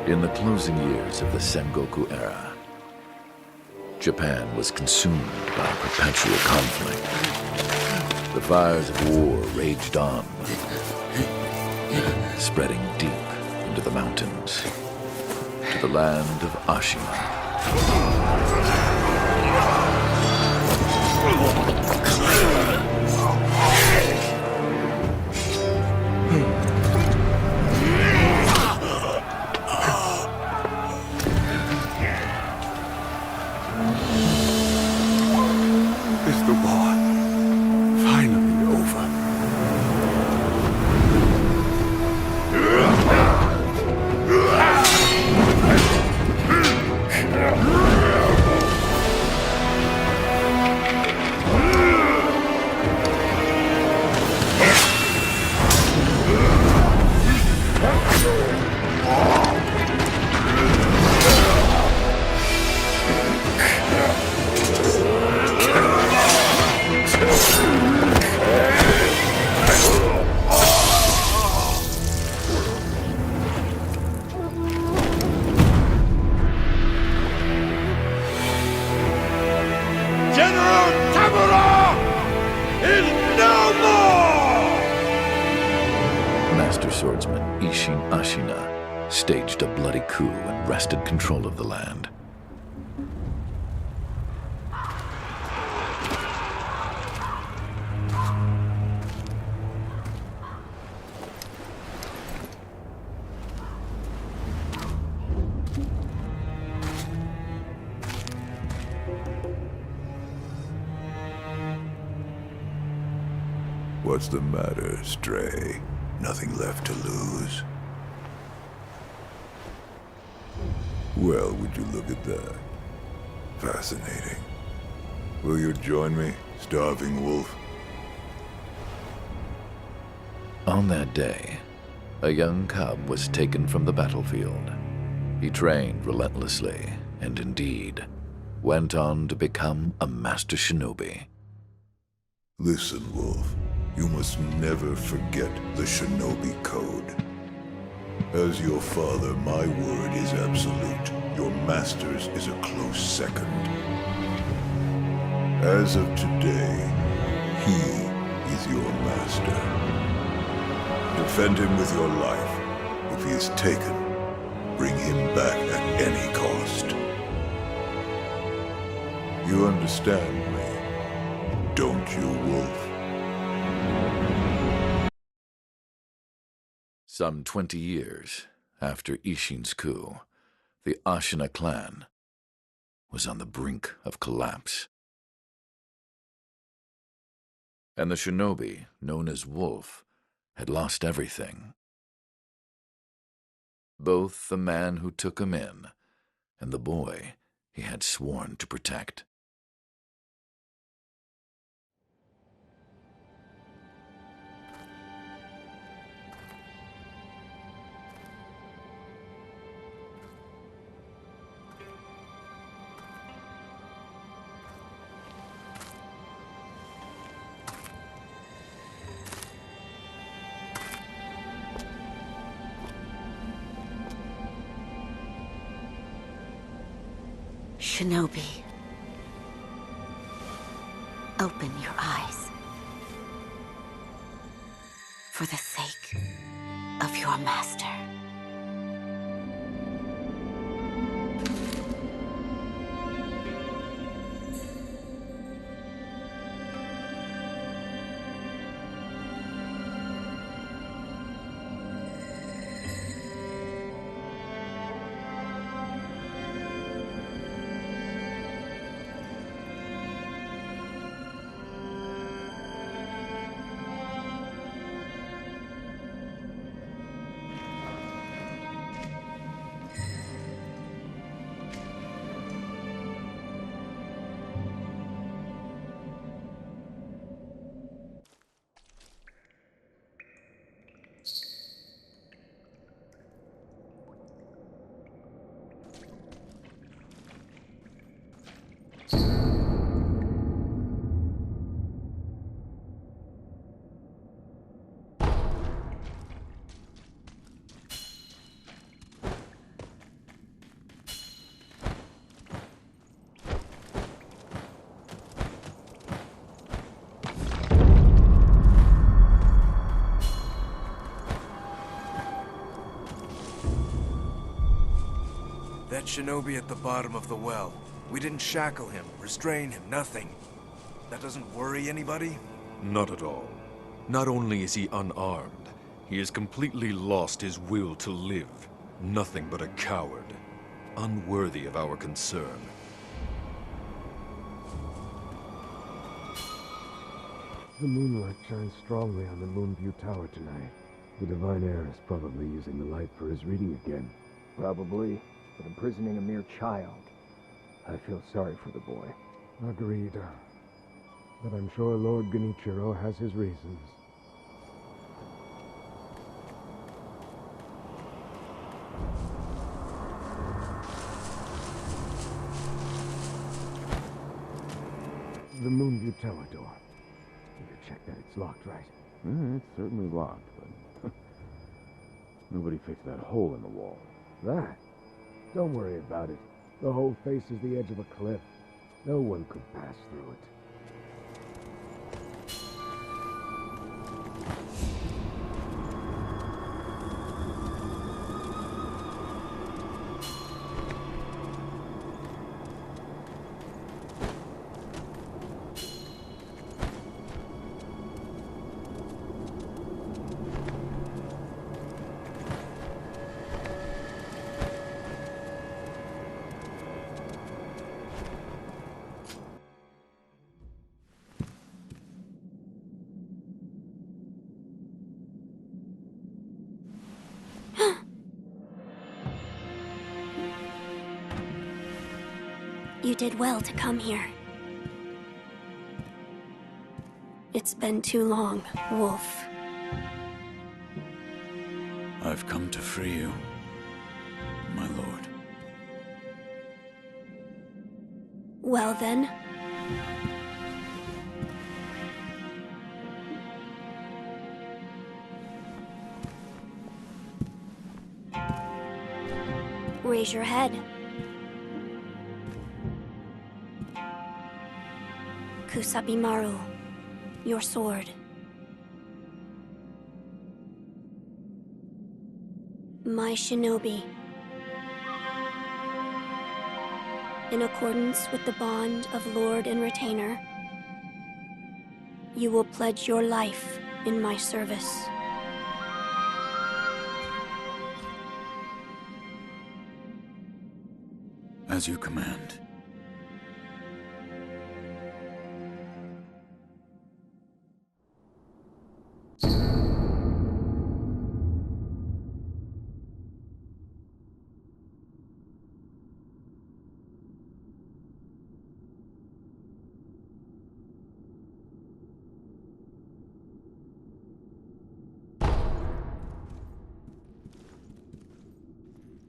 In the closing years of the Sengoku era, Japan was consumed by perpetual conflict. The fires of war raged on, spreading deep into the mountains, to the land of Ashina. Is the war finally over? Master swordsman Isshin Ashina staged a bloody coup and wrested control of the land. What's the matter, Stray? Nothing left to lose? Well, would you look at that? Fascinating. Will you join me, starving wolf? On that day, a young cub was taken from the battlefield. He trained relentlessly, and indeed, went on to become a master shinobi. Listen, Wolf. You must never forget the Shinobi Code. As your father, my word is absolute. Your master's is a close second. As of today, he is your master. Defend him with your life. If he is taken, bring him back at any cost. You understand me, don't you, Wolf? Some 20 years after Isshin's coup, the Ashina clan was on the brink of collapse. And the shinobi, known as Wolf, had lost everything. Both the man who took him in and the boy he had sworn to protect. Shinobi, open your eyes. For the sake of your master. That shinobi at the bottom of the well. We didn't shackle him, restrain him, nothing. That doesn't worry anybody? Not at all. Not only is he unarmed, he has completely lost his will to live. Nothing but a coward. Unworthy of our concern. The moonlight shines strongly on the Moonview Tower tonight. The Divine Heir is probably using the light for his reading again. Probably, but imprisoning a mere child. I feel sorry for the boy. Agreed. But I'm sure Lord Genichiro has his reasons. The Moonview Tower door. You could check that it's locked, right? It's certainly locked, but nobody fixed that hole in the wall. That? Don't worry about it. The hole faces the edge of a cliff. No one could pass through it. You did well to come here. It's been too long, Wolf. I've come to free you, my lord. Well then. Raise your head. Kusabimaru, your sword. My shinobi. In accordance with the bond of lord and retainer, you will pledge your life in my service. As you command.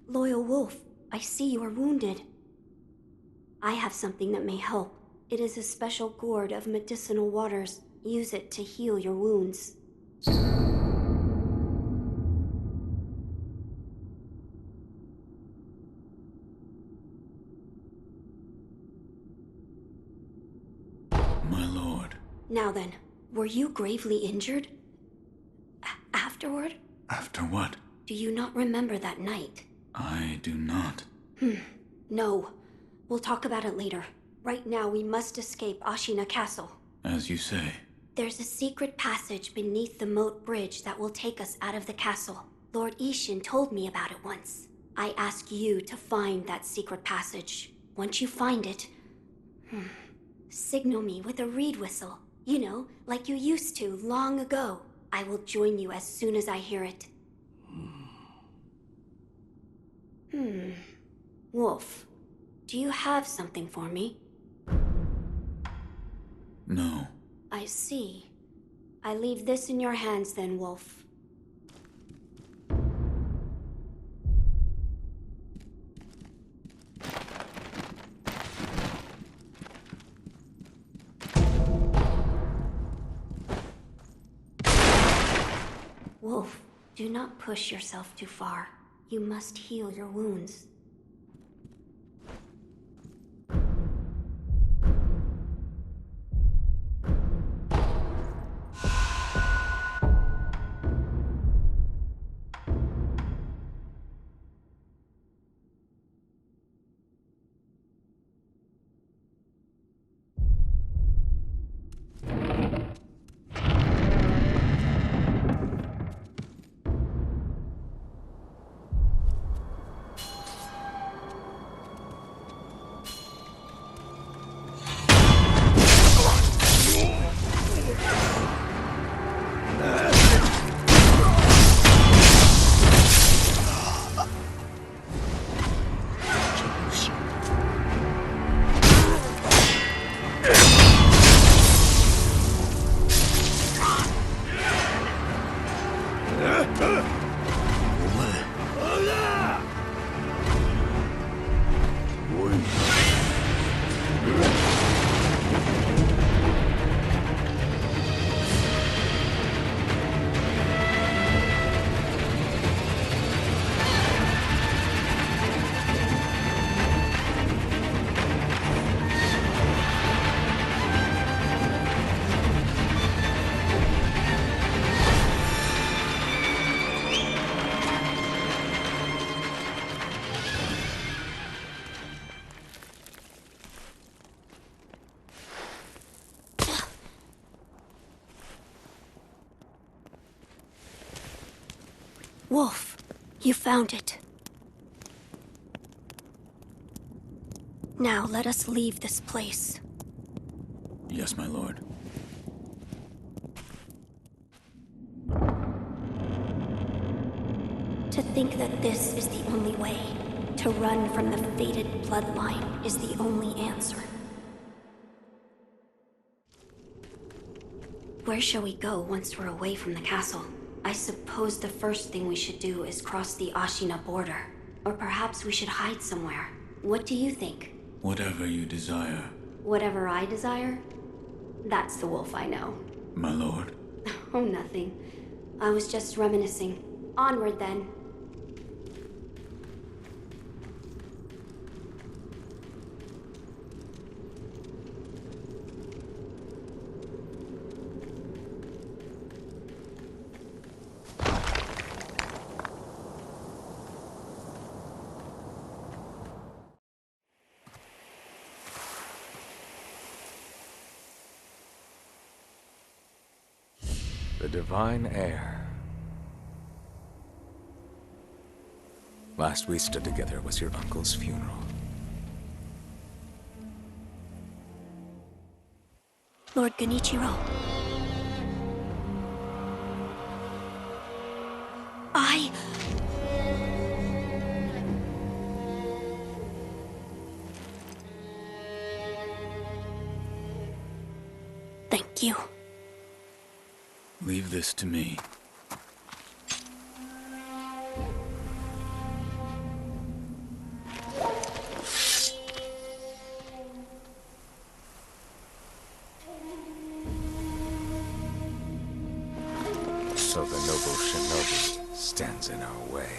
Loyal Wolf, I see you are wounded. I have something that may help. It is a special gourd of medicinal waters. Use it to heal your wounds. My lord. Now then, were you gravely injured? Afterward? After what? Do you not remember that night? I do not. No. We'll talk about it later. Right now, we must escape Ashina Castle. As you say. There's a secret passage beneath the moat bridge that will take us out of the castle. Lord Isshin told me about it once. I ask you to find that secret passage. Once you find it, signal me with a reed whistle. You know, like you used to long ago. I will join you as soon as I hear it. Wolf, do you have something for me? No. I see. I leave this in your hands then, Wolf. Wolf, do not push yourself too far. You must heal your wounds. Wolf, you found it. Now let us leave this place. Yes, my lord. To think that this is the only way, to run from the fated bloodline, is the only answer. Where shall we go once we're away from the castle? I suppose the first thing we should do is cross the Ashina border. Or perhaps we should hide somewhere. What do you think? Whatever you desire. Whatever I desire? That's the wolf I know. My lord. Oh, nothing. I was just reminiscing. Onward, then. The divine heir. Last we stood together was your uncle's funeral. Lord Genichiro. Thank you. Leave this to me. So the noble Shinobi stands in our way.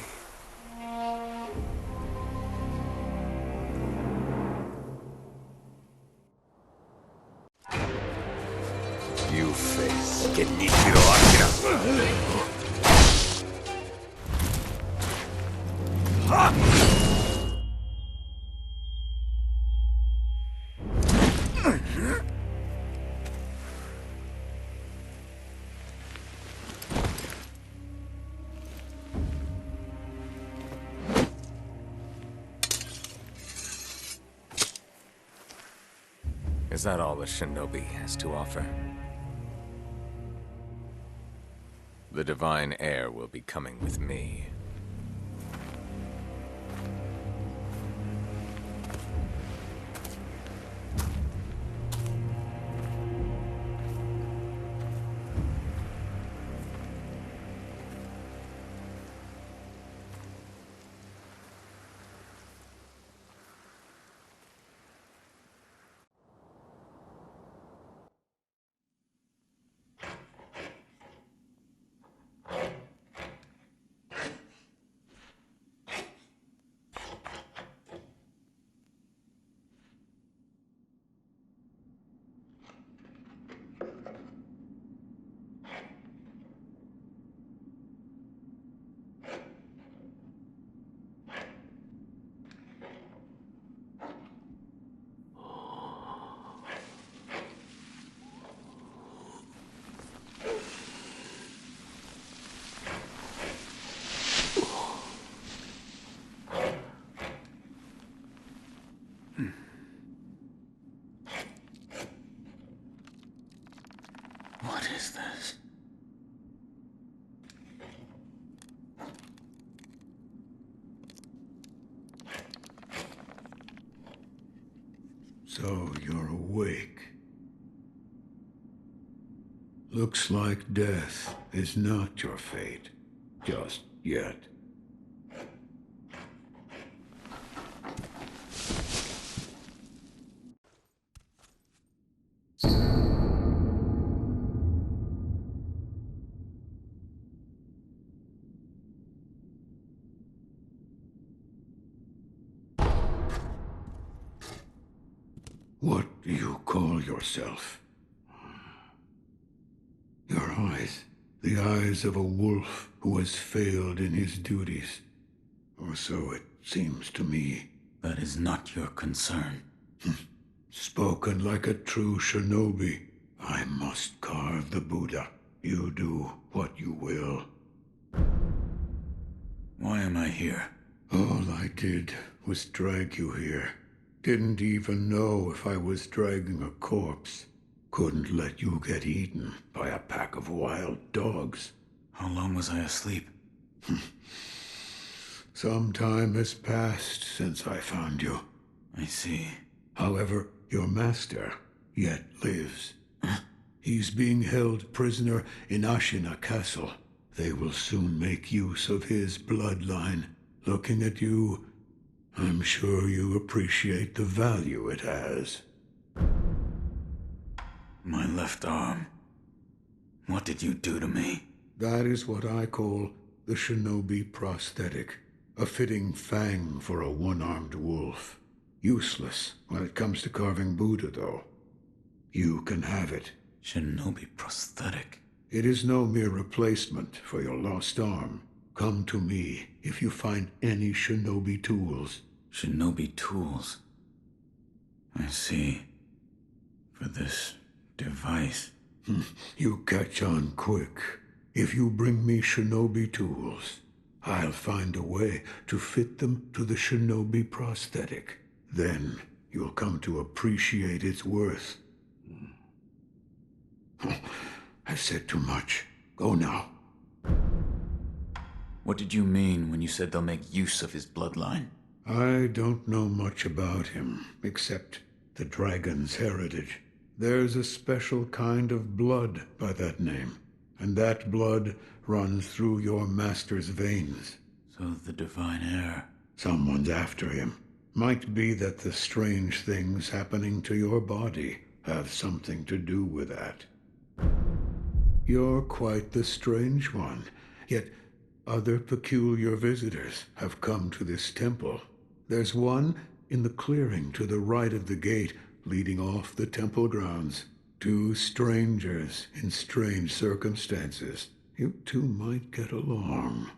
You face Genichiro Ashina. Is that all the Shinobi has to offer? The divine heir will be coming with me. What is this? So you're awake. Looks like death is not your fate. Just yet. What do you call yourself? Your eyes. The eyes of a wolf who has failed in his duties. Or so it seems to me. That is not your concern. Spoken like a true shinobi. I must carve the Buddha. You do what you will. Why am I here? All I did was drag you here. Didn't even know if I was dragging a corpse. Couldn't let you get eaten by a pack of wild dogs. How long was I asleep? Some time has passed since I found you. I see. However, your master yet lives. He's being held prisoner in Ashina Castle. They will soon make use of his bloodline. Looking at you, I'm sure you appreciate the value it has. My left arm. What did you do to me? That is what I call the Shinobi prosthetic. A fitting fang for a one-armed wolf. Useless when it comes to carving Buddha, though. You can have it. Shinobi prosthetic? It is no mere replacement for your lost arm. Come to me if you find any shinobi tools. Shinobi tools? I see. For this device. You catch on quick. If you bring me shinobi tools, I'll find a way to fit them to the shinobi prosthetic. Then you'll come to appreciate its worth. I've said too much. Go now. What did you mean when you said they'll make use of his bloodline? I don't know much about him, except the dragon's heritage. There's a special kind of blood by that name, and that blood runs through your master's veins. So the divine heir... Someone's after him. Might be that the strange things happening to your body have something to do with that. You're quite the strange one, yet other peculiar visitors have come to this temple. There's one in the clearing to the right of the gate leading off the temple grounds. Two strangers in strange circumstances. You two might get along.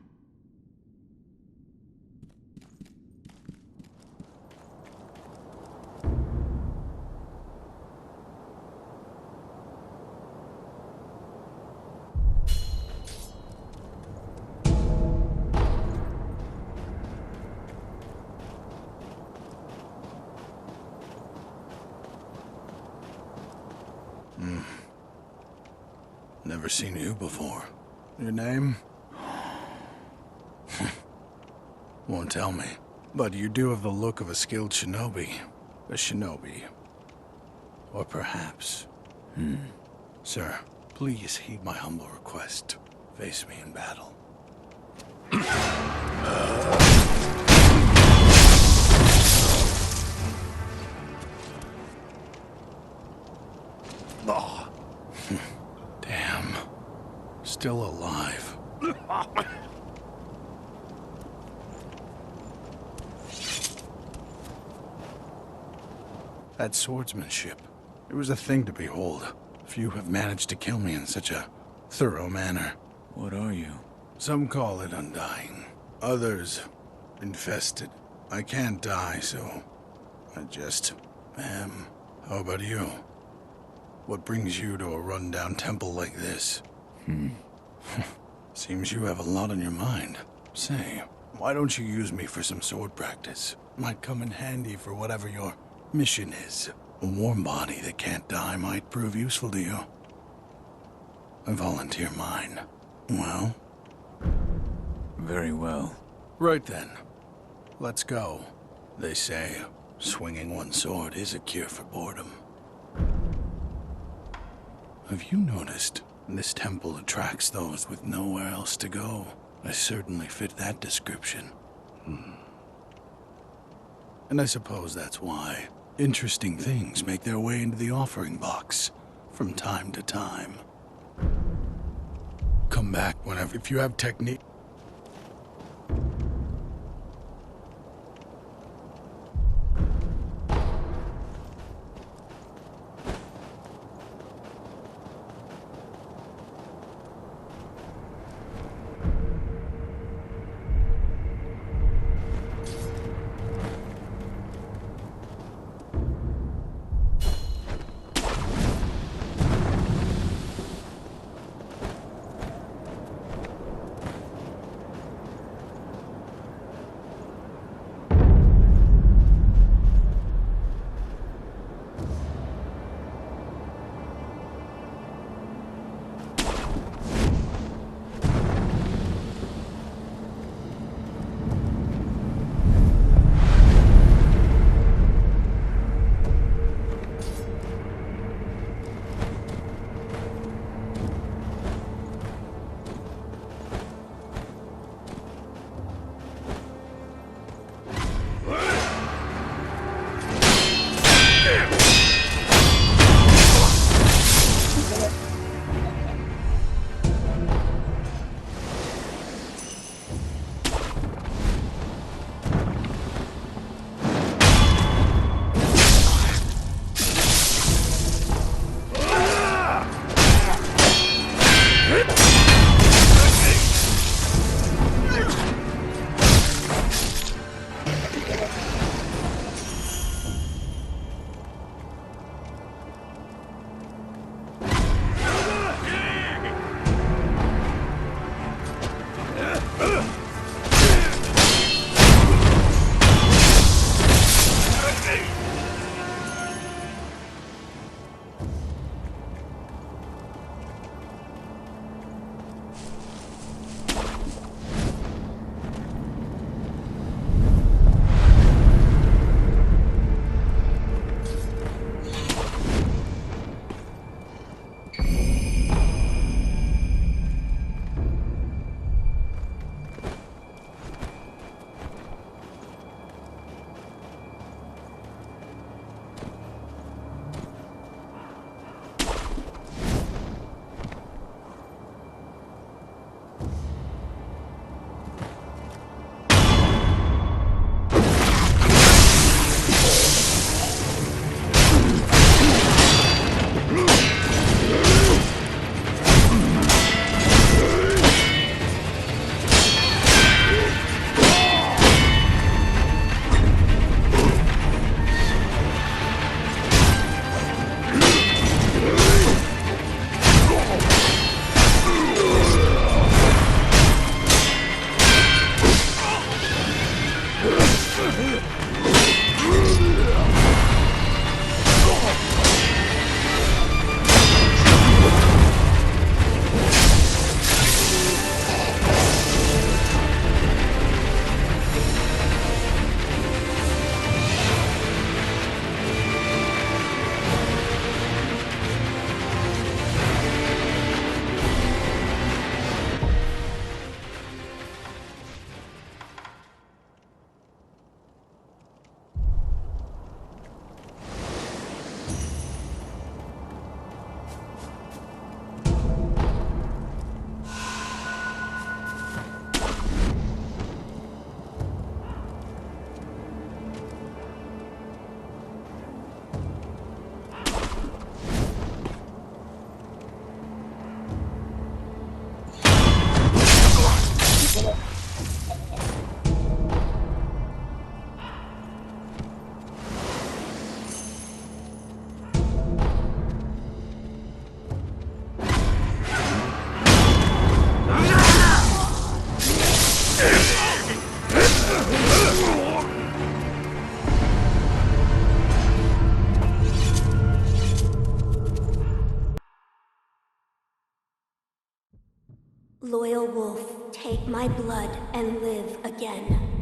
Never seen you before. Your name? Won't tell me. But you do have the look of a skilled shinobi. A shinobi. Or perhaps... Sir, please heed my humble request. Face me in battle. Oh. Damn. Still alive. That swordsmanship. It was a thing to behold. Few have managed to kill me in such a thorough manner. What are you? Some call it undying. Others, infested. I can't die, so I just am. How about you? What brings you to a rundown temple like this? Seems you have a lot on your mind. Say, why don't you use me for some sword practice? Might come in handy for whatever your mission is. A warm body that can't die might prove useful to you. I volunteer mine. Well? Very well. Right then. Let's go. They say swinging one sword is a cure for boredom. Have you noticed And this temple attracts those with nowhere else to go. I certainly fit that description. And I suppose that's why interesting things make their way into the offering box from time to time. Come back whenever, if you have technique. Loyal wolf, take my blood and live again.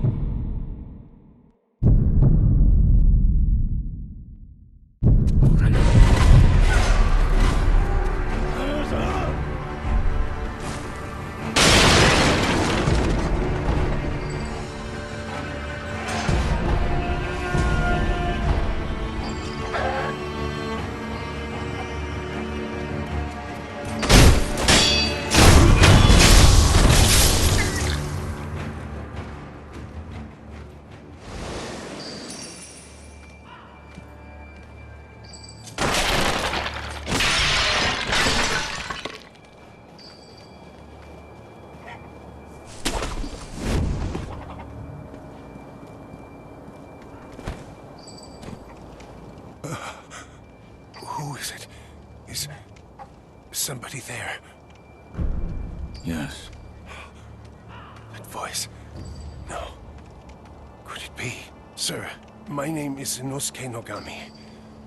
Who is it? Is somebody there? Yes. That voice. No. Could it be? Sir, my name is Inosuke Nogami,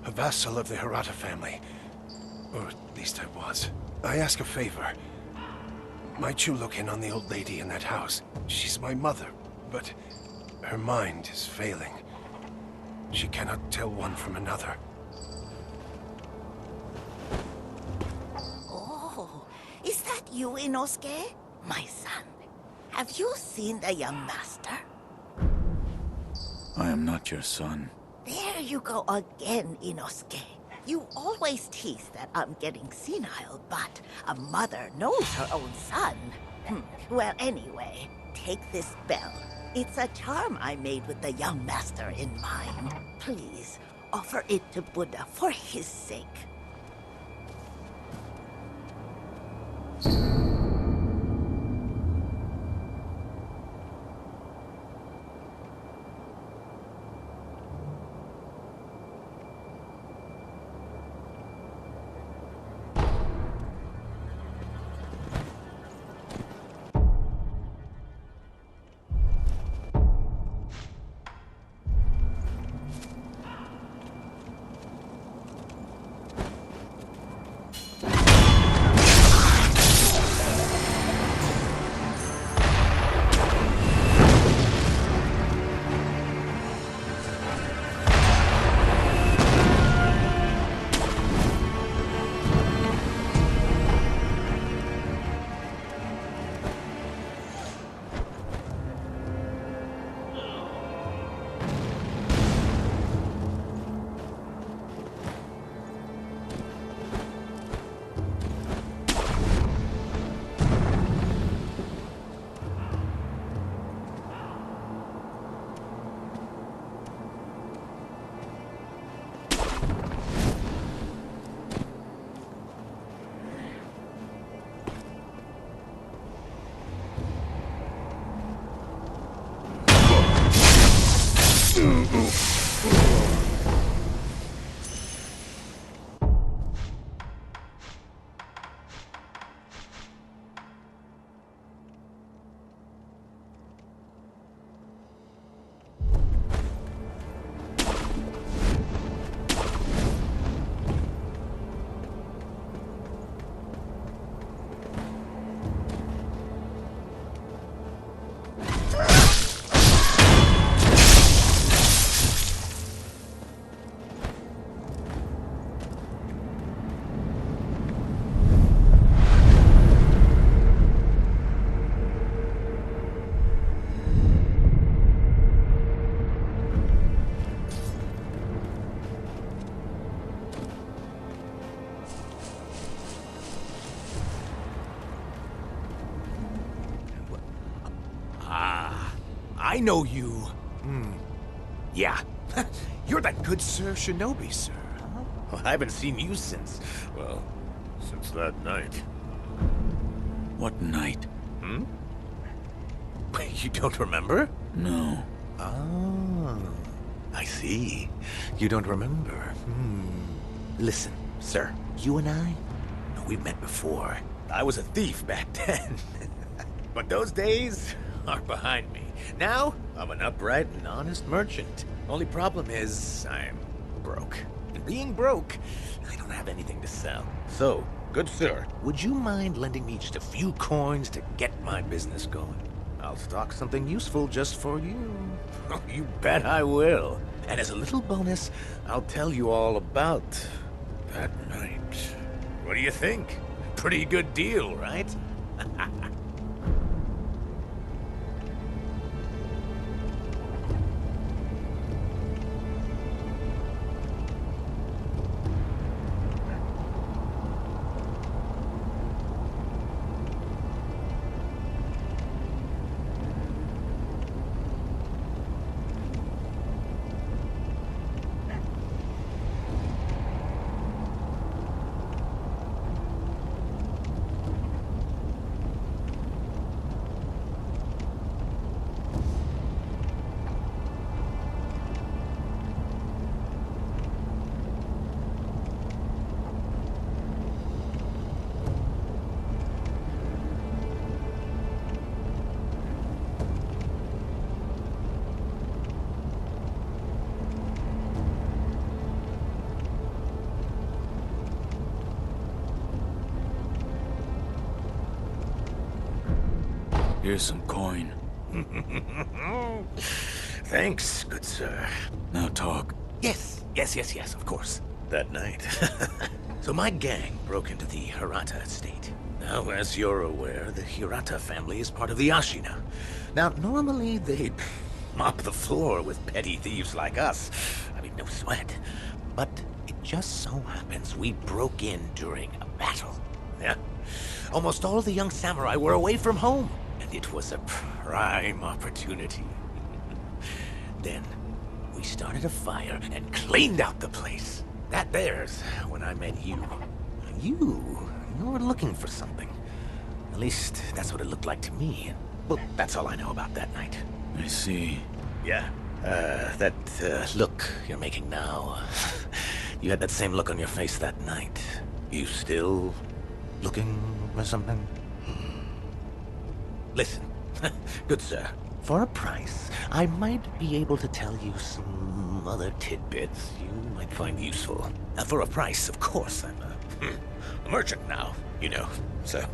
a vassal of the Hirata family. Or at least I was. I ask a favor. Might you look in on the old lady in that house? She's my mother, but her mind is failing. She cannot tell one from another. Oh, is that you, Inosuke? My son, have you seen the young master? I am not your son. There you go again, Inosuke. You always tease that I'm getting senile, but a mother knows her own son. Well, anyway, take this bell. It's a charm I made with the young master in mind. Please, offer it to Buddha for his sake. I know you. Yeah. You're that good Sir Shinobi, sir. Well, I haven't seen you since, well, since that night. What night? You don't remember? No. Ah, I see. You don't remember. Listen, sir, you and I, we've met before. I was a thief back then. But those days are behind me. Now, I'm an upright and honest merchant. Only problem is, I'm broke. And being broke, I don't have anything to sell. So, good sir, would you mind lending me just a few coins to get my business going? I'll stock something useful just for you. Oh, you bet I will. And as a little bonus, I'll tell you all about that night. What do you think? Pretty good deal, right? Here's some coin. Thanks, good sir. Now talk. Yes, of course. That night. So my gang broke into the Hirata estate. Now, as you're aware, the Hirata family is part of the Ashina. Now, normally they'd mop the floor with petty thieves like us. I mean, no sweat. But it just so happens we broke in during a battle. Yeah. Almost all the young samurai were away from home, and it was a prime opportunity. Then, we started a fire and cleaned out the place. That there's when I met you. You were looking for something. At least, that's what it looked like to me. Well, that's all I know about that night. I see. Yeah. That look you're making now. You had that same look on your face that night. You still looking for something? Listen, good sir. For a price, I might be able to tell you some other tidbits you might find useful. For a price, of course. I'm a merchant now, you know, so...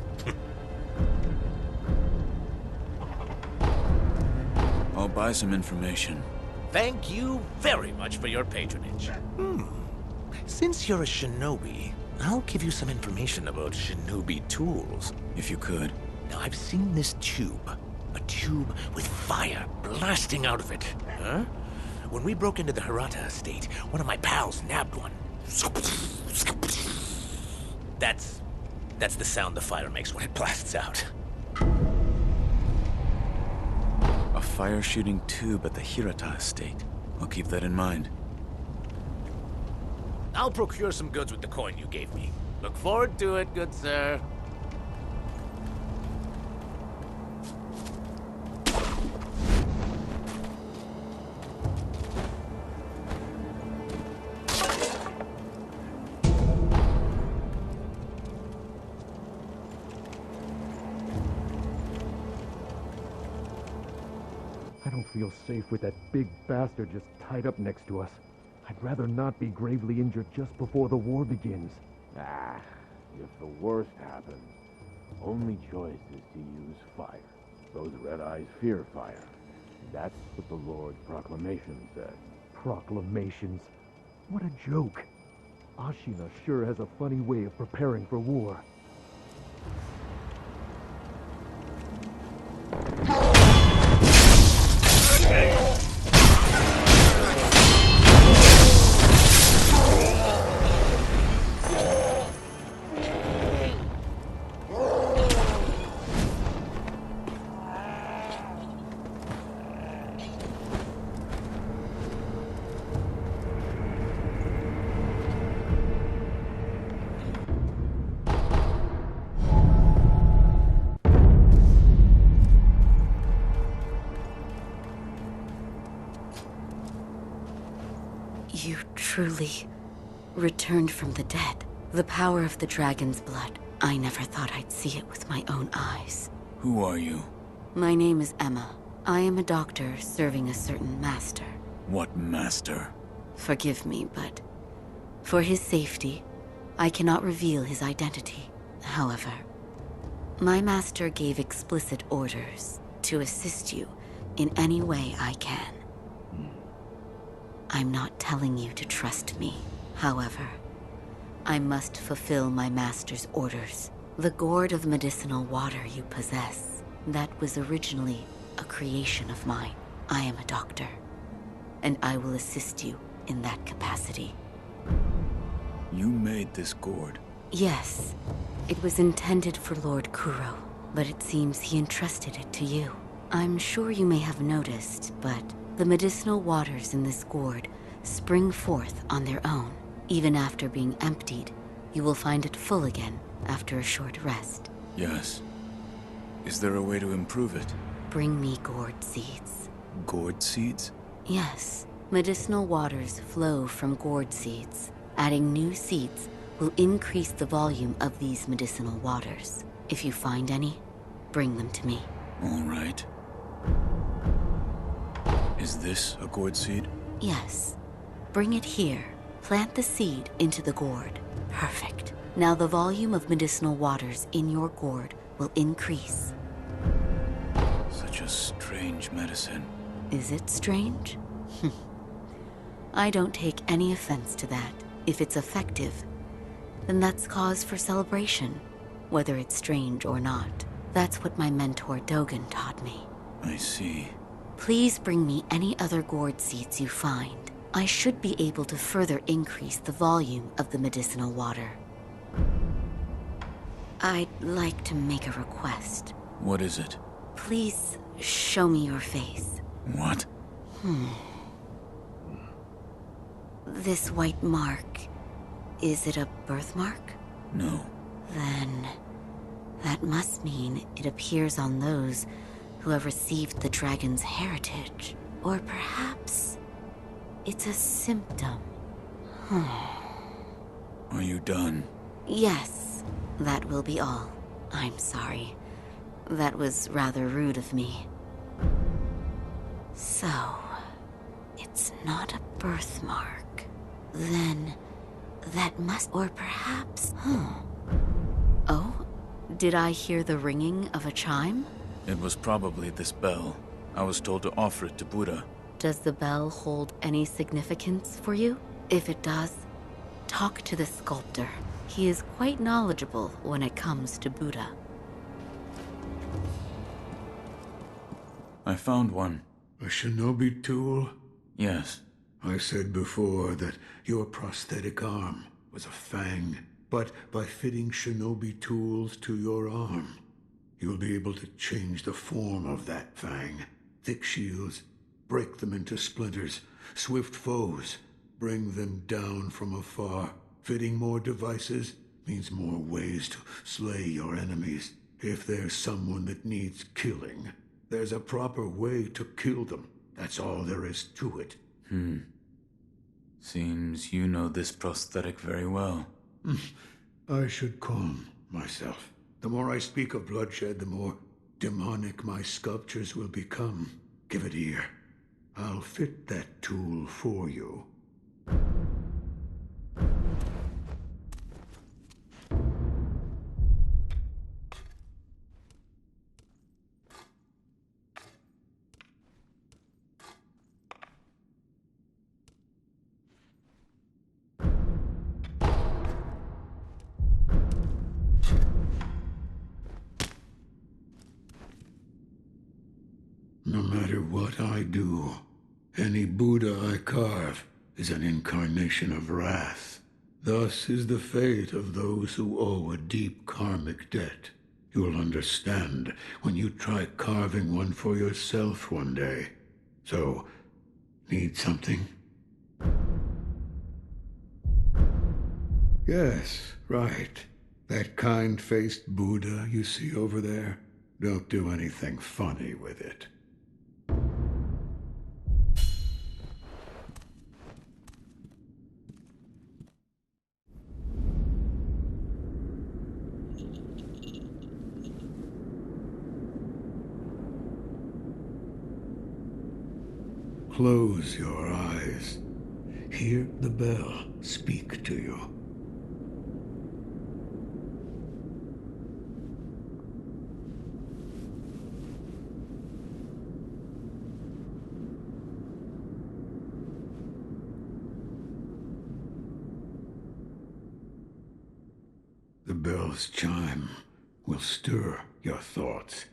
I'll buy some information. Thank you very much for your patronage. Since you're a shinobi, I'll give you some information about shinobi tools. If you could. Now, I've seen this tube. A tube with fire blasting out of it. Huh? When we broke into the Hirata estate, one of my pals nabbed one. That's the sound the fire makes when it blasts out. A fire-shooting tube at the Hirata estate. I'll keep that in mind. I'll procure some goods with the coin you gave me. Look forward to it, good sir. I don't feel safe with that big bastard just tied up next to us. I'd rather not be gravely injured just before the war begins. Ah, if the worst happens, only choice is to use fire. Those red eyes fear fire. That's what the Lord's proclamation said. Proclamations? What a joke. Ashina sure has a funny way of preparing for war. You truly returned from the dead. The power of the dragon's blood. I never thought I'd see it with my own eyes. Who are you? My name is Emma. I am a doctor serving a certain master. What master? Forgive me, but for his safety, I cannot reveal his identity. However, my master gave explicit orders to assist you in any way I can. I'm not telling you to trust me. However, I must fulfill my master's orders. The gourd of medicinal water you possess, that was originally a creation of mine. I am a doctor, and I will assist you in that capacity. You made this gourd? Yes. It was intended for Lord Kuro, but it seems he entrusted it to you. I'm sure you may have noticed, but the medicinal waters in this gourd spring forth on their own. Even after being emptied, you will find it full again after a short rest. Yes. Is there a way to improve it? Bring me gourd seeds. Gourd seeds? Yes. Medicinal waters flow from gourd seeds. Adding new seeds will increase the volume of these medicinal waters. If you find any, bring them to me. All right. Is this a gourd seed? Yes. Bring it here. Plant the seed into the gourd. Perfect. Now the volume of medicinal waters in your gourd will increase. such a strange medicine. Is it strange? I don't take any offense to that. If it's effective, then that's cause for celebration, whether it's strange or not. That's what my mentor Dogen taught me. I see. Please bring me any other gourd seeds you find. I should be able to further increase the volume of the medicinal water. I'd like to make a request. What is it? Please show me your face. What? This white mark, is it a birthmark? No. Then that must mean it appears on those who have received the dragon's heritage. Or perhaps it's a symptom. Are you done? Yes, that will be all. I'm sorry. That was rather rude of me. So, it's not a birthmark. Then, that must... Or perhaps... Oh? Did I hear the ringing of a chime? It was probably this bell. I was told to offer it to Buddha. Does the bell hold any significance for you? If it does, talk to the sculptor. He is quite knowledgeable when it comes to Buddha. I found one. A shinobi tool? Yes. I said before that your prosthetic arm was a fang, but by fitting shinobi tools to your arm, you'll be able to change the form of that fang. Thick shields, break them into splinters. Swift foes, bring them down from afar. Fitting more devices means more ways to slay your enemies. If there's someone that needs killing, there's a proper way to kill them. That's all there is to it. Seems you know this prosthetic very well. I should calm myself. The more I speak of bloodshed, the more demonic my sculptures will become. Give it ear. I'll fit that tool for you. No matter what I do, any Buddha I carve is an incarnation of wrath. Thus is the fate of those who owe a deep karmic debt. You'll understand when you try carving one for yourself one day. So, need something? Yes, right. That kind-faced Buddha you see over there. Don't do anything funny with it. Close your eyes. Hear the bell speak to you. The bell's chime will stir your thoughts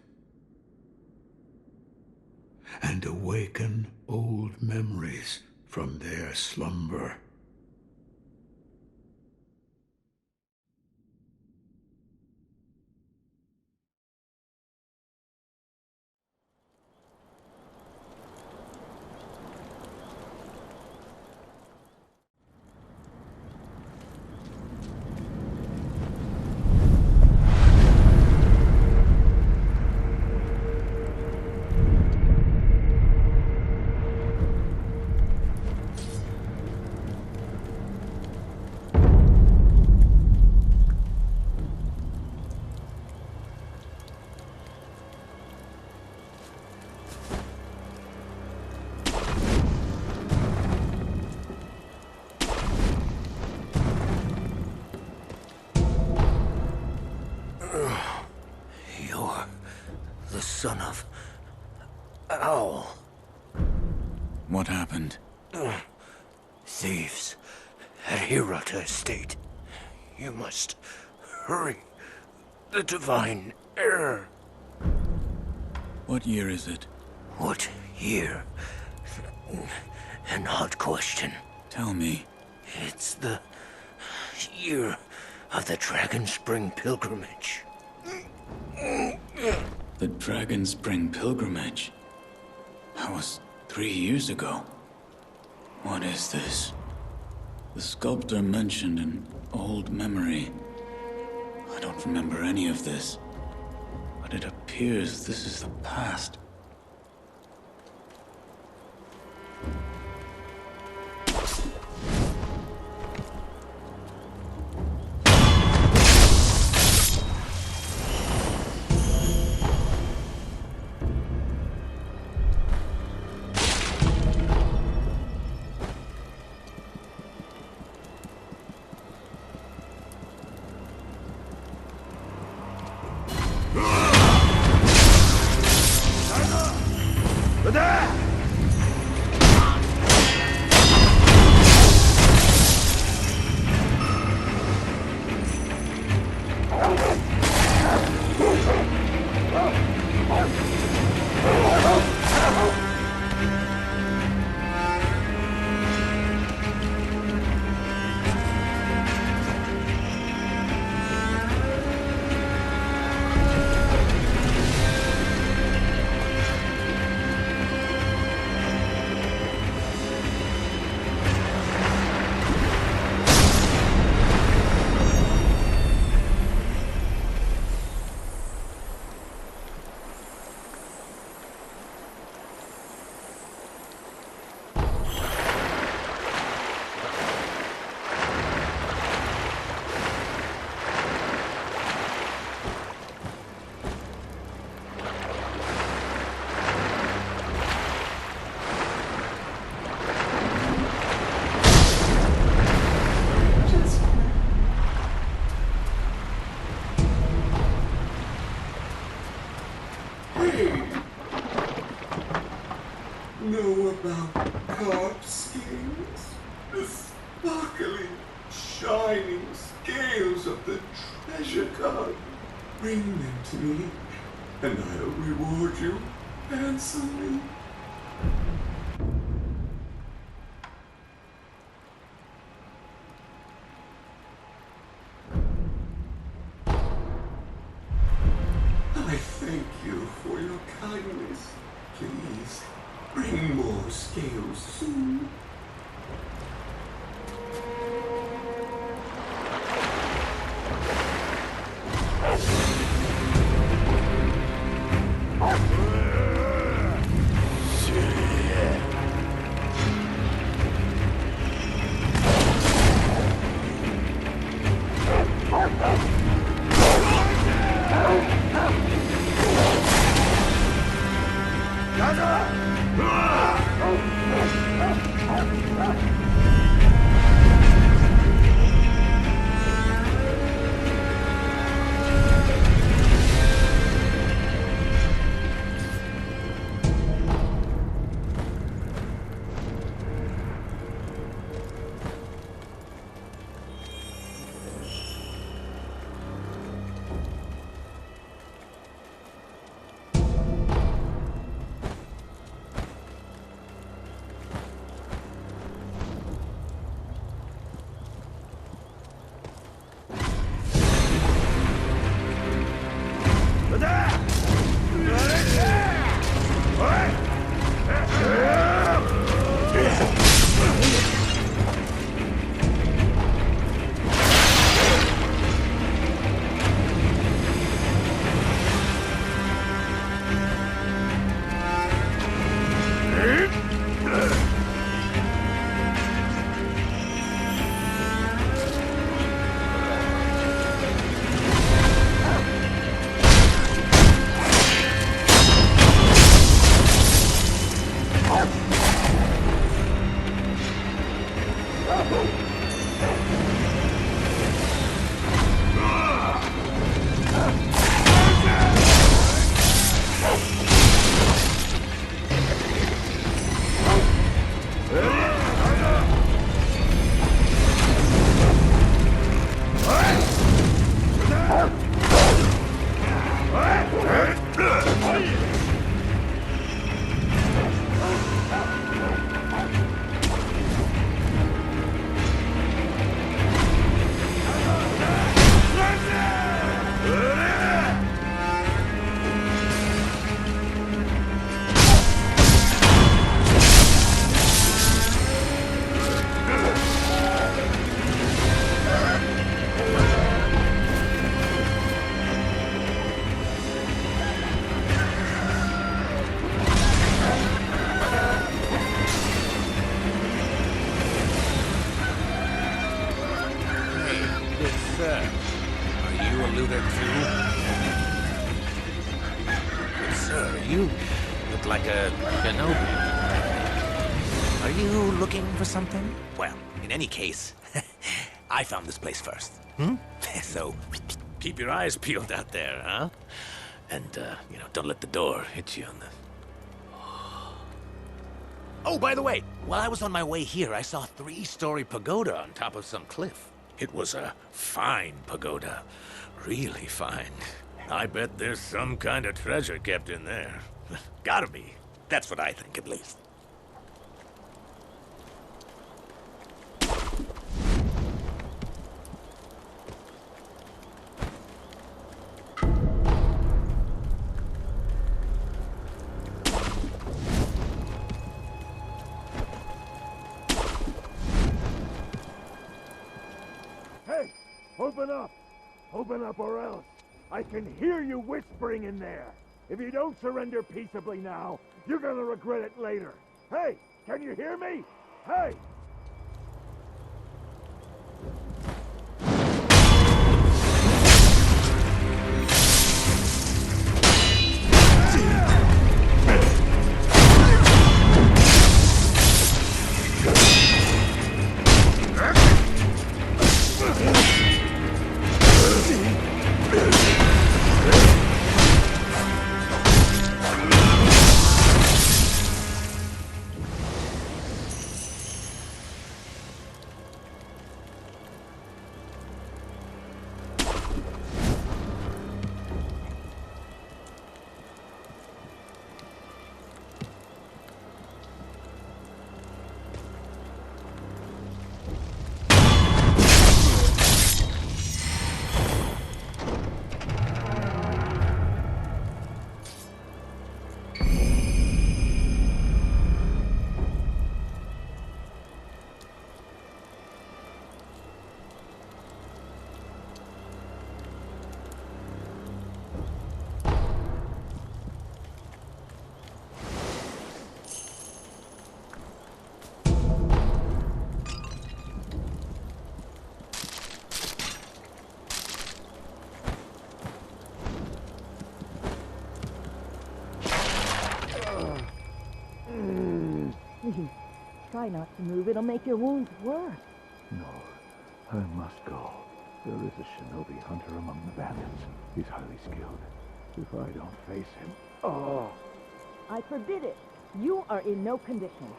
and awaken old memories from their slumber. What happened? Thieves at Hirata Estate. You must hurry. The divine error. What year is it? What year? An odd question. Tell me. It's the year of the Dragon Spring pilgrimage. The Dragon Spring pilgrimage? That was 3 years ago. What is this? The sculptor mentioned an old memory. I don't remember any of this, but it appears this is the past. Know about carp skins? The sparkling, shining scales of the treasure card. Bring them to me, and I'll reward you handsomely. I thank you for your kindness. Please, bring more scales soon. You look like a shinobi. Are you looking for something? Well, in any case, I found this place first. So, keep your eyes peeled out there, huh? And, don't let the door hit you on the... Oh, by the way, while I was on my way here, I saw a 3-story pagoda on top of some cliff. It was a fine pagoda. Really fine. I bet there's some kind of treasure kept in there. Gotta be. That's what I think, at least. Hey! Open up! Open up or else! I can hear you whispering in there! If you don't surrender peaceably now, you're gonna regret it later! Hey! Can you hear me? Hey! Please, try not to move. It'll make your wounds worse. No, I must go. There is a shinobi hunter among the bandits. He's highly skilled. If I don't face him... Oh! I forbid it. You are in no condition.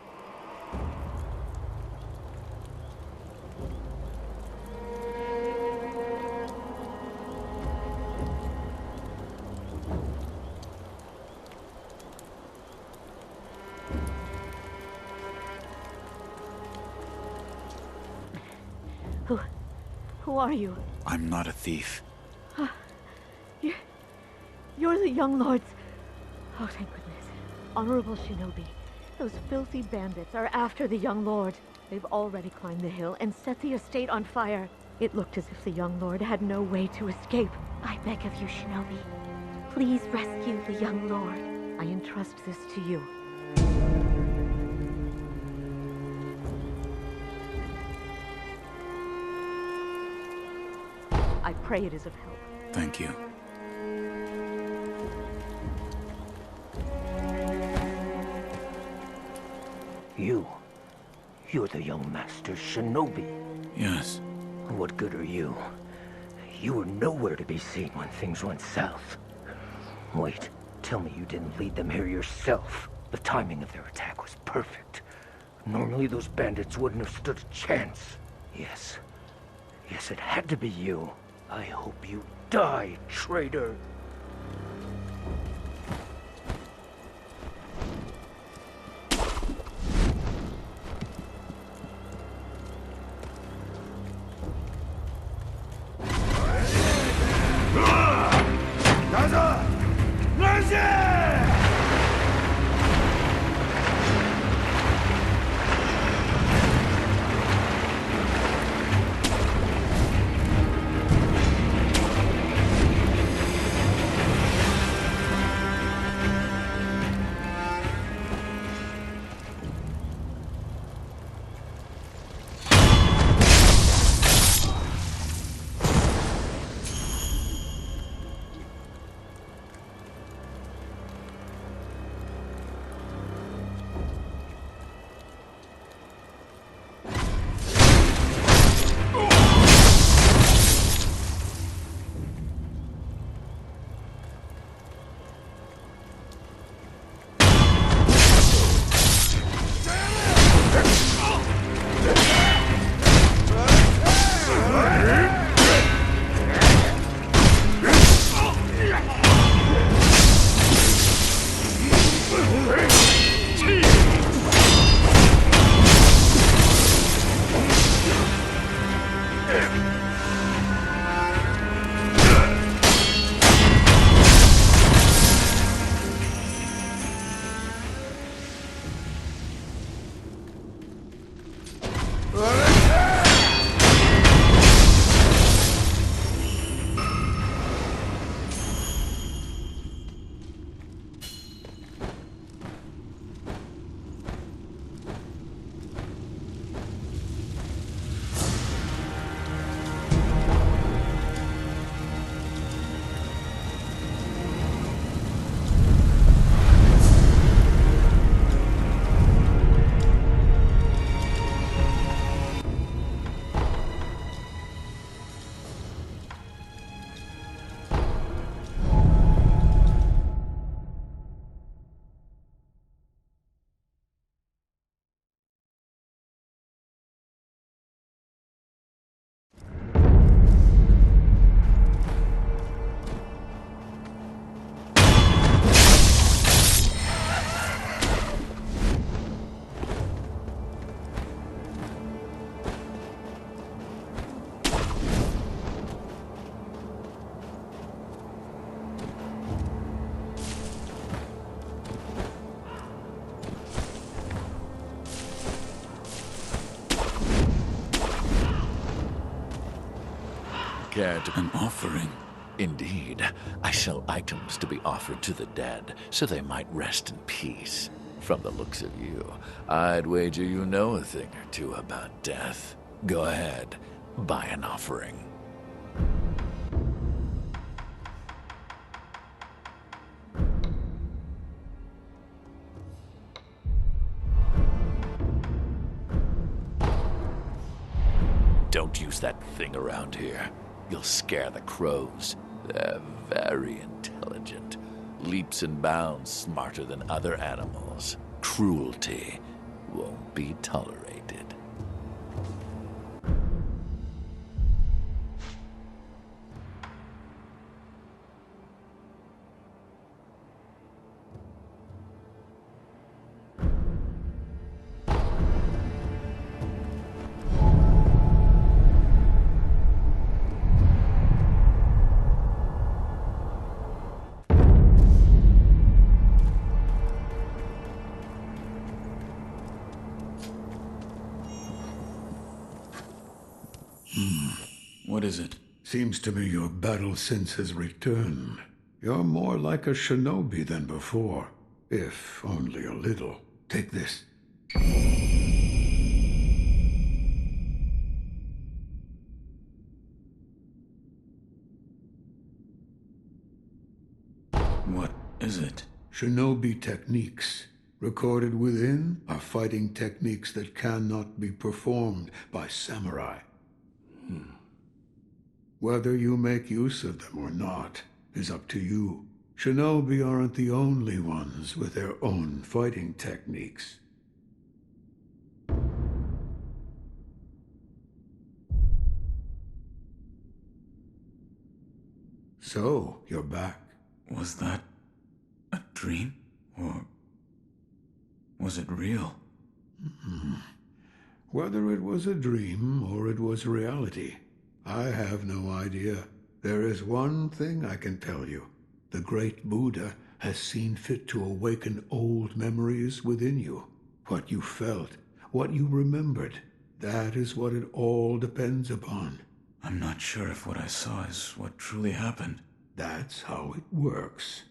Who are you? I'm not a thief. You're the young lords. Oh, thank goodness. Honorable Shinobi, those filthy bandits are after the young lord. They've already climbed the hill and set the estate on fire. It looked as if the young lord had no way to escape. I beg of you, Shinobi. Please rescue the young lord. I entrust this to you. I pray it is of help. Thank you. You're the young master's shinobi. Yes. What good are you? You were nowhere to be seen when things went south. Wait, tell me you didn't lead them here yourself. The timing of their attack was perfect. Normally those bandits wouldn't have stood a chance. Yes, it had to be you. I hope you die, traitor. care to... An offering? Indeed. I sell items to be offered to the dead, so they might rest in peace. From the looks of you, I'd wager you know a thing or two about death. Go ahead, buy an offering. Don't use that thing around here. You'll scare the crows. They're very intelligent. Leaps and bounds smarter than other animals. Cruelty won't be tolerated. What is it? Seems to me your battle sense has returned. You're more like a shinobi than before, if only a little. Take this. What is it? Shinobi techniques. Recorded within are fighting techniques that cannot be performed by samurai. Whether you make use of them or not is up to you. Shinobi aren't the only ones with their own fighting techniques. So, you're back. Was that a dream? Or was it real? Whether it was a dream or it was reality, I have no idea. There is one thing I can tell you. The great Buddha has seen fit to awaken old memories within you. What you felt, what you remembered, that is what it all depends upon. I'm not sure if what I saw is what truly happened. That's how it works.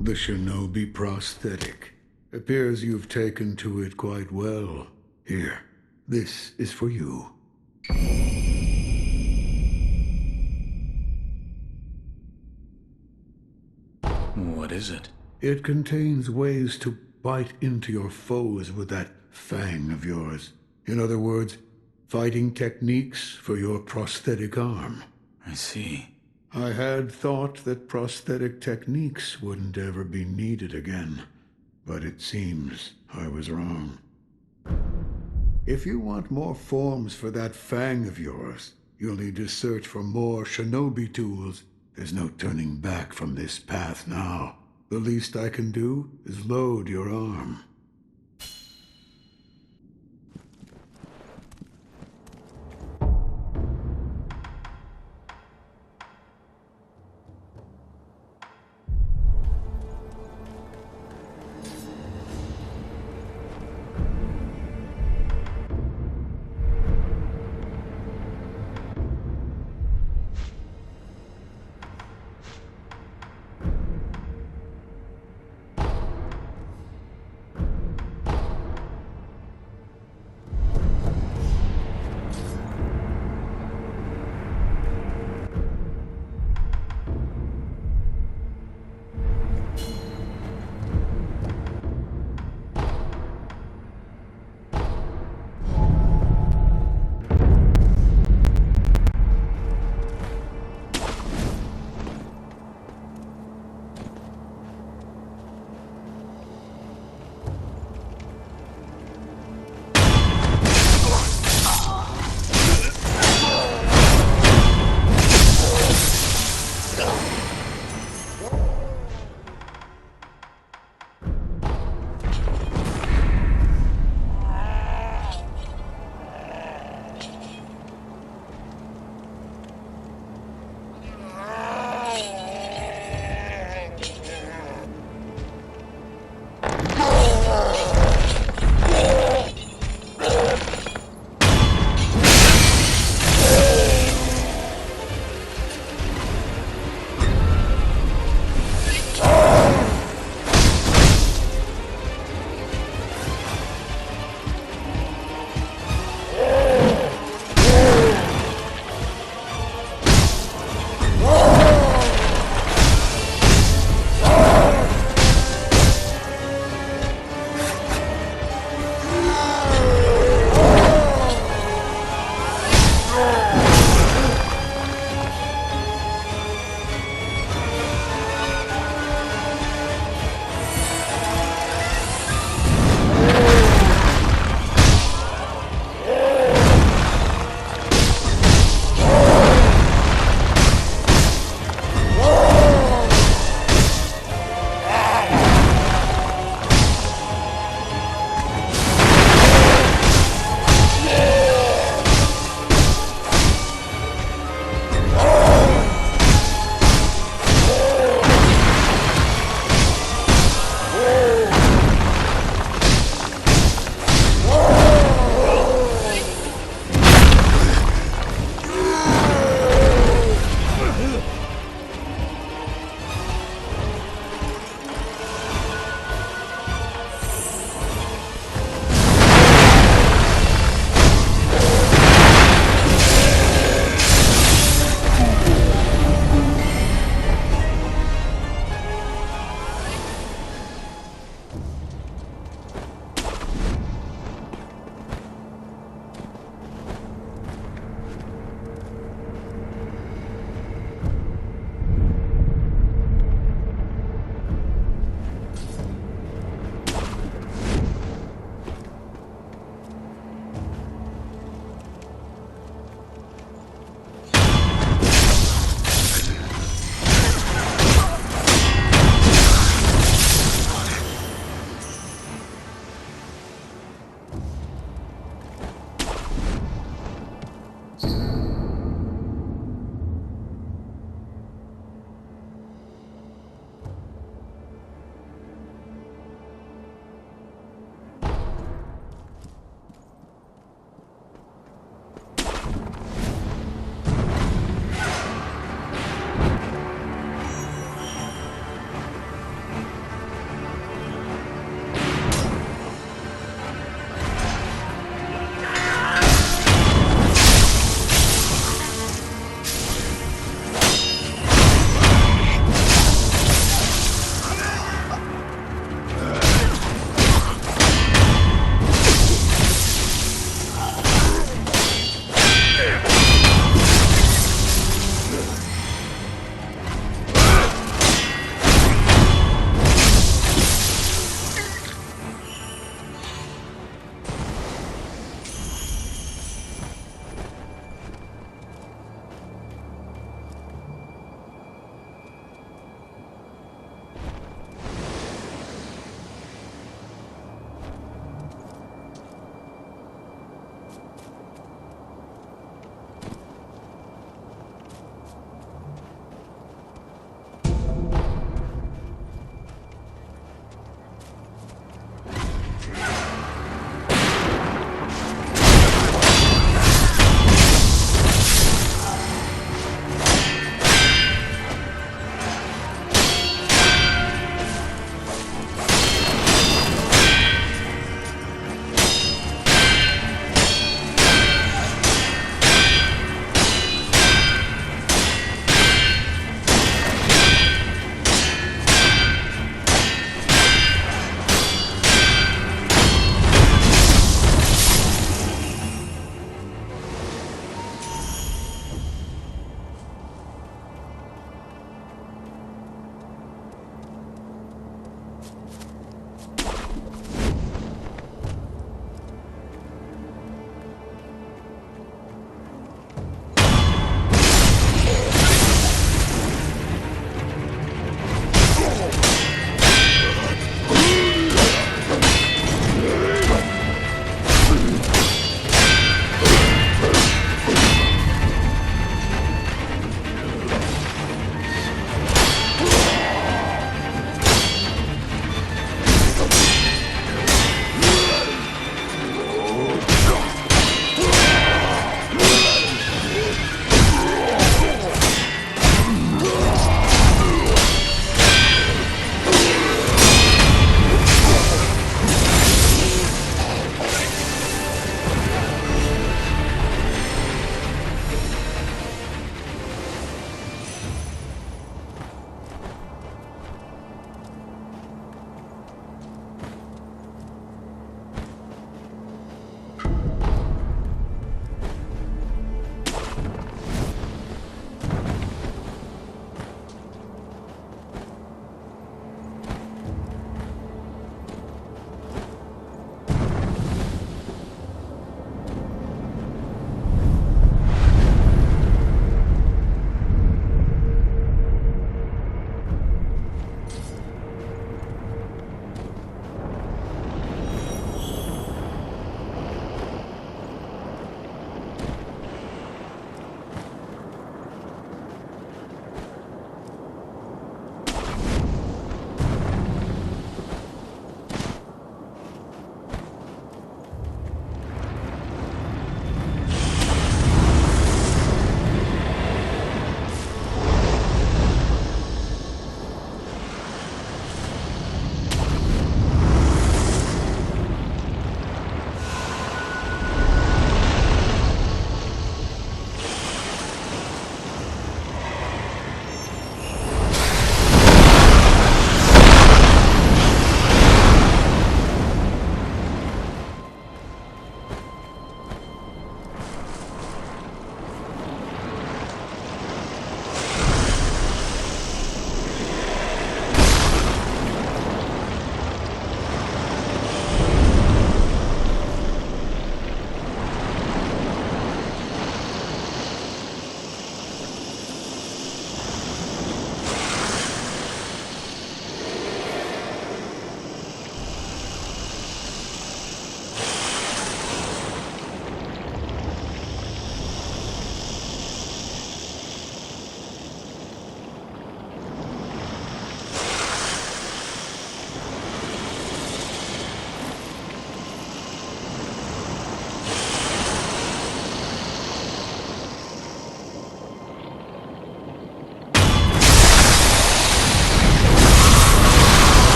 The Shinobi prosthetic. Appears you've taken to it quite well. Here, this is for you. What is it? It contains ways to bite into your foes with that fang of yours. In other words, fighting techniques for your prosthetic arm. I see. I had thought that prosthetic techniques wouldn't ever be needed again, but it seems I was wrong. If you want more forms for that fang of yours, you'll need to search for more shinobi tools. There's no turning back from this path now. The least I can do is load your arm.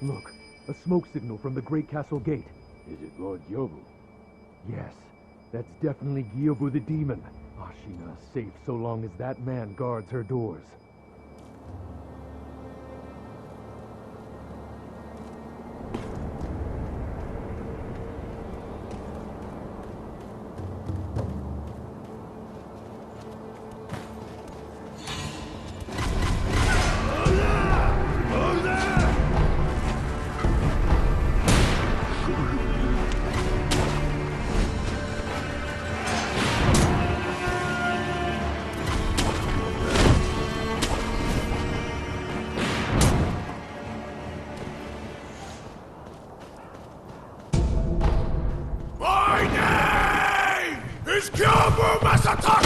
Look, a smoke signal from the Great Castle Gate. Is it Lord Gyoubu? Yes, that's definitely Gyoubu the demon. Ashina is safe so long as that man guards her doors. My name is Gyoubu Masataka!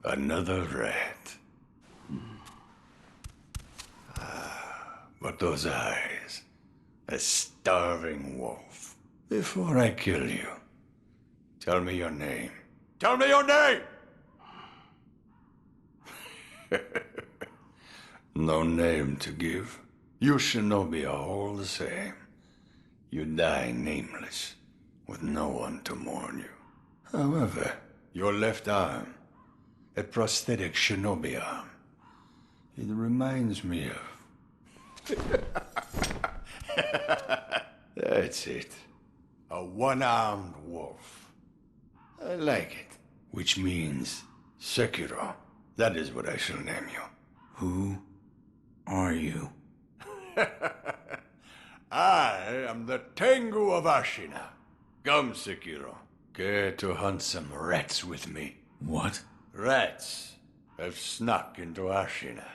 Another rat. But those eyes. A starving wolf. Before I kill you, tell me your name. Tell me your name! No name to give. You shinobi are all the same. You die nameless, with no one to mourn you. However, your left arm, a prosthetic shinobi arm, it reminds me of... That's it. A one-armed wolf. I like it. Which means Sekiro. That is what I shall name you. Who are you? I am the Tengu of Ashina. Come, Sekiro. Care to hunt some rats with me? What? Rats have snuck into Ashina,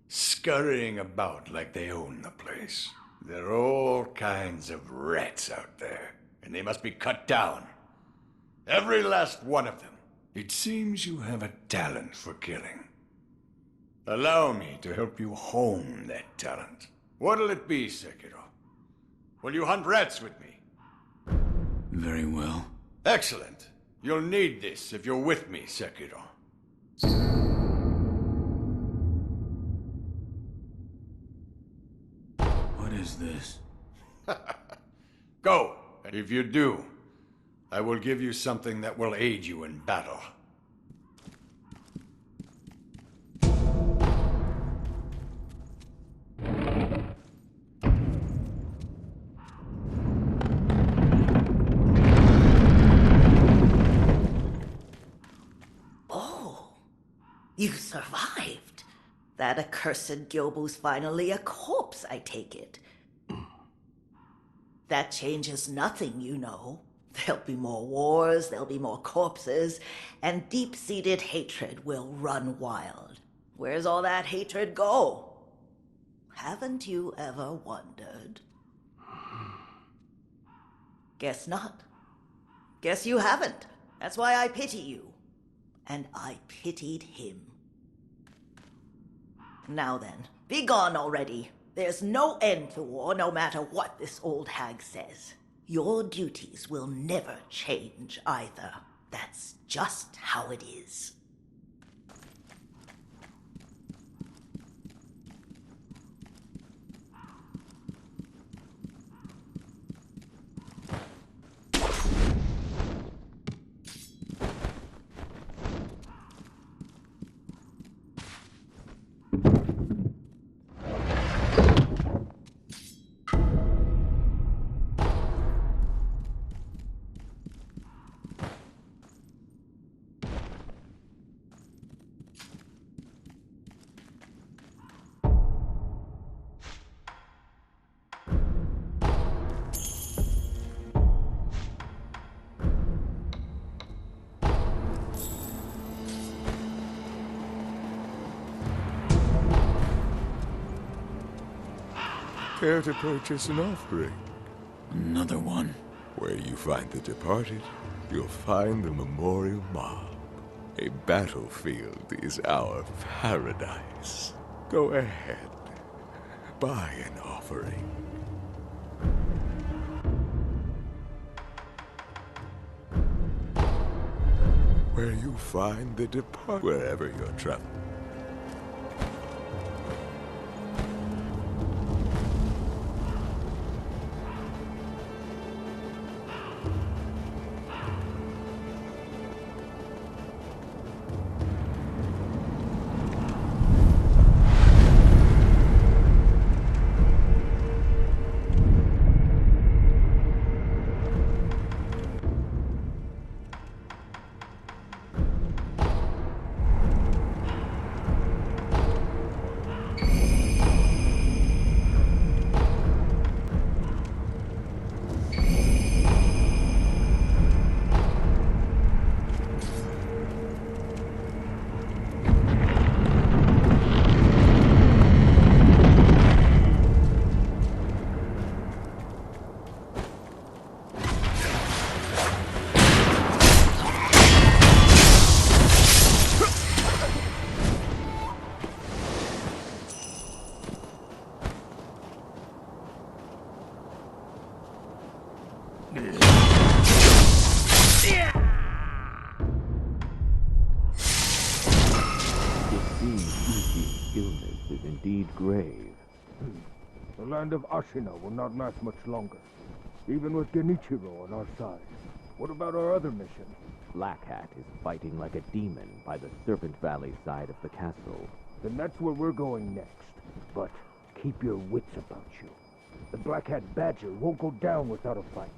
scurrying about like they own the place. There are all kinds of rats out there, and they must be cut down. Every last one of them. It seems you have a talent for killing. Allow me to help you hone that talent. What'll it be, Sekiro? Will you hunt rats with me? Very well. Excellent. You'll need this if you're with me, Sekiro. What is this? Go, and if you do, I will give you something that will aid you in battle. You survived. That accursed Gyoubu's finally a corpse, I take it. That changes nothing, you know. There'll be more wars, there'll be more corpses, and deep-seated hatred will run wild. Where's all that hatred go? Haven't you ever wondered? Guess not. Guess you haven't. That's why I pity you. And I pitied him. Now then, be gone already. There's no end to war, no matter what this old hag says. Your duties will never change either. That's just how it is. Care to purchase an offering? Another one. Where you find the departed, you'll find the memorial mob. A battlefield is our paradise. Go ahead. Buy an offering. Where you find the departed, wherever you're traveling. seems Isshin's illness is indeed grave. The land of Ashina will not last much longer, even with Genichiro on our side. What about our other mission? Black Hat is fighting like a demon by the Serpent Valley side of the castle. Then that's where we're going next. But keep your wits about you. The Black Hat Badger won't go down without a fight.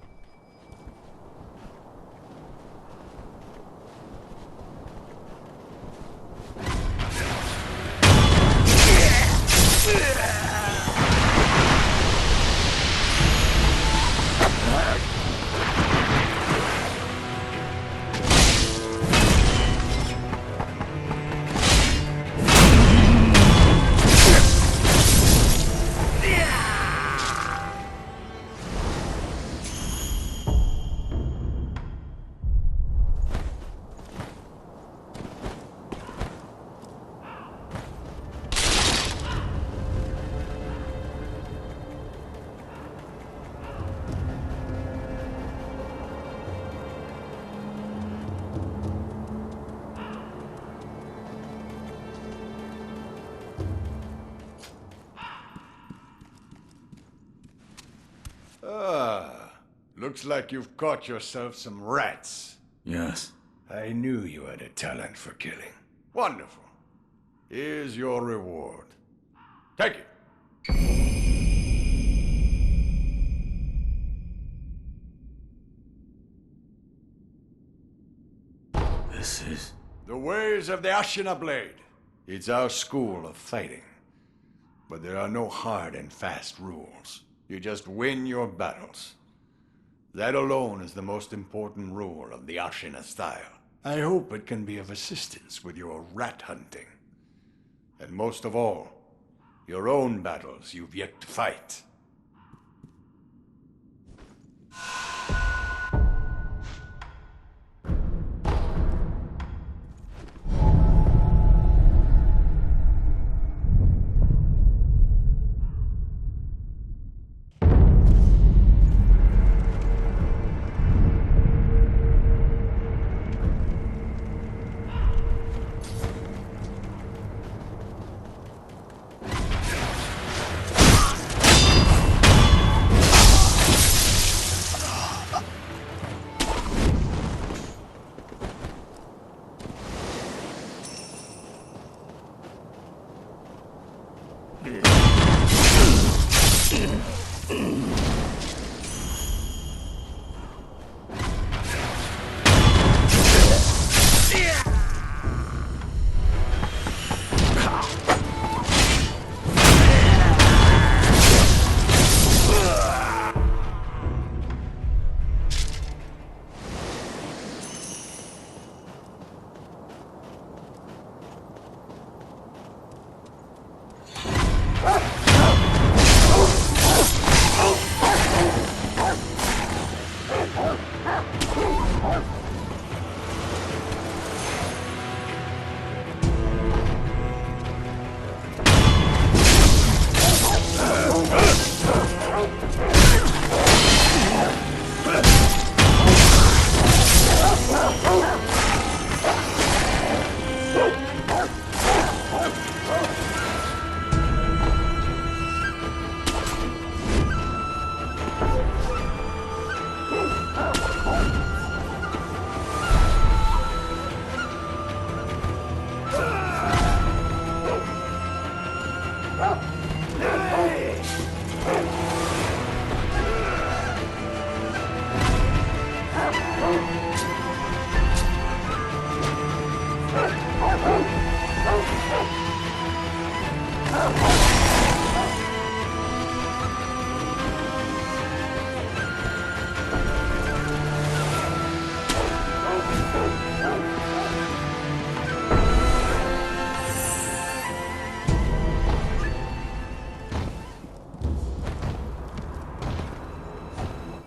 Looks like you've caught yourself some rats. Yes. I knew you had a talent for killing. Wonderful. Here's your reward. Take it. This is... The ways of the Ashina Blade. It's our school of fighting. But there are no hard and fast rules. You just win your battles. That alone is the most important rule of the Ashina style. I hope it can be of assistance with your rat hunting. And most of all, your own battles you've yet to fight.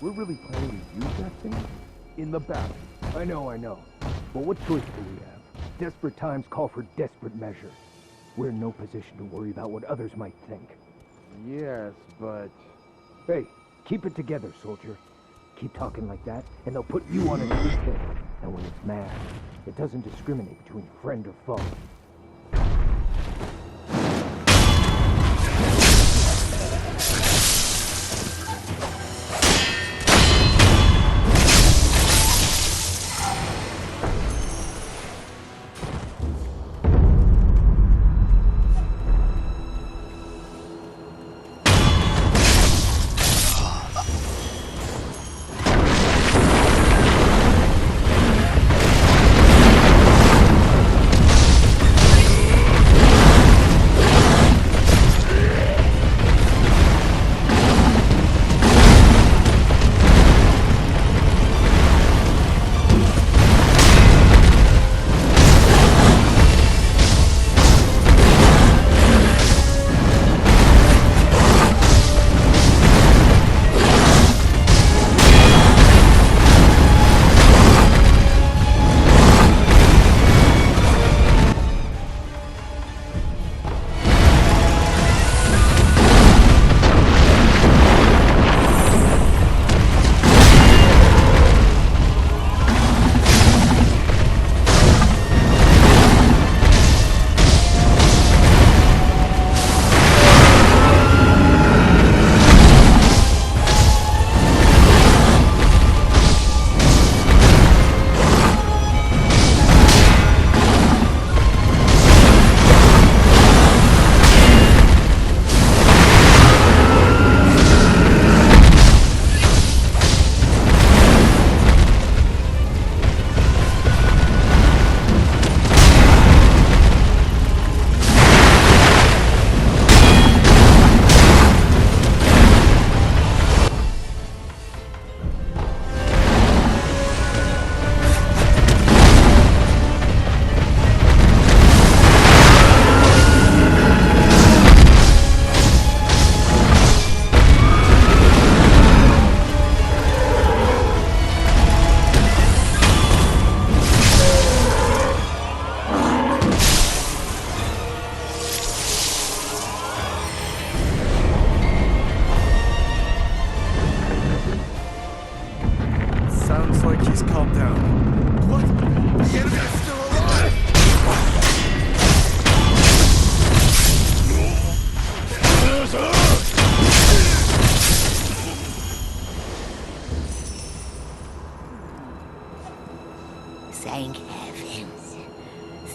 We're really planning to use that thing? In the battle. I know. But what choice do we have? Desperate times call for desperate measures. We're in no position to worry about what others might think. Yes, but... Hey, keep it together, soldier. Keep talking like that, and they'll put you on a quick hit. And when it's mad, it doesn't discriminate between friend or foe.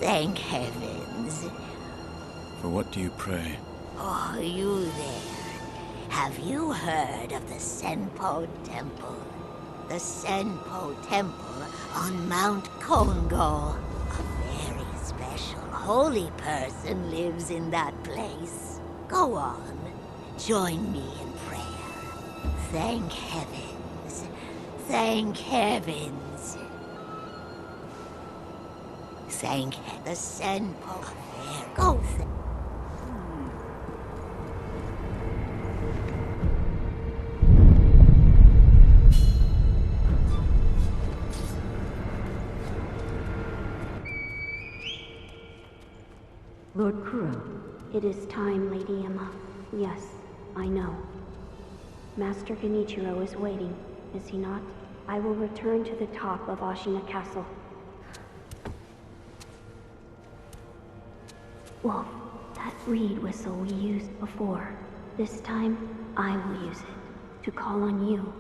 Thank heavens. For what do you pray? Oh, you there. Have you heard of the Senpo Temple? The Senpo Temple on Mount Kongo. A very special holy person lives in that place. Go on. Join me in prayer. Thank heavens. Thank heavens. Thank the Senpo. There, go. Lord Kuro. It is time, Lady Emma. Yes, I know. Master Genichiro is waiting, is he not? I will return to the top of Ashina Castle. Wolf, that reed whistle we used before. This time, I will use it to call on you.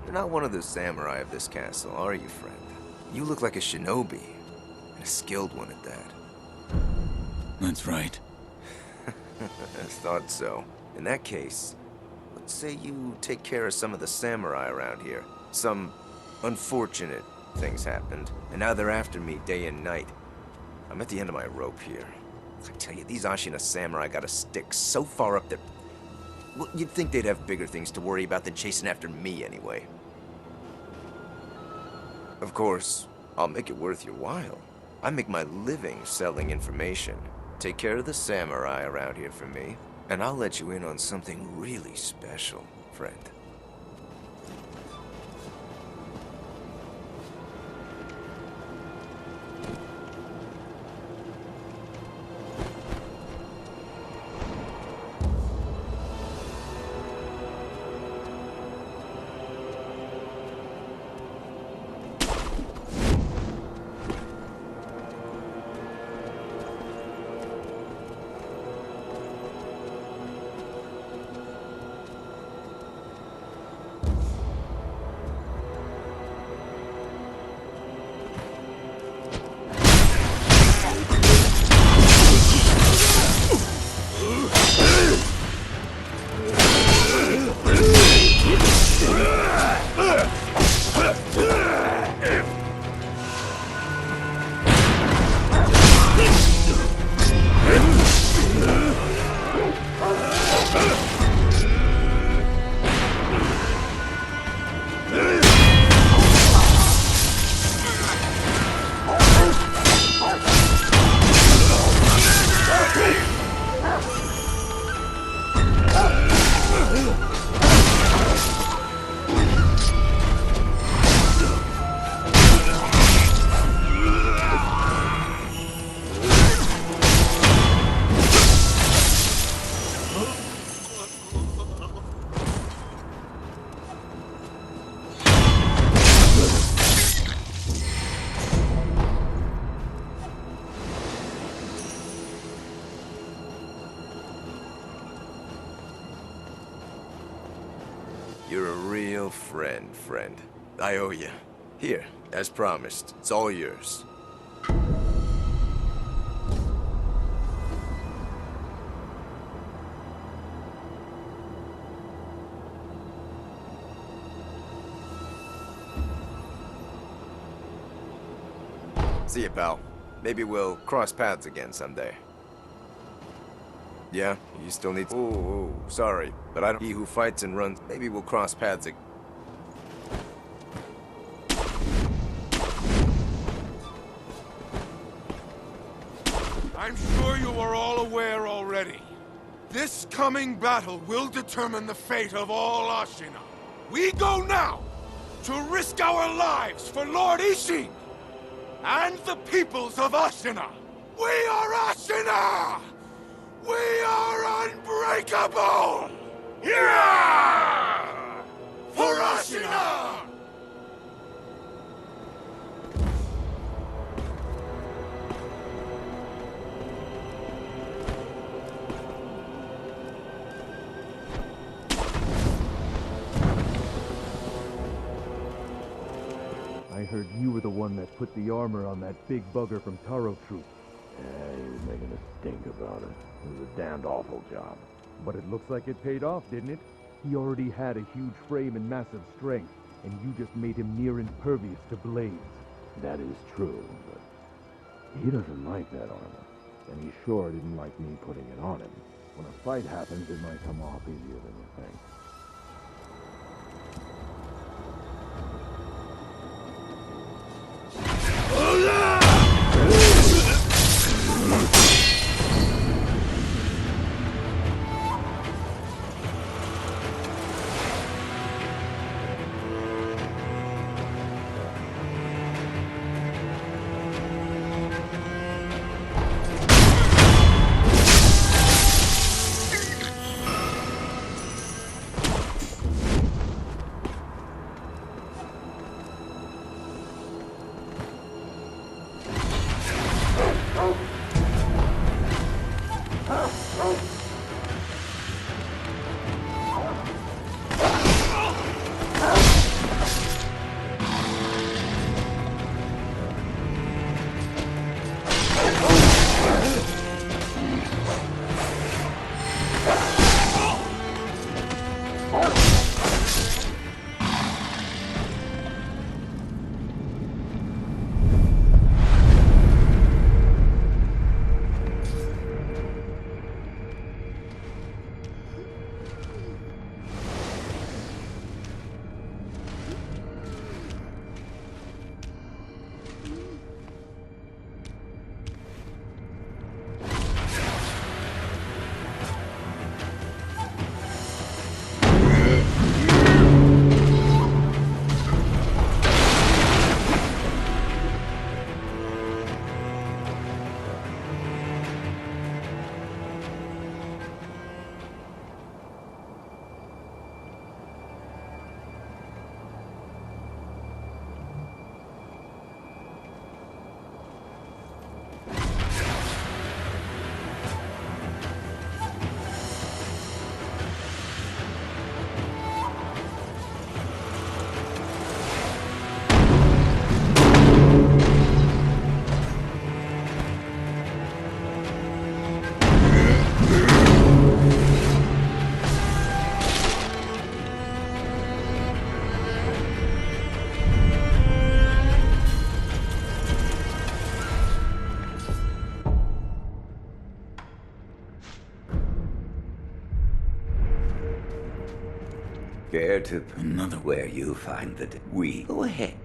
You're not one of the samurai of this castle, are you, friend? You look like a shinobi, and a skilled one at that. That's right. I thought so. In that case, let's say you take care of some of the samurai around here. Some unfortunate things happened, and now they're after me day and night. I'm at the end of my rope here. I tell you, these Ashina samurai got a stick so far up their... Well, you'd think they'd have bigger things to worry about than chasing after me anyway. Of course, I'll make it worth your while. I make my living selling information. Take care of the samurai around here for me, and I'll let you in on something really special, friend. friend. I owe you. Here, as promised, it's all yours. See you, pal. Maybe we'll cross paths again someday. Yeah, you still need... Oh, sorry, but I don't... He who fights and runs... Maybe we'll cross paths again. I'm sure you are all aware already. This coming battle will determine the fate of all Ashina. We go now to risk our lives for Lord Isshin and the peoples of Ashina. We are Ashina! We are unbreakable! Yeah! For Ashina! I heard you were the one that put the armor on that big bugger from Taro Troop. Yeah, he was making a stink about it. It was a damned awful job. But it looks like it paid off, didn't it? He already had a huge frame and massive strength, and you just made him near impervious to blades. That is true, but he doesn't like that armor. And he sure didn't like me putting it on him. When a fight happens, it might come off easier than you think. Care to another where you find the we go ahead.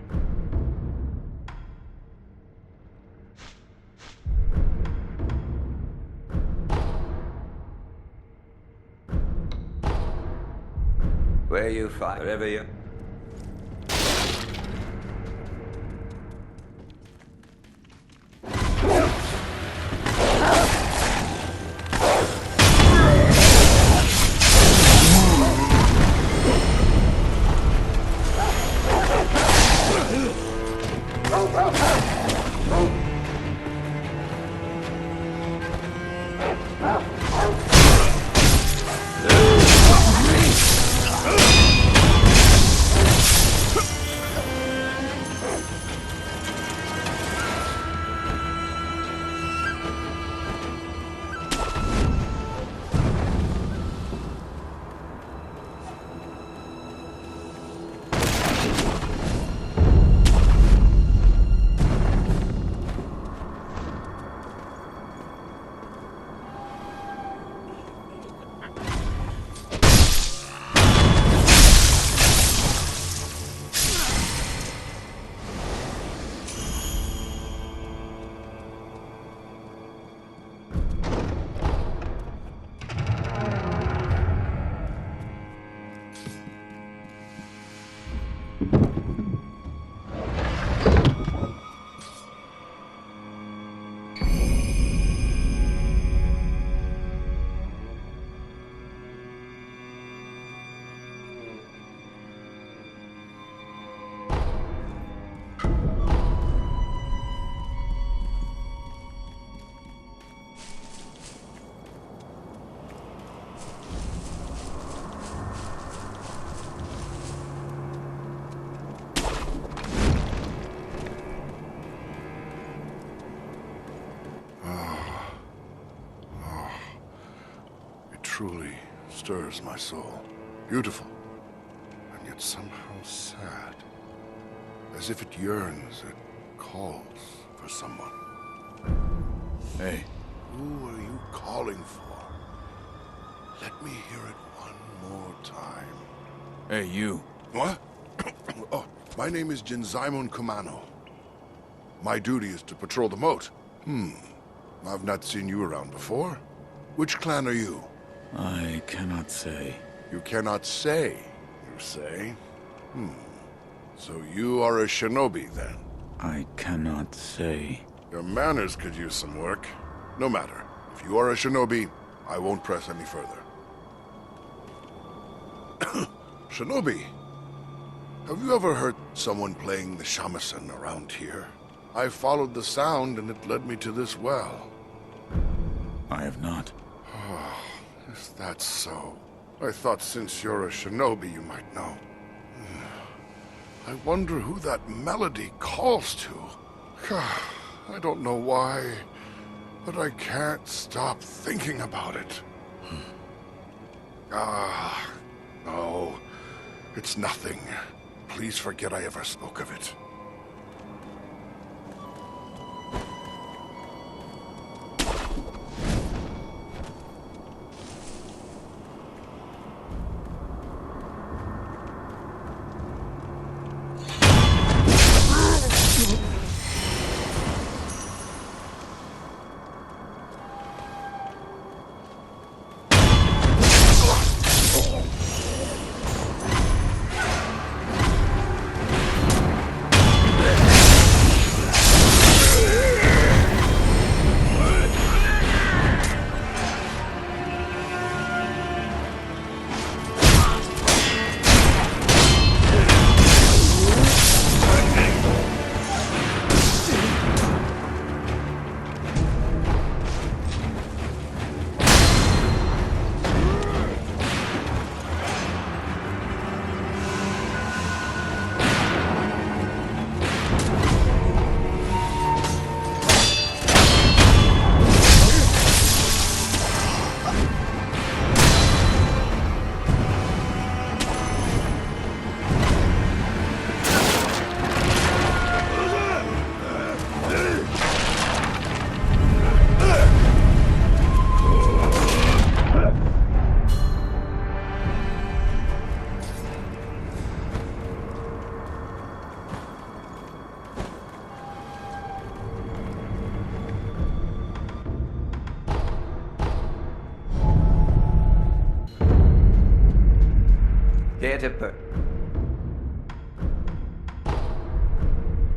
Where you find wherever you. Truly stirs my soul. Beautiful, and yet somehow sad. As if it yearns, it calls for someone. Hey. Who are you calling for? Let me hear it one more time. Hey, you. What? Oh, my name is Jinzaimon Kumano. My duty is to patrol the moat. I've not seen you around before. Which clan are you? I cannot say. You cannot say, you say? So you are a shinobi, then? I cannot say. Your manners could use some work. No matter. If you are a shinobi, I won't press any further. Shinobi, have you ever heard someone playing the shamisen around here? I followed the sound and it led me to this well. I have not. Is that so? I thought since you're a shinobi you might know. I wonder who that melody calls to. I don't know why, but I can't stop thinking about it. No. It's nothing. Please forget I ever spoke of it.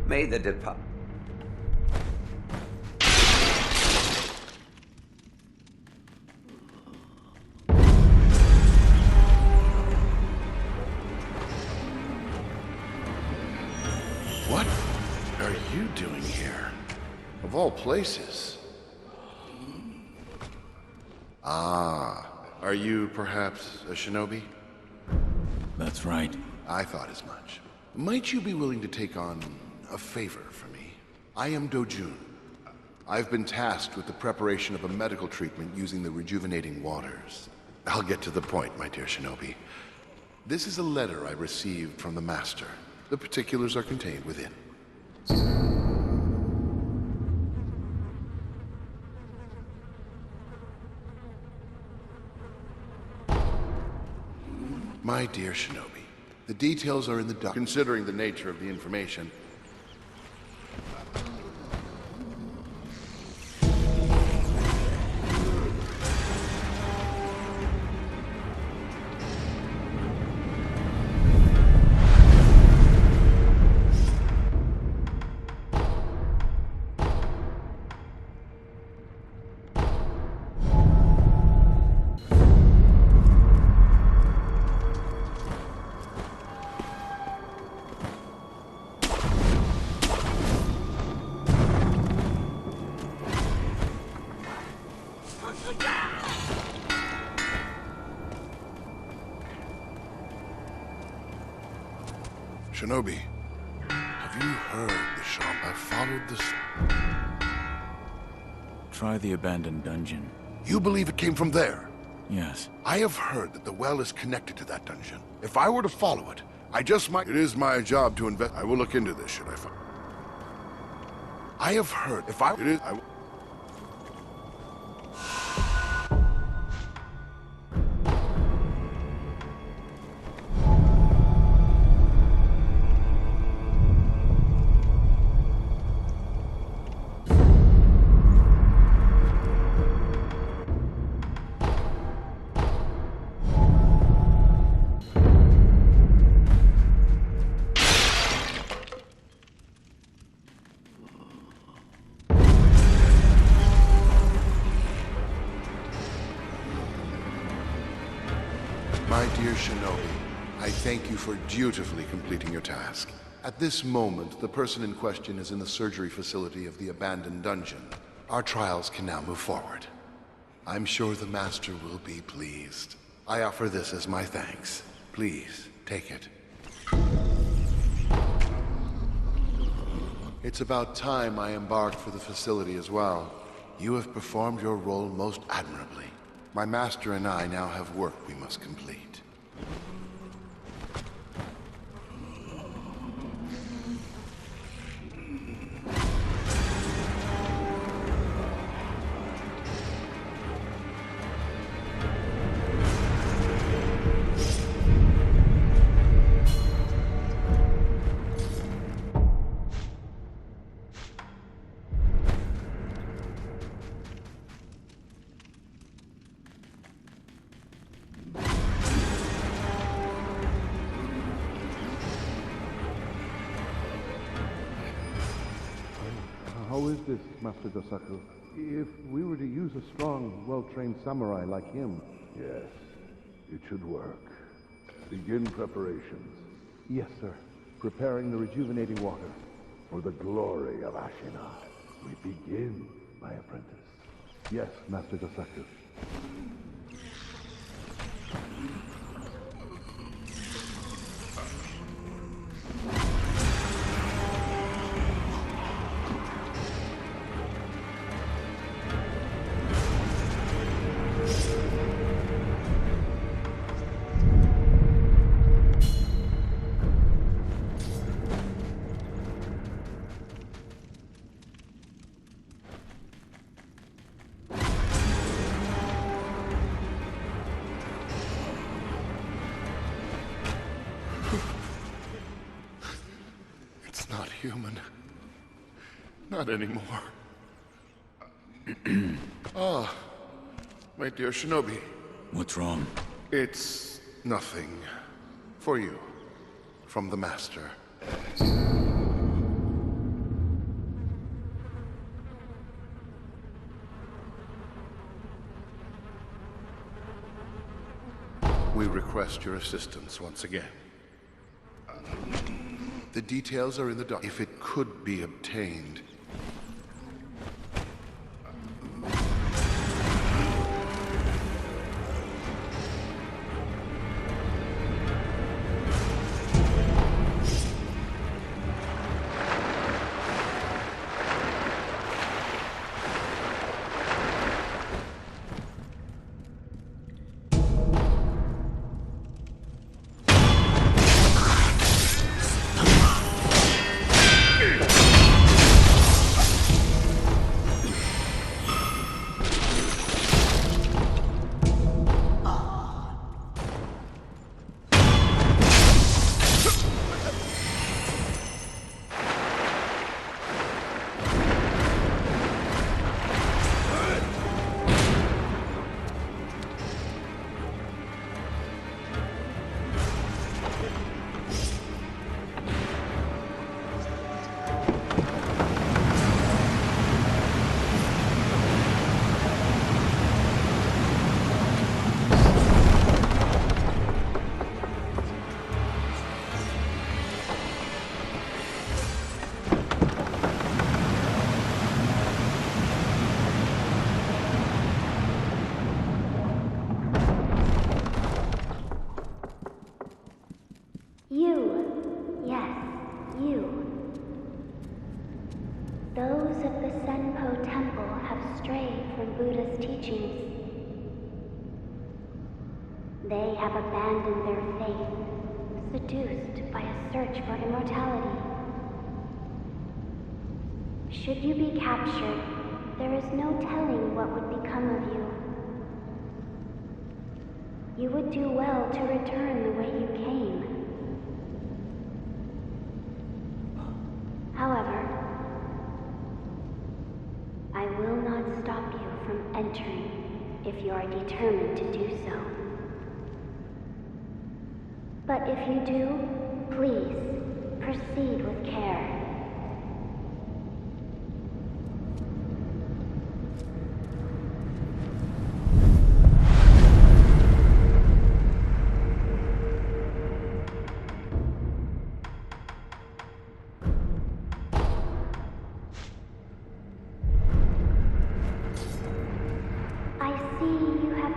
May the depart. What are you doing here? Of all places. Are you perhaps a shinobi? That's right. I thought as much. Might you be willing to take on a favor for me? I am Dojun. I've been tasked with the preparation of a medical treatment using the rejuvenating waters. I'll get to the point, my dear shinobi. This is a letter I received from the master. The particulars are contained within. My dear shinobi, the details are in the document. Considering the nature of the information, Shinobi, have you heard the shop? I followed this. Try the abandoned dungeon. You believe it came from there? Yes. I have heard that the well is connected to that dungeon. If I were to follow it, I just might. It is my job to invest. I will look into this, should I find. I have heard. If I. It is. I. My dear Shinobi, I thank you for dutifully completing your task. At this moment, the person in question is in the surgery facility of the abandoned dungeon. Our trials can now move forward. I'm sure the Master will be pleased. I offer this as my thanks. Please, take it. It's about time I embarked for the facility as well. You have performed your role most admirably. My master and I now have work we must complete. How is this, Master Dosaku? If we were to use a strong, well-trained samurai like him... Yes, it should work. Begin preparations. Yes, sir. Preparing the rejuvenating water. For the glory of Ashina, we begin, my apprentice. Yes, Master Dosaku. It's not human. Not anymore. Ah, my dear Shinobi. What's wrong? It's nothing. For you. From the Master. We request your assistance once again. The details are in the doc. If it could be obtained. Those of the Senpo Temple have strayed from Buddha's teachings. They have abandoned their faith, seduced by a search for immortality. Should you be captured, there is no telling what would become of you. You would do well to return the way you came. However, I will not stop you from entering if you are determined to do so. But if you do, please proceed with care.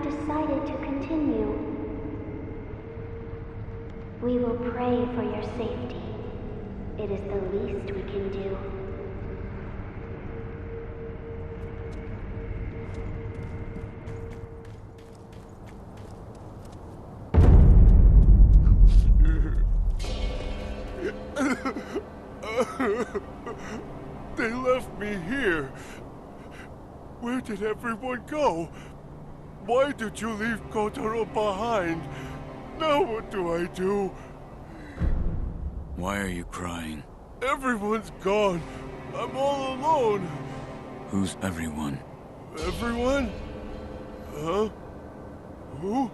Decided to continue. We will pray for your safety. It is the least we can do. They left me here. Where did everyone go? Why did you leave Kotaro behind? Now what do I do? Why are you crying? Everyone's gone. I'm all alone. Who's everyone? Everyone? Huh? Who?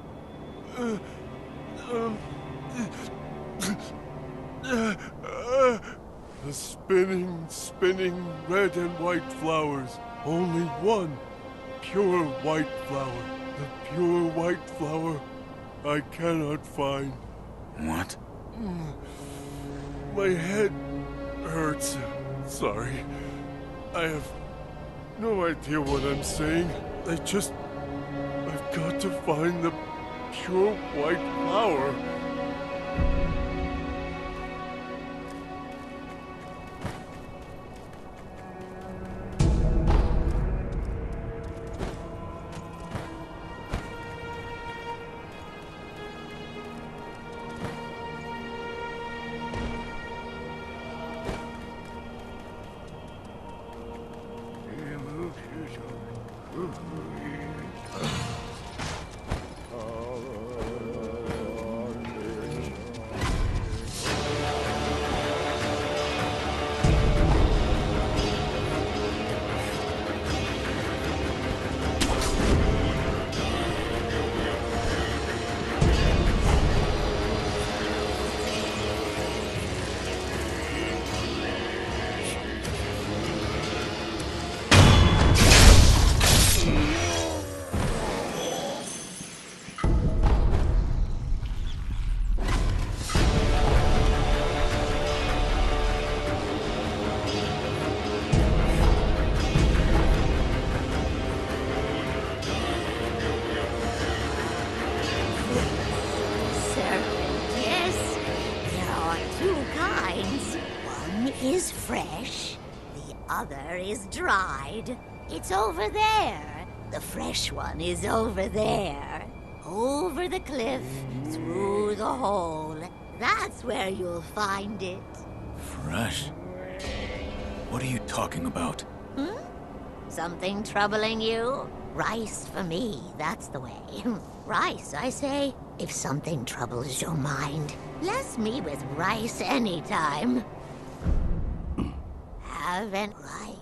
The spinning red and white flowers. Only one pure white flower. The pure white flower I cannot find. What? My head hurts. Sorry. I have no idea what I'm saying. I've got to find the pure white flower. Is fresh, the other is dried. It's over there. The fresh one is over there. Over the cliff, through the hole. That's where you'll find it. Fresh? What are you talking about? Something troubling you? Rice for me, that's the way. Rice, I say. If something troubles your mind, bless me with rice anytime. Have an rice.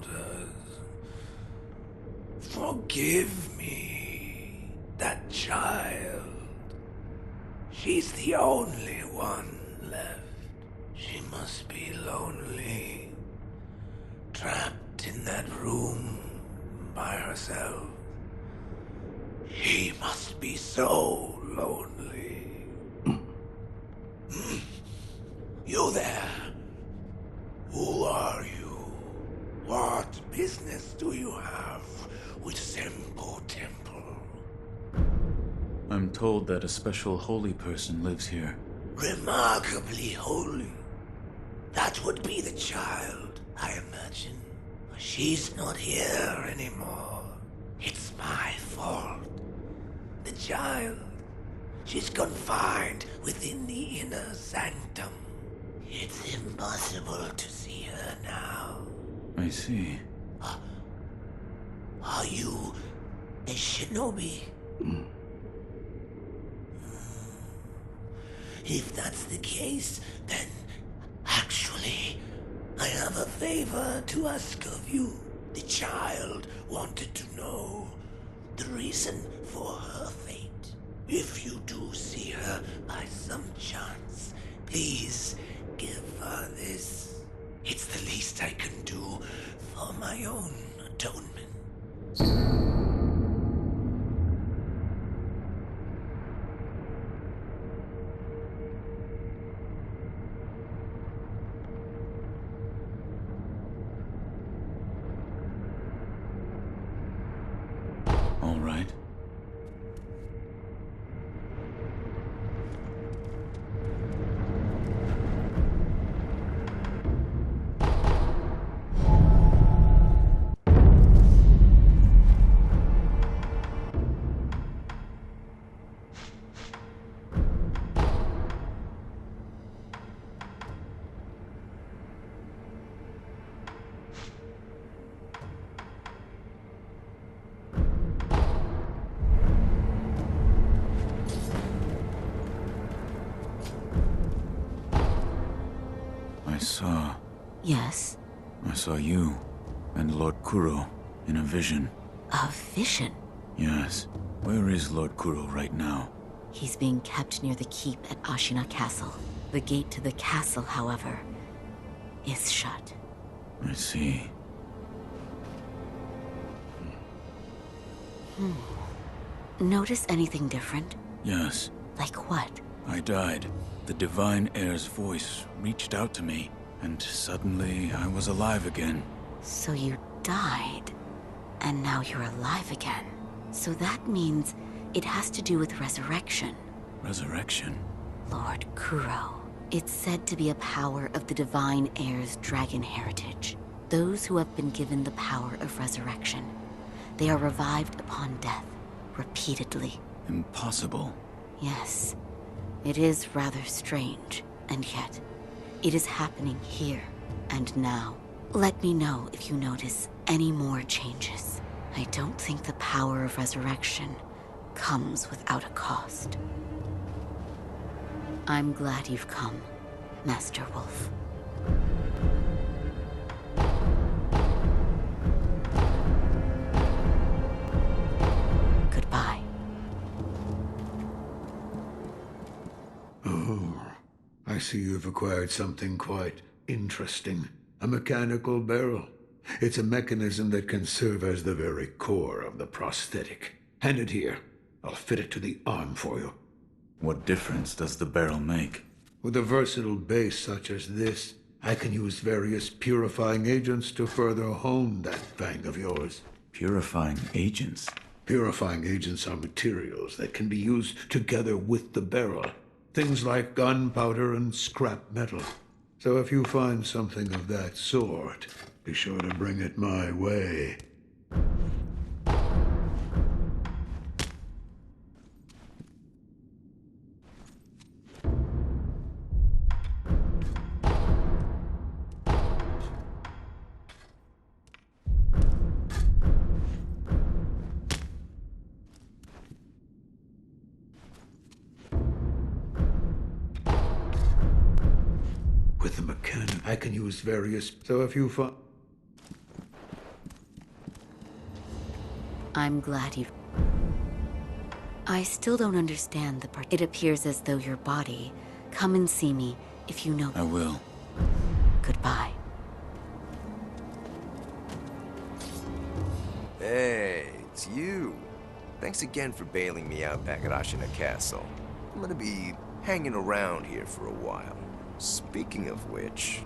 orders. Forgive me, that child. She's the only one left. She must be lonely, trapped in that room by herself. She must be so lonely. You there? Who are you? What business do you have with Senpo Temple? I'm told that a special holy person lives here. Remarkably holy. That would be the child, I imagine. She's not here anymore. It's my fault. The child, she's confined within the inner sanctum. It's impossible to see her now. I see. Are you a shinobi? If that's the case, then actually, I have a favor to ask of you. The child wanted to know the reason for her fate. If you do see her by some chance, please give her this. It's the least I can do for my own atonement. All right. Yes? I saw you and Lord Kuro in a vision. A vision? Yes. Where is Lord Kuro right now? He's being kept near the keep at Ashina Castle. The gate to the castle, however, is shut. I see. Notice anything different? Yes. Like what? I died. The Divine Heir's voice reached out to me, and suddenly I was alive again. So you died, and now you're alive again. So that means it has to do with resurrection. Resurrection? Lord Kuro. It's said to be a power of the Divine Heir's dragon heritage. Those who have been given the power of resurrection. They are revived upon death, repeatedly. Impossible. Yes. It is rather strange, and yet, it is happening here and now. Let me know if you notice any more changes. I don't think the power of resurrection comes without a cost. I'm glad you've come, Master Wolf. Goodbye. Oh, I see you've acquired something quite interesting. A mechanical barrel. It's a mechanism that can serve as the very core of the prosthetic. Hand it here. I'll fit it to the arm for you. What difference does the barrel make? With a versatile base such as this, I can use various purifying agents to further hone that fang of yours. Purifying agents? Purifying agents are materials that can be used together with the barrel. Things like gunpowder and scrap metal. So if you find something of that sort, be sure to bring it my way. With the mechanic, I can use various... So if you find... I'm glad you... I still don't understand the part. It appears as though your body... Come and see me, if you know... I will. Goodbye. Hey, it's you. Thanks again for bailing me out back at Ashina Castle. I'm gonna be hanging around here for a while. Speaking of which...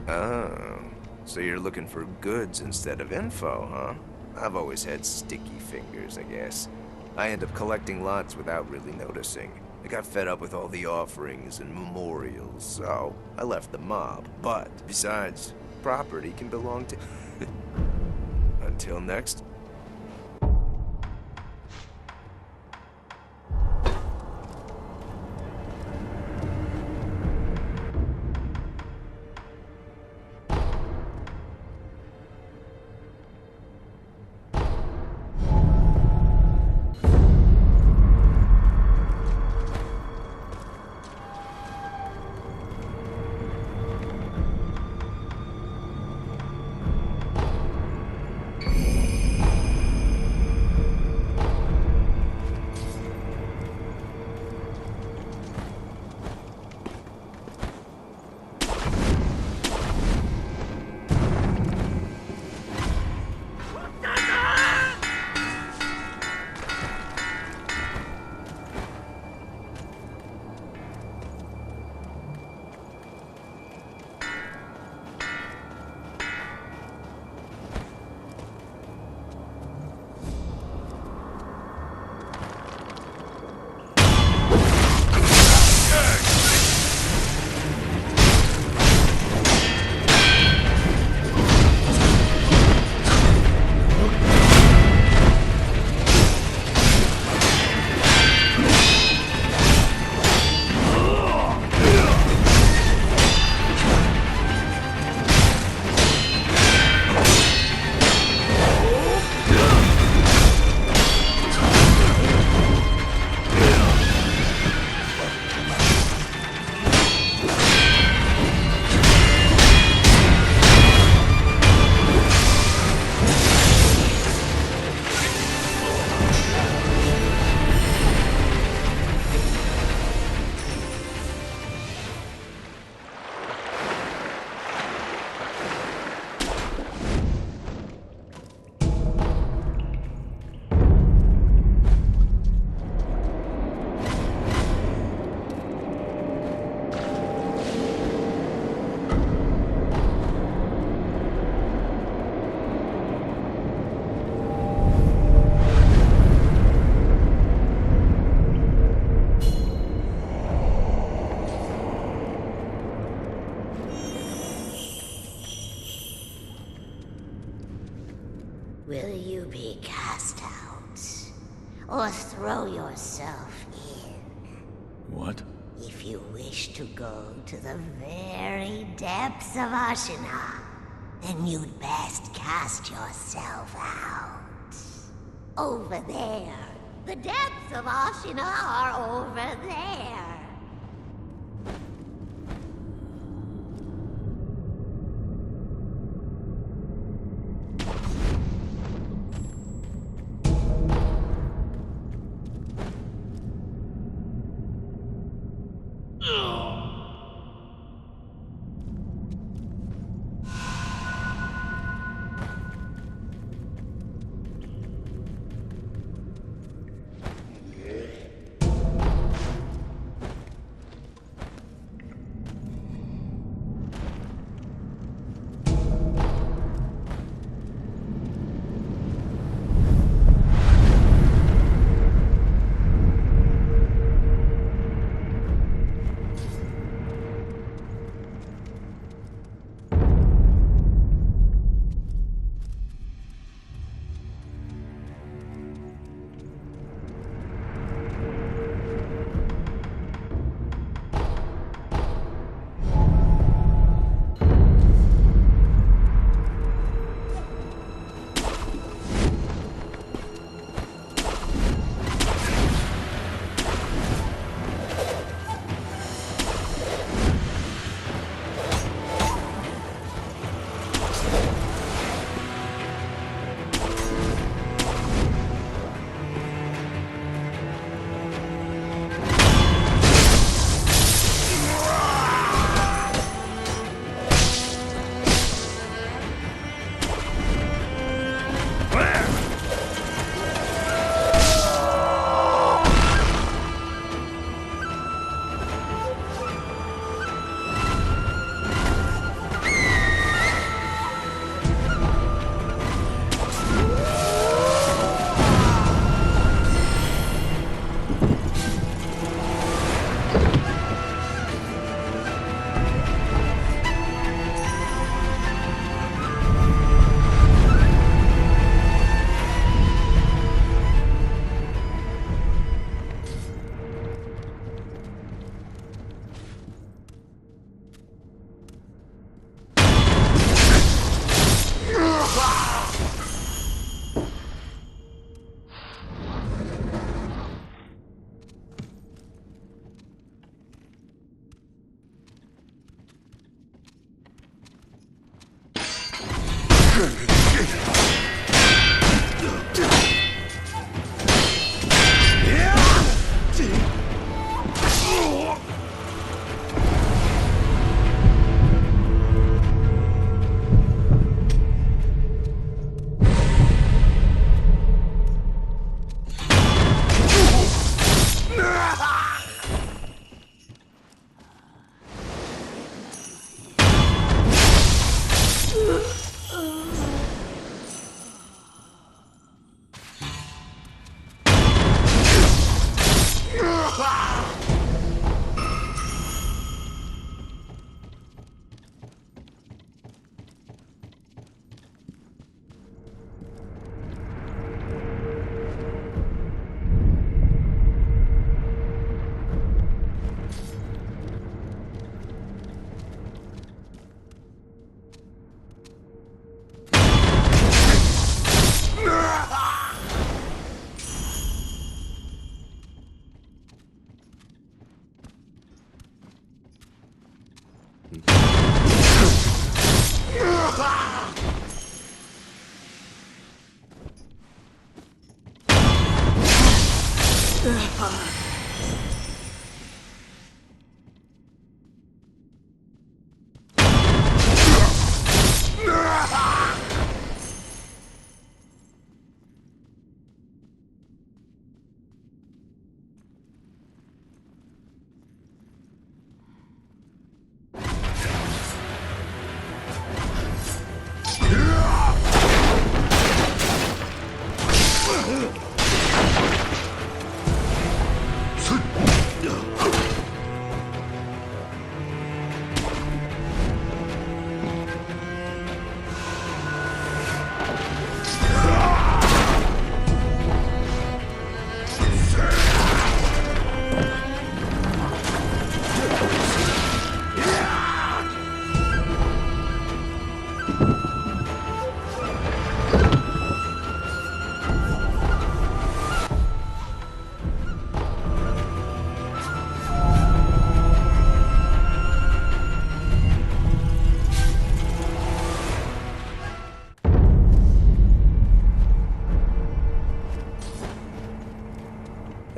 Oh, so you're looking for goods instead of info, huh? I've always had sticky fingers, I guess. I end up collecting lots without really noticing. I got fed up with all the offerings and memorials, so I left the mob. But, besides, property can belong to... Until next... Will you be cast out? Or throw yourself in? What? If you wish to go to the very depths of Ashina, then you'd best cast yourself out. Over there. The depths of Ashina are over there.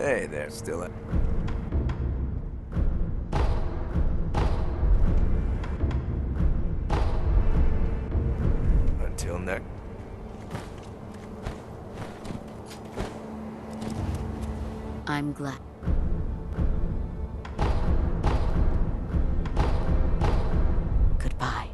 Hey there, still up. Until next. I'm glad. Goodbye.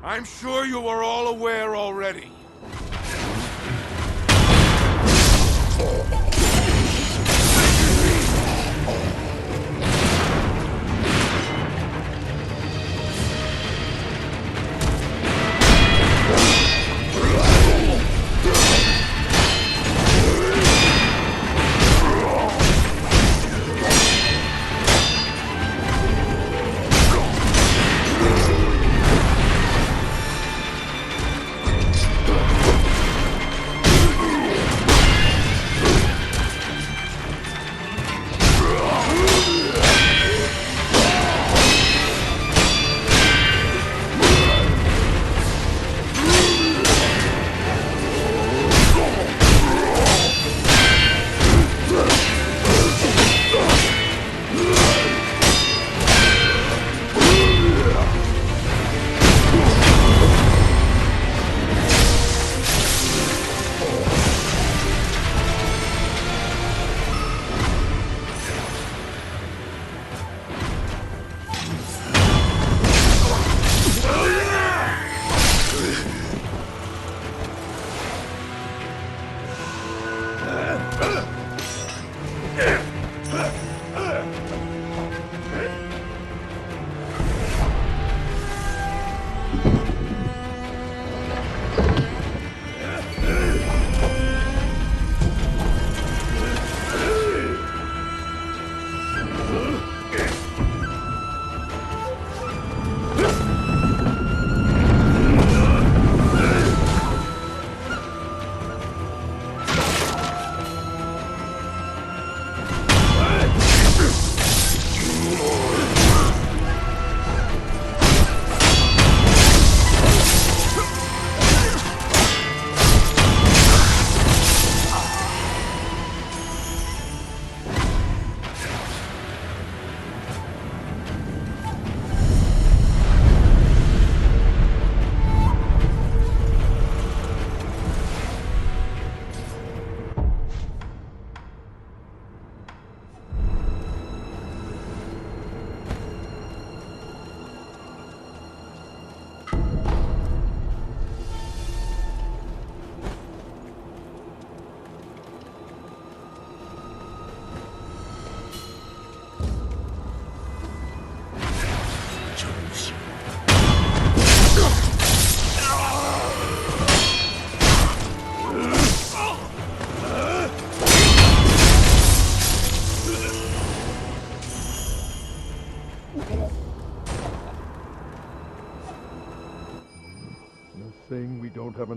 I'm sure you are all aware already.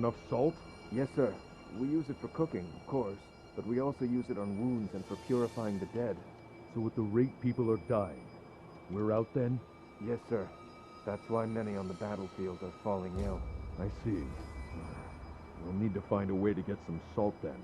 enough salt? Yes, sir. We use it for cooking, of course, but we also use it on wounds and for purifying the dead. So at the rate people are dying, we're out then? Yes, sir. That's why many on the battlefield are falling ill. I see. We'll need to find a way to get some salt then.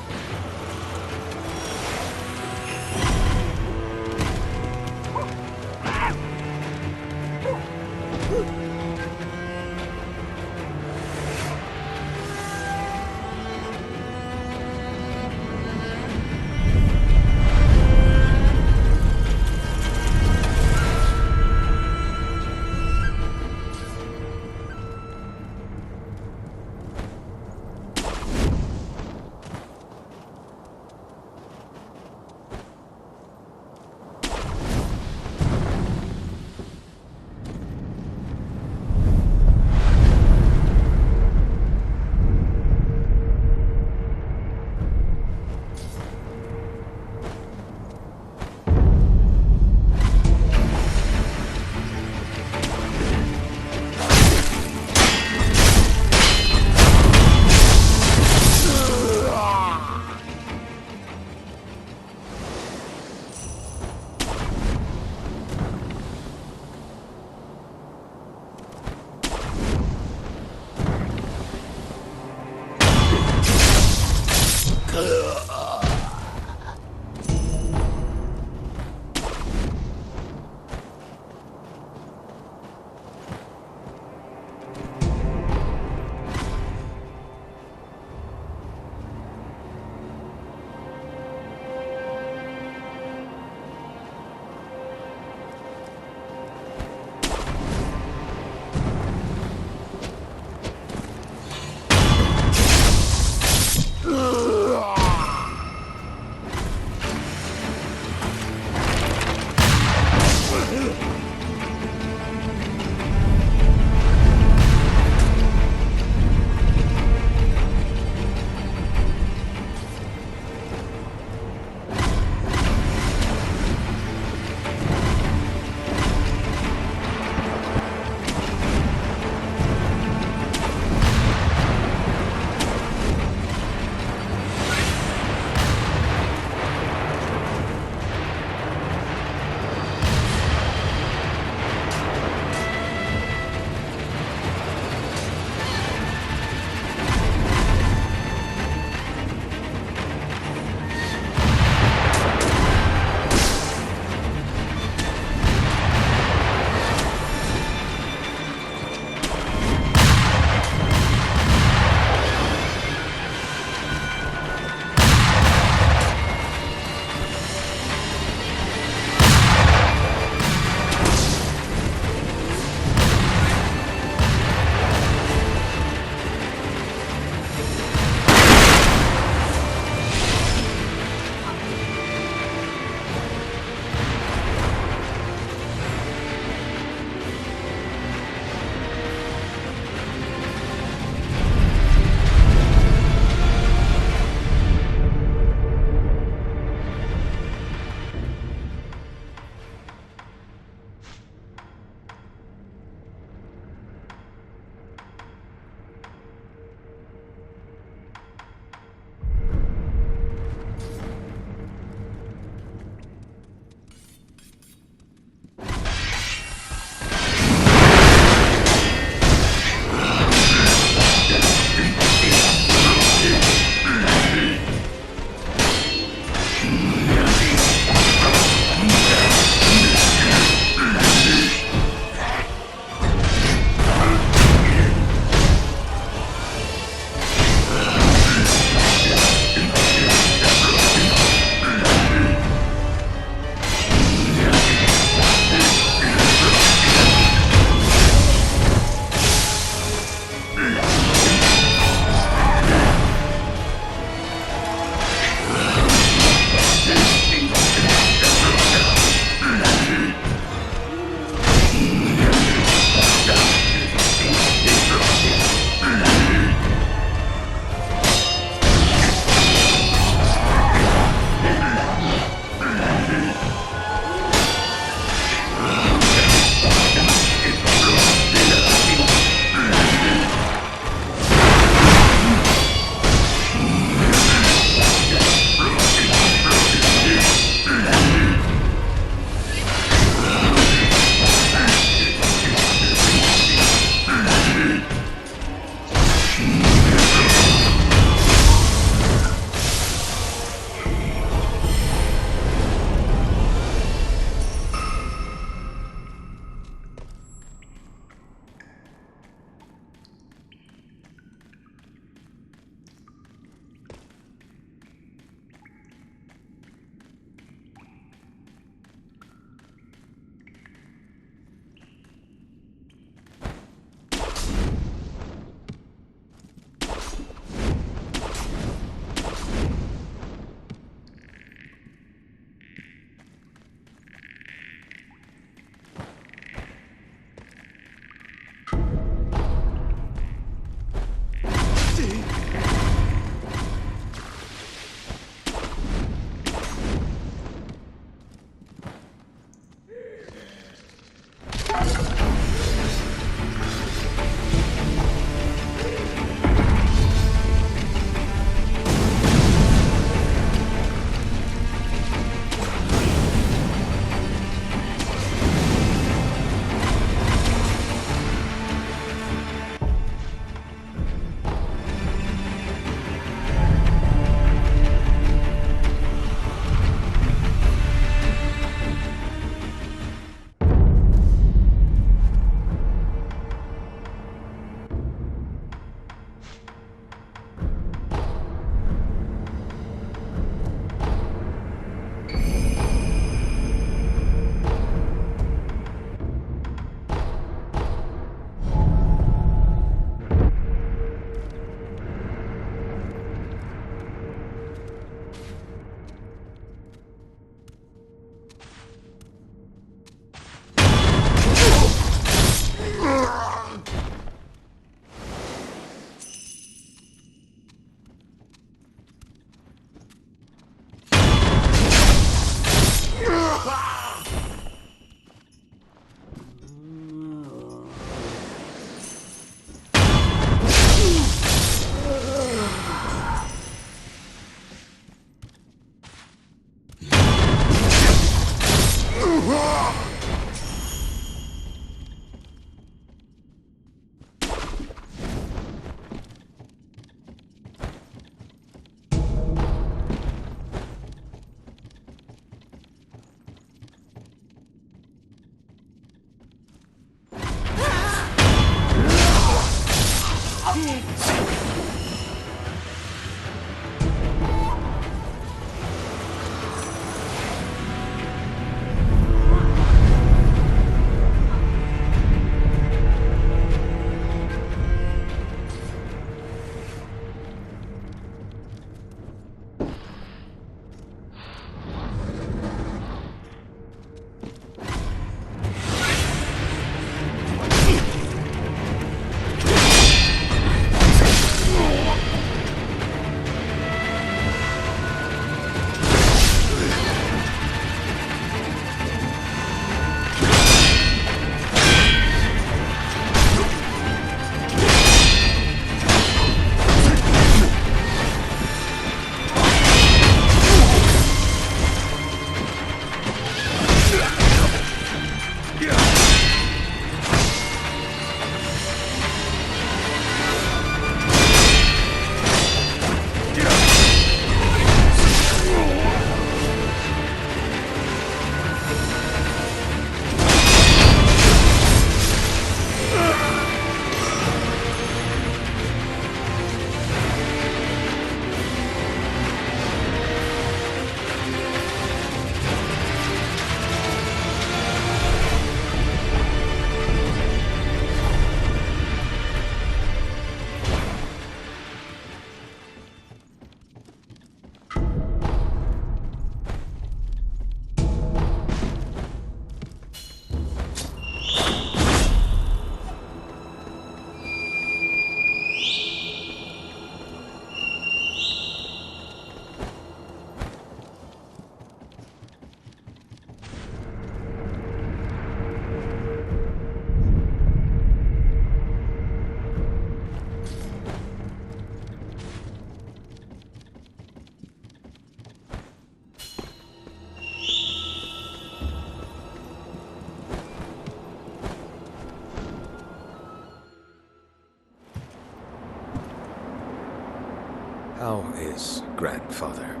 How is grandfather?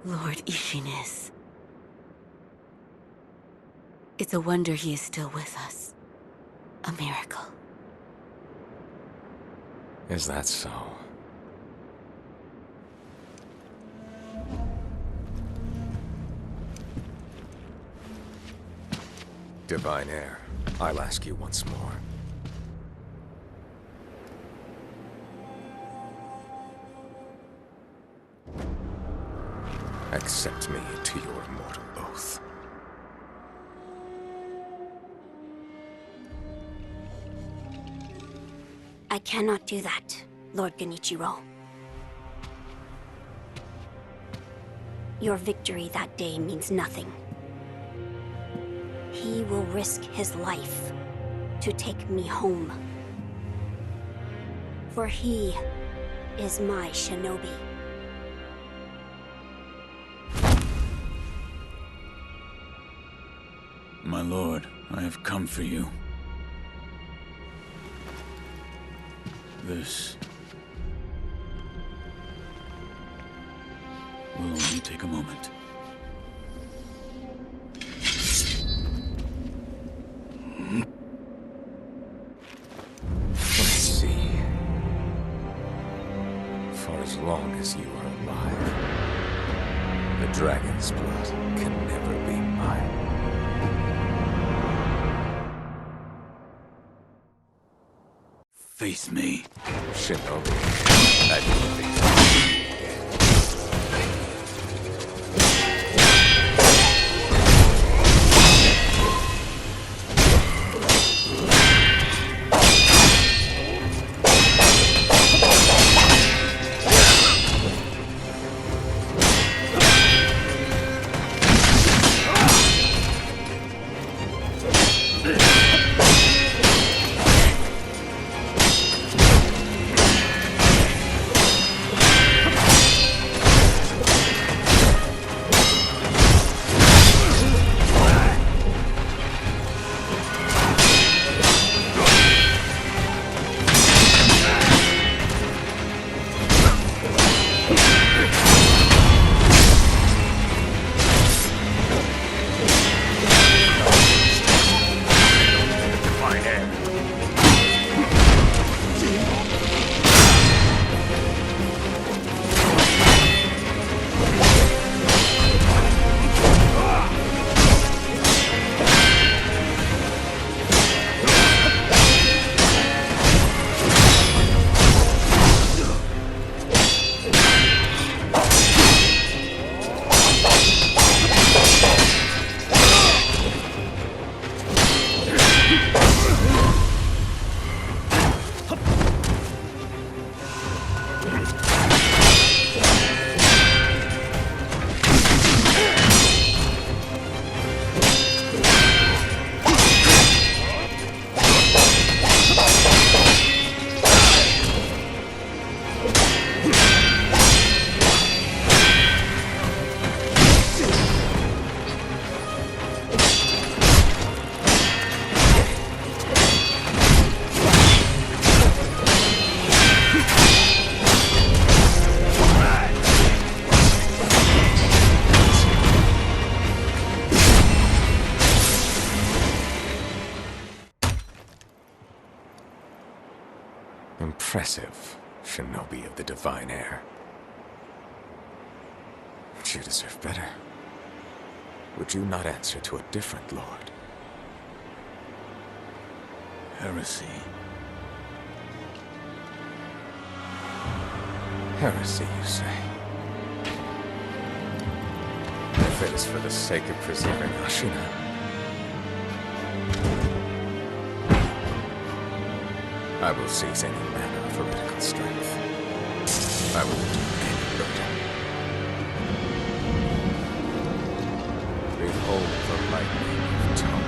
Lord Isshin is. It's a wonder he is still with us. A miracle. Is that so? Divine Heir, I'll ask you once more. Accept me to your mortal oath. I cannot do that, Lord Genichiro. Your victory that day means nothing. He will risk his life to take me home. For he is my shinobi. My lord, I have come for you. This will only take a moment. Let's see. For as long as you are alive, the dragon's blood can never be mine. Face me. Shinobi, I will face you again. Impressive, Shinobi of the Divine Air. But you deserve better. Would you not answer to a different lord? Heresy. Heresy, you say? If it is for the sake of preserving Ashina, I will seize any manner of heretical strength. I will endure any burden. Behold the lightning of Tomoe.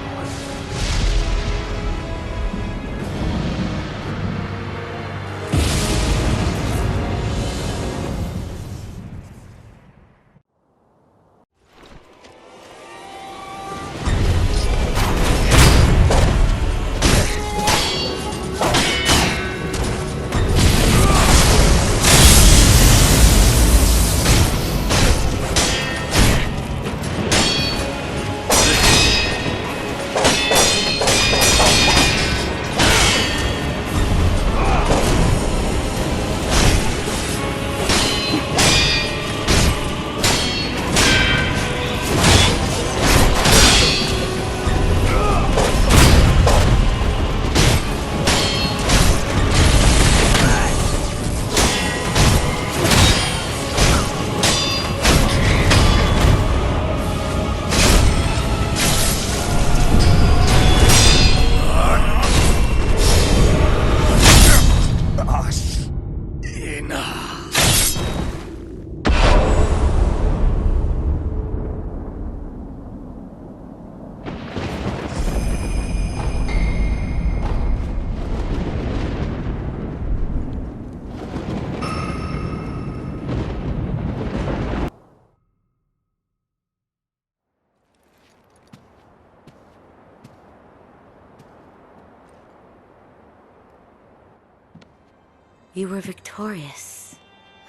You were victorious,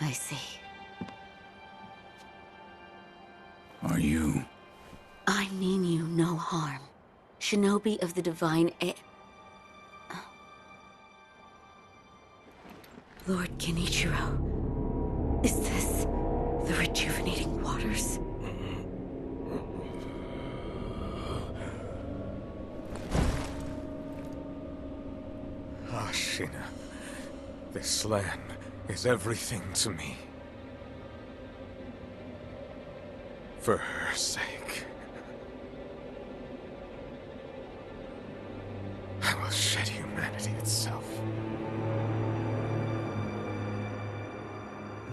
I see. Are you? I mean you no harm. Shinobi of the Divine Air. Lord Genichiro, is this the rejuvenating waters? Ashina, this land is everything to me. For her sake, I will shed humanity itself.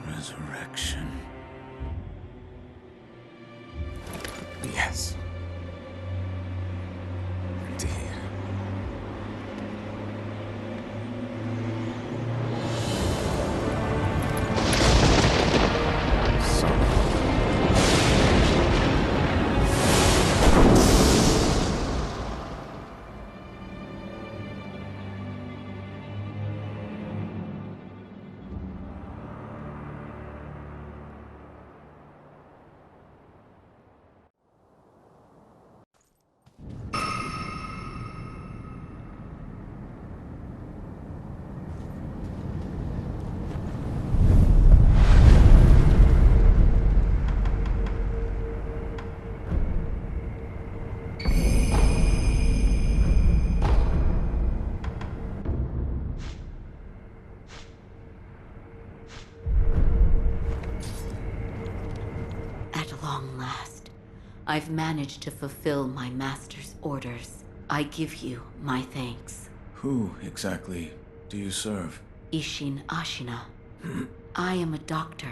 Resurrection. Yes. Indeed. I've managed to fulfill my master's orders. I give you my thanks. Who exactly do you serve? Isshin Ashina. I am a doctor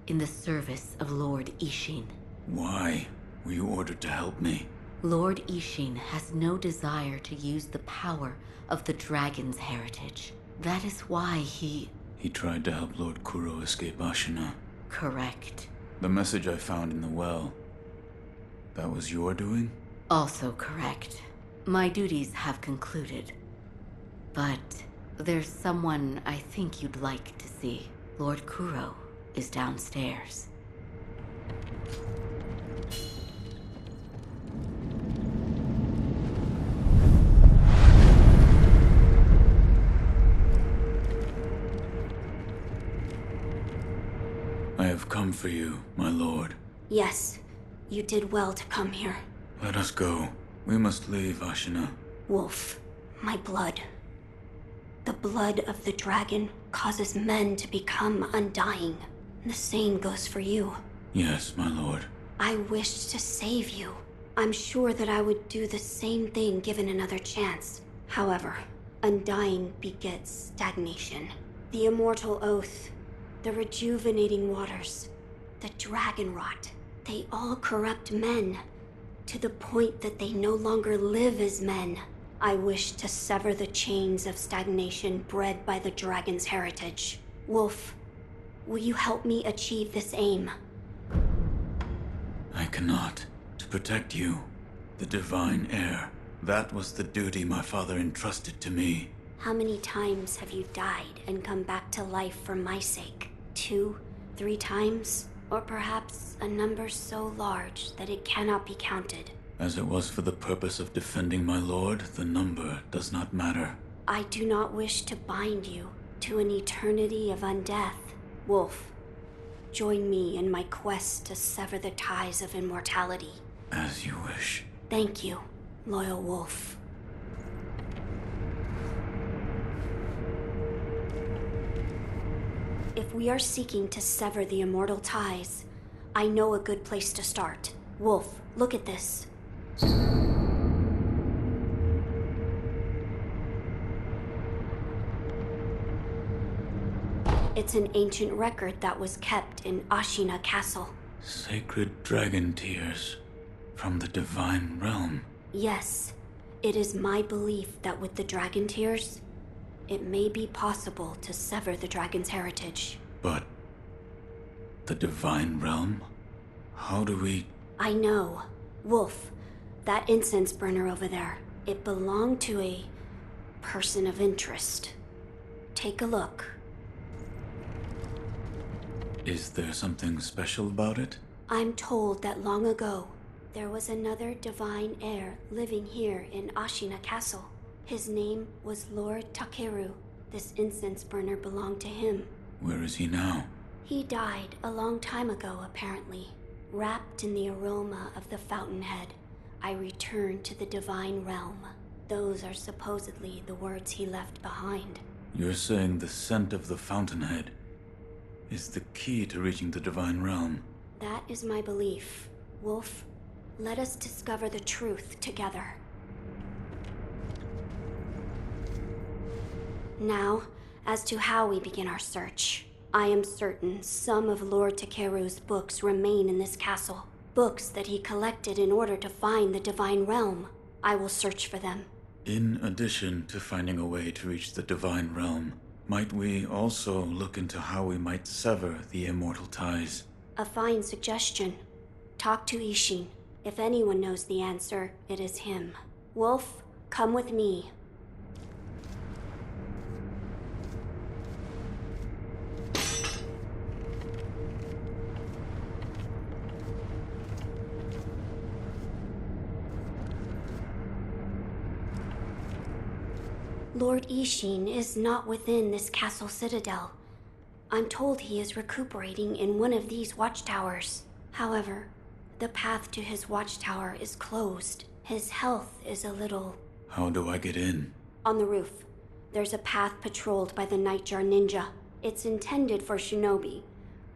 in the service of Lord Isshin. Why were you ordered to help me? Lord Isshin has no desire to use the power of the dragon's heritage. That is why he tried to help Lord Kuro escape Ashina. Correct. The message I found in the well, that was your doing? Also correct. My duties have concluded. But there's someone I think you'd like to see. Lord Kuro is downstairs. for you, my lord. Yes, you did well to come here. Let us go. We must leave, Ashina. Wolf, my blood. The blood of the dragon causes men to become undying. The same goes for you. Yes, my lord. I wished to save you. I'm sure that I would do the same thing given another chance. However, undying begets stagnation. The immortal oath, the rejuvenating waters, the dragon rot, they all corrupt men, to the point that they no longer live as men. I wish to sever the chains of stagnation bred by the dragon's heritage. Wolf, will you help me achieve this aim? I cannot. To protect you, the divine heir. That was the duty my father entrusted to me. How many times have you died and come back to life for my sake? 2, 3 times? Or perhaps a number so large that it cannot be counted? As it was for the purpose of defending my lord, the number does not matter. I do not wish to bind you to an eternity of undeath. Wolf, join me in my quest to sever the ties of immortality. As you wish. Thank you, loyal wolf. If we are seeking to sever the immortal ties, I know a good place to start. Wolf, look at this. It's an ancient record that was kept in Ashina Castle. Sacred dragon tears from the divine realm. Yes, it is my belief that with the dragon tears, it may be possible to sever the dragon's heritage. But the divine realm? How do we... I know. Wolf, that incense burner over there, it belonged to a person of interest. Take a look. Is there something special about it? I'm told that long ago, there was another divine heir living here in Ashina Castle. His name was Lord Takeru. This incense burner belonged to him. Where is he now? He died a long time ago, apparently. Wrapped in the aroma of the fountainhead, I returned to the divine realm. Those are supposedly the words he left behind. You're saying the scent of the fountainhead is the key to reaching the divine realm? That is my belief. Wolf, let us discover the truth together. Now, as to how we begin our search. I am certain some of Lord Takeru's books remain in this castle. Books that he collected in order to find the divine realm. I will search for them. In addition to finding a way to reach the divine realm, might we also look into how we might sever the immortal ties? A fine suggestion. Talk to Isshin. If anyone knows the answer, it is him. Wolf, come with me. Lord Isshin is not within this castle citadel. I'm told he is recuperating in one of these watchtowers. However, the path to his watchtower is closed. His health is a little... How do I get in? On the roof, there's a path patrolled by the Nightjar Ninja. It's intended for Shinobi,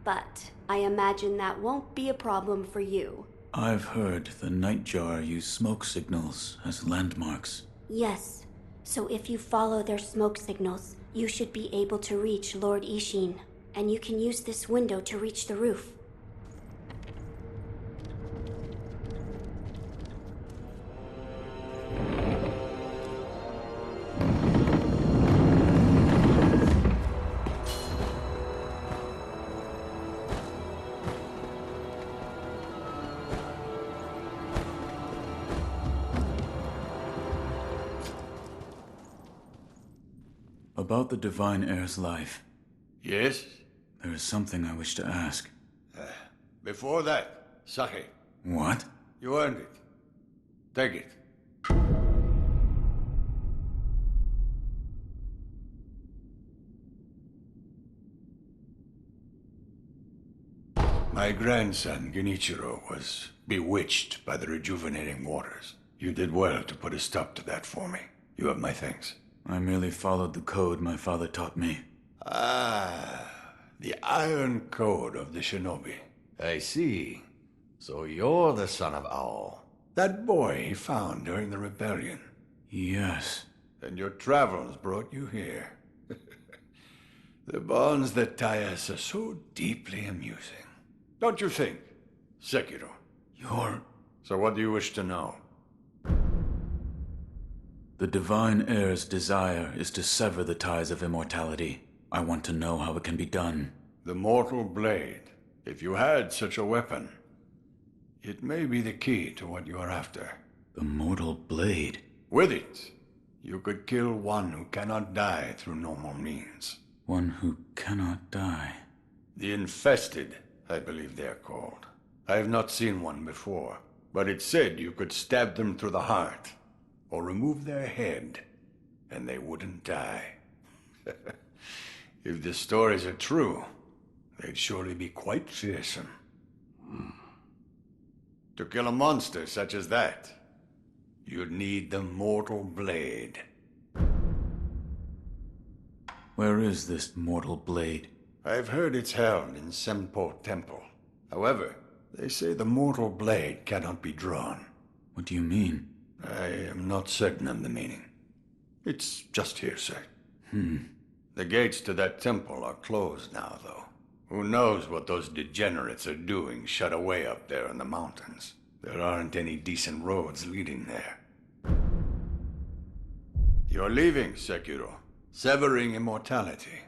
but I imagine that won't be a problem for you. I've heard the Nightjar use smoke signals as landmarks. Yes. So if you follow their smoke signals, you should be able to reach Lord Isshin. And you can use this window to reach the roof. About the divine heir's life. Yes? There is something I wish to ask. Before that, sake. What? You earned it. Take it. My grandson, Genichiro, was bewitched by the rejuvenating waters. You did well to put a stop to that for me. You have my thanks. I merely followed the code my father taught me. Ah, the Iron Code of the Shinobi. I see. So you're the son of Owl. That boy he found during the rebellion. Yes. And your travels brought you here. The bonds that tie us are so deeply amusing. Don't you think, Sekiro? So what do you wish to know? The Divine Heir's desire is to sever the ties of immortality. I want to know how it can be done. The Mortal Blade. If you had such a weapon, it may be the key to what you are after. The Mortal Blade? With it, you could kill one who cannot die through normal means. One who cannot die? The Infested, I believe they're called. I have not seen one before, but it said you could stab them through the heart, or remove their head, and they wouldn't die. If the stories are true, they'd surely be quite fearsome. To kill a monster such as that, you'd need the Mortal Blade. Where is this Mortal Blade? I've heard it's held in Senpo Temple. However, they say the Mortal Blade cannot be drawn. What do you mean? I am not certain of the meaning. It's just hearsay. The gates to that temple are closed now, though. Who knows what those degenerates are doing shut away up there in the mountains. There aren't any decent roads leading there. You're leaving, Sekiro. Severing immortality.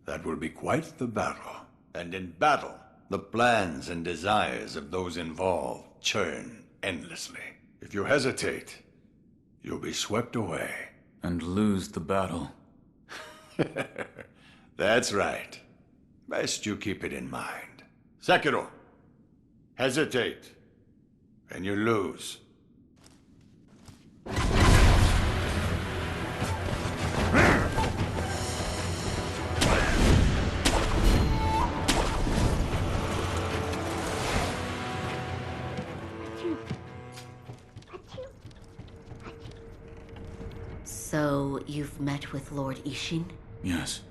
That will be quite the battle. And in battle, the plans and desires of those involved churn endlessly. If you hesitate, you'll be swept away. And lose the battle. That's right. Best you keep it in mind. Sekiro, hesitate, and you lose. So, you've met with Lord Isshin? Yes.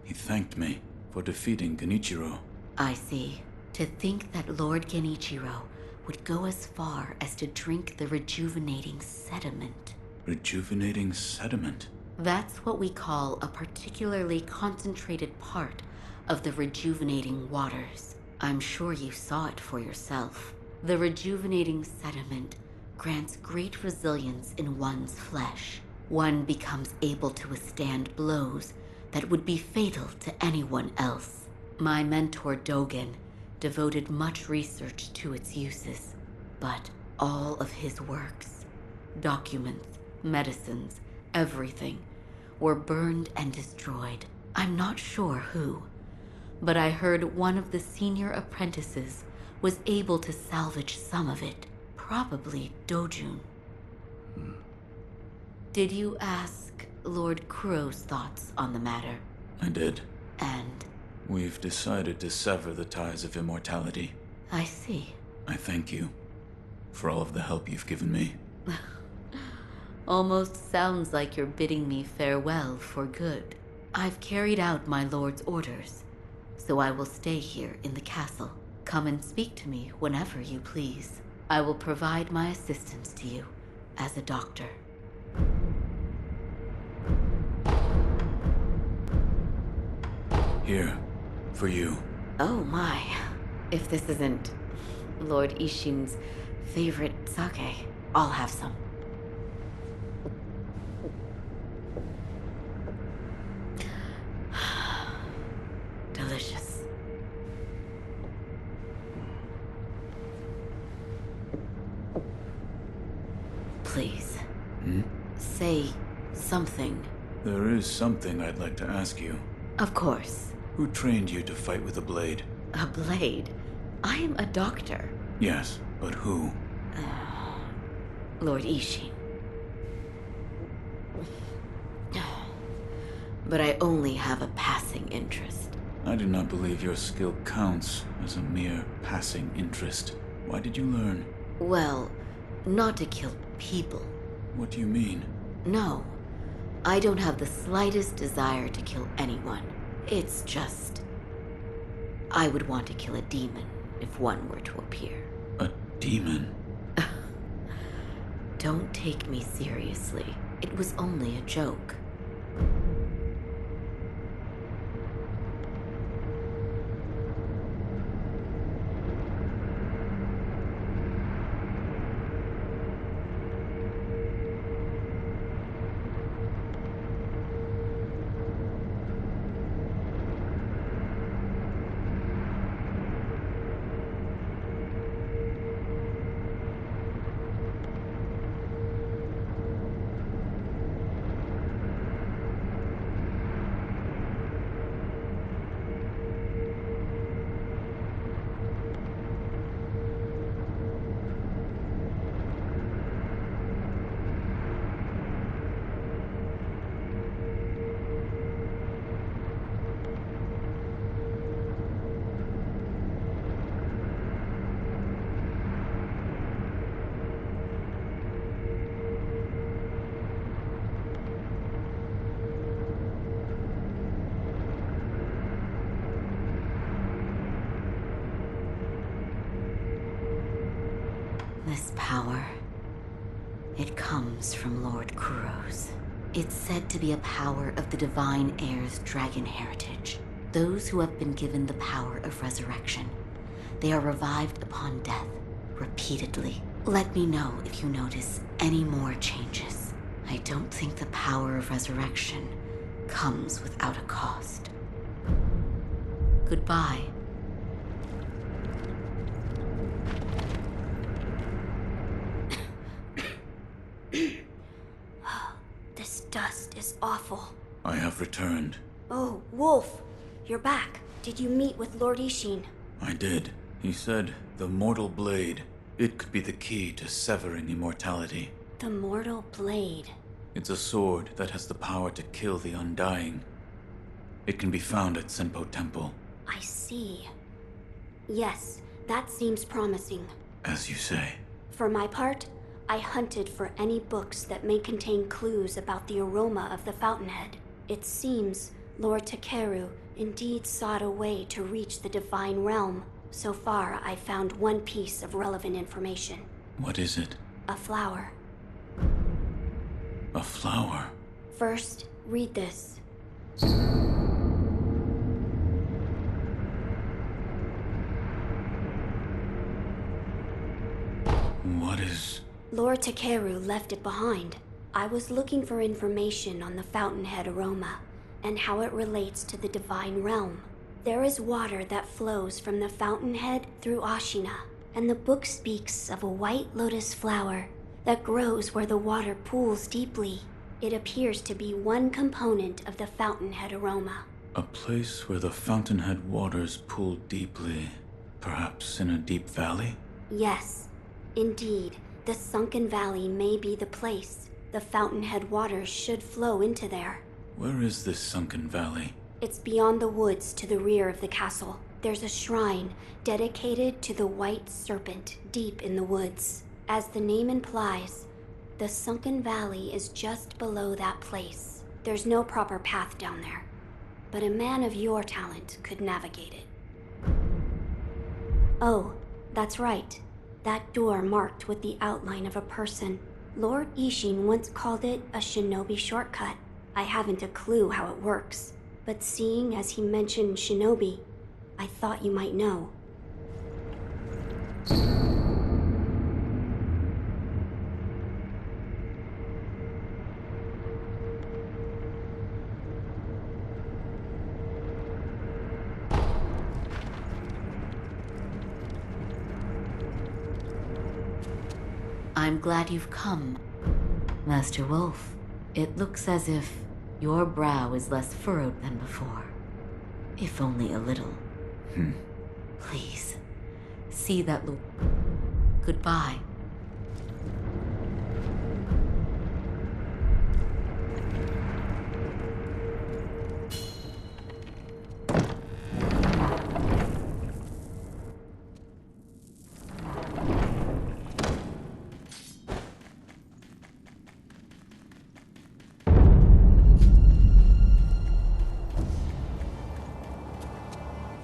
He thanked me for defeating Genichiro. I see. To think that Lord Genichiro would go as far as to drink the rejuvenating sediment. Rejuvenating sediment? That's what we call a particularly concentrated part of the rejuvenating waters. I'm sure you saw it for yourself. The rejuvenating sediment grants great resilience in one's flesh. One becomes able to withstand blows that would be fatal to anyone else. My mentor Dogen devoted much research to its uses, but all of his works, documents, medicines, everything, were burned and destroyed. I'm not sure who, but I heard one of the senior apprentices was able to salvage some of it, probably Dojun. Did you ask Lord Kuro's thoughts on the matter? I did. And? We've decided to sever the ties of immortality. I see. I thank you for all of the help you've given me. Almost sounds like you're bidding me farewell for good. I've carried out my lord's orders, so I will stay here in the castle. Come and speak to me whenever you please. I will provide my assistance to you as a doctor. Here, for you. Oh my. If this isn't Lord Isshin's favorite sake, I'll have some. Delicious. Please. Say something. There is something I'd like to ask you. Of course. Who trained you to fight with a blade? A blade? I am a doctor. Yes, but who? Lord Isshin. But I only have a passing interest. I do not believe your skill counts as a mere passing interest. Why did you learn? Well, not to kill people. What do you mean? No. I don't have the slightest desire to kill anyone. It's just... I would want to kill a demon if one were to appear. A demon? Don't take me seriously. It was only a joke. This power, it comes from Lord Kuro's. It's said to be a power of the Divine Heir's dragon heritage. Those who have been given the power of resurrection, they are revived upon death, repeatedly. Let me know if you notice any more changes. I don't think the power of resurrection comes without a cost. Goodbye. This dust is awful. I have returned. Oh, Wolf! You're back. Did you meet with Lord Isshin? I did. He said the mortal blade, it could be the key to severing immortality. The mortal blade. It's a sword that has the power to kill the undying. It can be found at Senpo Temple. I see. Yes, that seems promising. As you say. For my part, I hunted for any books that may contain clues about the aroma of the fountainhead. It seems Lord Takeru indeed sought a way to reach the divine realm. So far, I found one piece of relevant information. What is it? A flower. A flower? First, read this. What is... Lord Takeru left it behind. I was looking for information on the fountainhead aroma and how it relates to the divine realm. There is water that flows from the fountainhead through Ashina, and the book speaks of a white lotus flower that grows where the water pools deeply. It appears to be one component of the fountainhead aroma. A place where the fountainhead waters pool deeply, perhaps in a deep valley? Yes, indeed. The sunken valley may be the place. The fountainhead waters should flow into there. Where is this sunken valley? It's beyond the woods to the rear of the castle. There's a shrine dedicated to the white serpent deep in the woods. As the name implies, the sunken valley is just below that place. There's no proper path down there, but a man of your talent could navigate it. Oh, that's right. That door marked with the outline of a person. Lord Isshin once called it a shinobi shortcut. I haven't a clue how it works, but seeing as he mentioned shinobi, I thought you might know. I'm glad you've come, Master Wolf. It looks as if your brow is less furrowed than before. If only a little. Please, see that look. Goodbye.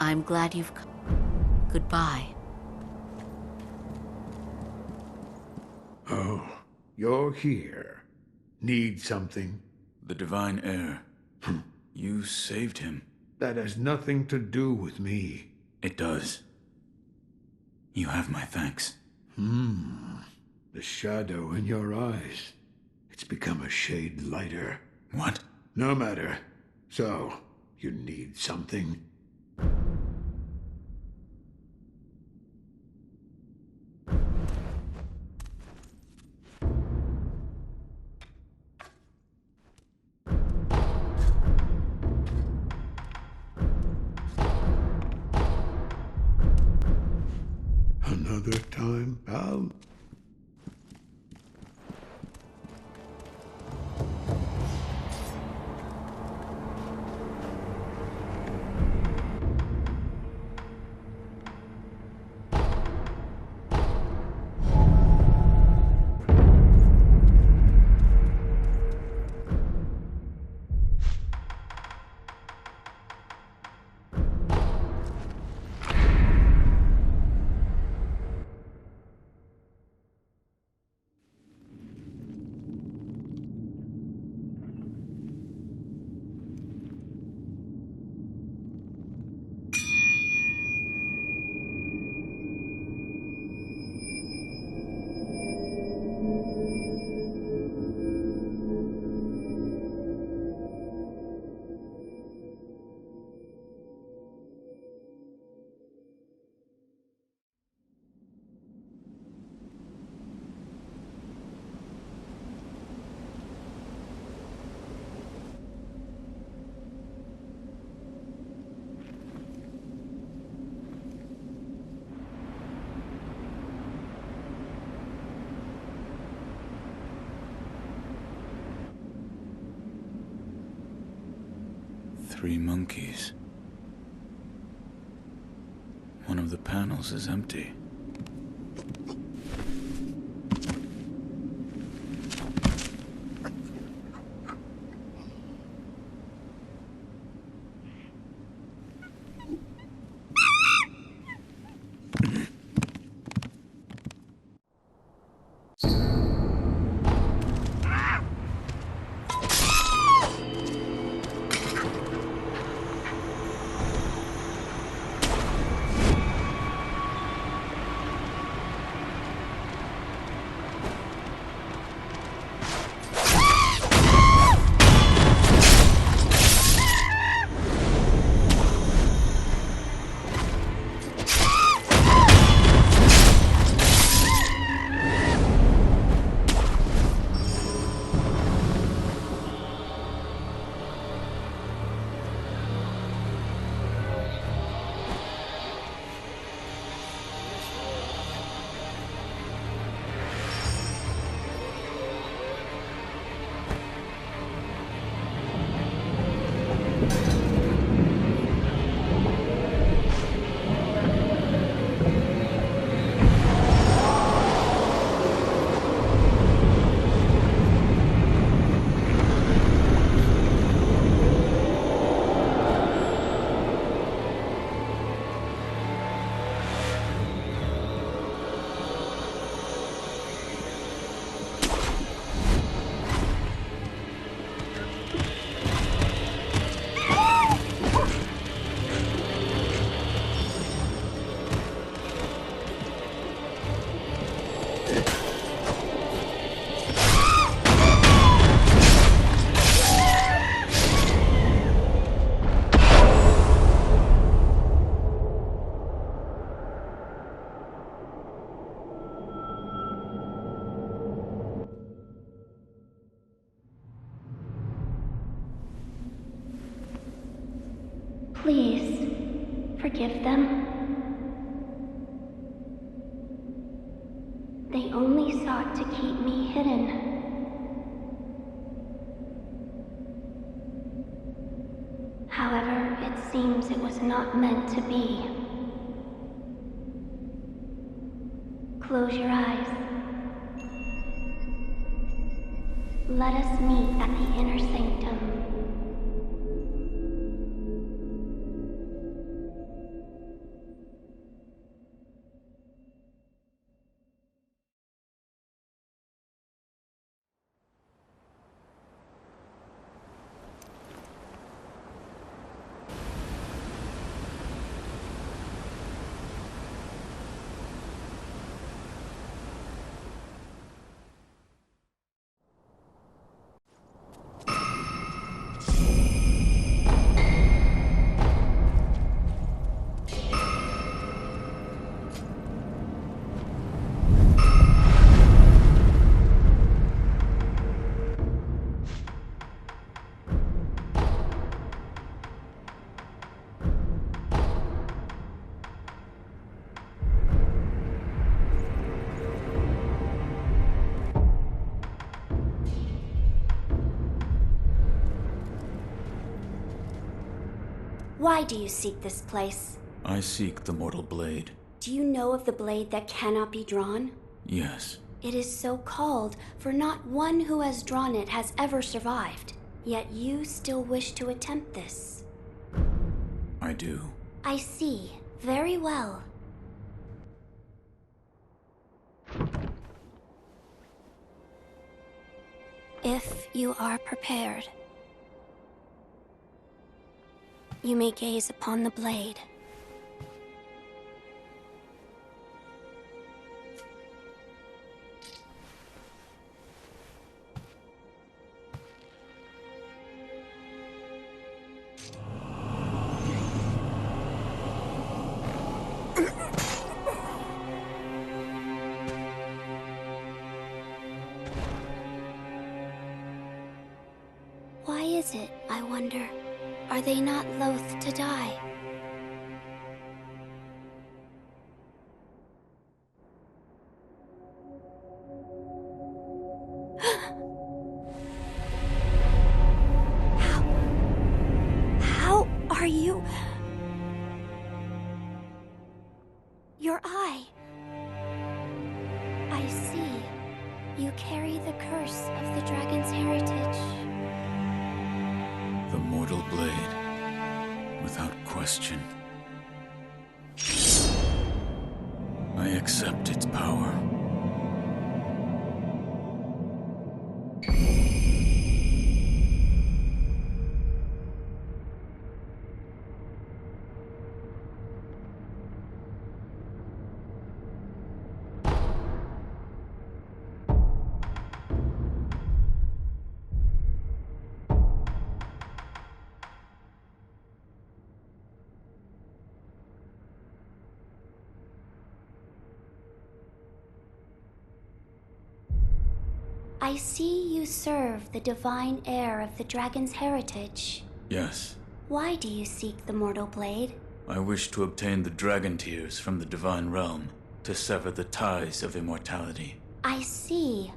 I'm glad you've come. Goodbye. Oh, you're here. Need something? The Divine Heir. You saved him. That has nothing to do with me. It does. You have my thanks. The shadow in your eyes. It's become a shade lighter. What? No matter. So, you need something? Another time, pal? Three monkeys. One of the panels is empty. Please, forgive them. They only sought to keep me hidden. However, it seems it was not meant to be. Close your eyes. Let us meet at the inner sanctum. Why do you seek this place? I seek the mortal blade. Do you know of the blade that cannot be drawn? Yes. It is so called, for not one who has drawn it has ever survived. Yet you still wish to attempt this. I do. I see. Very well. If you are prepared, you may gaze upon the blade. Why is it, I wonder? Are they not loath to die? How are you? Your eye. I see. You carry the curse of the dragon's heritage. The mortal blade. Without question. I accept its power. I see you serve the divine heir of the dragon's heritage. Yes. Why do you seek the mortal blade? I wish to obtain the dragon tears from the divine realm to sever the ties of immortality. I see.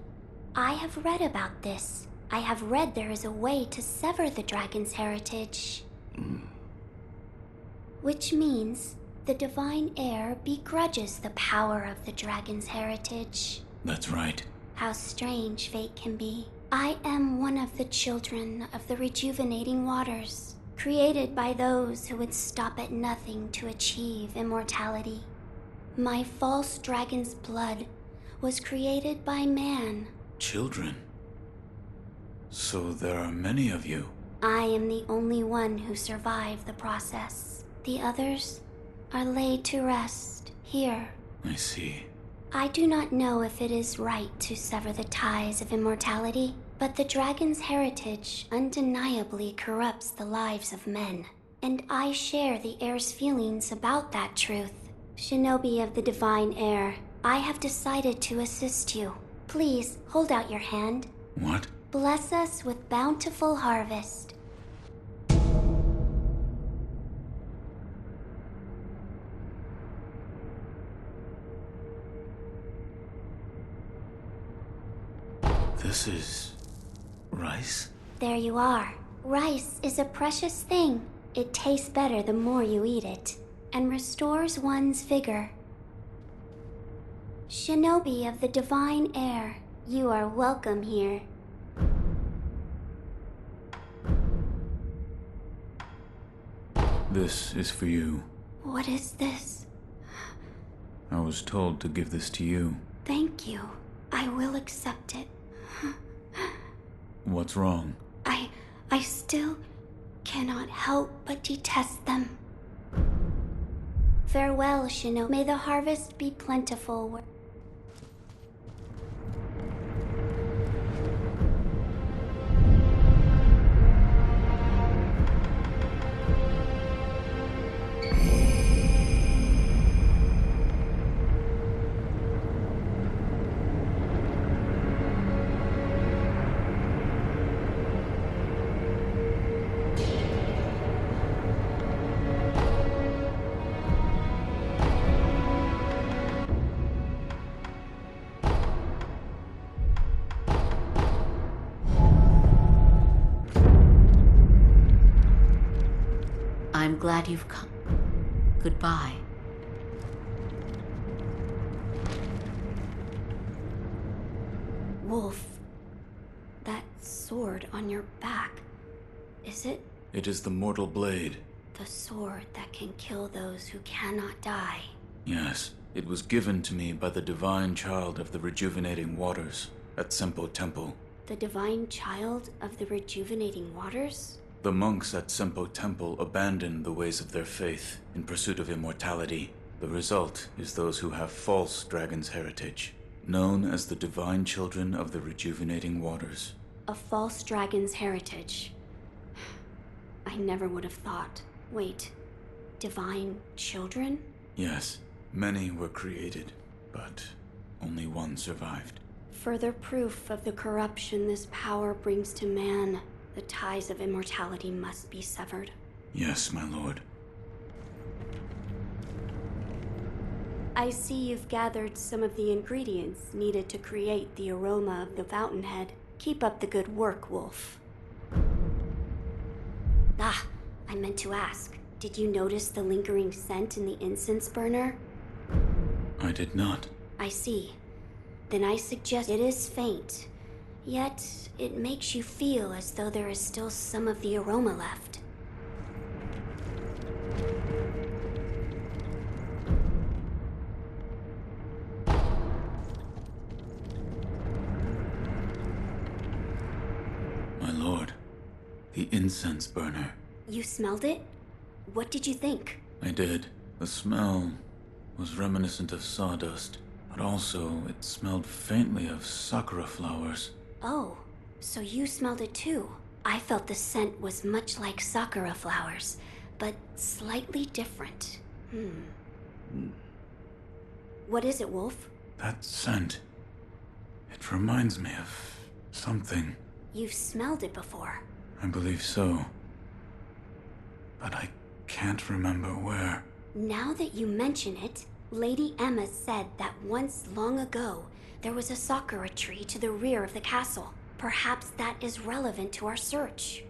I have read about this. I have read there is a way to sever the dragon's heritage. Which means the divine heir begrudges the power of the dragon's heritage. That's right. How strange fate can be. I am one of the children of the rejuvenating waters, created by those who would stop at nothing to achieve immortality. My false dragon's blood was created by man. Children? So there are many of you. I am the only one who survived the process. The others are laid to rest here. I see. I do not know if it is right to sever the ties of immortality, but the dragon's heritage undeniably corrupts the lives of men. And I share the heir's feelings about that truth. Shinobi of the divine heir, I have decided to assist you. Please, hold out your hand. What? Bless us with bountiful harvest. This is... rice? There you are. Rice is a precious thing. It tastes better the more you eat it, and restores one's vigor. Shinobi of the divine heir, you are welcome here. This is for you. What is this? I was told to give this to you. Thank you. I will accept it. What's wrong? I still cannot help but detest them. Farewell, Shinobi. May the harvest be plentiful. I'm glad you've come. Goodbye. Wolf, that sword on your back, is it It is the mortal blade. the sword that can kill those who cannot die? Yes, it was given to me by the divine child of the rejuvenating waters at Sempo Temple. The divine child of the rejuvenating waters? The monks at Sempo Temple abandoned the ways of their faith in pursuit of immortality. The result is those who have false dragon's heritage, known as the divine children of the rejuvenating waters. A false dragon's heritage. I never would have thought. Wait, divine children? Yes, many were created, but only one survived. Further proof of the corruption this power brings to man. The ties of immortality must be severed. Yes, my lord. I see you've gathered some of the ingredients needed to create the aroma of the fountainhead. Keep up the good work, Wolf. Ah, I meant to ask. Did you notice the lingering scent in the incense burner? I did not. I see. Then I suggest it is faint. Yet, it makes you feel as though there is still some of the aroma left. My lord, the incense burner. You smelled it? What did you think? I did. The smell was reminiscent of sawdust, but also it smelled faintly of sakura flowers. Oh, so you smelled it too. I felt the scent was much like sakura flowers, but slightly different. What is it, Wolf? That scent. It reminds me of something. You've smelled it before. I believe so. But I can't remember where. Now that you mention it, Lady Emma said that once long ago, there was a sakura tree to the rear of the castle. Perhaps that is relevant to our search.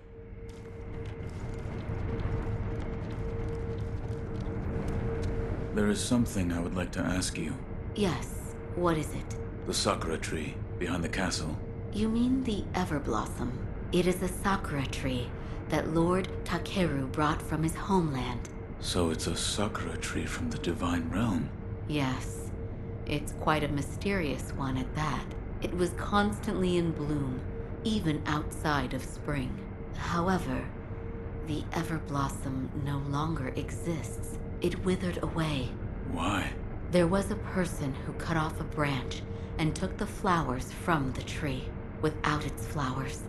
There is something I would like to ask you. Yes, what is it? The sakura tree behind the castle. You mean the Everblossom? It is a sakura tree that Lord Takeru brought from his homeland. So it's a sakura tree from the divine realm. Yes, it's quite a mysterious one at that. It was constantly in bloom, even outside of spring. However, the Everblossom no longer exists. It withered away. Why? There was a person who cut off a branch and took the flowers from the tree. Without its flowers,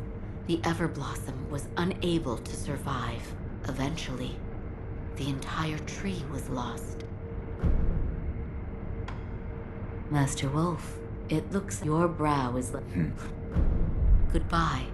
the Everblossom was unable to survive. Eventually, the entire tree was lost. Master Wolf, it looks your brow is like... Goodbye.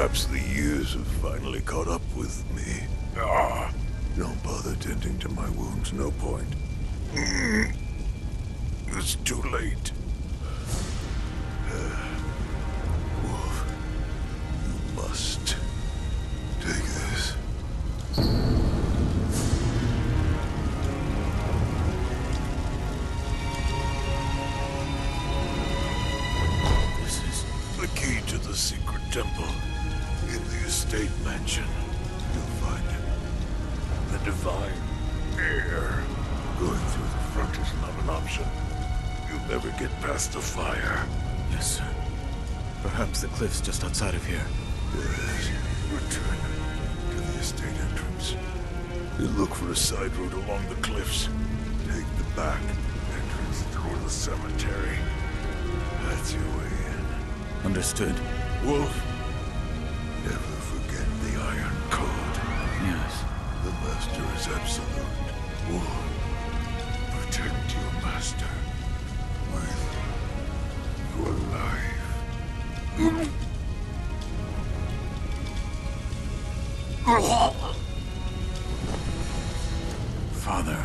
Perhaps the years have finally caught up with me. Don't bother tending to my wounds, no point. It's too late. Wolf, you must take this. This is the key to the secret temple in the estate mansion. You'll find the divine air. Going through the front is not an option. You'll never get past the fire. Yes, sir. Perhaps the cliff's just outside of here. Yes. Return to the estate entrance. You look for a side road along the cliffs. Take the back entrance through the cemetery. That's your way in. Understood. Wolf, never forget the Iron Code. Yes. The Master is absolute. Wolf, protect your Master with your life. Father.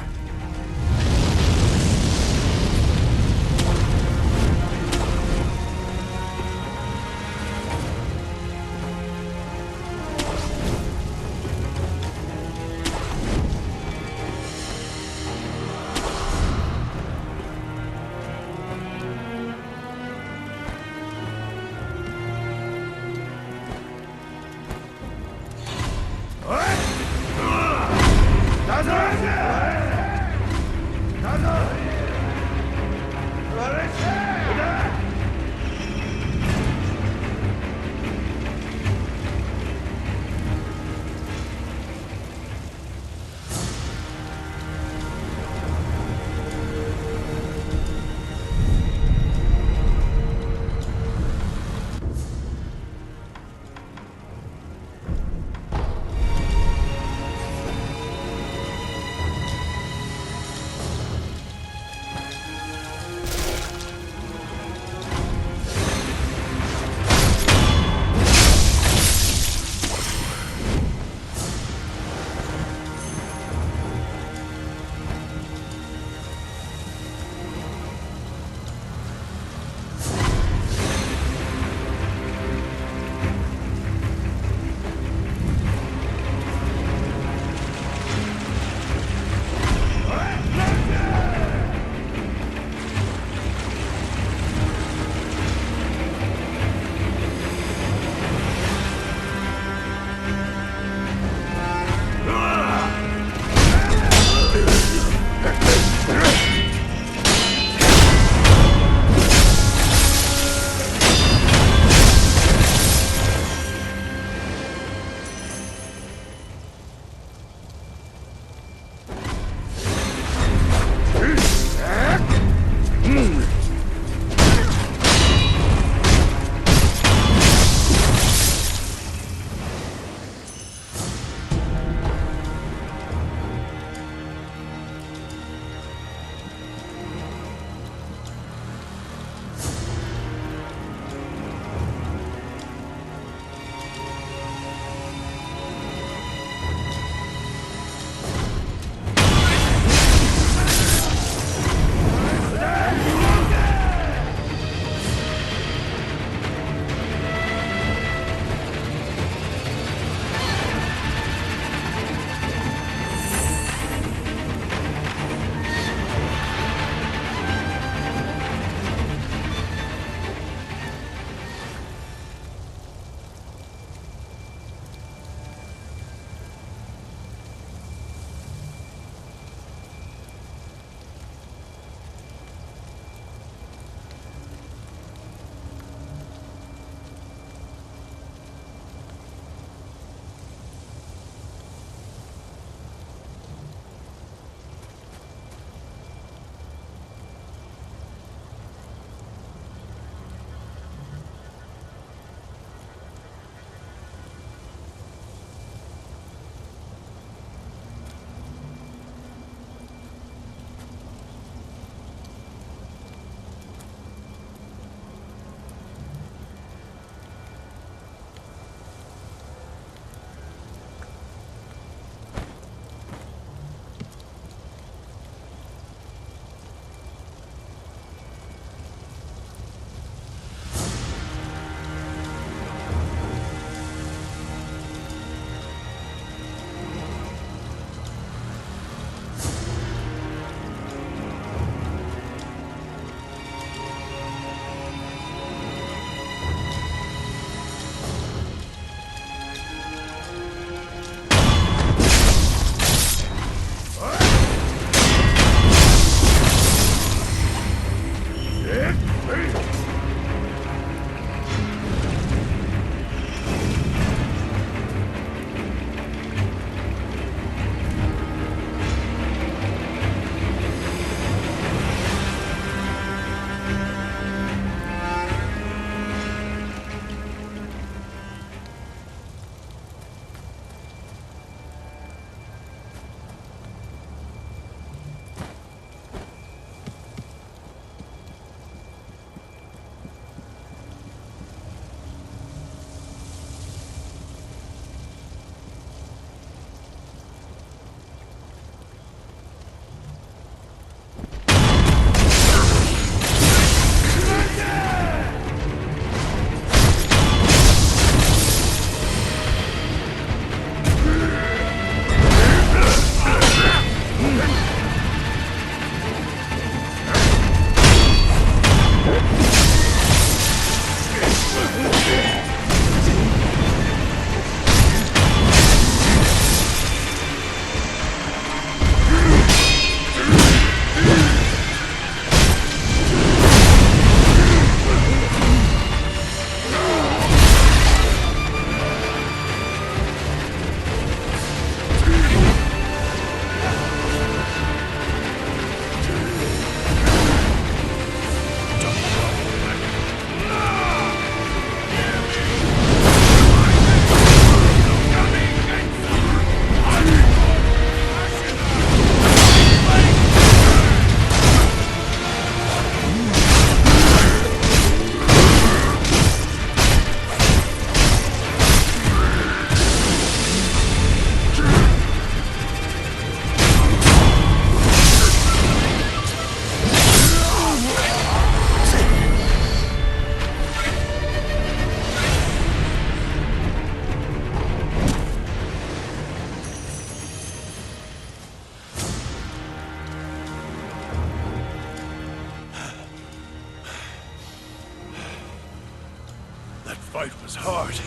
fight was hard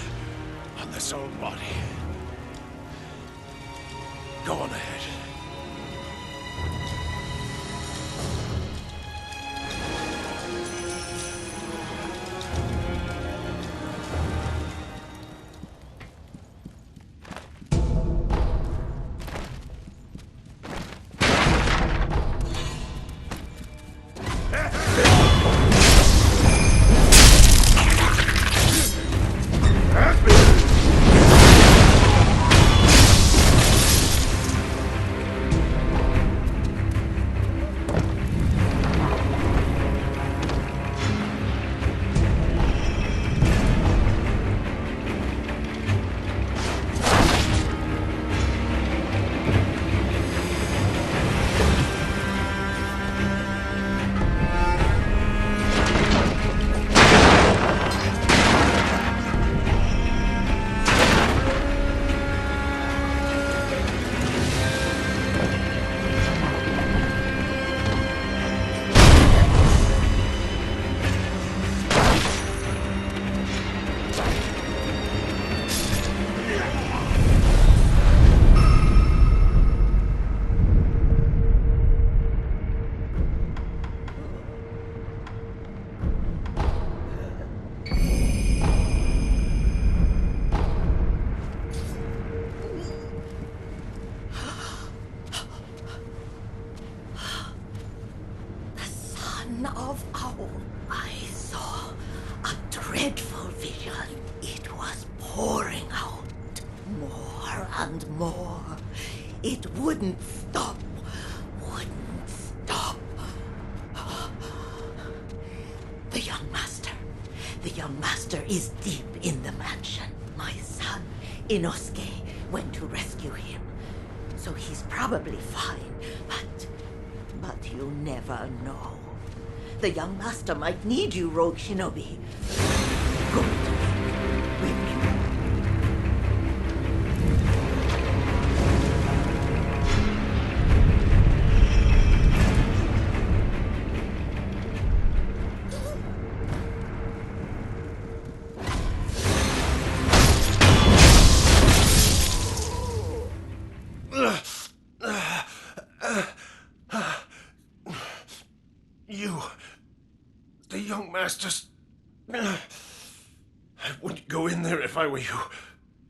on this old body. Go on ahead. Of Owl, I saw a dreadful vision. It was pouring out more and more. It wouldn't stop, wouldn't stop. The young master is deep in the mansion. My son, Inosuke, went to rescue him. So he's probably fine, but you never know. The young master might need you, rogue shinobi. Go with you. The young masters... I wouldn't go in there if I were you.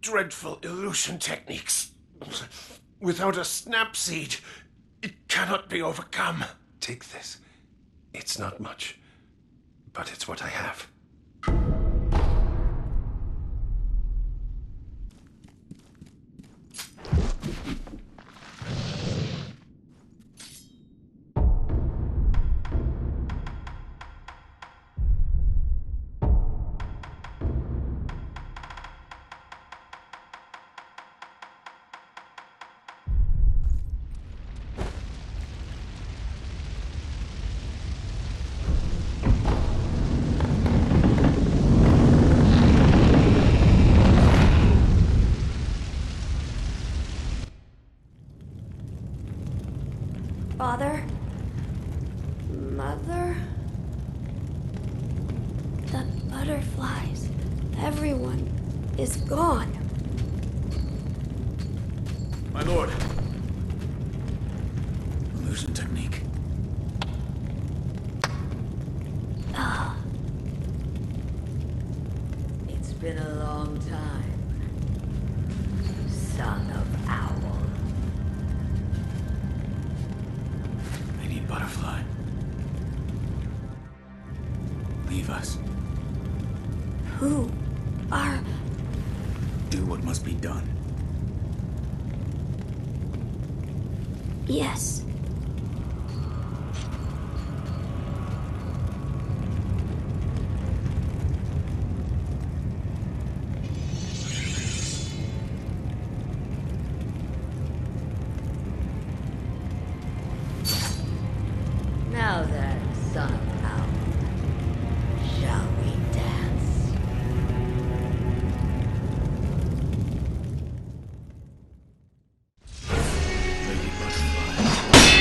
Dreadful illusion techniques. Without a snap seed, it cannot be overcome. Take this. It's not much, but it's what I have. Father? Mother? The butterflies. Everyone is gone. My lord. Illusion technique. It's been a long time, son of Owl. I need Butterfly. Leave us. Who are... Do what must be done. Yes. Now then, son of Owl, shall we dance? Lady Butterfly.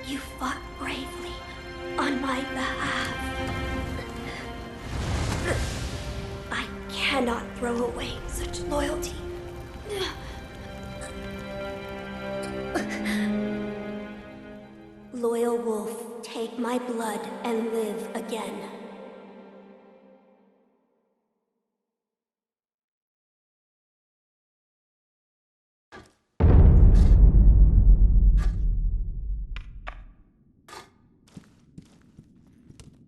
You fought bravely on my behalf. I cannot throw away such loyalty. Loyal wolf, take my blood and live again.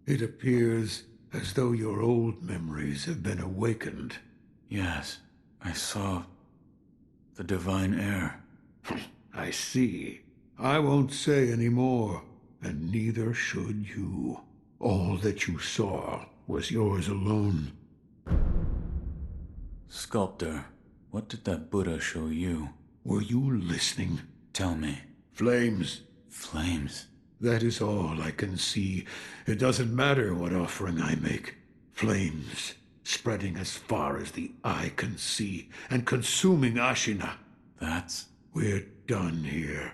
It appears as though your old memories have been awakened. Yes, I saw the divine air. I see. I won't say any more, and neither should you. All that you saw was yours alone. Sculptor, what did that Buddha show you? Were you listening? Tell me. Flames. Flames? That is all I can see. It doesn't matter what offering I make. Flames, spreading as far as the eye can see, and consuming Ashina. That's... We're done here.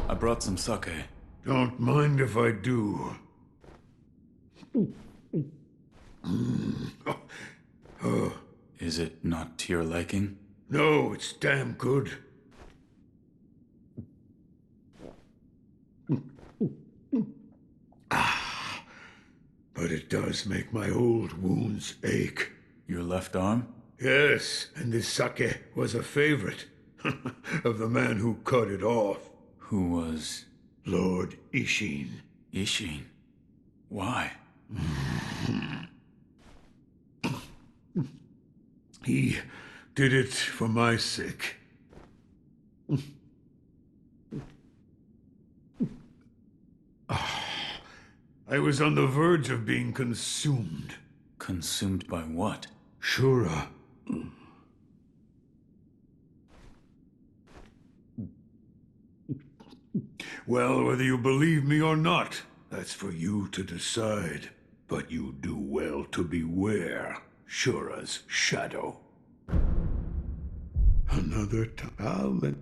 I brought some sake. Don't mind if I do. Oh. Is it not to your liking? No, it's damn good. But it does make my old wounds ache. Your left arm? Yes, and this sake was a favorite of the man who cut it off. Who was? Lord Isshin. Isshin? Why? He did it for my sake. I was on the verge of being consumed. Consumed by what? Shura. Well, whether you believe me or not, that's for you to decide. But you do well to beware Shura's shadow. Another talent.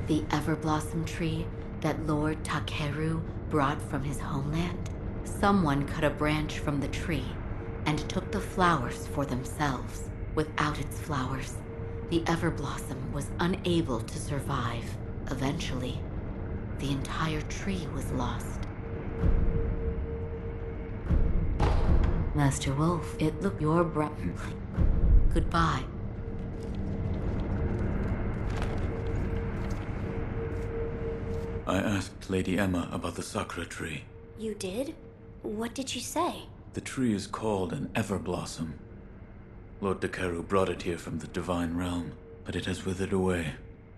The Everblossom tree that Lord Takeru brought from his homeland? Someone cut a branch from the tree and took the flowers for themselves. Without its flowers, the Everblossom was unable to survive. Eventually, the entire tree was lost. Master Wolf, it looked your Goodbye. I asked Lady Emma about the Sakura tree. You did? What did she say? The tree is called an Everblossom. Lord Takeru brought it here from the Divine Realm, but it has withered away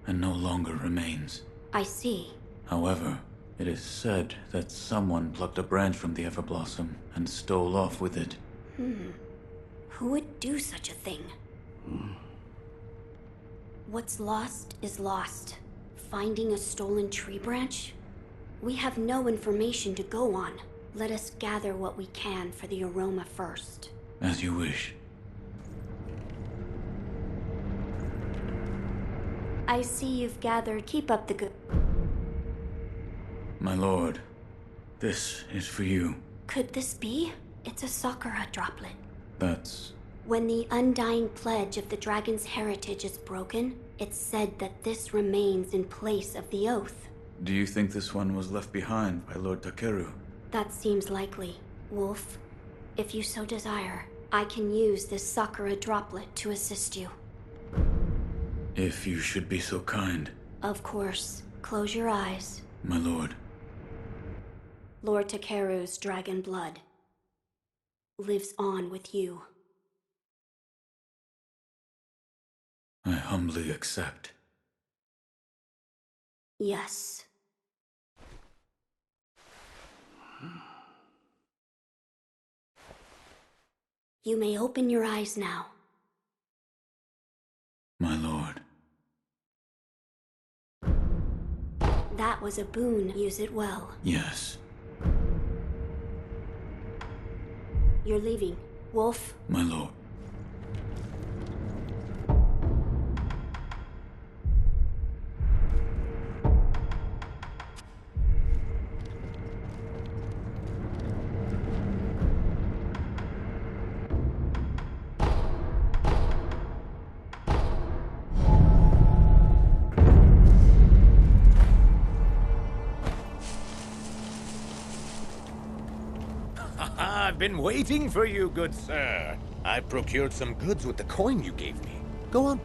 and no longer remains. I see. However, it is said that someone plucked a branch from the Everblossom and stole off with it. Who would do such a thing? What's lost is lost. Finding a stolen tree branch? We have no information to go on. Let us gather what we can for the aroma first. As you wish. I see you've gathered. Keep up the good. My lord, this is for you. Could this be? It's a Sakura droplet. That's... When the undying pledge of the dragon's heritage is broken, it's said that this remains in place of the oath. Do you think this one was left behind by Lord Takeru? That seems likely. Wolf, if you so desire, I can use this Sakura droplet to assist you. If you should be so kind. Of course. Close your eyes. My lord. Lord Takeru's dragon blood lives on with you. I humbly accept. Yes. You may open your eyes now. My lord. That was a boon. Use it well. Yes. You're leaving. Wolf? My lord. I've been waiting for you, good sir. I've procured some goods with the coin you gave me. Go on,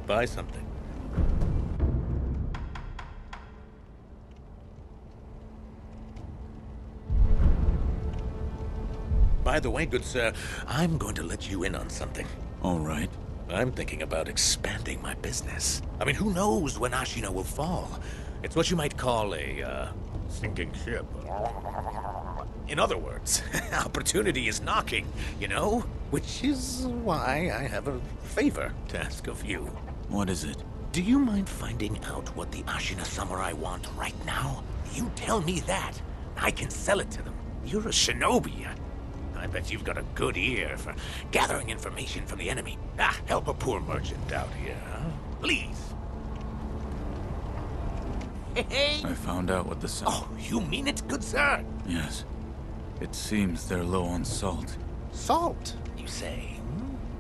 buy something. By the way, good sir, I'm going to let you in on something. All right. I'm thinking about expanding my business. I mean, who knows when Ashina will fall? It's what you might call a, sinking ship. In other words, opportunity is knocking, you know? Which is why I have a favor to ask of you. What is it? Do you mind finding out what the Ashina samurai want right now? You tell me that. I can sell it to them. You're a shinobi. I bet you've got a good ear for gathering information from the enemy. Help a poor merchant out here, huh? Please. Hey. I found out what the... Oh, you mean it, good sir? Yes. It seems they're low on salt. Salt, you say?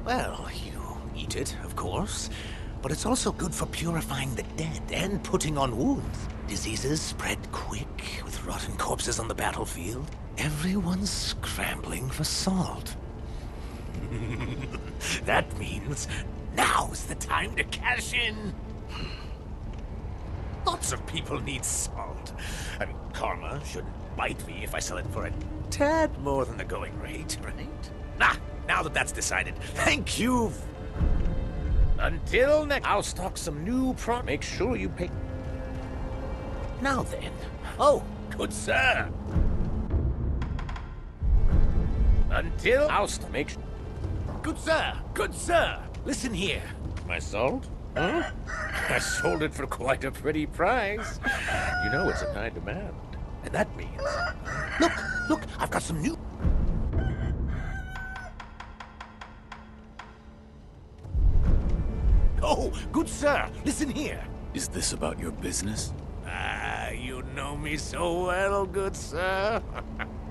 Well, you eat it, of course. But it's also good for purifying the dead and putting on wounds. Diseases spread quick with rotten corpses on the battlefield. Everyone's scrambling for salt. That means now's the time to cash in. Lots of people need salt. I mean, karma shouldn't bite me if I sell it for a tad more than the going rate, right? Now that that's decided, thank you. Until next, I'll stock some new Make sure you pay. Now then. Oh, good sir. Until I'll make. Good sir. Listen here. My salt? Huh? I sold it for quite a pretty price. You know it's in high demand. And that means... Look, I've got some new... Oh, good sir, listen here. Is this about your business? You know me so well, good sir.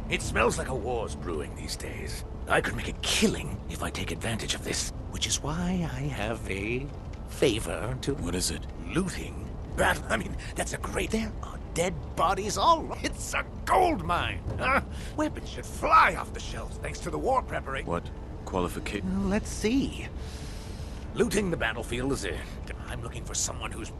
It smells like a war's brewing these days. I could make a killing if I take advantage of this, which is why I have a favor to... What is it? Looting. Battle. I mean, that's a great... There are dead bodies all... It's a gold mine, huh? Weapons should fly off the shelves thanks to the war preparation. What qualification? Let's see. Looting the battlefield is it. I'm looking for someone who's...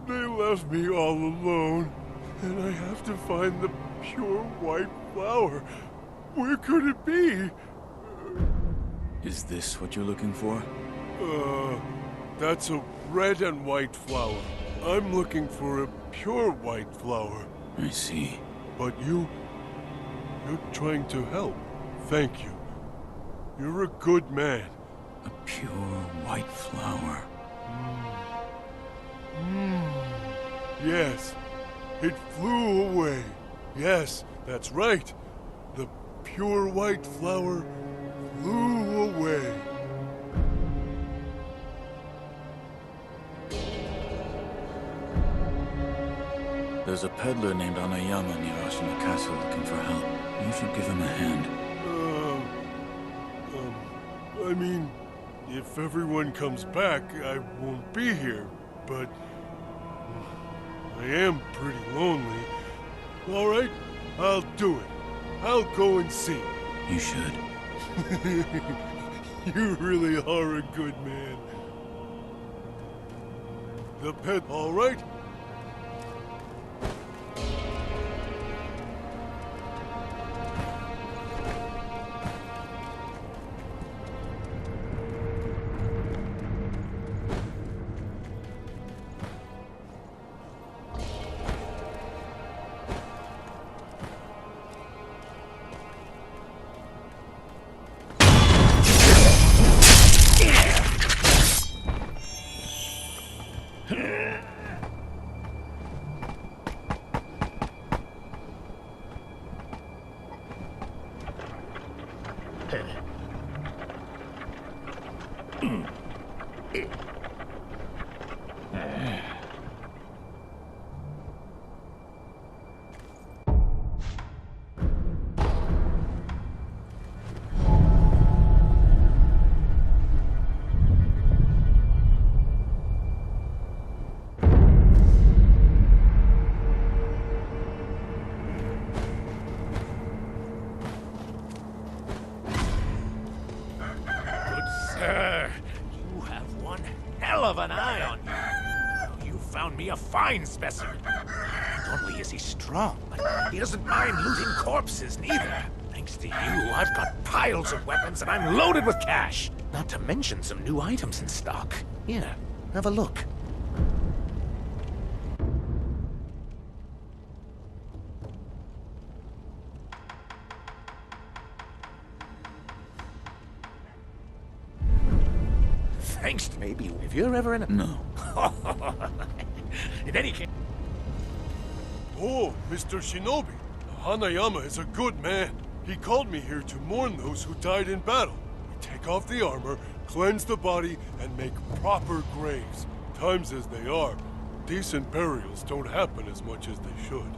They left me all alone. And I have to find the pure white flower. Where could it be? Is this what you're looking for? That's a red and white flower. I'm looking for a pure white flower. I see. But you're trying to help. Thank you. You're a good man. A pure white flower. Yes. It flew away. Yes, that's right. The pure white flower flew away. There's a peddler named Oniwa near Ashina Castle looking for help. You should give him a hand. I mean, if everyone comes back, I won't be here, but I am pretty lonely. All right, I'll do it. I'll go and see. You should. You really are a good man. The pet, all right? A fine specimen. Not only is he strong, but he doesn't mind looting corpses, neither. Thanks to you, I've got piles of weapons and I'm loaded with cash. Not to mention some new items in stock. Here, have a look. Thanks to maybe if you're ever in a... No. In any case... Oh, Mr. Shinobi. Hanayama is a good man. He called me here to mourn those who died in battle. We take off the armor, cleanse the body, and make proper graves. Times as they are, decent burials don't happen as much as they should.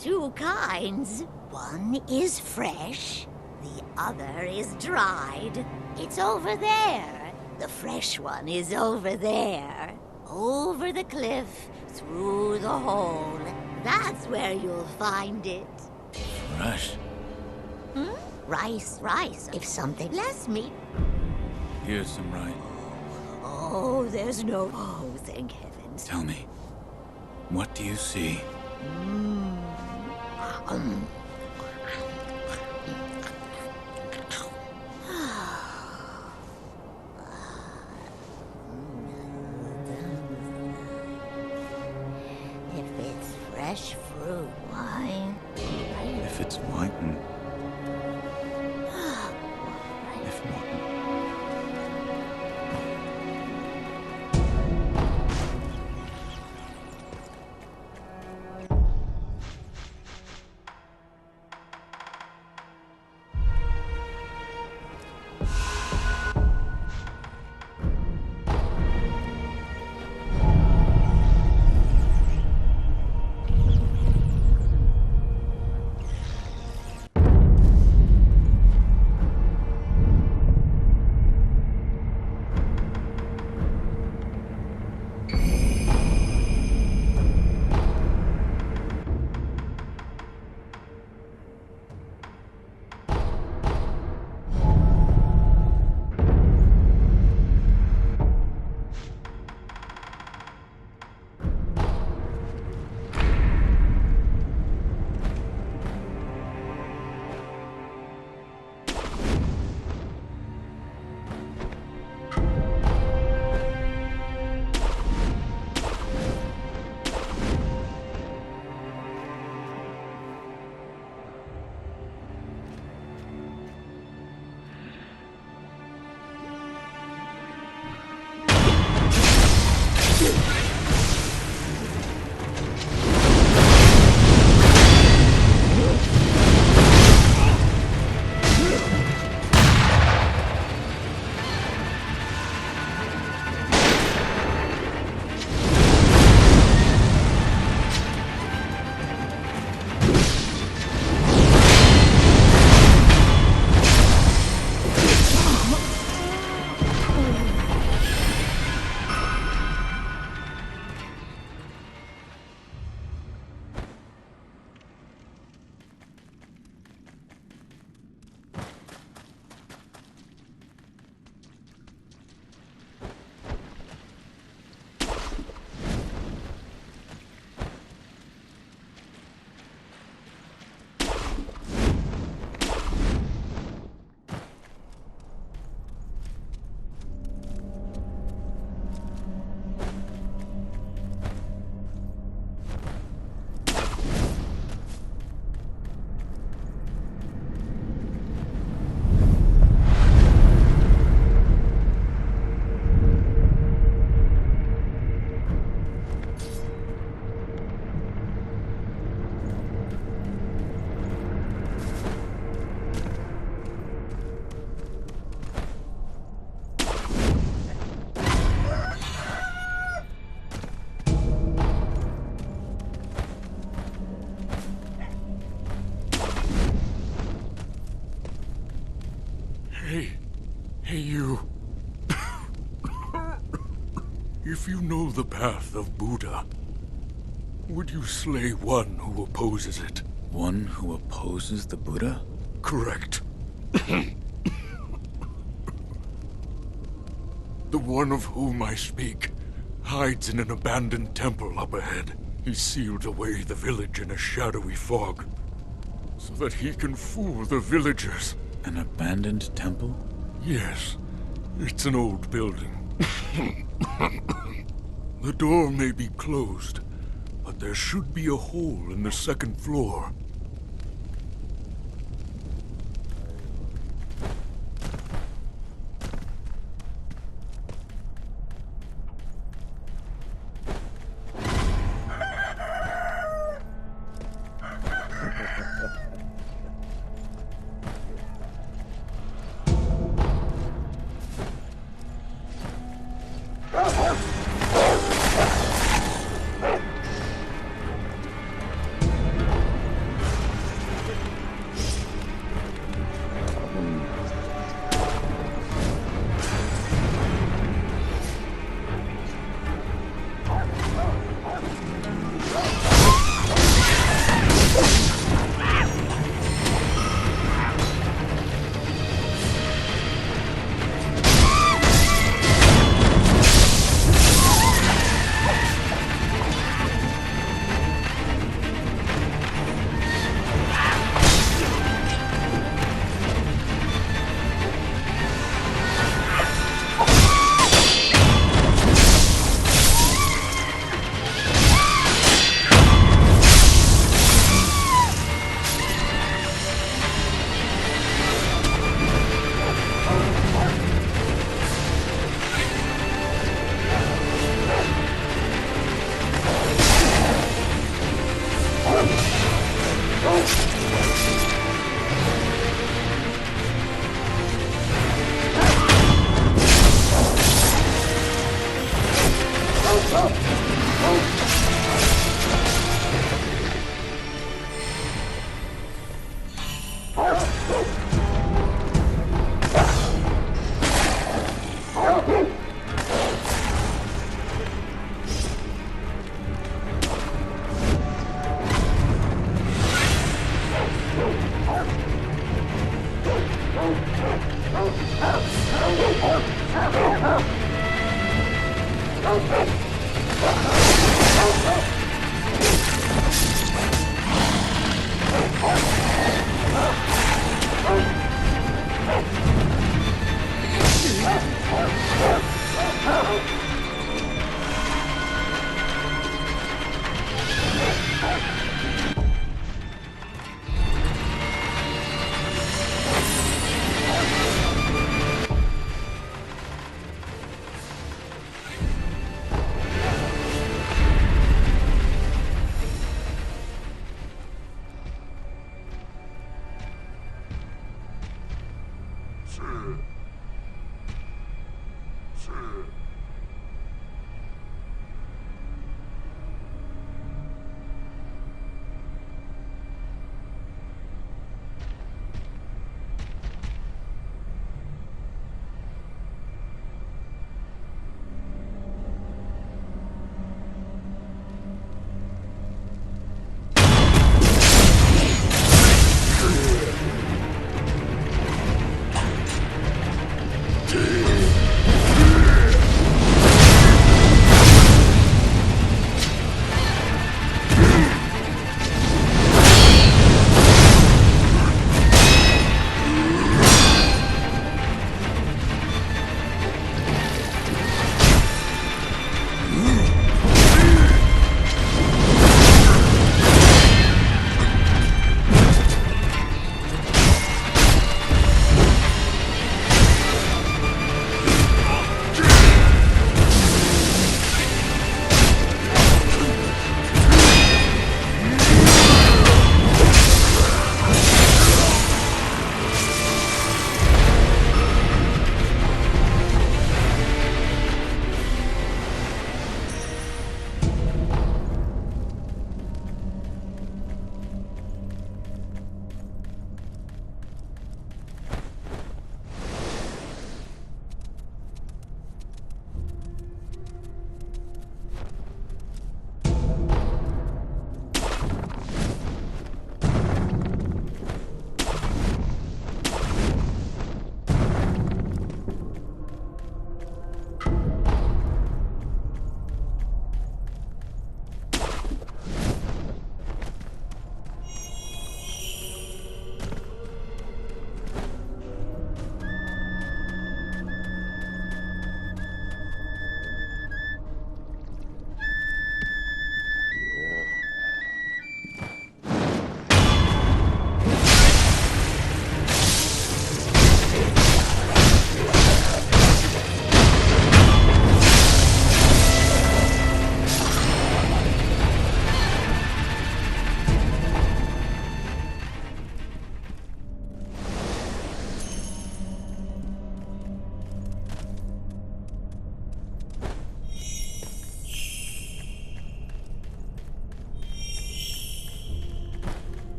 two kinds. One is fresh, the other is dried. It's over there. The fresh one is over there. Over the cliff, through the hole. That's where you'll find it. Fresh. Rice. If something less meat. Here's some rice. Oh, there's no... Oh, thank heavens. Tell me, what do you see? If it's fresh fruit, why? If it's white and... if not... Hey, you. If you know the path of Buddha, would you slay one who opposes it? One who opposes the Buddha? Correct. The one of whom I speak hides in an abandoned temple up ahead. He sealed away the village in a shadowy fog, so that he can fool the villagers. An abandoned temple? Yes. It's an old building. The door may be closed, but there should be a hole in the second floor.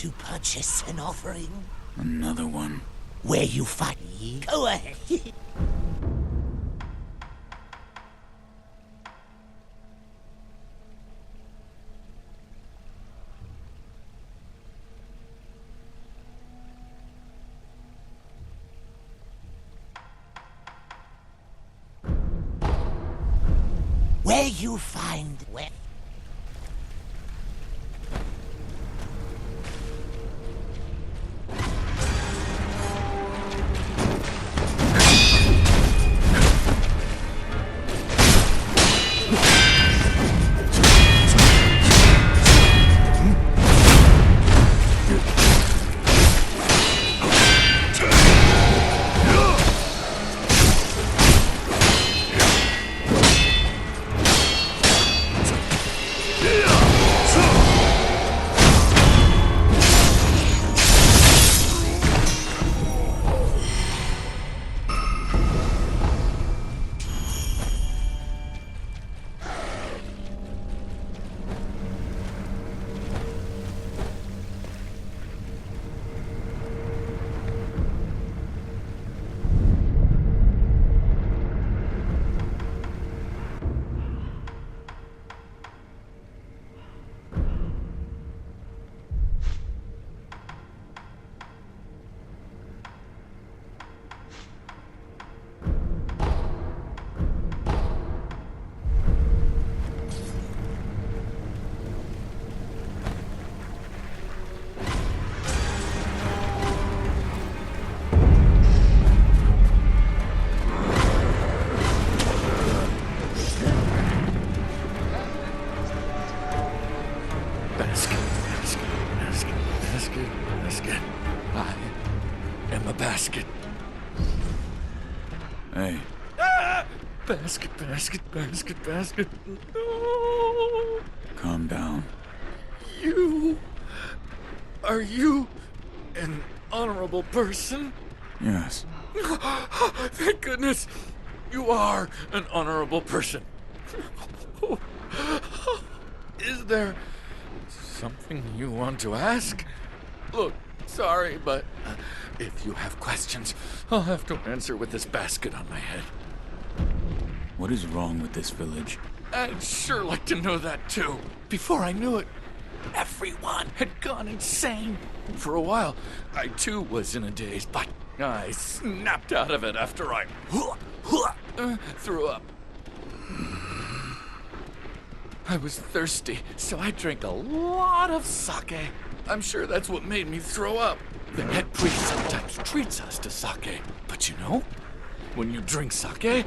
To purchase an offering? Another one. Where you find me? Go ahead. Where you find where? Hey. Ah! Basket, basket, basket, basket. No! Calm down. Are you an honorable person? Yes. Thank goodness you are an honorable person. Is there something you want to ask? Look, sorry, but if you have questions, I'll have to answer with this basket on my head. What is wrong with this village? I'd sure like to know that too. Before I knew it, everyone had gone insane. For a while, I too was in a daze, but I snapped out of it after I threw up. I was thirsty, so I drank a lot of sake. I'm sure that's what made me throw up. The head priest sometimes treats us to sake, but you know, when you drink sake,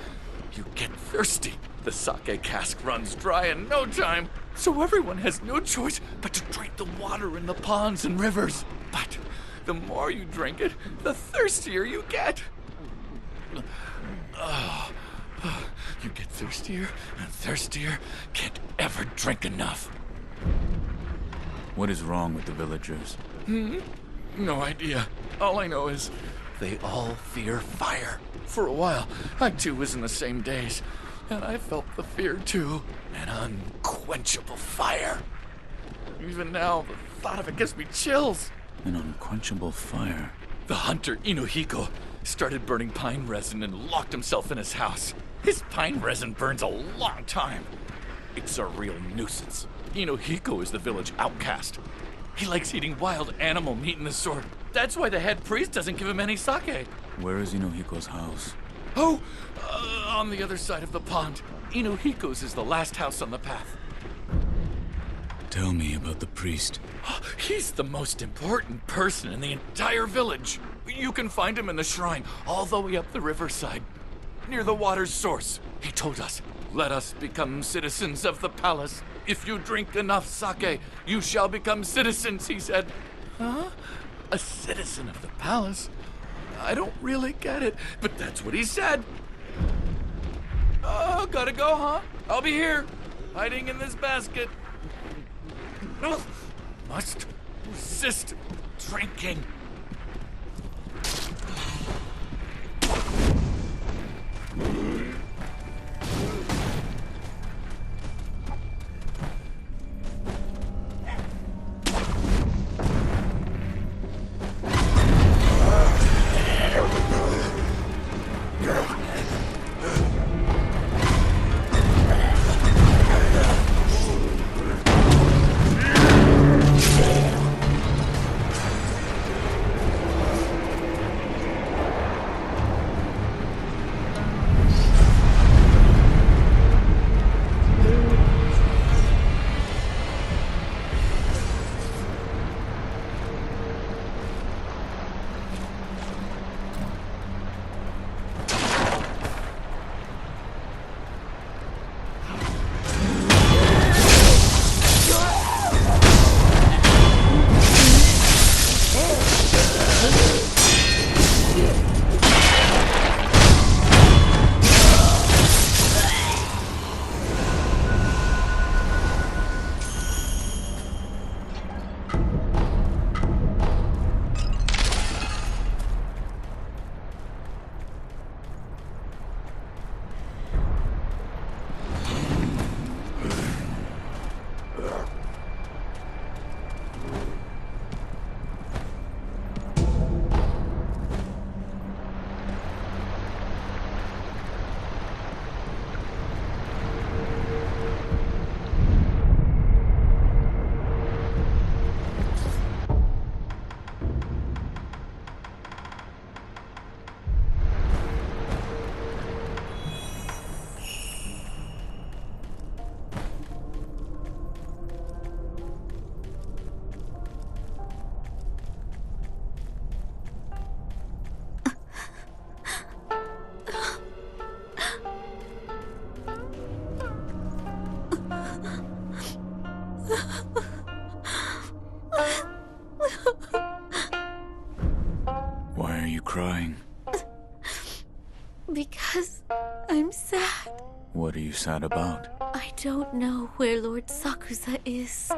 you get thirsty. The sake cask runs dry in no time, so everyone has no choice but to drink the water in the ponds and rivers. But the more you drink it, the thirstier you get. You get thirstier and thirstier, can't ever drink enough. What is wrong with the villagers? No idea. All I know is they all fear fire. For a while, I too was in the same daze, and I felt the fear too. An unquenchable fire. Even now, the thought of it gives me chills. An unquenchable fire. The hunter Inuhiko started burning pine resin and locked himself in his house. His pine resin burns a long time. It's a real nuisance. Inuhiko is the village outcast. He likes eating wild animal meat in the sword. That's why the head priest doesn't give him any sake. Where is Inuhiko's house? Oh, on the other side of the pond. Inuhiko's is the last house on the path. Tell me about the priest. He's the most important person in the entire village. You can find him in the shrine, all the way up the riverside, near the water's source. He told us, let us become citizens of the palace. If you drink enough sake, you shall become citizens, he said. Huh? A citizen of the palace? I don't really get it, but that's what he said. Oh, gotta go, huh? I'll be here, hiding in this basket. Must resist drinking. Because I'm sad. What are you sad about? I don't know where Lord Sakusa is,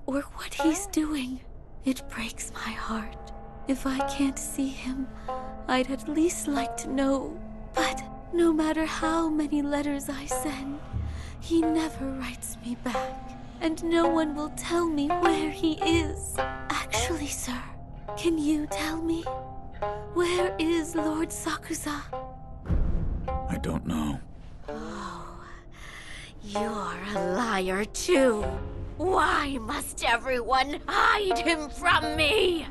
or what he's doing. It breaks my heart. If I can't see him, I'd at least like to know. But no matter how many letters I send, he never writes me back. And no one will tell me where he is. Actually, sir, can you tell me? Where is Lord Sakusa? I don't know. Oh, you're a liar too. Why must everyone hide him from me?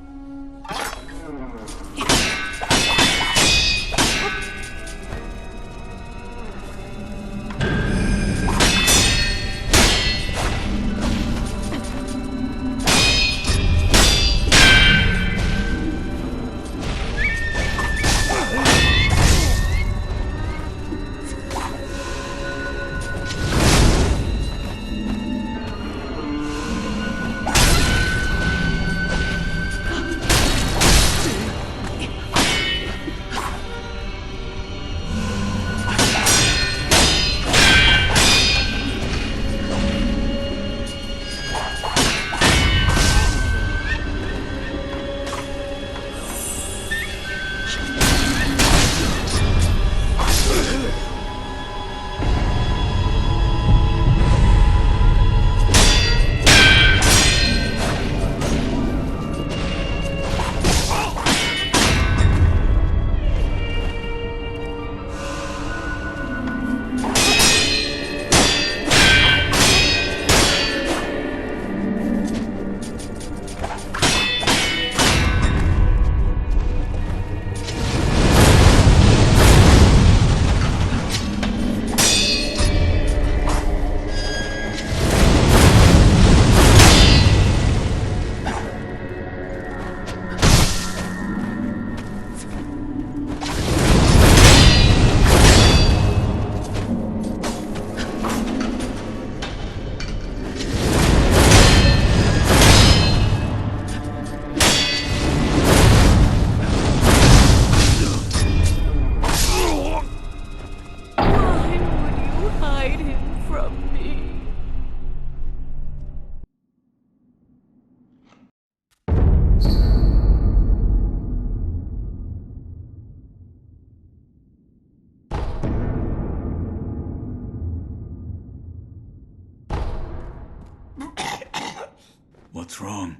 What's wrong?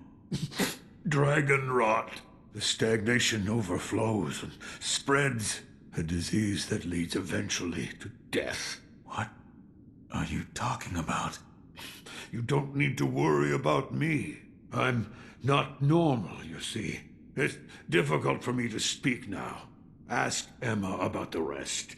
Dragon rot. The stagnation overflows and spreads. A disease that leads eventually to death. What are you talking about? You don't need to worry about me. I'm not normal, you see. It's difficult for me to speak now. Ask Emma about the rest.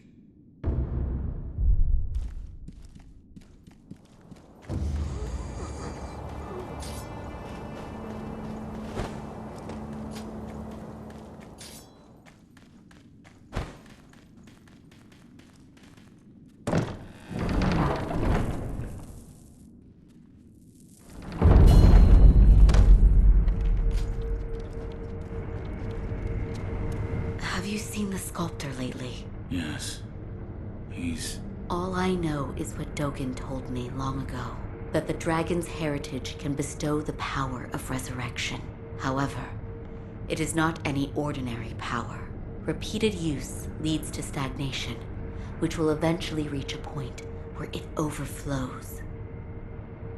Have you seen the sculptor lately? Yes. He's... All I know is what Dogen told me long ago. That the dragon's heritage can bestow the power of resurrection. However, it is not any ordinary power. Repeated use leads to stagnation, which will eventually reach a point where it overflows.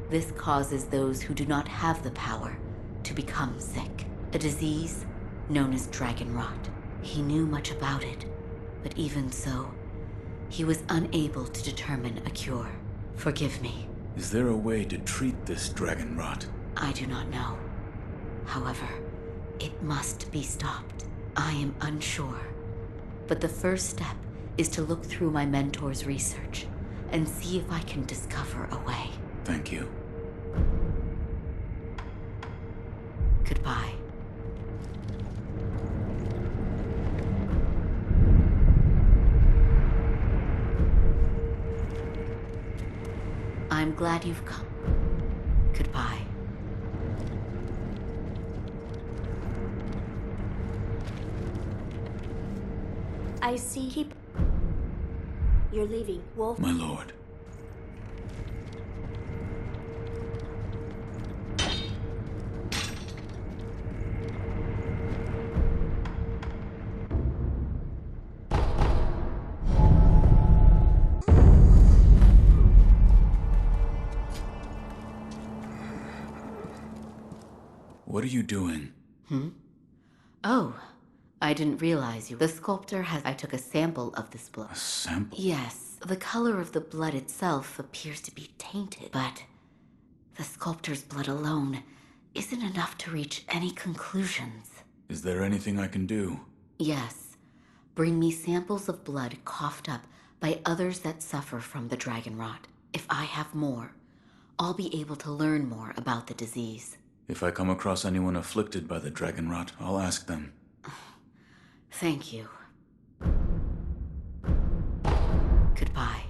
This causes those who do not have the power to become sick. A disease known as dragon rot. He knew much about it, but even so, he was unable to determine a cure. Forgive me. Is there a way to treat this dragon rot? I do not know. However, it must be stopped. I am unsure. But the first step is to look through my mentor's research and see if I can discover a way. Thank you. Goodbye. I'm glad you've come. Goodbye. I see he... You're leaving, Wolf. My lord. What are you doing? Oh, I didn't realize you. The sculptor has... I took a sample of this blood. A sample? Yes, the color of the blood itself appears to be tainted, but the sculptor's blood alone isn't enough to reach any conclusions. Is there anything I can do? Yes, bring me samples of blood coughed up by others that suffer from the dragon rot. If I have more, I'll be able to learn more about the disease. If I come across anyone afflicted by the dragon rot, I'll ask them. Thank you. Goodbye.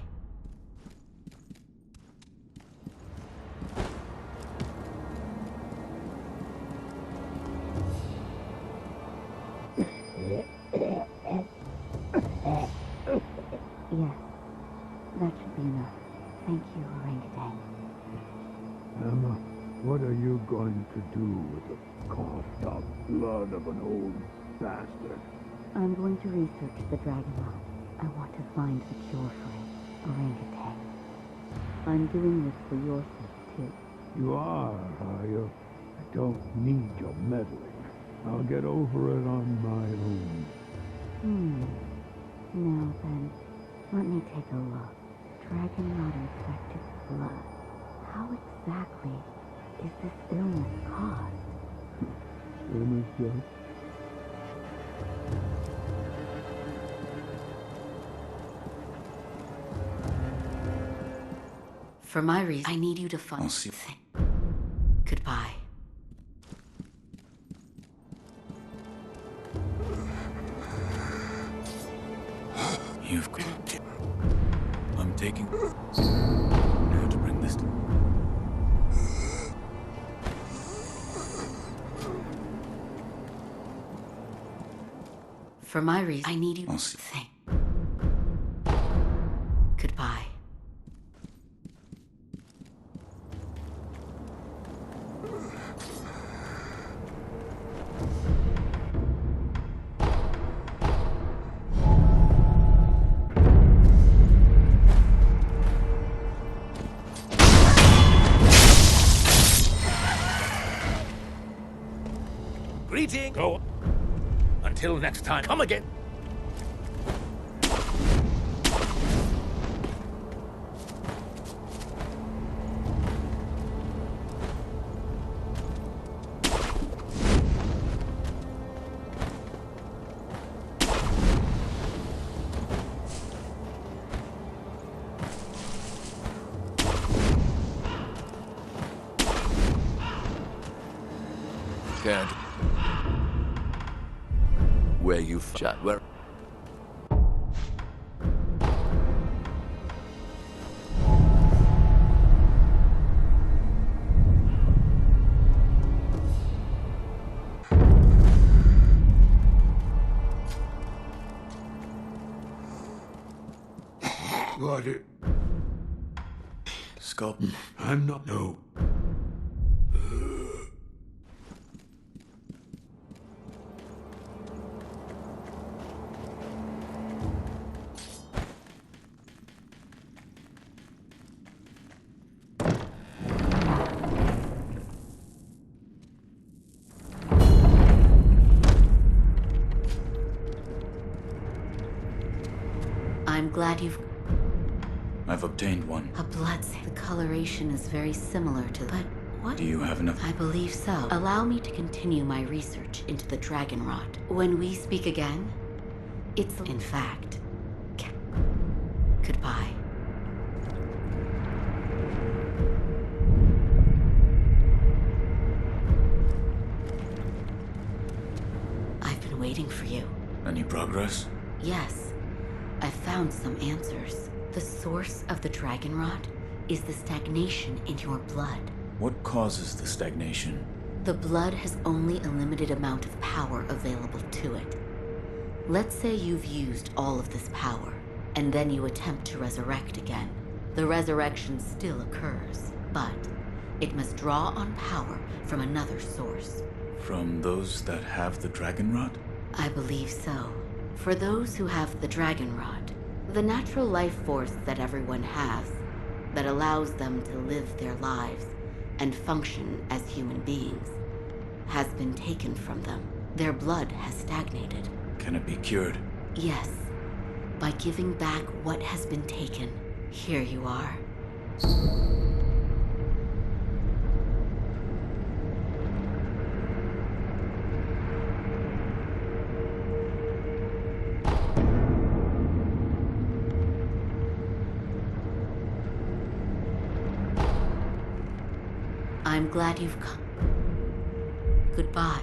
Yes, that should be enough. Thank you, orangutan. Emma, what are you going to do with the coughed-up blood of an old bastard? I'm going to research the dragon rot. I want to find the cure for it, orangutan. I'm doing this for your sake, too. You are you? I don't need your meddling. I'll get over it on my own. Now then, let me take a look. Dragon rot infected blood. How exactly is this illness caused? Illness, Joe? For my reason, I need you to find... I'll see. Goodbye. You've got... I'm taking... Now to bring this to... For my reason, I need you... I'll see. Goodbye. Greeting! Go. Until next time, come again. Can't. Where you shot? Where? Got it. Sculpt. I'm not. No. I'm glad you've... I've obtained one. A blood sample. The coloration is very similar to... But what? Do you have enough? I believe so. Allow me to continue my research into the dragon rot. When we speak again, it's... In fact... Goodbye. I've been waiting for you. Any progress? Yes. I found some answers. The source of the dragon rot is the stagnation in your blood. What causes the stagnation? The blood has only a limited amount of power available to it. Let's say you've used all of this power. and then you attempt to resurrect again. The resurrection still occurs, but it must draw on power from another source. From those that have the dragon rod? I believe so. For those who have the dragon rod, the natural life force that everyone has, that allows them to live their lives and function as human beings, has been taken from them. Their blood has stagnated. Can it be cured? Yes. By giving back what has been taken. Here you are. I'm glad you've come. Goodbye.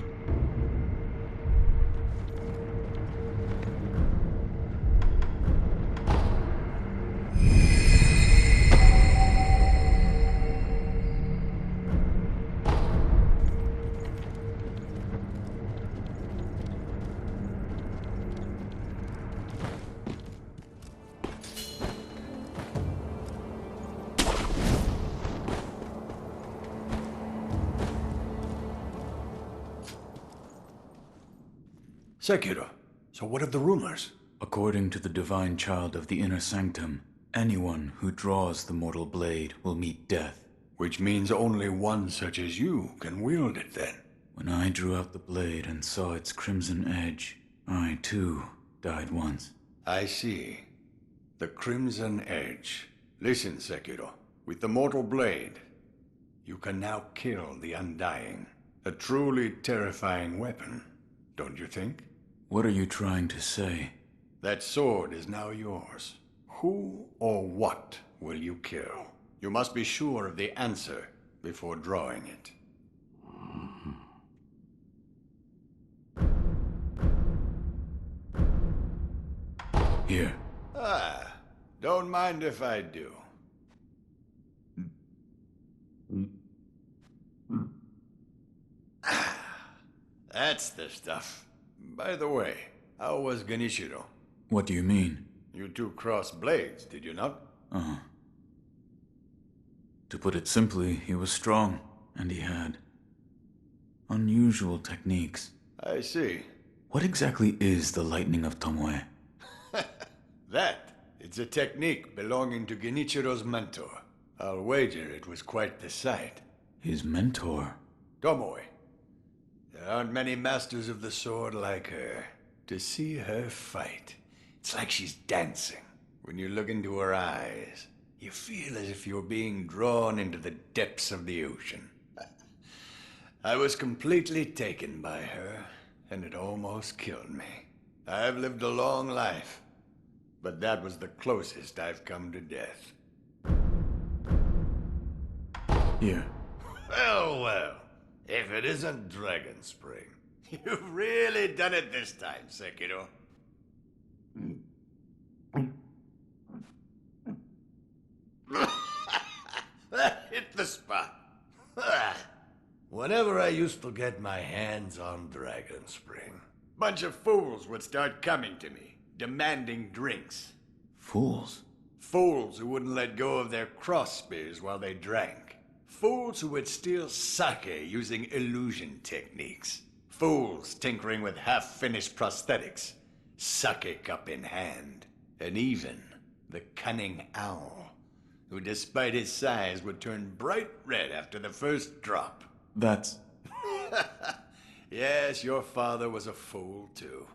Sekiro, so what of the rumors? According to the divine child of the inner sanctum, anyone who draws the mortal blade will meet death. Which means only one such as you can wield it then. When I drew out the blade and saw its crimson edge, I too died once. I see. The crimson edge. Listen, Sekiro. With the mortal blade, you can now kill the undying. A truly terrifying weapon, don't you think? What are you trying to say? That sword is now yours. Who or what will you kill? You must be sure of the answer before drawing it. Here. Ah, don't mind if I do. That's the stuff. By the way, how was Genichiro? What do you mean? You two crossed blades, did you not? Uh-huh. To put it simply, he was strong, and he had unusual techniques. I see. What exactly is the lightning of Tomoe? It's a technique belonging to Genichiro's mentor. I'll wager it was quite the sight. His mentor? Tomoe. There aren't many masters of the sword like her. To see her fight, it's like she's dancing. When you look into her eyes, you feel as if you're being drawn into the depths of the ocean. I was completely taken by her, and it almost killed me. I've lived a long life, but that was the closest I've come to death. Here. Well, if it isn't Dragon Spring. You've really done it this time, Sekiro. That hit the spot. Whenever I used to get my hands on Dragon Spring, bunch of fools would start coming to me, demanding drinks. Fools? Fools who wouldn't let go of their cross spears while they drank. Fools who would steal sake using illusion techniques. Fools tinkering with half-finished prosthetics, sake cup in hand. And even the cunning owl, who despite his size would turn bright red after the first drop. That's... Yes, your father was a fool too.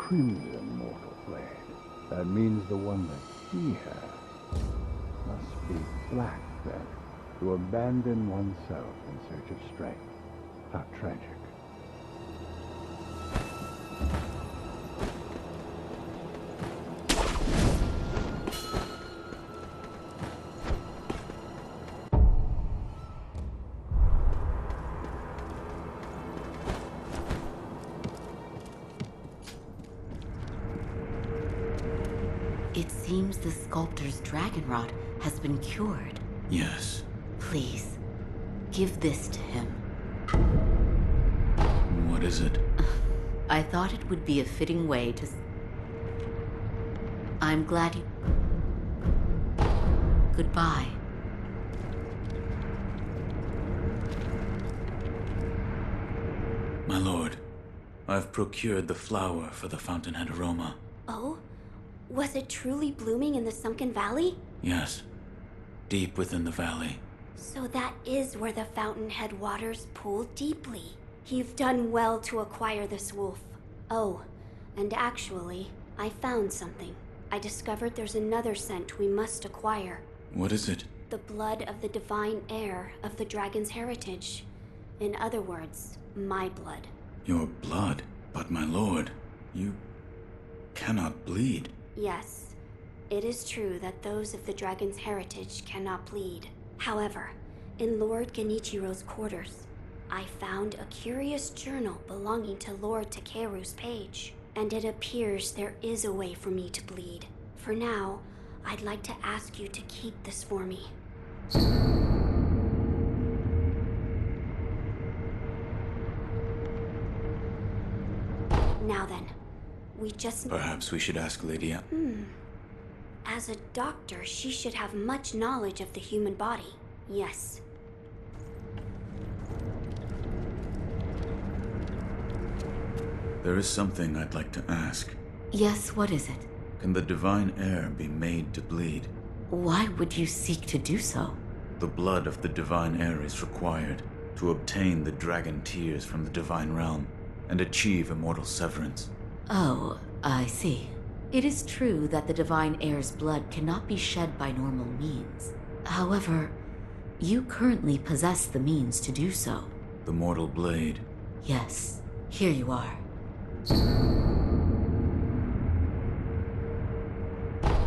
crimson mortal blade. That means the one that he has must be black, then. To abandon oneself in search of strength. How tragic. It seems the sculptor's dragon rot has been cured. Yes. Please, give this to him. What is it? I thought it would be a fitting way to... I'm glad you... Goodbye. My lord, I've procured the flower for the fountainhead aroma. Oh? Was it truly blooming in the sunken valley? Yes. Deep within the valley. So that is where the fountainhead waters pool deeply. You've done well to acquire this wolf. Oh, and actually, I found something. I discovered there's another scent we must acquire. What is it? The blood of the divine heir of the dragon's heritage. In other words, my blood. Your blood? But my lord, you cannot bleed. Yes, it is true that those of the dragon's heritage cannot bleed. However, in Lord Genichiro's quarters, I found a curious journal belonging to Lord Takeru's page, and it appears there is a way for me to bleed. For now, I'd like to ask you to keep this for me. Now then, we just... Perhaps we should ask Lady As a doctor, she should have much knowledge of the human body. Yes. There is something I'd like to ask. Yes, what is it? Can the divine heir be made to bleed? Why would you seek to do so? The blood of the divine heir is required to obtain the dragon tears from the divine realm and achieve immortal severance. Oh, I see. It is true that the divine heir's blood cannot be shed by normal means. However, you currently possess the means to do so. The mortal blade. Yes, here you are.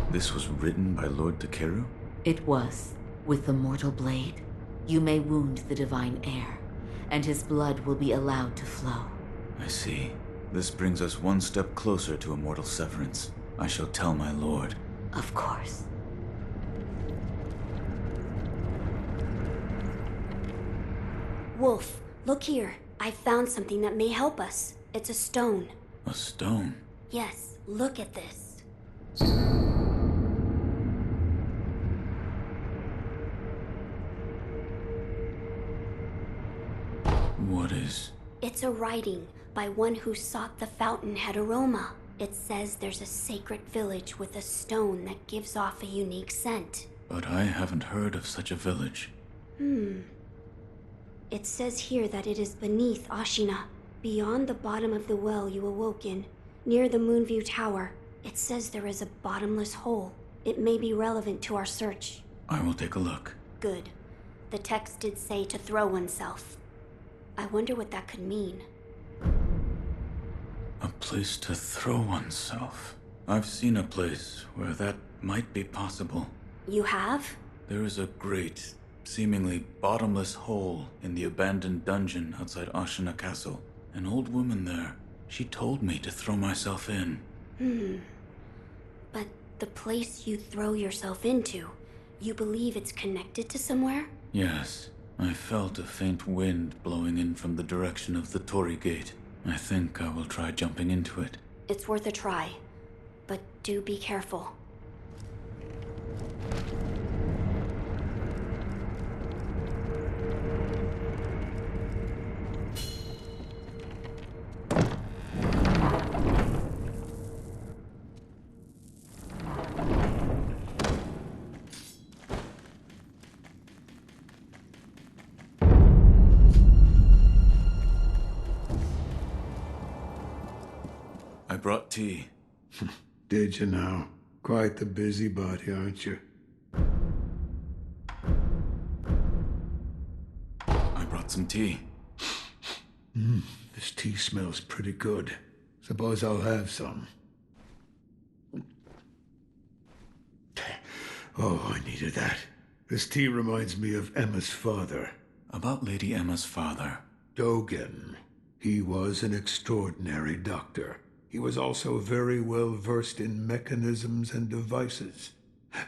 This was written by Lord Takeru? It was. With the mortal blade, you may wound the divine heir, and his blood will be allowed to flow. I see. This brings us one step closer to immortal severance. I shall tell my lord. Of course. Wolf, look here. I found something that may help us. It's a stone. A stone? Yes, look at this. What is... It's a writing by one who sought the fountainhead aroma. It says there's a sacred village with a stone that gives off a unique scent. But I haven't heard of such a village. It says here that it is beneath Ashina, beyond the bottom of the well you awoke in, near the Moonview Tower. It says there is a bottomless hole. It may be relevant to our search. I will take a look. Good. The text did say to throw oneself. I wonder what that could mean. A place to throw oneself. I've seen a place where that might be possible. You have? There is a great, seemingly bottomless hole in the abandoned dungeon outside Ashina Castle. An old woman there. She told me to throw myself in. But the place you throw yourself into, you believe it's connected to somewhere? Yes. I felt a faint wind blowing in from the direction of the Torii Gate. I think I will try jumping into it. It's worth a try, but do be careful. I brought tea. Did you now? Quite the busybody, aren't you? I brought some tea. This tea smells pretty good. Suppose I'll have some. Oh, I needed that. This tea reminds me of Emma's father. About Lady Emma's father? Dogen. He was an extraordinary doctor. He was also very well versed in mechanisms and devices.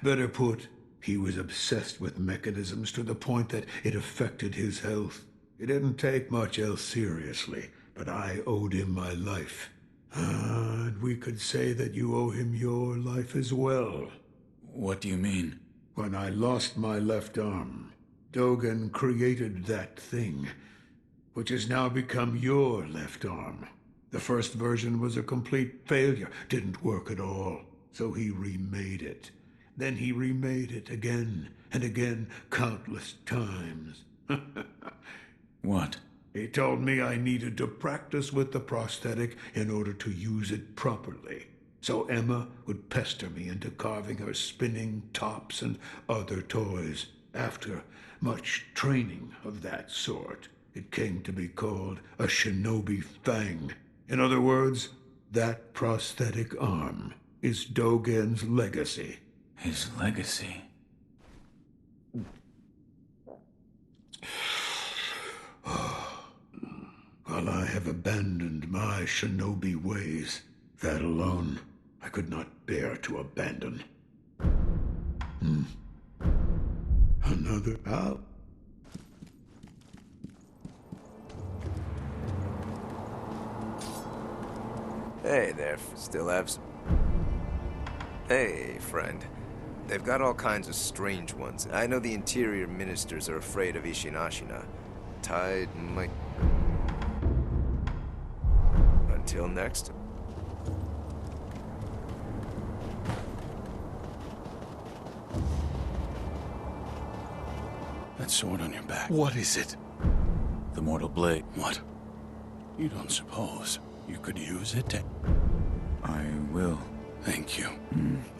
Better put, he was obsessed with mechanisms to the point that it affected his health. He didn't take much else seriously, but I owed him my life. And we could say that you owe him your life as well. What do you mean? When I lost my left arm, Dogen created that thing, which has now become your left arm. The first version was a complete failure, didn't work at all, so he remade it. Then he remade it again and again, countless times. What? He told me I needed to practice with the prosthetic in order to use it properly. So Emma would pester me into carving her spinning tops and other toys. After much training of that sort, it came to be called a Shinobi Fang. In other words, that prosthetic arm is Dogen's legacy. His legacy? While I have abandoned my shinobi ways, that alone I could not bear to abandon. Another owl? Hey there, still have some... Hey, friend. They've got all kinds of strange ones. I know the interior ministers are afraid of Isshin Ashina. Tide might... Until next. That sword on your back. What is it? The mortal blade. What? You don't suppose you could use it to... I will. Thank you.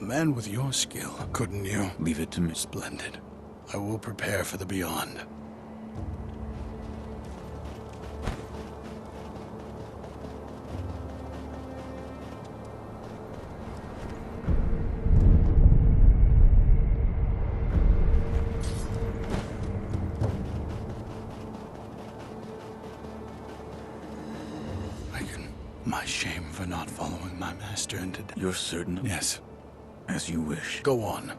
A man with your skill, couldn't you? Leave it to me. Splendid. I will prepare for the beyond. My shame for not following my master into death. You're certain? Yes. As you wish. Go on.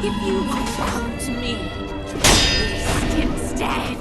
If you would come to me, feast instead.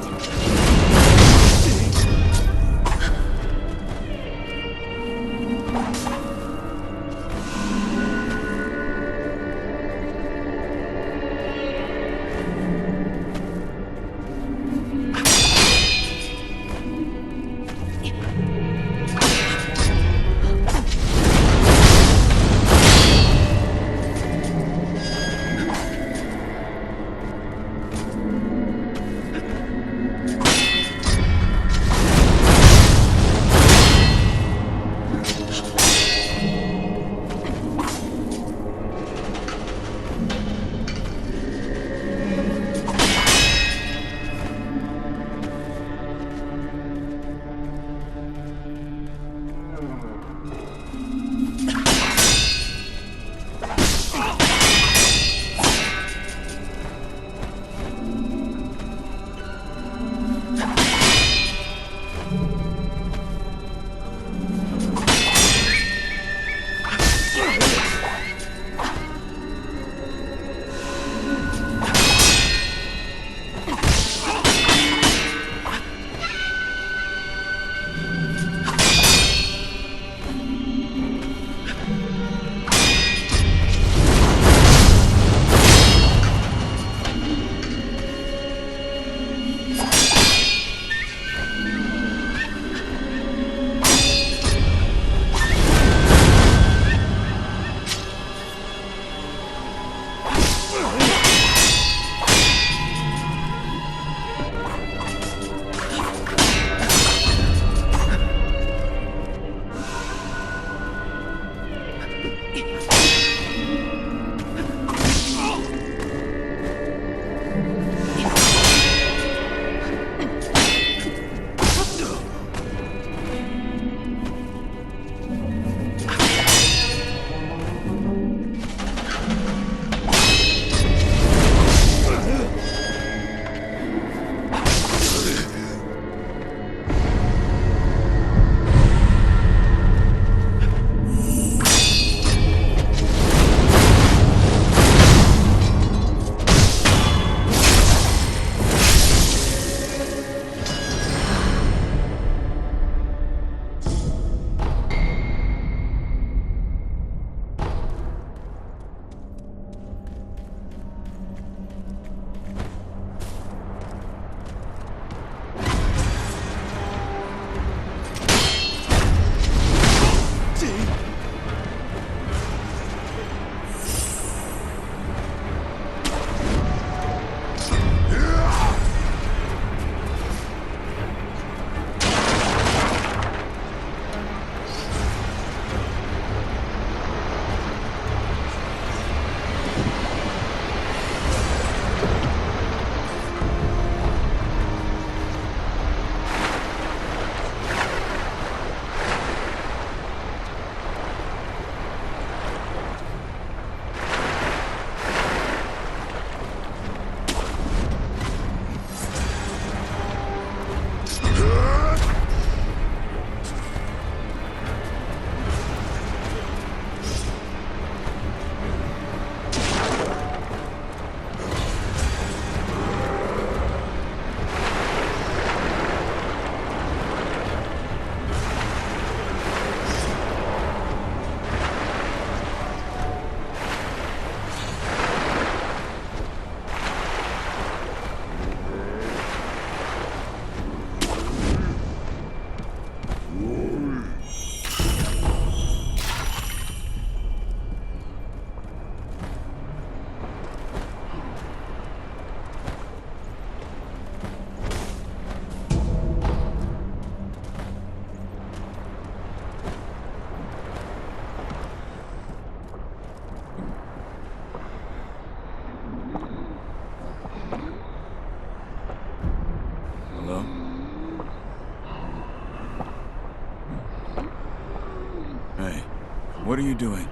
What are you doing?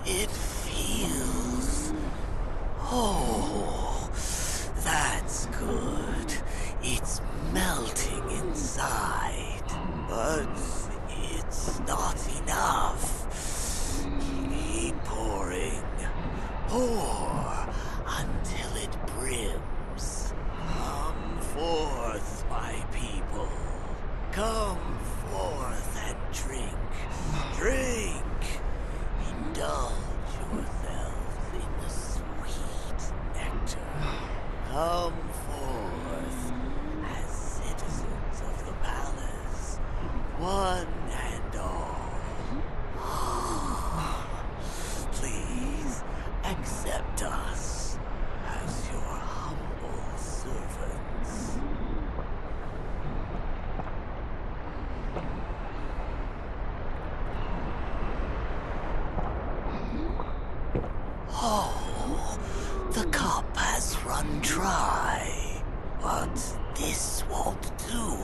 It feels... Oh, that's good. It's melting inside. But it's not enough. Keep pouring. pour until it brims. Come forth, my people. Come forth and drink. Drink! Indulge yourselves in the sweet nectar. Come forth as citizens of the palace, one and all. Please accept us as your humble servants. Oh, the cup has run dry. But this won't do.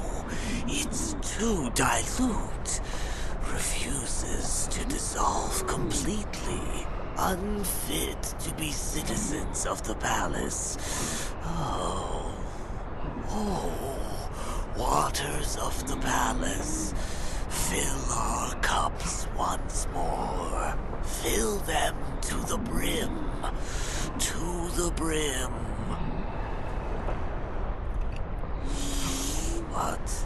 It's too dilute. Refuses to dissolve completely. Unfit to be citizens of the palace. Oh. Waters of the palace. Fill our cups once more. Fill them to the brim. To the brim. But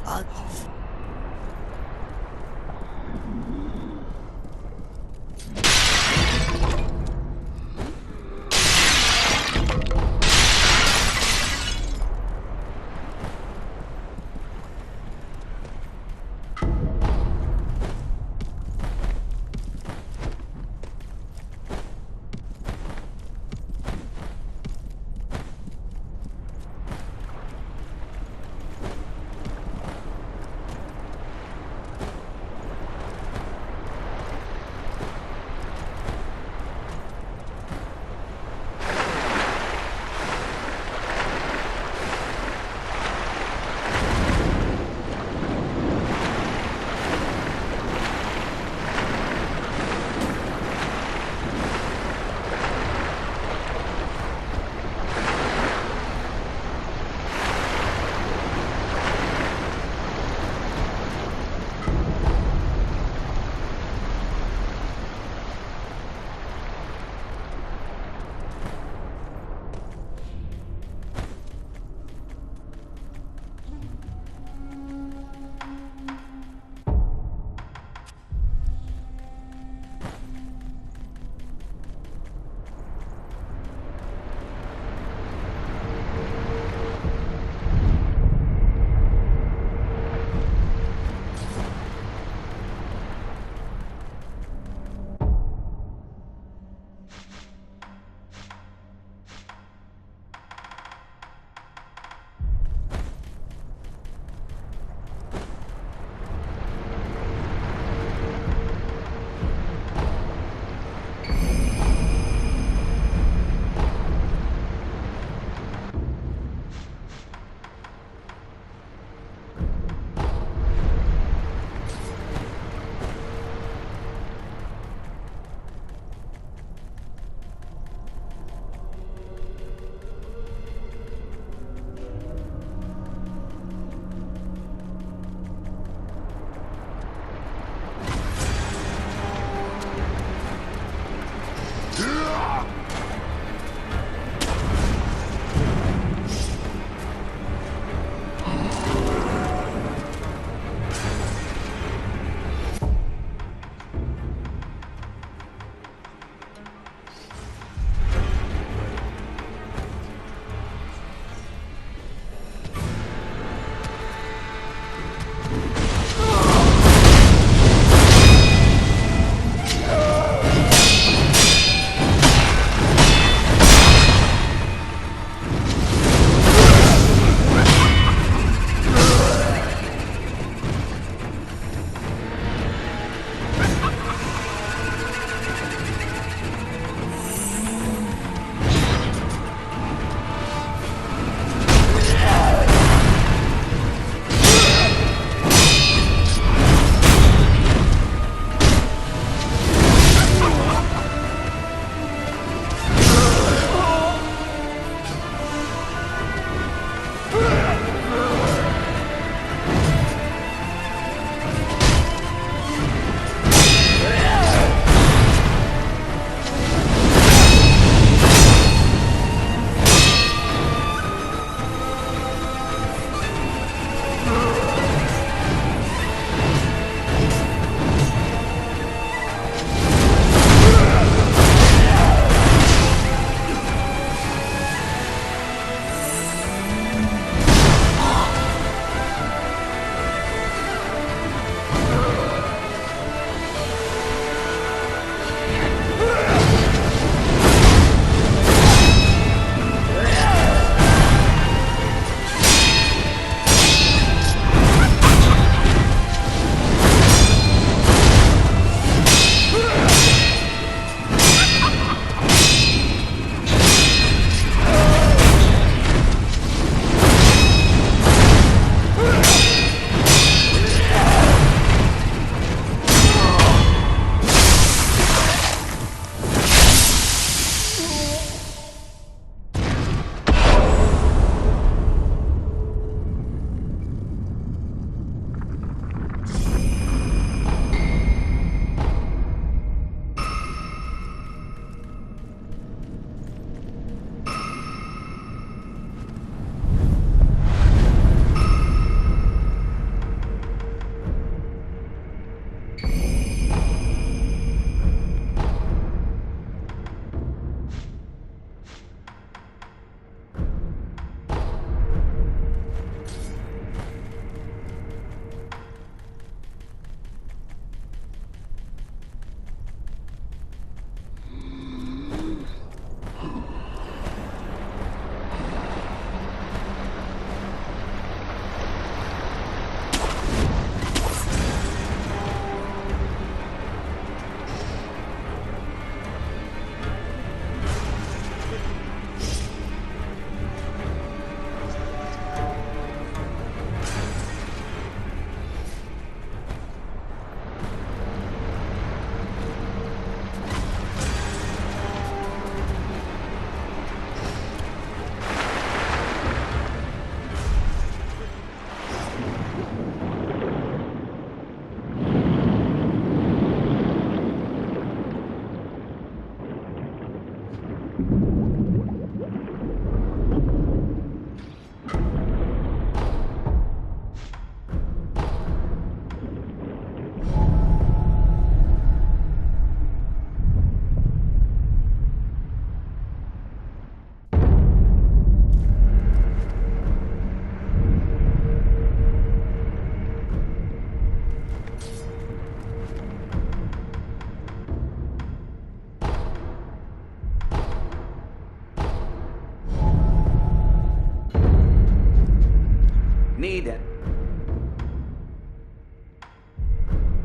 Need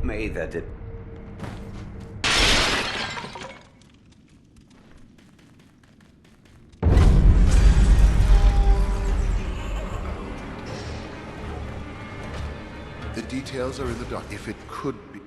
may that it The details are in the doc. If it could be.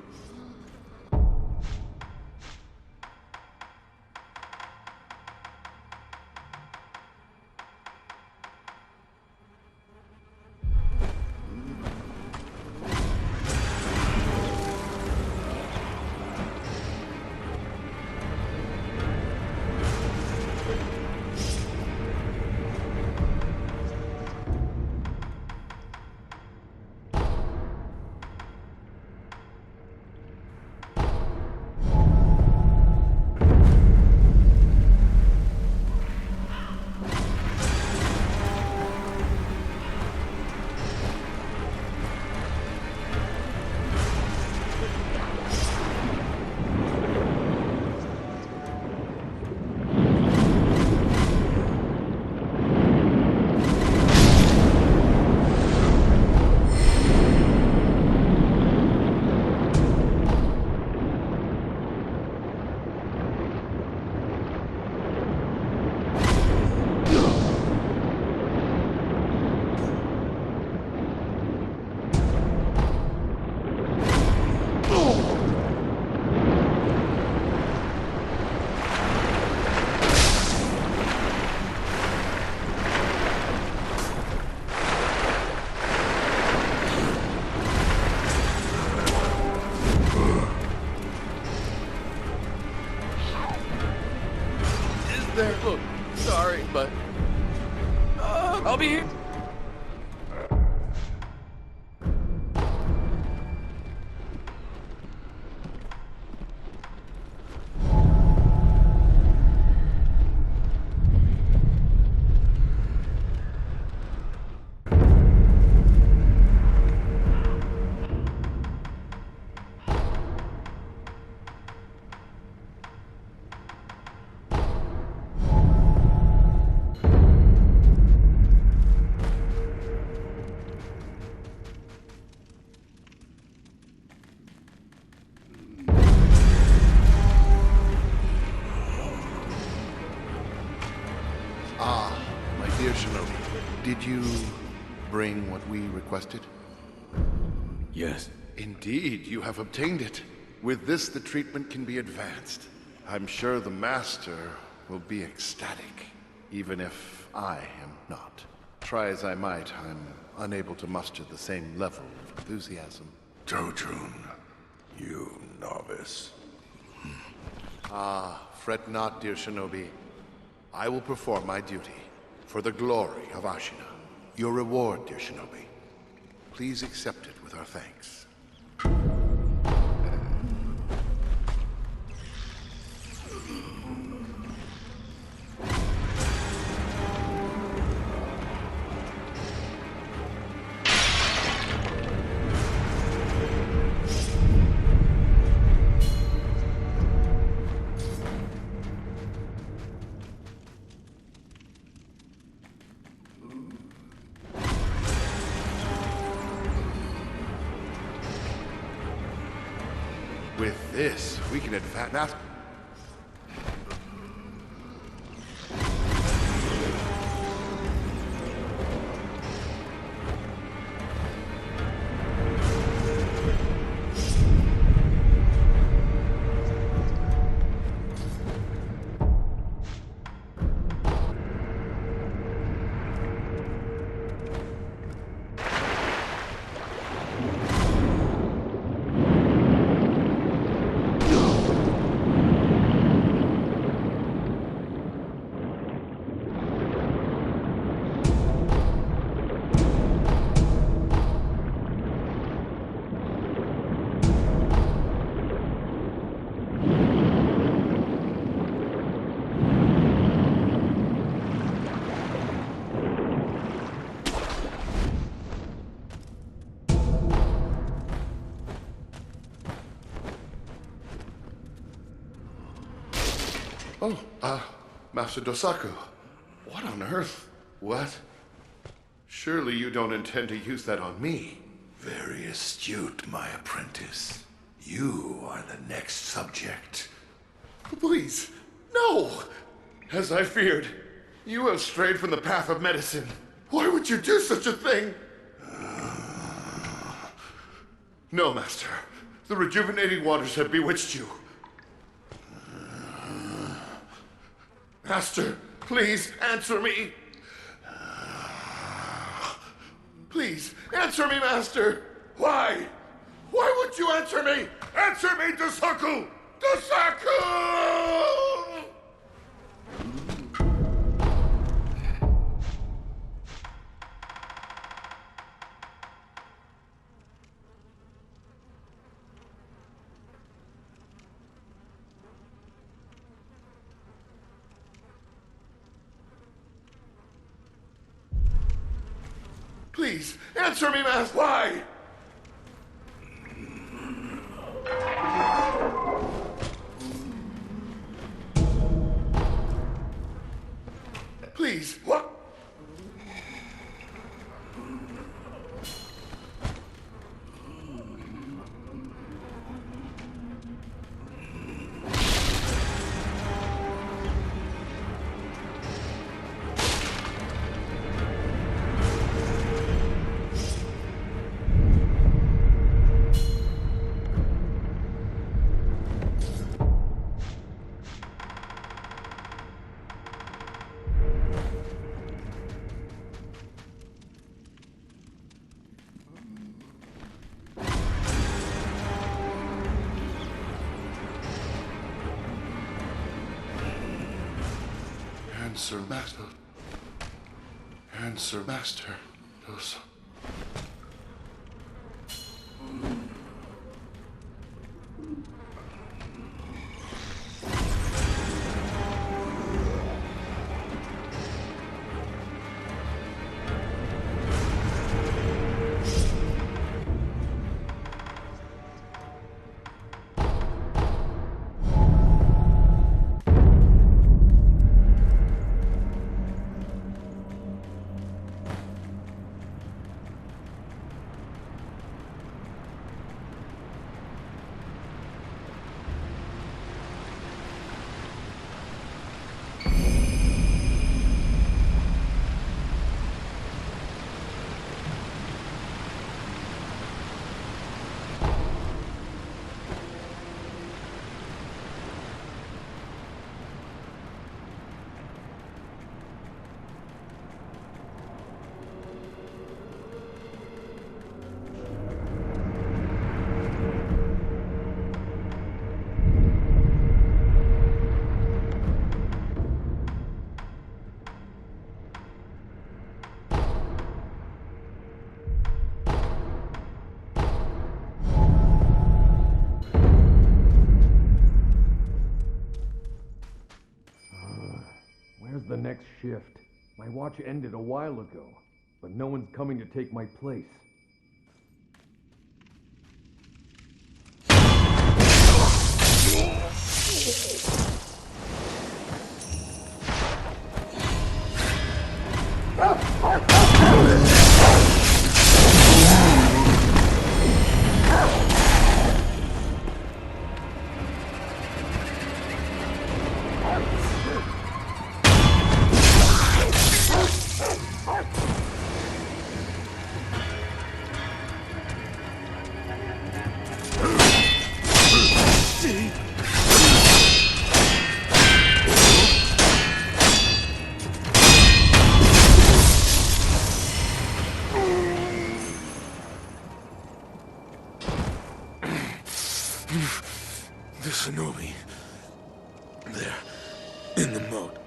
There, look, sorry, but I'll be here. Dear Shinobi, did you bring what we requested? Yes. Indeed, you have obtained it. With this, the treatment can be advanced. I'm sure the Master will be ecstatic, even if I am not. Try as I might, I'm unable to muster the same level of enthusiasm. Dojun, you novice. Fret not, dear Shinobi. I will perform my duty for the glory of Ashina. Your reward, dear Shinobi. Please accept it with our thanks. With this, we can advance. Now, Master Dosaku, what on earth? What? Surely you don't intend to use that on me. Very astute, my apprentice. You are the next subject. Please, no! As I feared, you have strayed from the path of medicine. Why would you do such a thing? No, Master. The rejuvenating waters have bewitched you. Master, please answer me. Please, answer me, Master. Why? Why would you answer me? Answer me, Dosaku! Dosaku! Please, answer me, Master. Why? Please, what? Answer, Master. Answer, Master. Those... Where's the next shift? My watch ended a while ago, but no one's coming to take my place. The Shinobi. There. In the moat.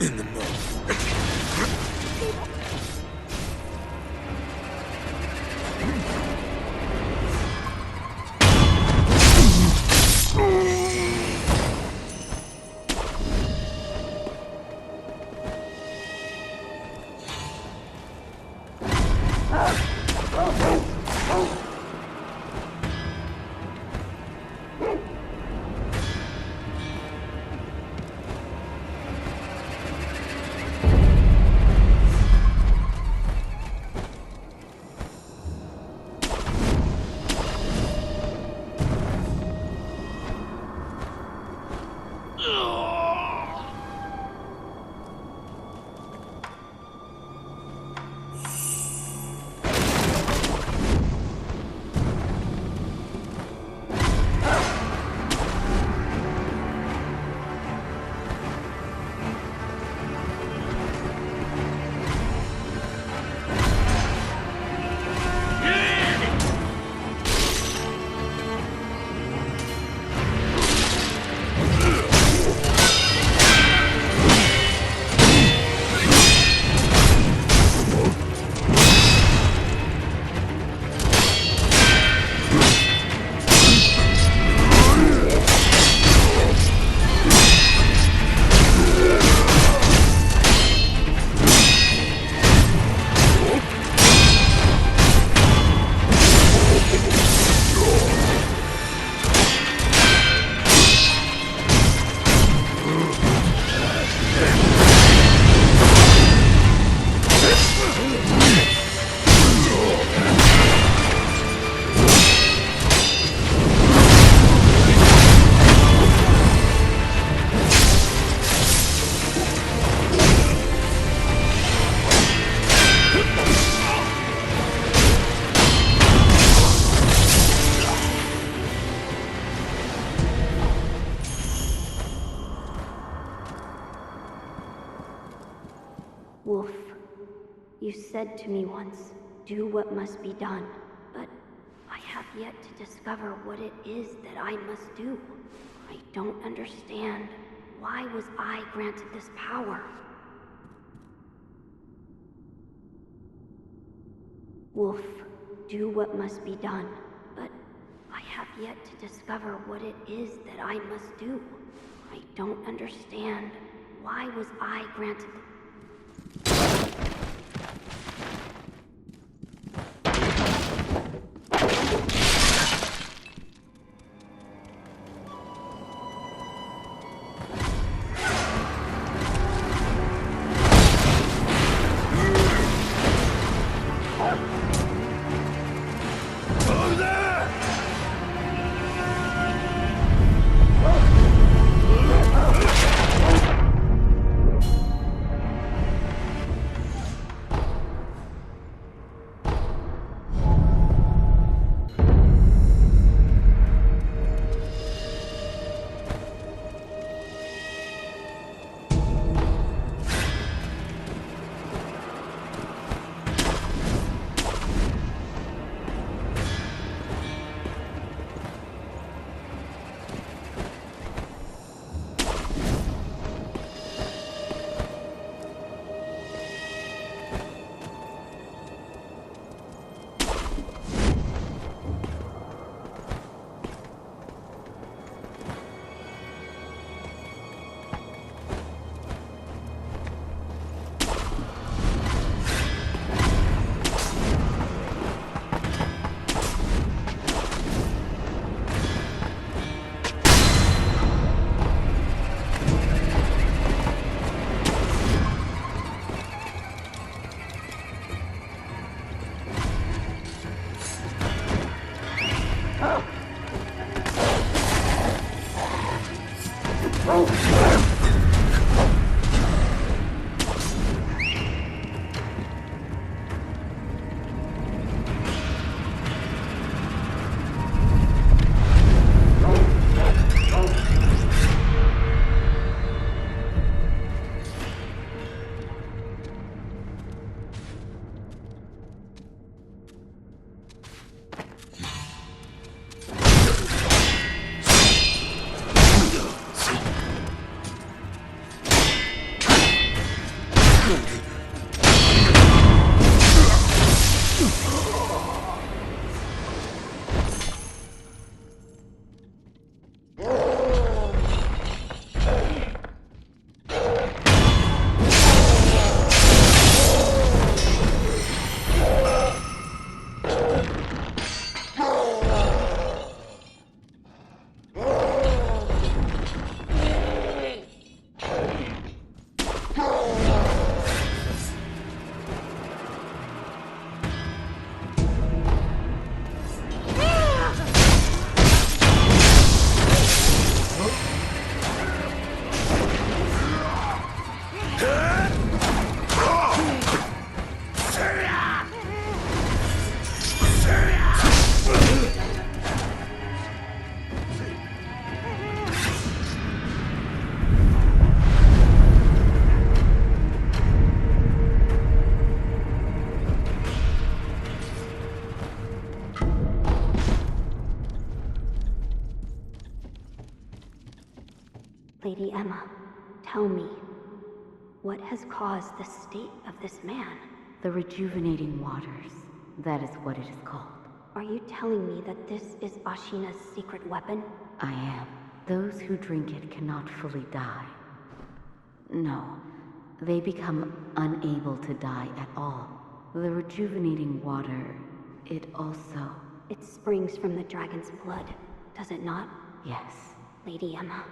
in the moat. Wolf, you said to me once, do what must be done, but I have yet to discover what it is that I must do. I don't understand. Why was I granted this power? Wolf, do what must be done, but I have yet to discover what it is that I must do. I don't understand. Why was I granted Lady Emma, tell me, what has caused the state of this man? The rejuvenating waters. That is what it is called. Are you telling me that this is Ashina's secret weapon? I am. Those who drink it cannot fully die. No, they become unable to die at all. The rejuvenating water, it also... It springs from the dragon's blood, does it not? Yes. Lady Emma,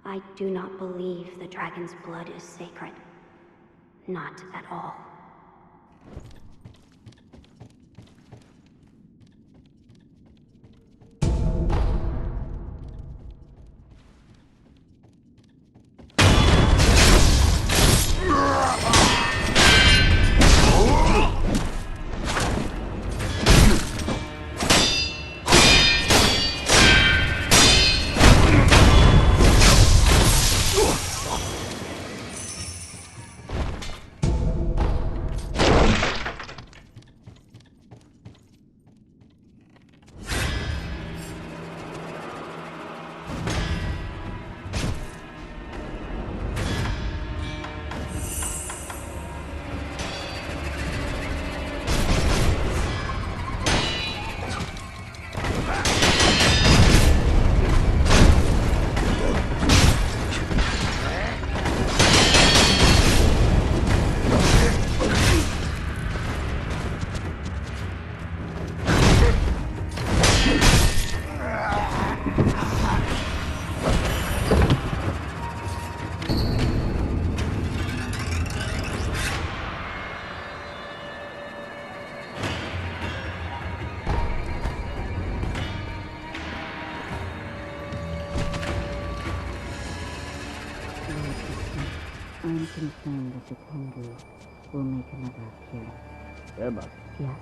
I do not believe the dragon's blood is sacred. Not at all. I'm concerned that the Tengu will make another appearance. Emma. Yes?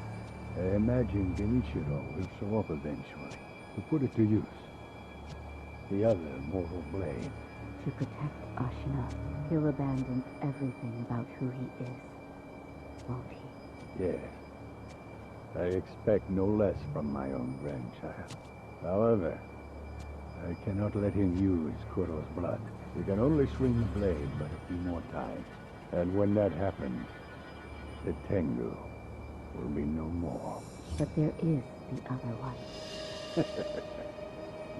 I imagine Genichiro will show up eventually to put it to use. The other mortal blade. To protect Ashina, he'll abandon everything about who he is, won't he? Yes. I expect no less from my own grandchild. However, I cannot let him use Kuro's blood. He can only swing the blade but a few more times. And when that happens, the Tengu will be no more. But there is the other one.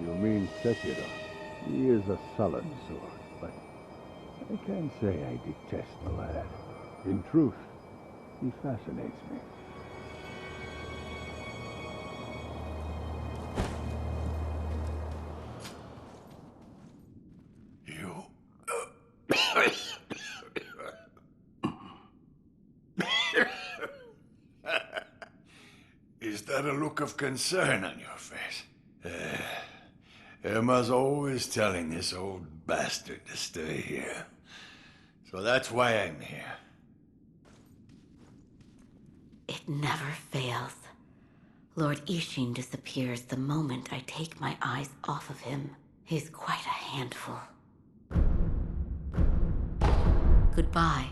You mean Sekiro? He is a sullen sword, but I can't say I detest the lad. In truth, he fascinates me. Is that a look of concern on your face? Emma's always telling this old bastard to stay here. So that's why I'm here. It never fails. Lord Isshin disappears the moment I take my eyes off of him. He's quite a handful. Goodbye.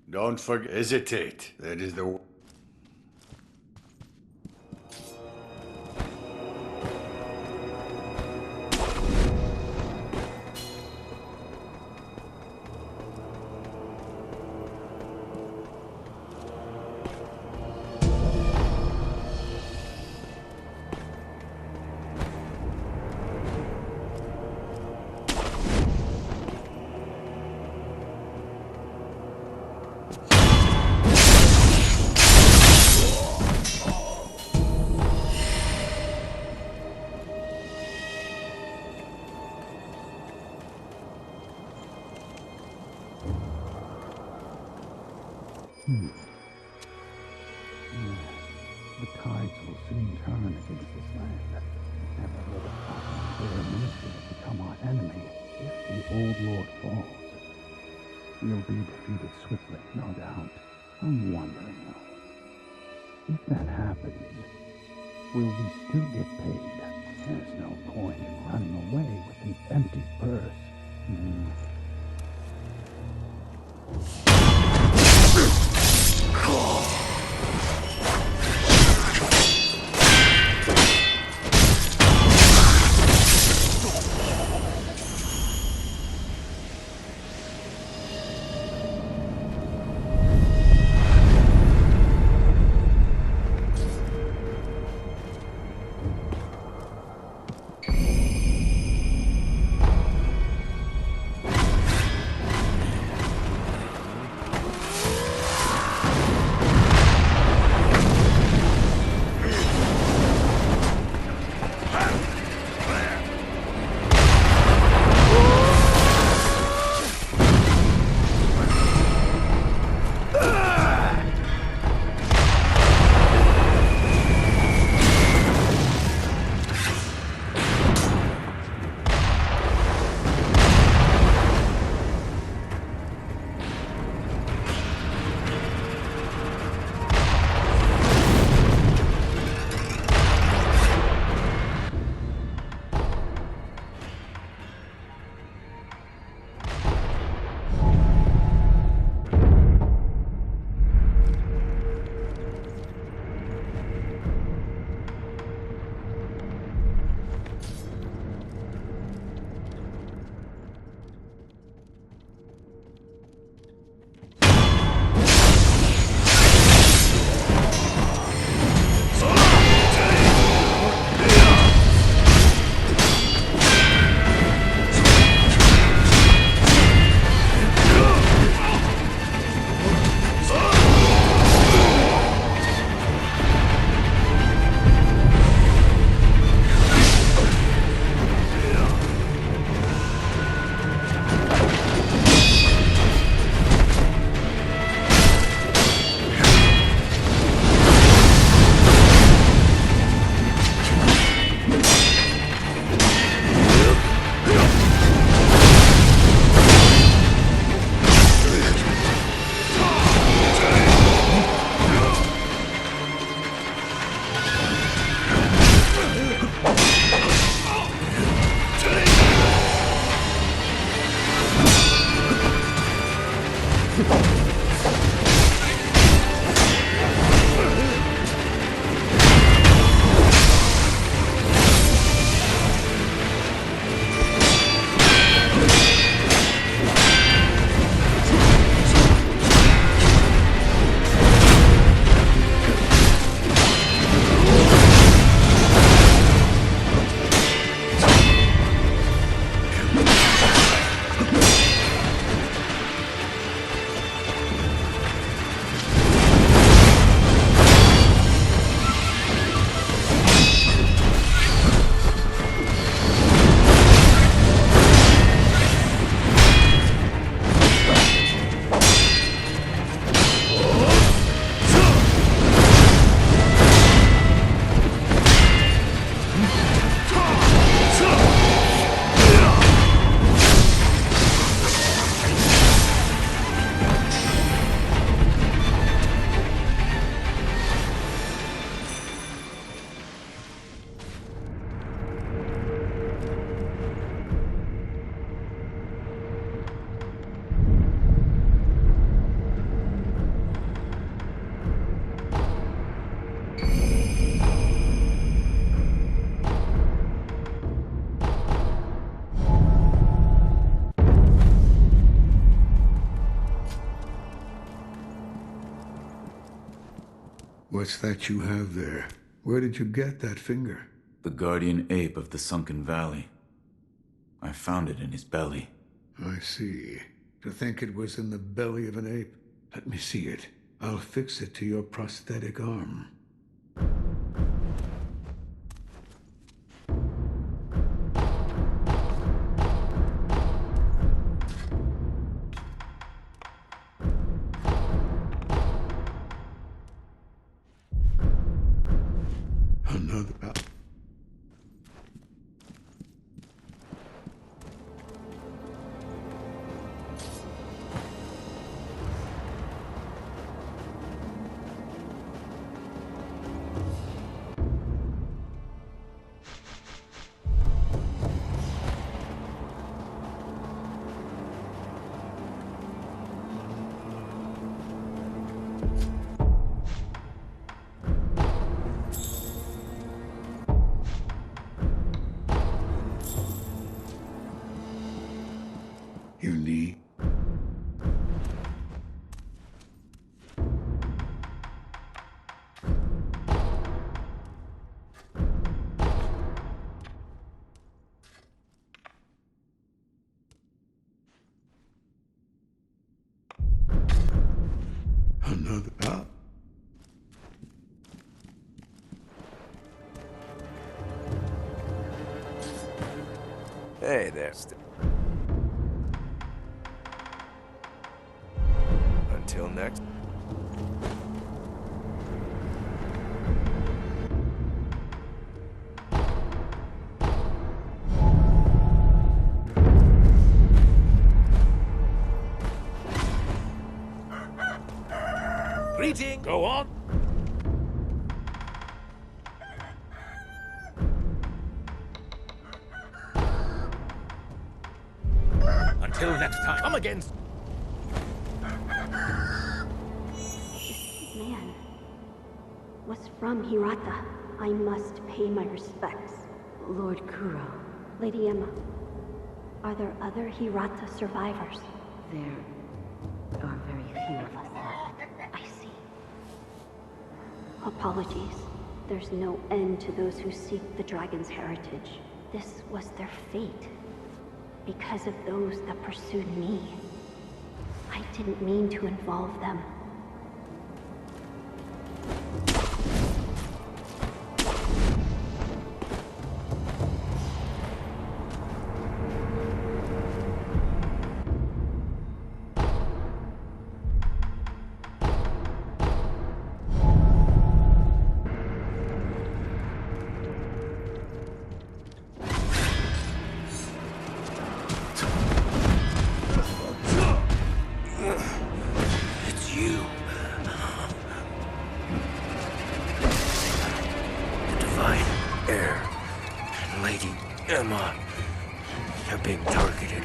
Don't forget, hesitate. That is the... The tides will soon turn against this land. Never will the cosmic clear ministry become our enemy. If the old lord falls, we'll be defeated swiftly, no doubt. I'm wondering, if that happens, will we still get paid? There's no point in running away with an empty purse. What's that you have there? Where did you get that finger? The guardian ape of the sunken valley. I found it in his belly. I see. To think it was in the belly of an ape. Let me see it. I'll fix it to your prosthetic arm. Ready? Another. Ah. Hey there. Until next. Greeting! Go on! Until next time. Come again. This man was from Hirata. I must pay my respects. Lord Kuro. Lady Emma, are there other Hirata survivors? There are very few of us left. I see. Apologies. There's no end to those who seek the dragon's heritage. This was their fate. Because of those that pursued me. I didn't mean to involve them. Emma, you're being targeted.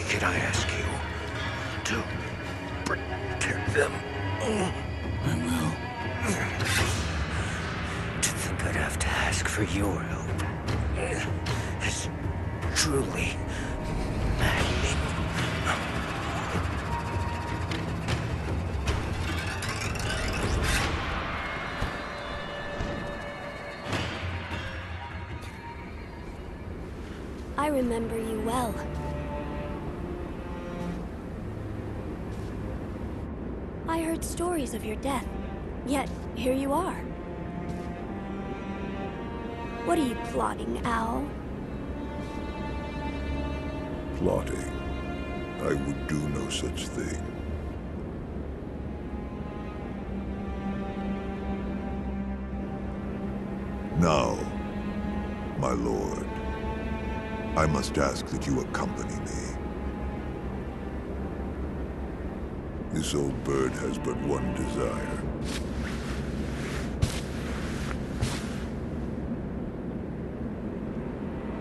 Can I ask you to protect them? I will. To think I'd have to ask for your help is truly maddening. I remember you well. I heard stories of your death, yet here you are. What are you plotting, Owl? Plotting? I would do no such thing. Now, my lord, I must ask that you accompany me. This old bird has but one desire.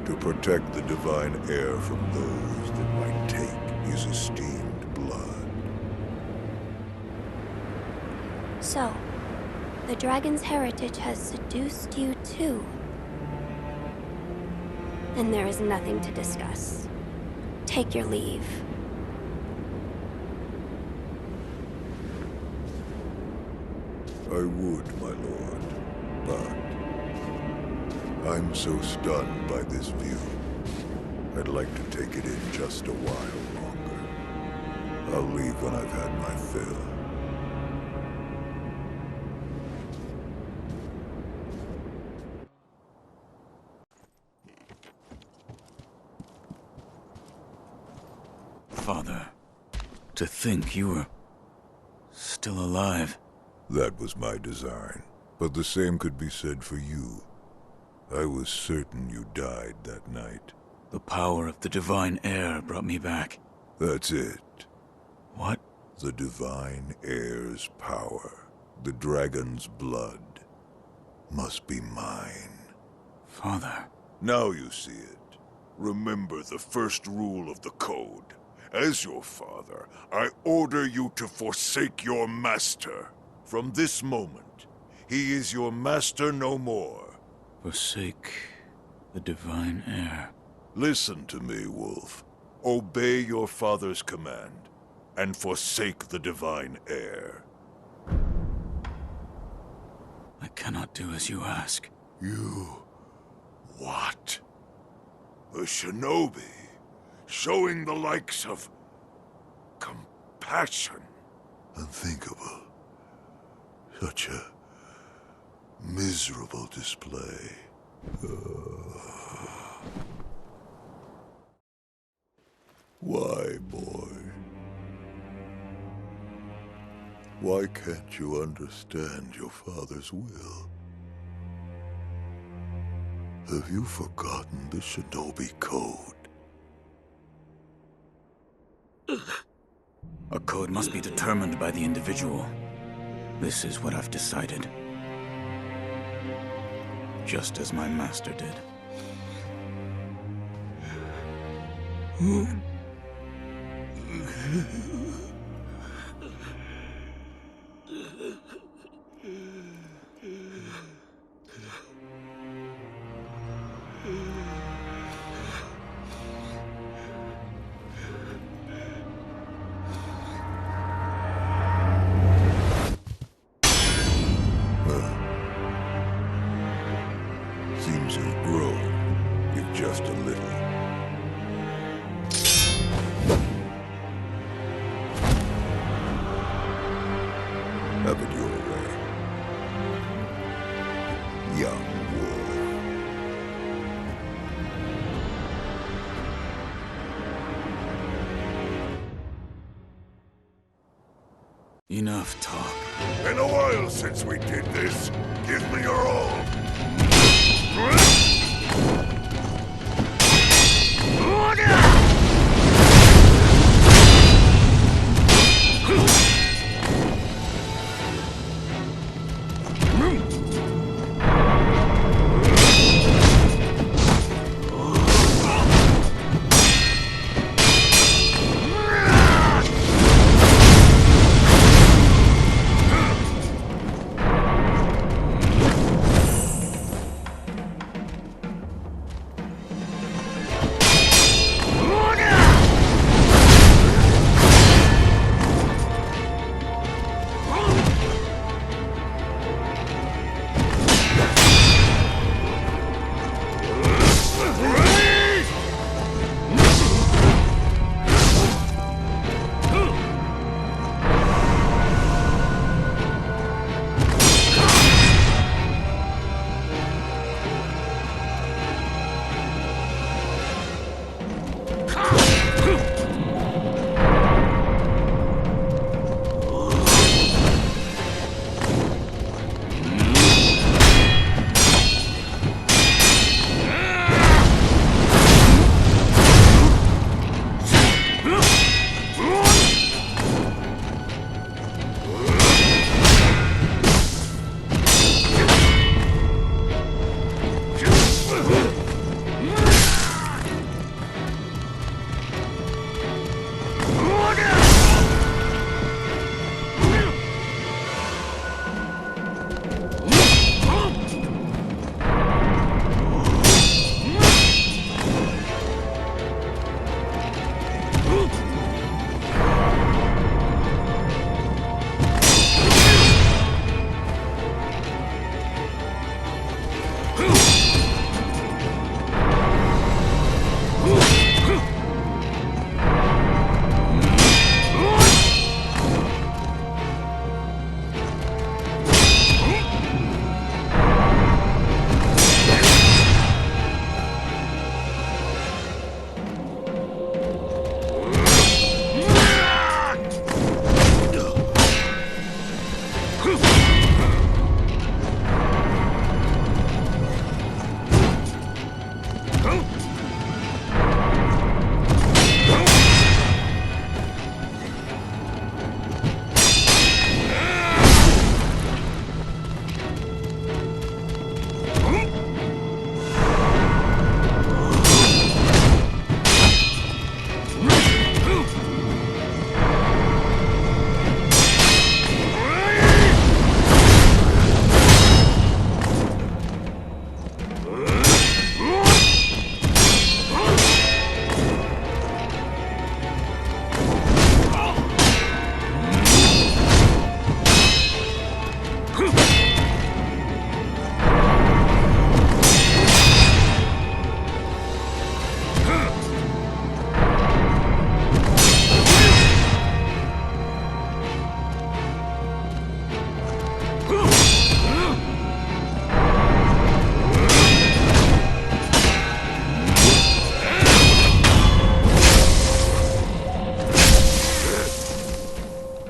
To protect the divine heir from those that might take his esteemed blood. So, the dragon's heritage has seduced you too. Then there is nothing to discuss. Take your leave. I would, my lord, but I'm so stunned by this view. I'd like to take it in just a while longer. I'll leave when I've had my fill. Father, to think you were still alive. That was my design, but the same could be said for you. I was certain you died that night. The power of the divine heir brought me back. That's it. What? The divine heir's power, the dragon's blood, must be mine. Father. Now you see it. Remember the first rule of the code. As your father, I order you to forsake your master. From this moment, he is your master no more. Forsake the divine heir. Listen to me, Wolf. Obey your father's command, and forsake the divine heir. I cannot do as you ask. You... what? A shinobi, showing the likes of... compassion. Unthinkable. Such a... miserable display. Why, boy? Why can't you understand your father's will? Have you forgotten the Shinobi Code? A code must be determined by the individual. This is what I've decided. Just as my master did. Seems you've grown, if just a little. Have it your way, young wolf. Enough talk. Been a while since we did this. Give me your all.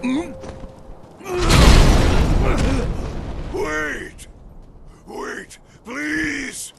Wait! Wait, please!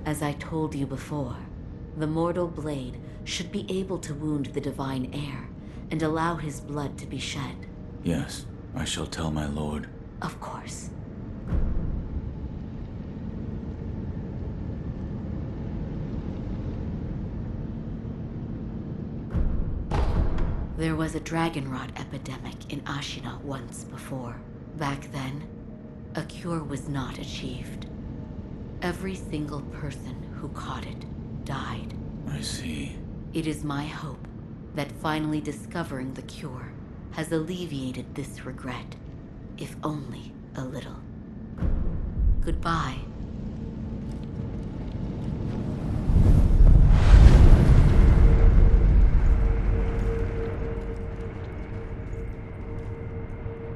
As I told you before, the mortal blade should be able to wound the divine heir and allow his blood to be shed. Yes, I shall tell my lord. Of course. There was a dragonrot epidemic in Ashina once before. Back then, a cure was not achieved. Every single person who caught it died. I see. It is my hope that finally discovering the cure has alleviated this regret, if only a little. Goodbye.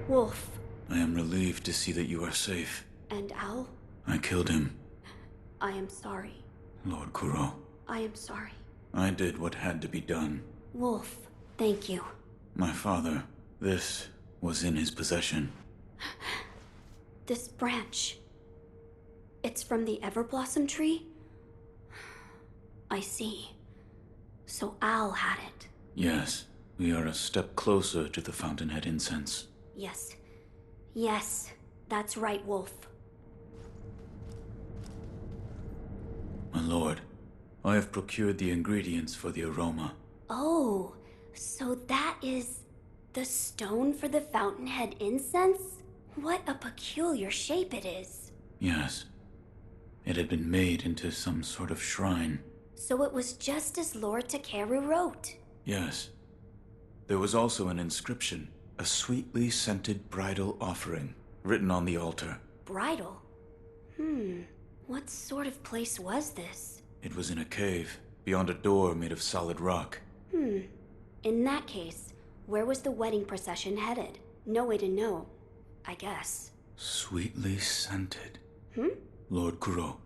Wolf. I am relieved to see that you are safe. And Owl? I killed him. I am sorry. Lord Kuro. I am sorry. I did what had to be done. Wolf, thank you. My father, this was in his possession. This branch. It's from the Everblossom tree? I see. So Owl had it. Yes, we are a step closer to the Fountainhead incense. Yes. Yes, that's right, Wolf. My lord, I have procured the ingredients for the aroma. Oh, so that is the stone for the Fountainhead incense? What a peculiar shape it is. Yes. It had been made into some sort of shrine. So it was just as Lord Takeru wrote. Yes. There was also an inscription, a sweetly scented bridal offering, written on the altar. Bridal? What sort of place was this? It was in a cave, beyond a door made of solid rock. In that case, where was the wedding procession headed? No way to know, I guess. Sweetly scented. Lord Kuro,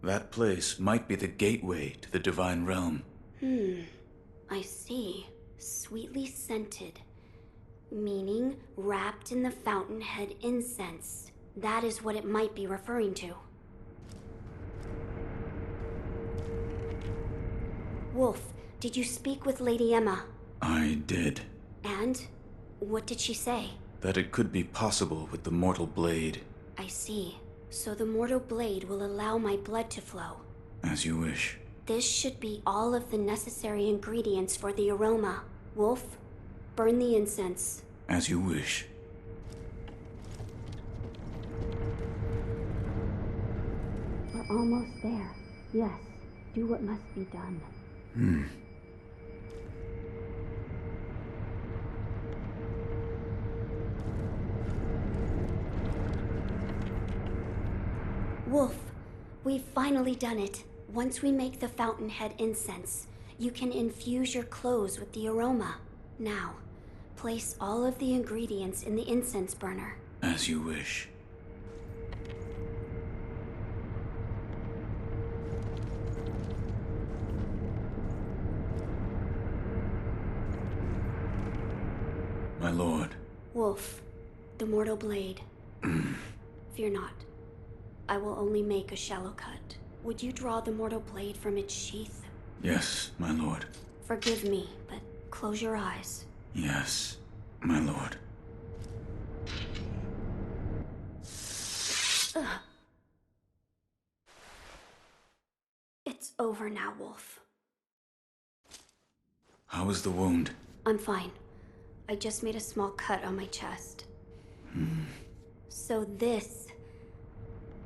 that place might be the gateway to the divine realm. I see. Sweetly scented. Meaning wrapped in the Fountainhead incense. That is what it might be referring to. Wolf, did you speak with Lady Emma? I did. And? What did she say? That it could be possible with the mortal blade. I see. So the mortal blade will allow my blood to flow. As you wish. This should be all of the necessary ingredients for the aroma. Wolf, burn the incense. As you wish. We're almost there. Yes, do what must be done. Wolf, we've finally done it. Once we make the Fountainhead incense, you can infuse your clothes with the aroma. Now, place all of the ingredients in the incense burner. As you wish. My lord. Wolf, the mortal blade. Fear not. I will only make a shallow cut. Would you draw the mortal blade from its sheath? Yes, my lord. Forgive me, but close your eyes. Yes, my lord. Ugh. It's over now, Wolf. How is the wound? I'm fine. I just made a small cut on my chest. So this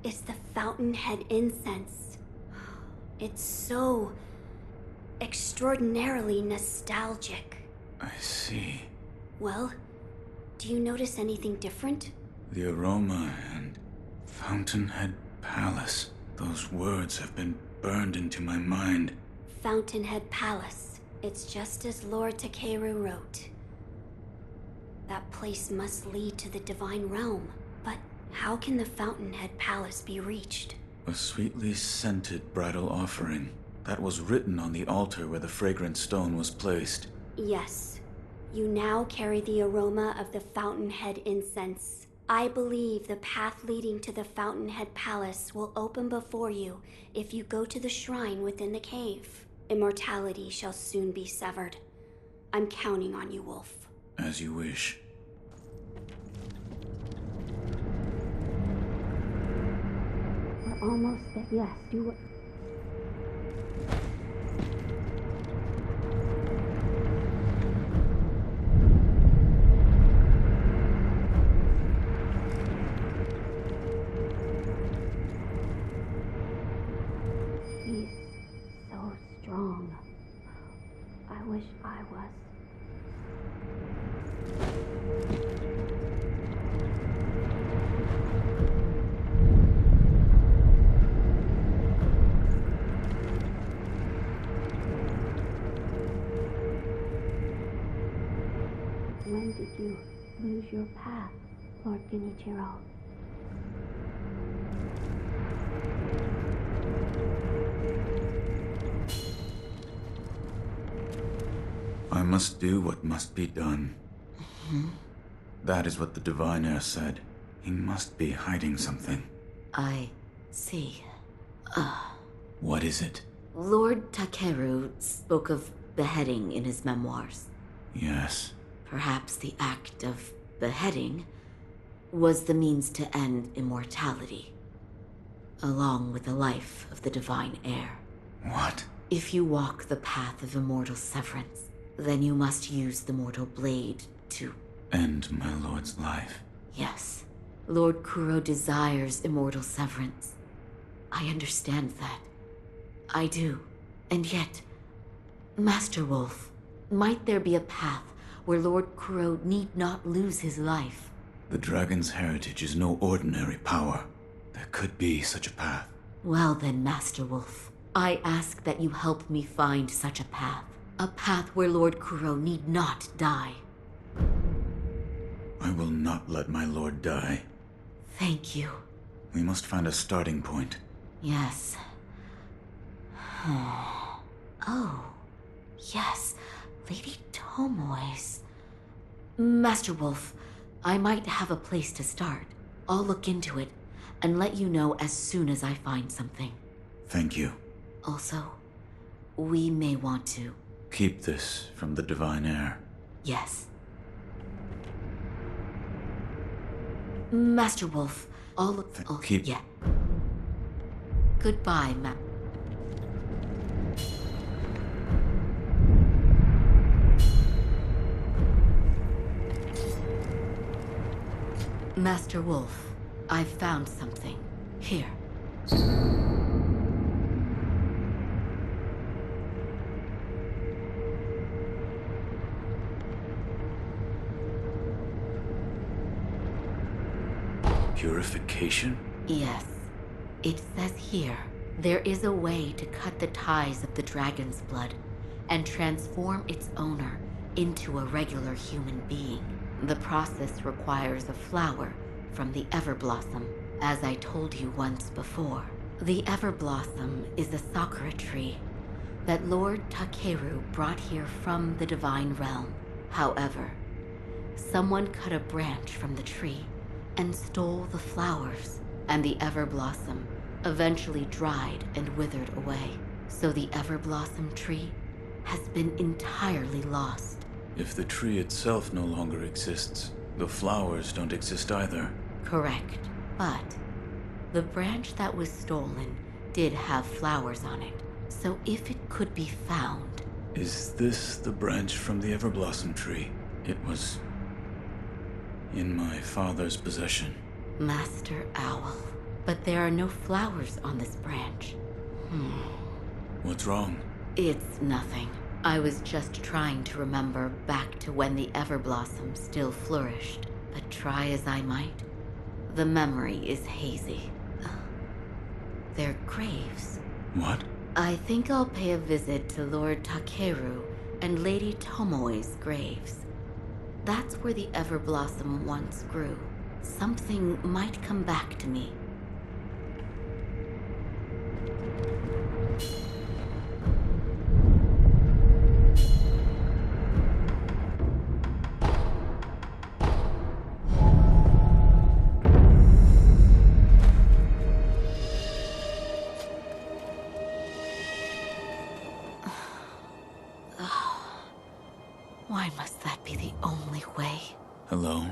is the Fountainhead incense. It's so extraordinarily nostalgic. I see. Well, do you notice anything different? The aroma and Fountainhead Palace. Those words have been burned into my mind. Fountainhead Palace. It's just as Lord Takeru wrote. That place must lead to the divine realm. But how can the Fountainhead Palace be reached? A sweetly scented bridal offering. That was written on the altar where the fragrant stone was placed. Yes. You now carry the aroma of the Fountainhead incense. I believe the path leading to the Fountainhead Palace will open before you if you go to the shrine within the cave. Immortality shall soon be severed. I'm counting on you, Wolf. As you wish. We're almost there. Yes, do what... He's so strong. I wish I was. When did you lose your path, Lord Genichiro? I must do what must be done. That is what the Divine Heir said. He must be hiding something. I see. What is it? Lord Takeru spoke of beheading in his memoirs. Yes. Perhaps the act of beheading was the means to end immortality, along with the life of the Divine Heir. What? If you walk the path of immortal severance, then you must use the mortal blade to... end my lord's life. Yes. Lord Kuro desires immortal severance. I understand that. I do. And yet, Master Wolf, might there be a path where Lord Kuro need not lose his life? The dragon's heritage is no ordinary power. There could be such a path. Well then, Master Wolf, I ask that you help me find such a path. A path where Lord Kuro need not die. I will not let my lord die. Thank you. We must find a starting point. Yes. Oh, yes. Lady Tomoe's. Master Wolf, I might have a place to start. I'll look into it and let you know as soon as I find something. Thank you. Also, we may want to... keep this from the Divine Heir. Yes. Master Wolf, I'll look... keep... Yeah. Goodbye, Master Wolf, I've found something. Here. Purification? Yes. It says here, there is a way to cut the ties of the dragon's blood and transform its owner into a regular human being. The process requires a flower from the Everblossom, as I told you once before. The Everblossom is a sakura tree that Lord Takeru brought here from the Divine Realm. However, someone cut a branch from the tree and stole the flowers, and the Everblossom eventually dried and withered away. So the Everblossom tree has been entirely lost. If the tree itself no longer exists, the flowers don't exist either. Correct. But the branch that was stolen did have flowers on it. So if it could be found... Is this the branch from the Everblossom tree? It was in my father's possession. Master Owl. But there are no flowers on this branch. What's wrong? It's nothing. I was just trying to remember back to when the Everblossom still flourished. But try as I might, the memory is hazy. They're graves. What? I think I'll pay a visit to Lord Takeru and Lady Tomoe's graves. That's where the Everblossom once grew. Something might come back to me. Hello.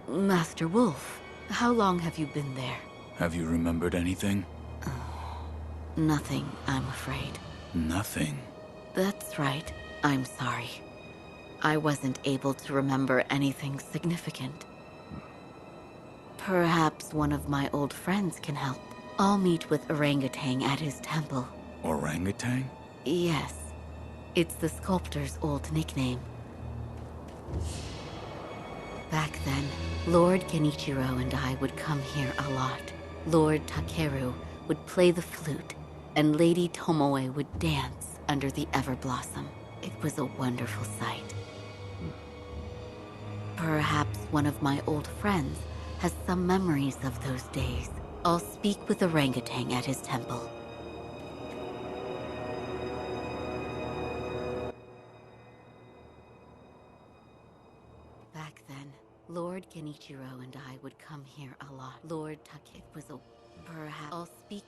Master Wolf, how long have you been there? Have you remembered anything? Nothing, I'm afraid. Nothing. That's right. I'm sorry. I wasn't able to remember anything significant. Perhaps one of my old friends can help. I'll meet with Orangutan at his temple. Orangutan? Yes. It's the sculptor's old nickname. Back then, Lord Genichiro and I would come here a lot. Lord Takeru would play the flute, and Lady Tomoe would dance under the Everblossom. It was a wonderful sight. Perhaps one of my old friends has some memories of those days. I'll speak with Orangutan at his temple. Back then, Lord Genichiro and I would come here a lot. Lord Take was a... Perhaps I'll speak...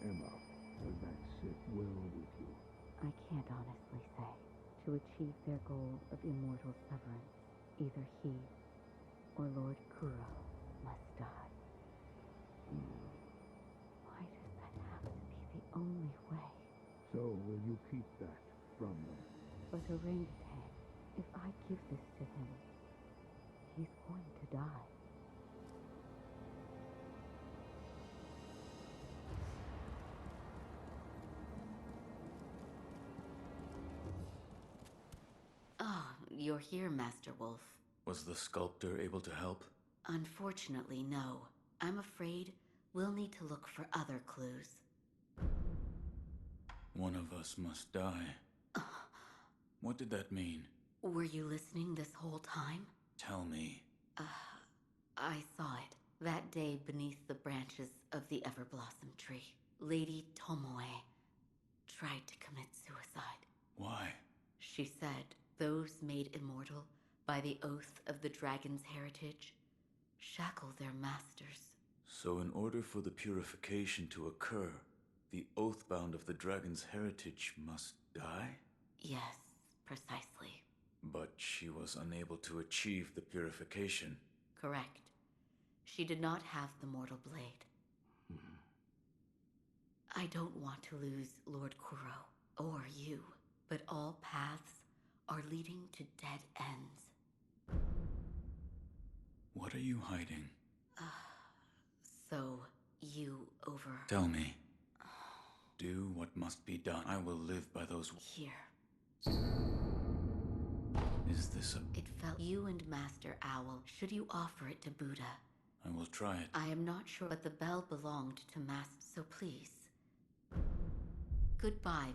Emma, does that sit well with you? I can't honestly say. To achieve their goal of immortal severance, either he or Lord Kuro must die. Why does that have to be the only way? So will you keep that from them? But Orangutan, if I give this to him, he's going to die. Oh, you're here, Master Wolf. Was the sculptor able to help? Unfortunately, no. I'm afraid we'll need to look for other clues. One of us must die. What did that mean? Were you listening this whole time? Tell me. I saw it. That day beneath the branches of the Everblossom tree. Lady Tomoe tried to commit suicide. Why? She said those made immortal by the oath of the dragon's heritage shackle their masters. So in order for the purification to occur, the oathbound of the dragon's heritage must die? Yes, precisely. But she was unable to achieve the purification. Correct. She did not have the mortal blade. I don't want to lose Lord Kuro, or you, but all paths are leading to dead ends. What are you hiding? So, you over... Tell me. Do what must be done. I will live by those... Here. Is this a... It felt you and Master Owl. Should you offer it to Buddha? I will try it. I am not sure, but the bell belonged to Master, so please. Goodbye.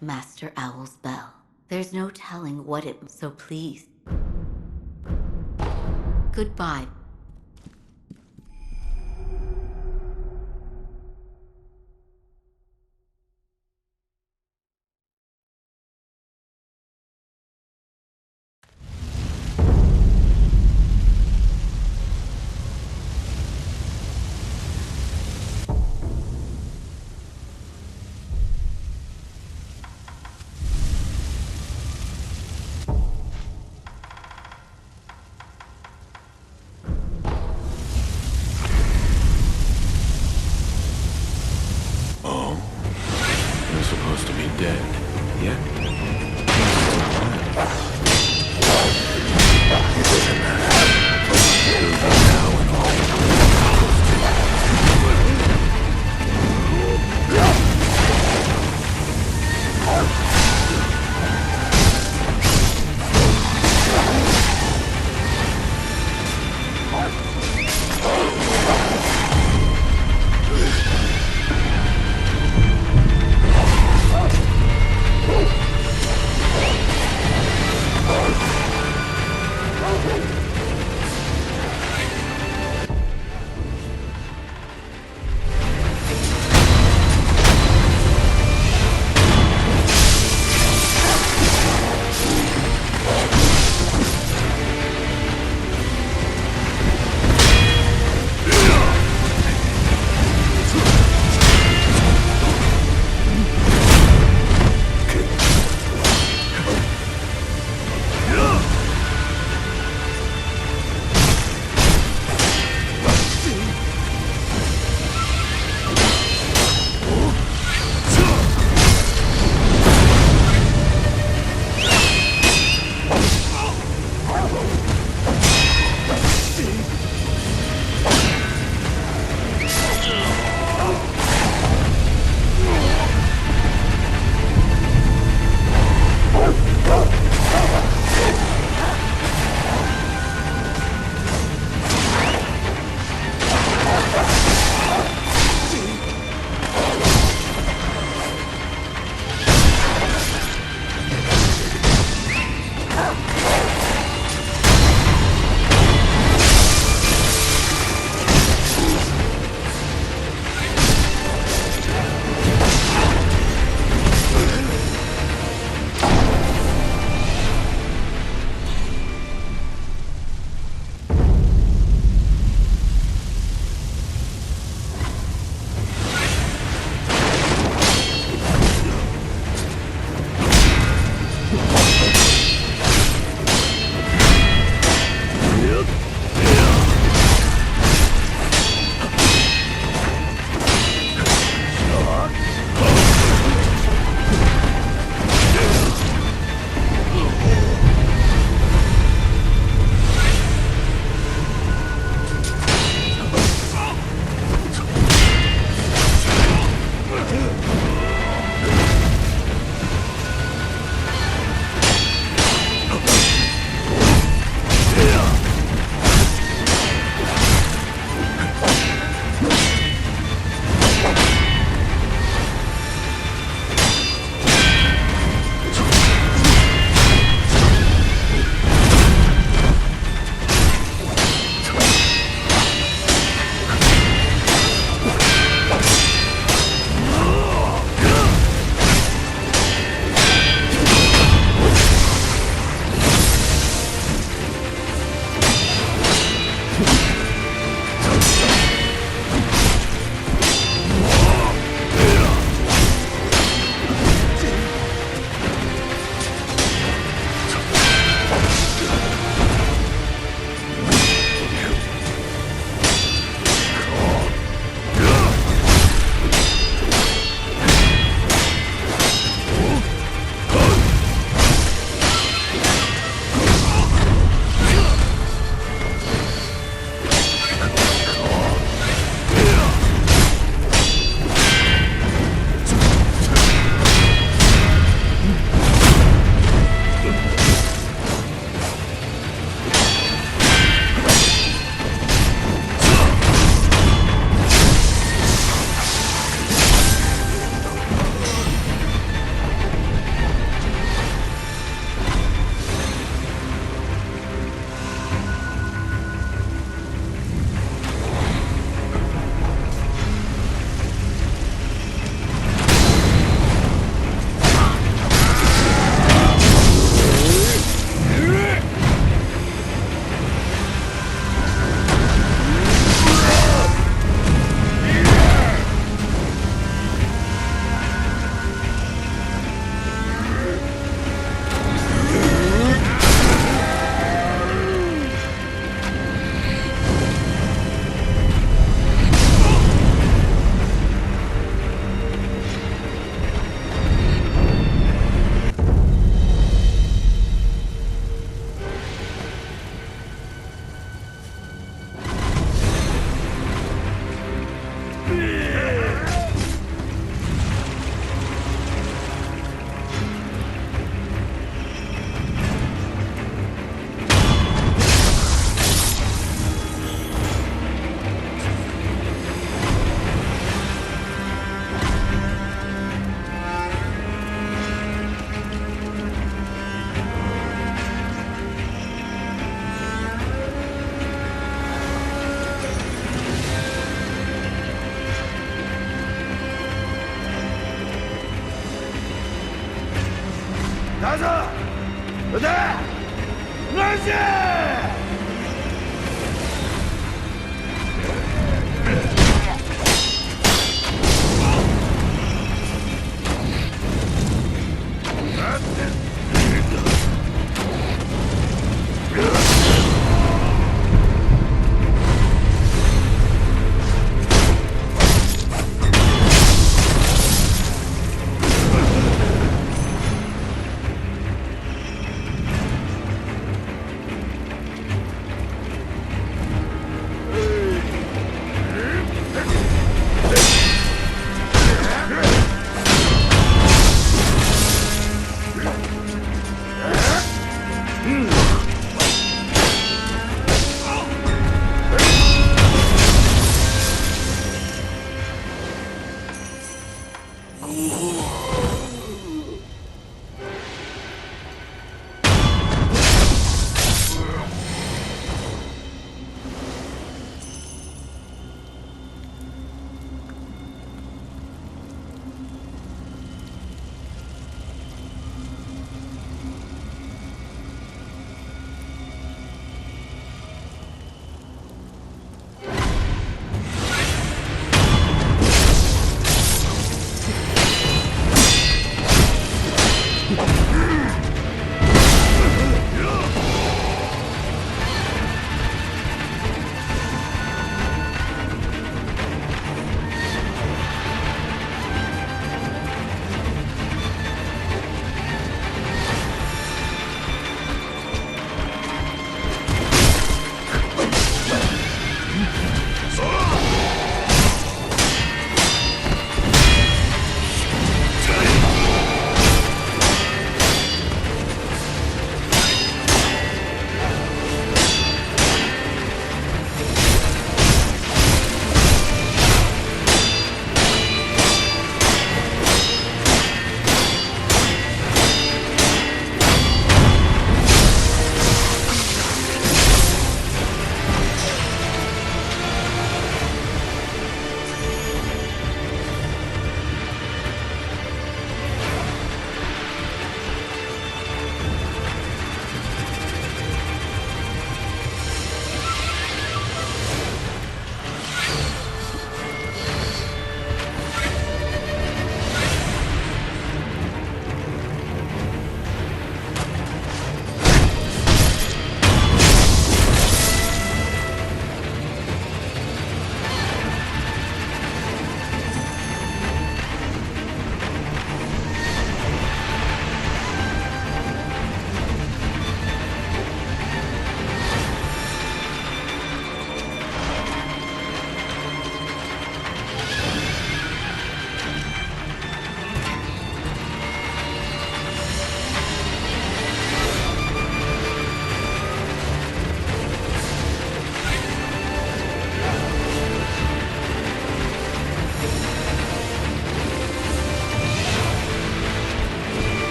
Master Owl's bell. There's no telling what it so please. Goodbye. Supposed to be dead, yet it doesn't matter. It'll be now and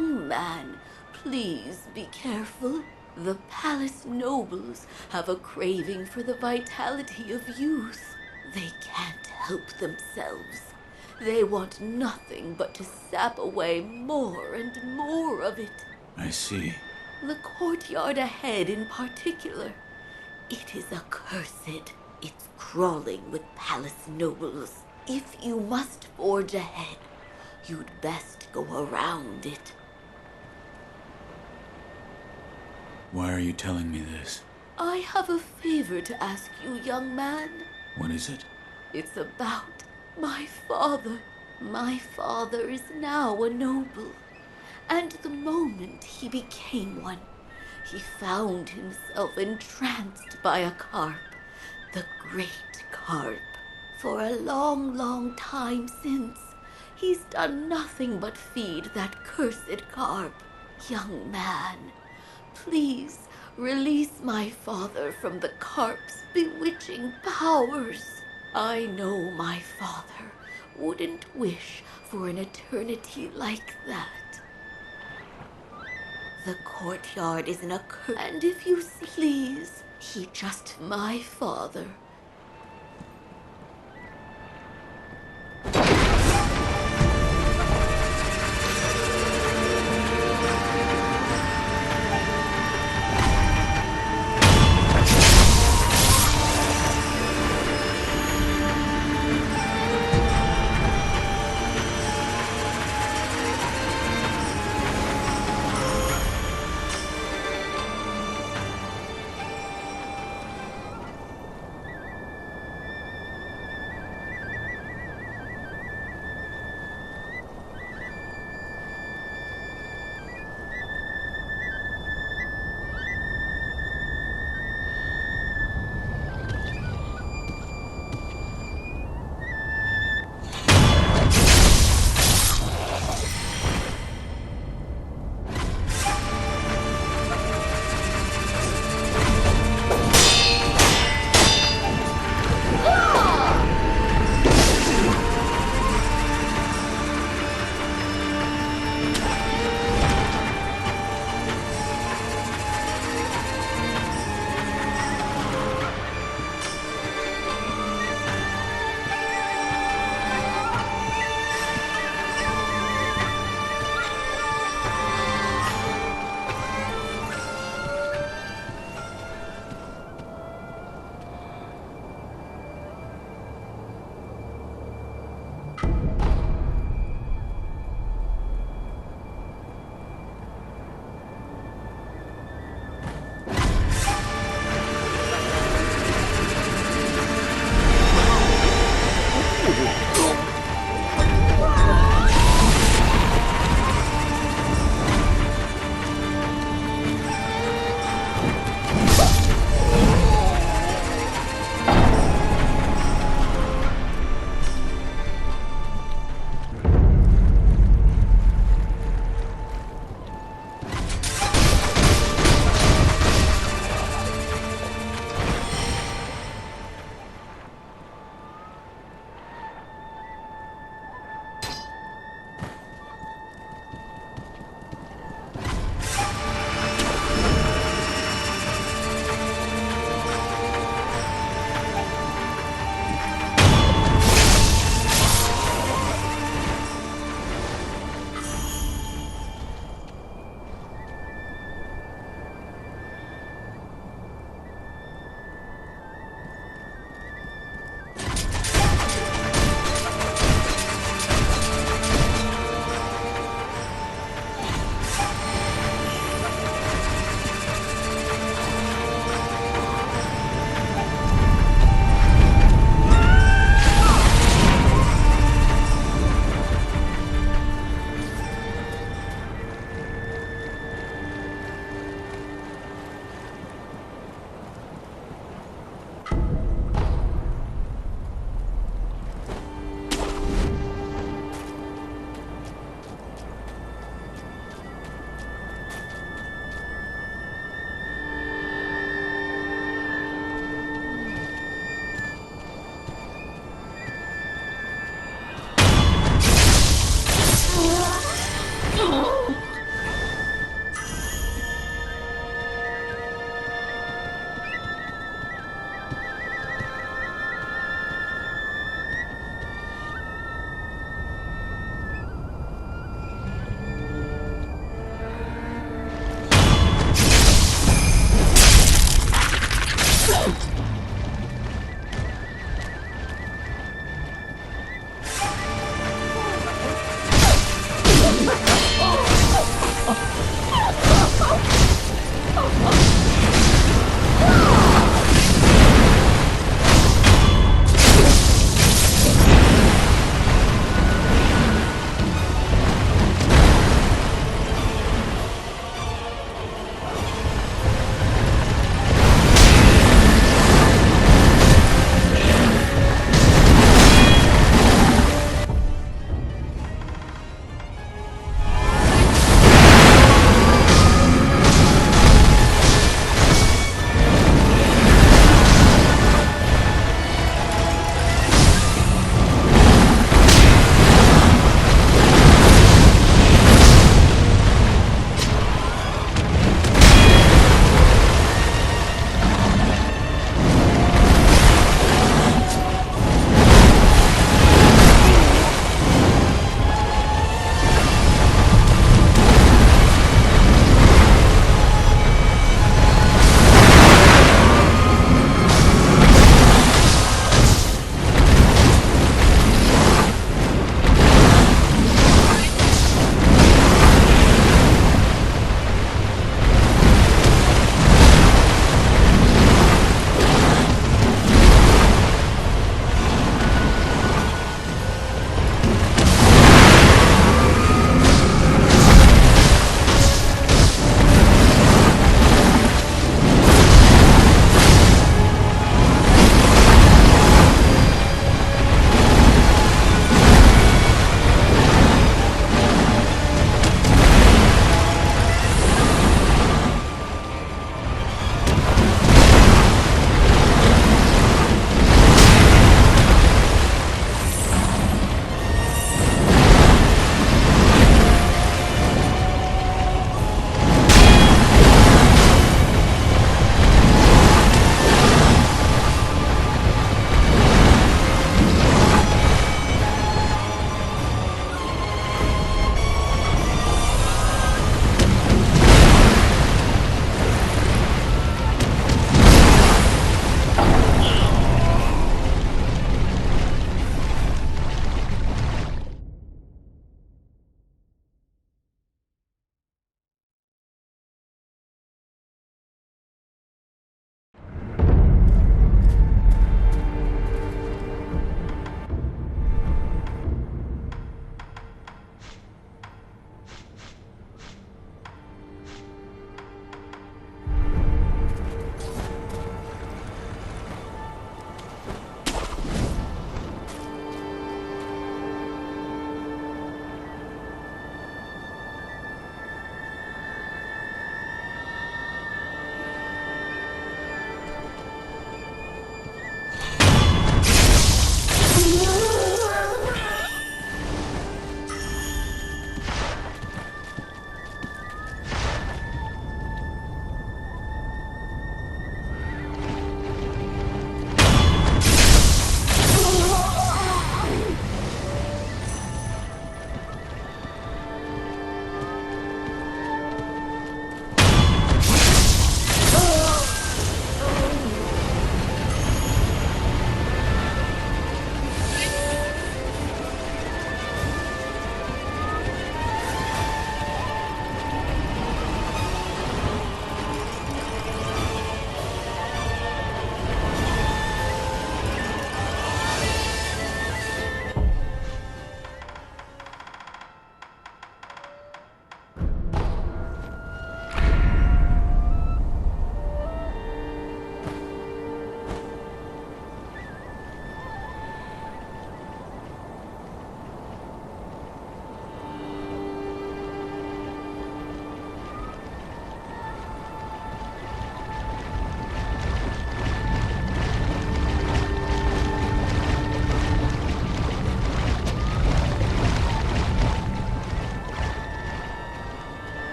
Young man, please be careful. The palace nobles have a craving for the vitality of youth. They can't help themselves. They want nothing but to sap away more and more of it. I see. The courtyard ahead in particular. It is accursed. It's crawling with palace nobles. If you must forge ahead, you'd best go around it. Why are you telling me this? I have a favor to ask you, young man. What is it? It's about my father. My father is now a noble, and the moment he became one, he found himself entranced by a carp, the great carp. For a long, long time since, he's done nothing but feed that cursed carp. Young man, please release my father from the carp's bewitching powers. I know my father wouldn't wish for an eternity like that. The courtyard is an accursed, and if you please, he just my father.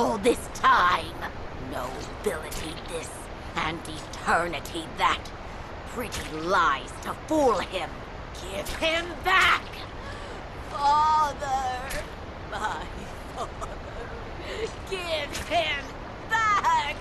all this time. Nobility this, and eternity that. Pretty lies to fool him. Give him back! Father! My father! Give him back!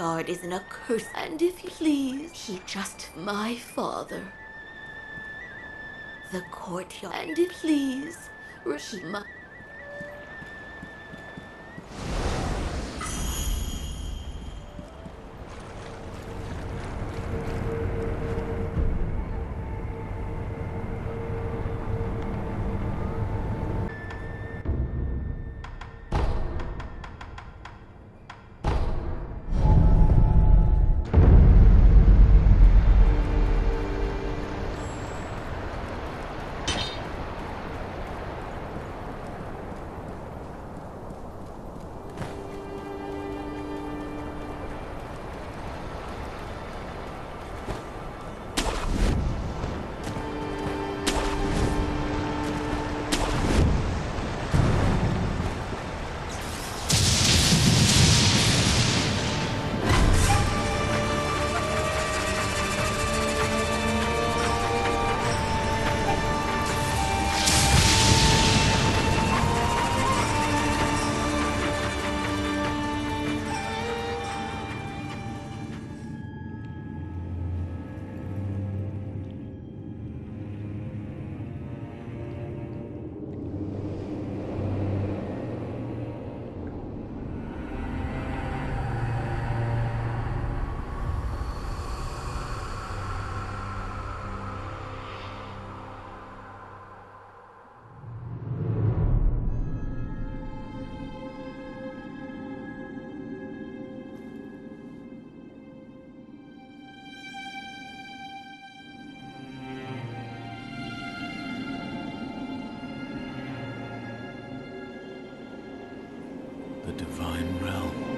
courtyard is an accursed, and if you please, he just my father. The courtyard, and if please, he my... The divine realm.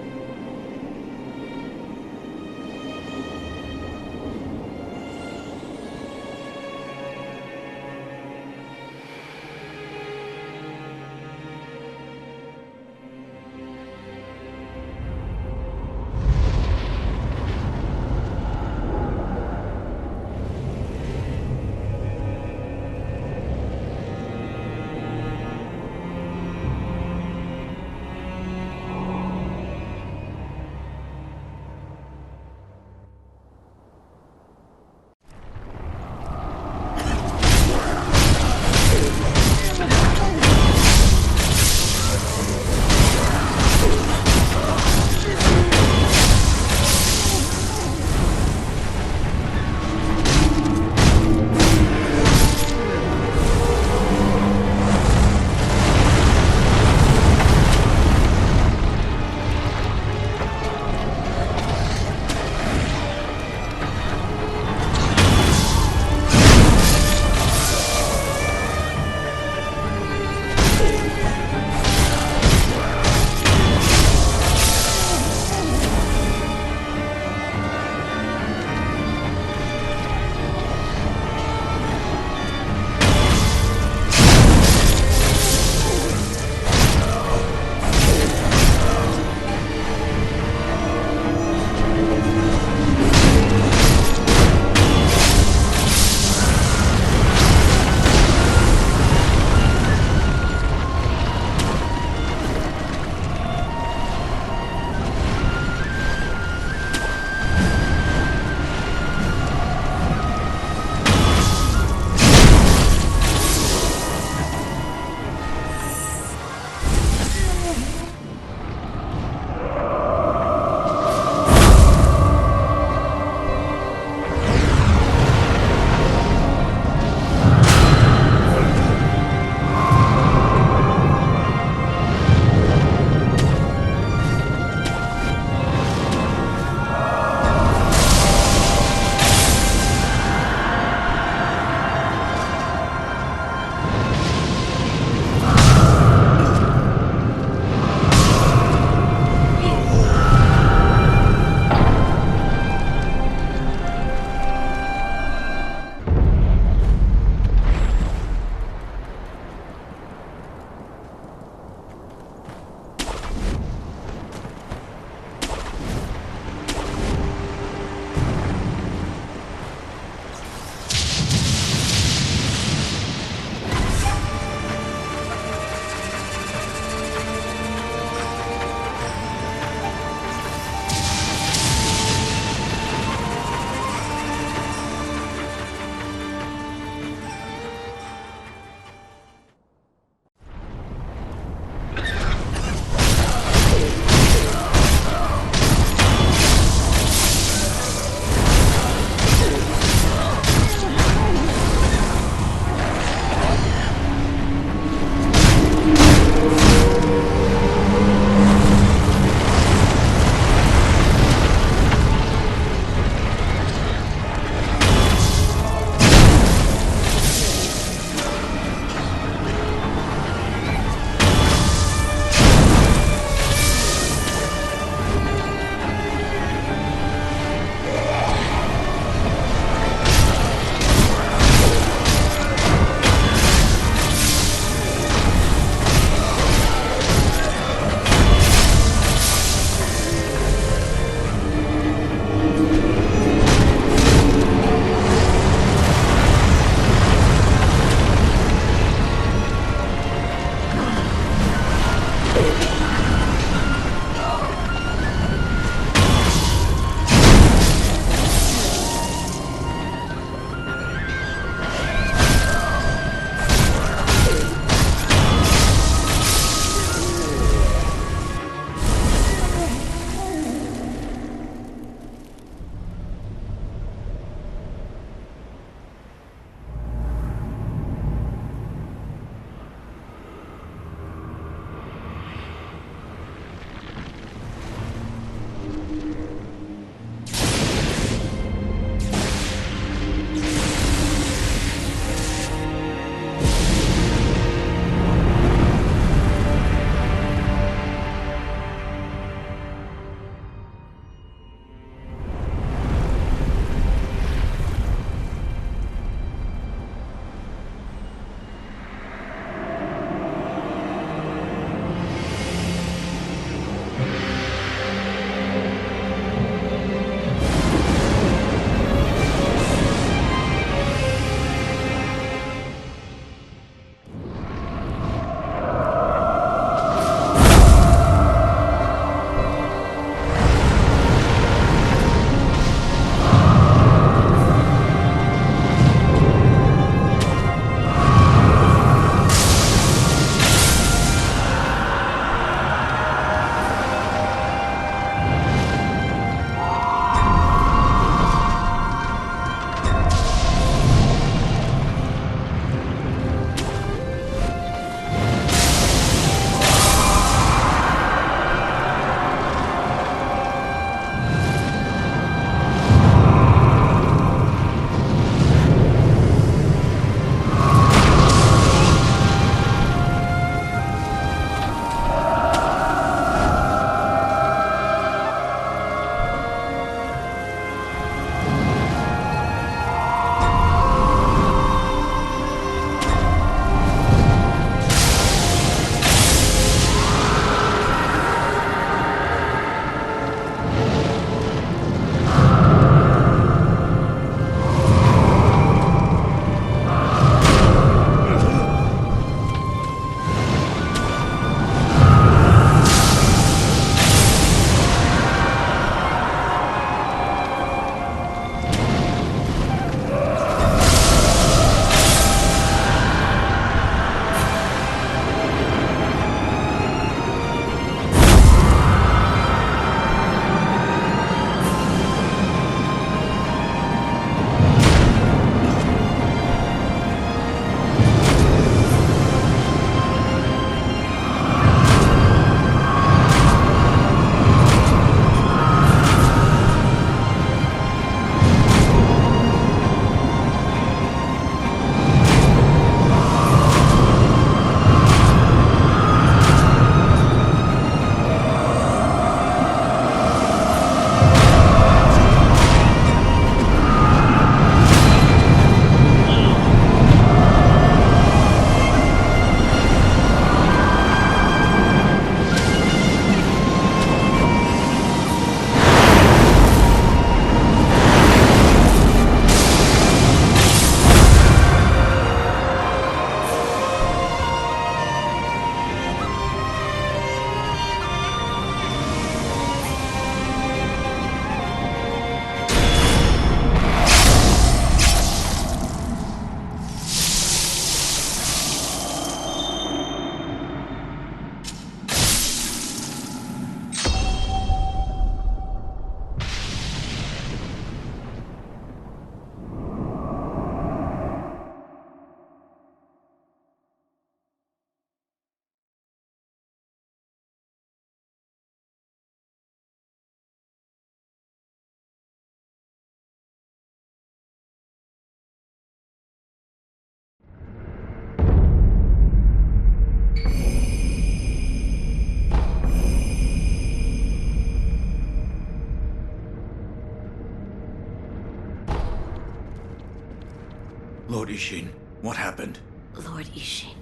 Lord Isshin, what happened? Lord Isshin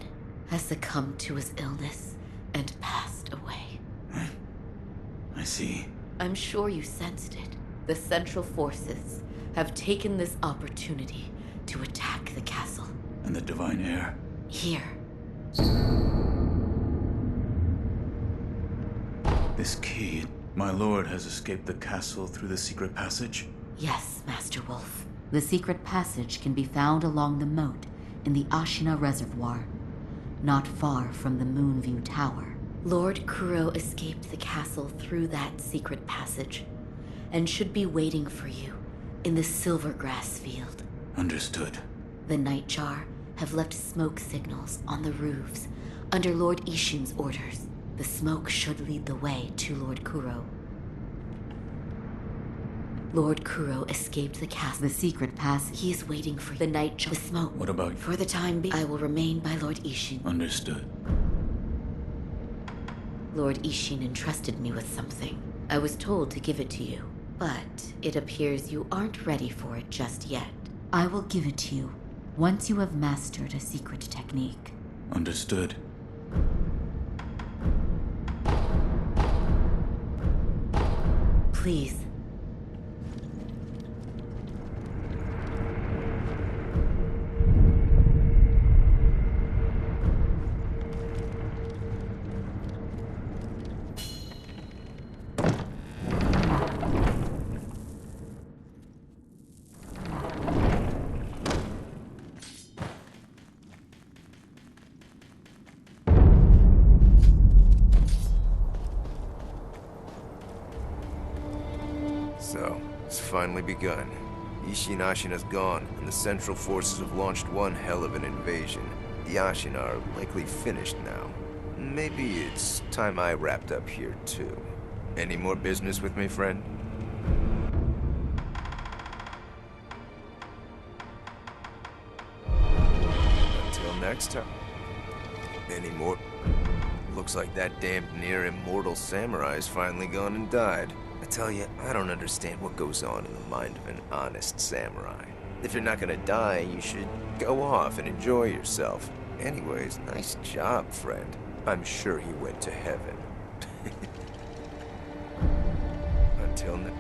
has succumbed to his illness and passed away. I see. I'm sure you sensed it. The Central Forces have taken this opportunity to attack the castle. And the Divine Heir? Here. This key, my lord has escaped the castle through the secret passage? Yes, Master Wolf. The secret passage can be found along the moat in the Ashina Reservoir, not far from the Moonview Tower. Lord Kuro escaped the castle through that secret passage, and should be waiting for you in the Silvergrass Field. Understood. The Nightjar have left smoke signals on the roofs under Lord Isshin's orders. The smoke should lead the way to Lord Kuro. Lord Kuro escaped the castle. The secret passage. He is waiting for the Nightjar. The smoke. What about you? For the time being, I will remain by Lord Isshin. Understood. Lord Isshin entrusted me with something. I was told to give it to you, but it appears you aren't ready for it just yet. I will give it to you once you have mastered a secret technique. Understood. Please. So, it's finally begun. Isshin Ashina's gone, and the Central Forces have launched one hell of an invasion. The Ashina are likely finished now. Maybe it's time I wrapped up here, too. Any more business with me, friend? Until next time. Any more? Looks like that damned near-immortal samurai's finally gone and died. I tell you, I don't understand what goes on in the mind of an honest samurai. If you're not gonna die, you should go off and enjoy yourself. Anyways, nice job, friend. I'm sure he went to heaven. Until next.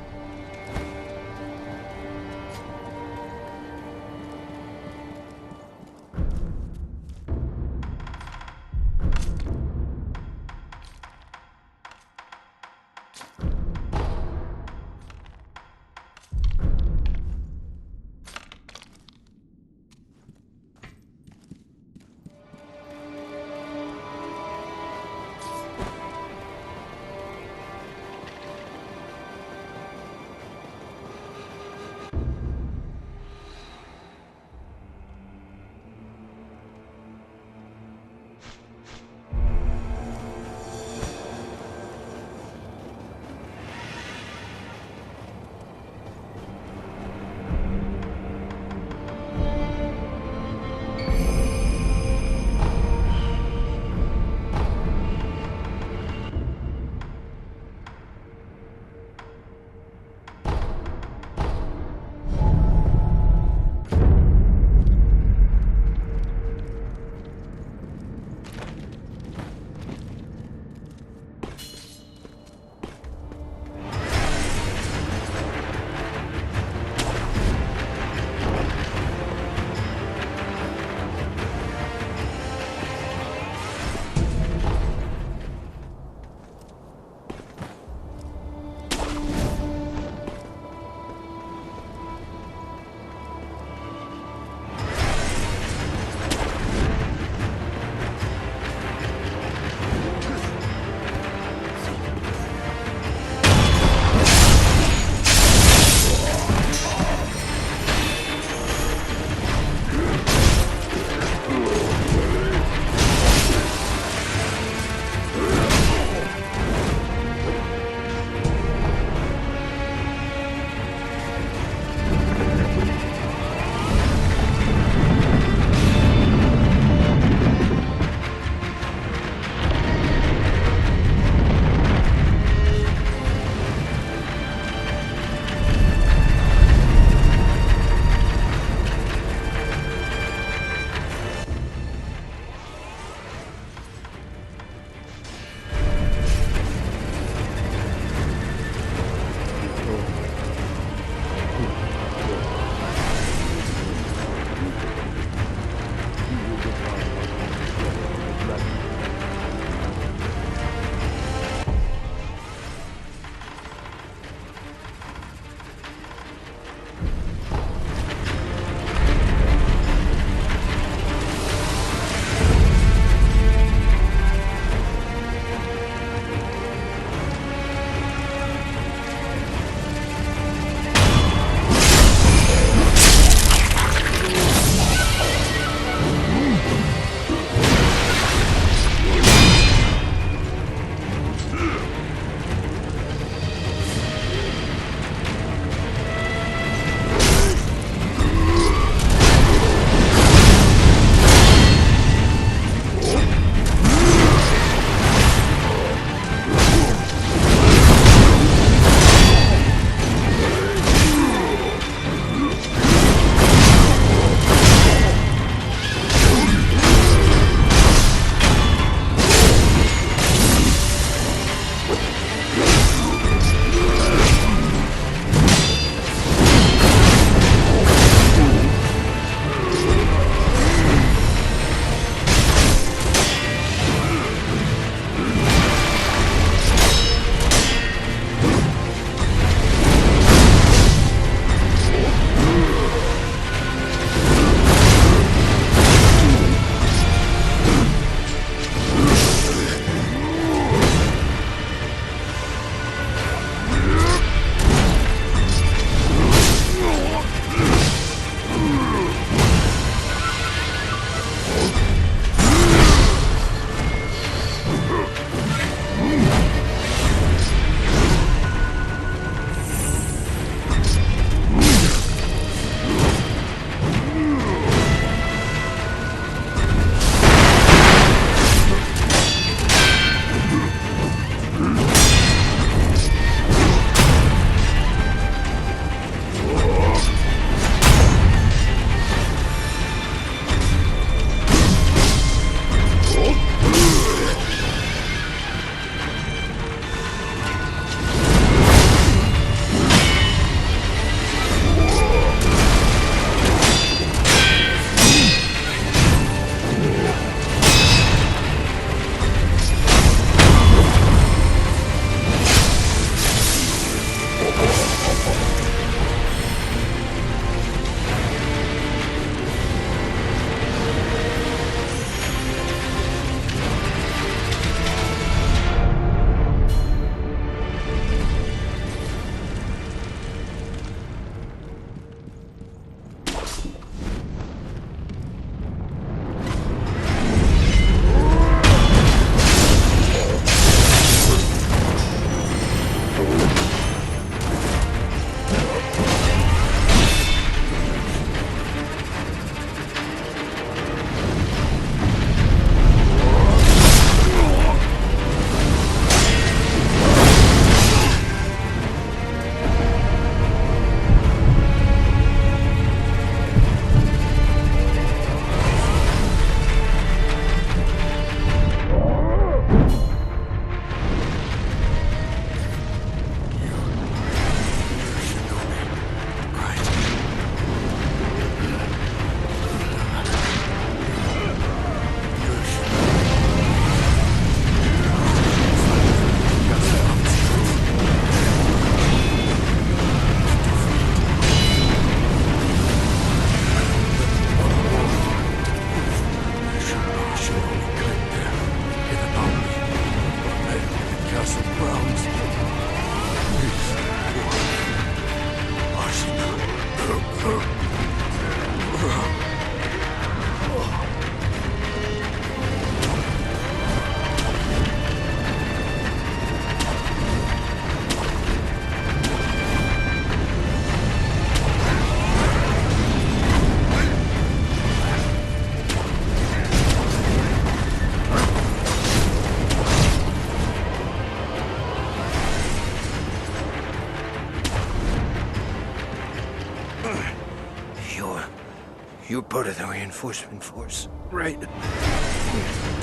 You're part of the reinforcement force, right?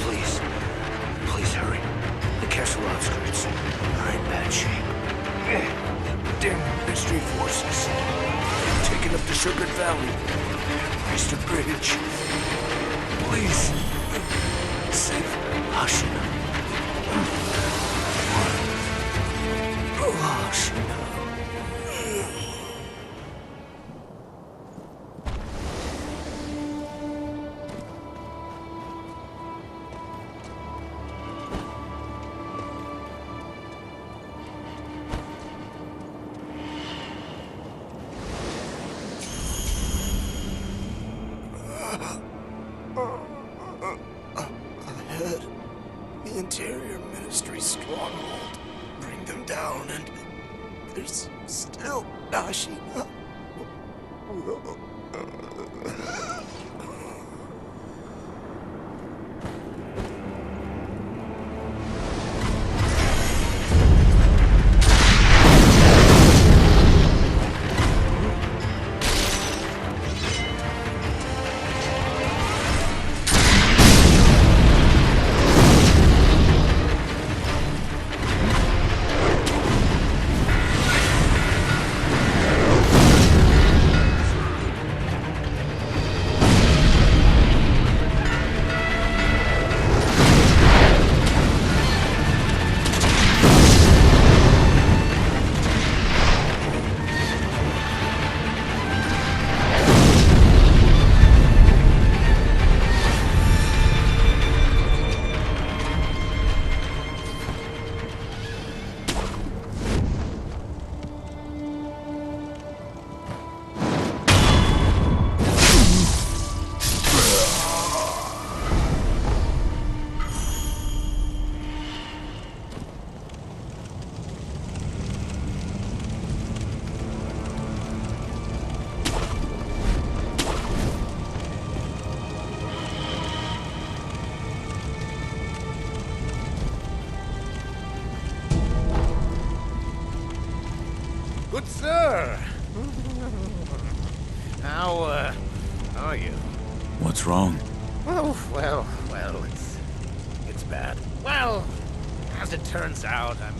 Please. Please hurry. The castle outskirts are in bad shape. Damn ministry forces. They've taken up the Sugar Valley. Raised a bridge. Please. Save Ashina. Oh, Ashina. Ahead, the Interior Ministry stronghold. Bring them down, and there's still Ashina. Good sir! How are you? What's wrong? Oh, well, it's bad. Well, as it turns out, I'm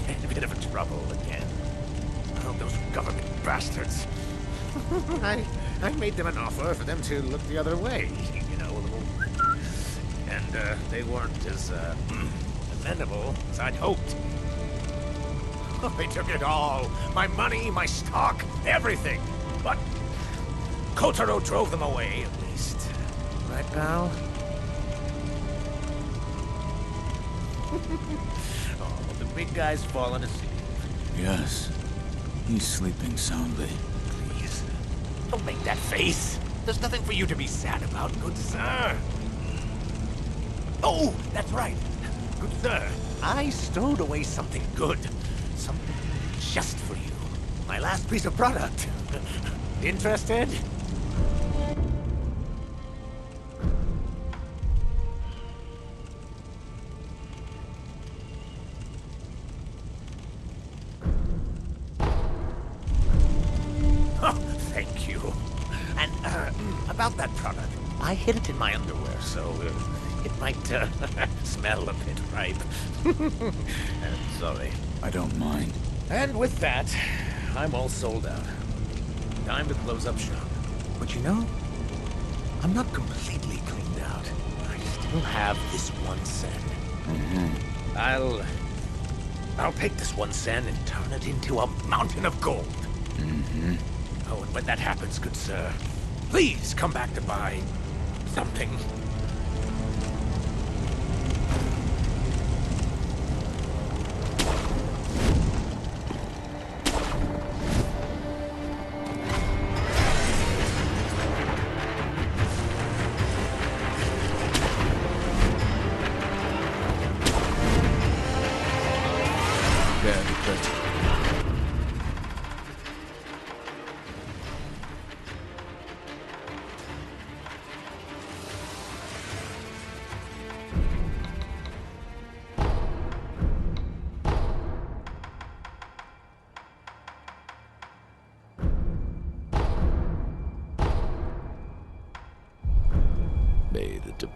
in a bit of trouble again. Oh, those government bastards. I made them an offer for them to look the other way, you know, a little... And, they weren't as, amenable as I'd hoped. They took it all. My money, my stock, everything. But Kotaro drove them away, at least. Right, pal? Oh, the big guy's fallen asleep. Yes. He's sleeping soundly. Please, don't make that face. There's nothing for you to be sad about, good sir. Oh, that's right. Good sir, I stowed away something good. Something just for you. My last piece of product. Interested? Oh, thank you. And, about that product. I hid it in my underwear, so it might, smell a bit ripe. Sorry. I don't mind. And with that, I'm all sold out. Time to close up shop. But you know, I'm not completely cleaned out. I still have this 1 cent. I'll take this 1 cent and turn it into a mountain of gold. Oh, and when that happens, good sir, please come back to buy something. May the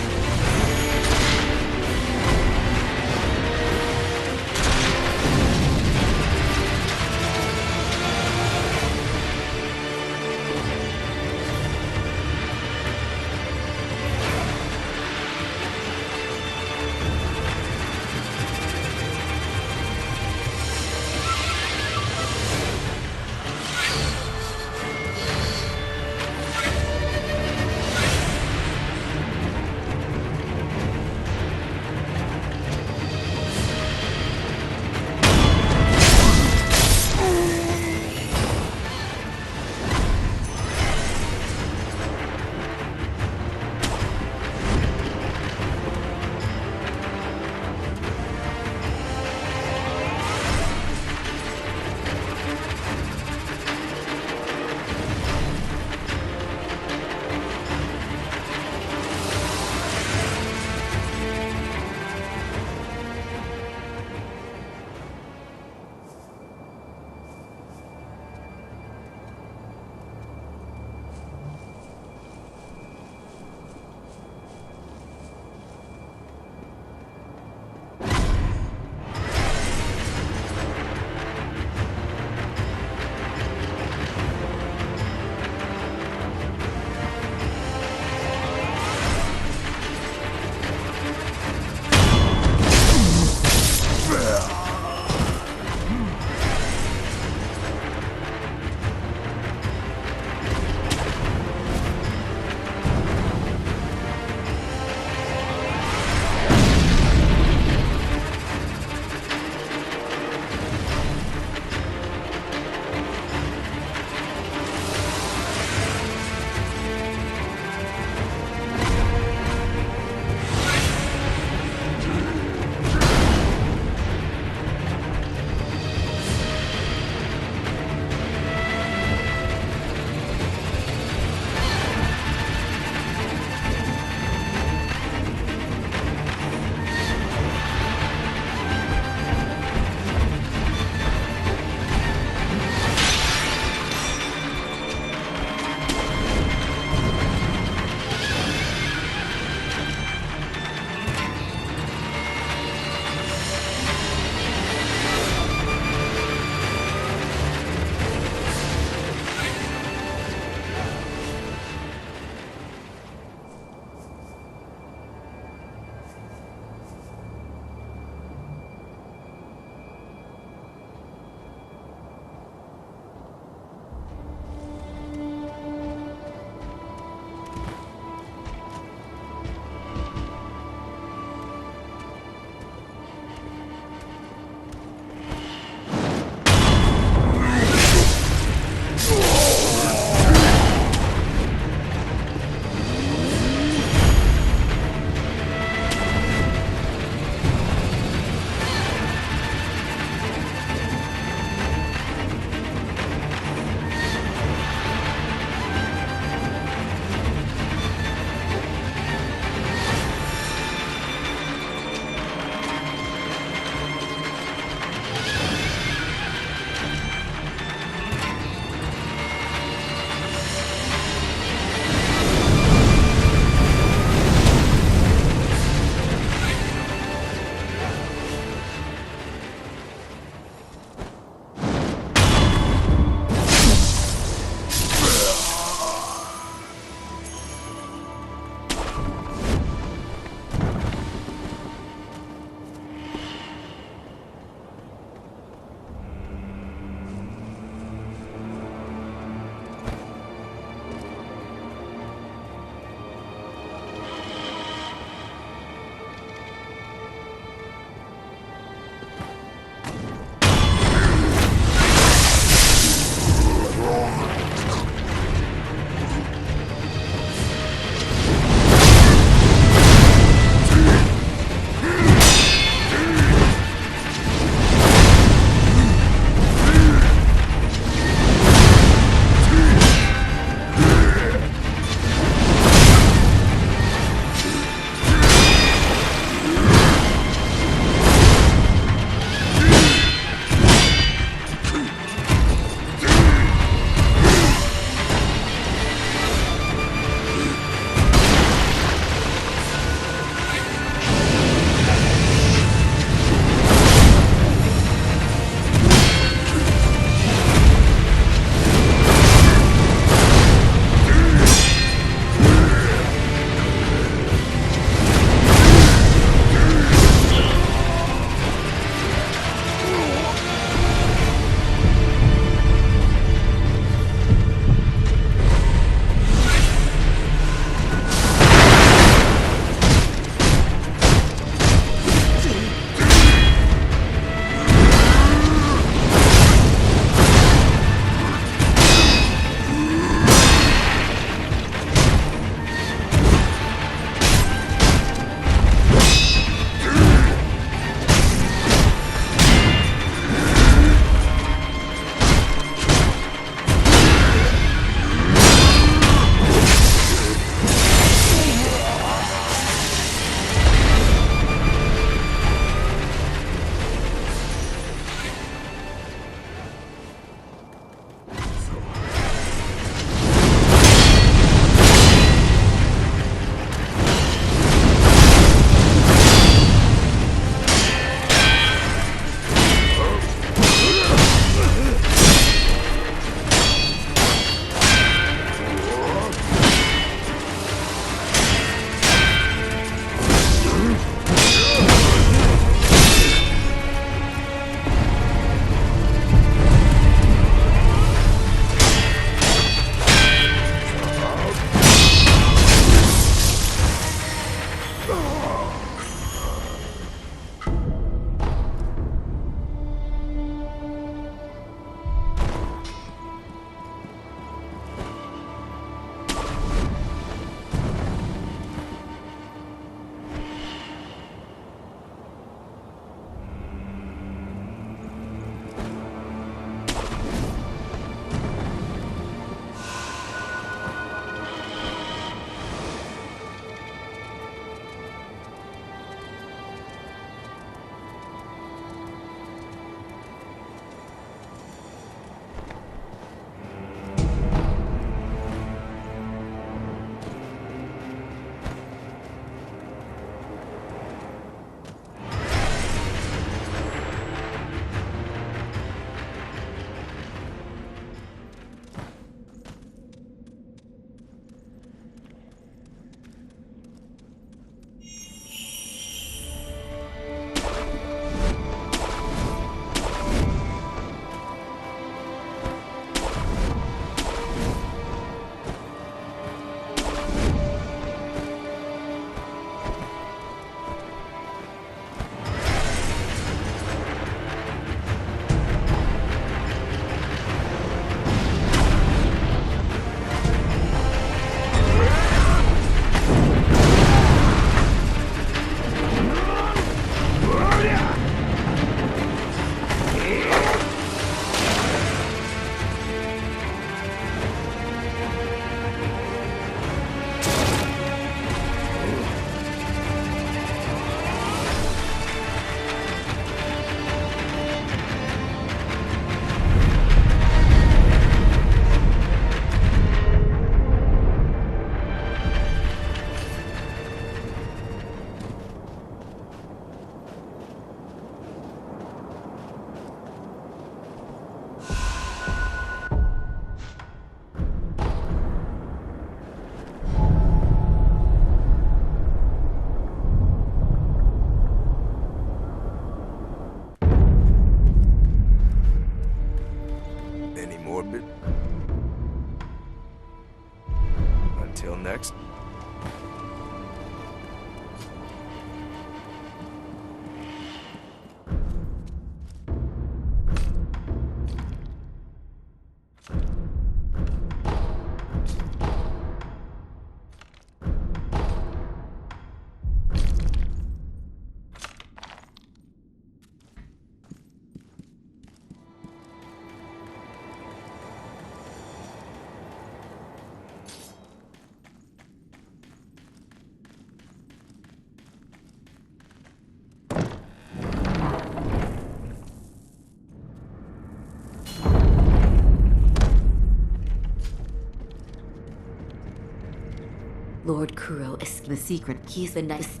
Lord Kuro is the secret. He's the next.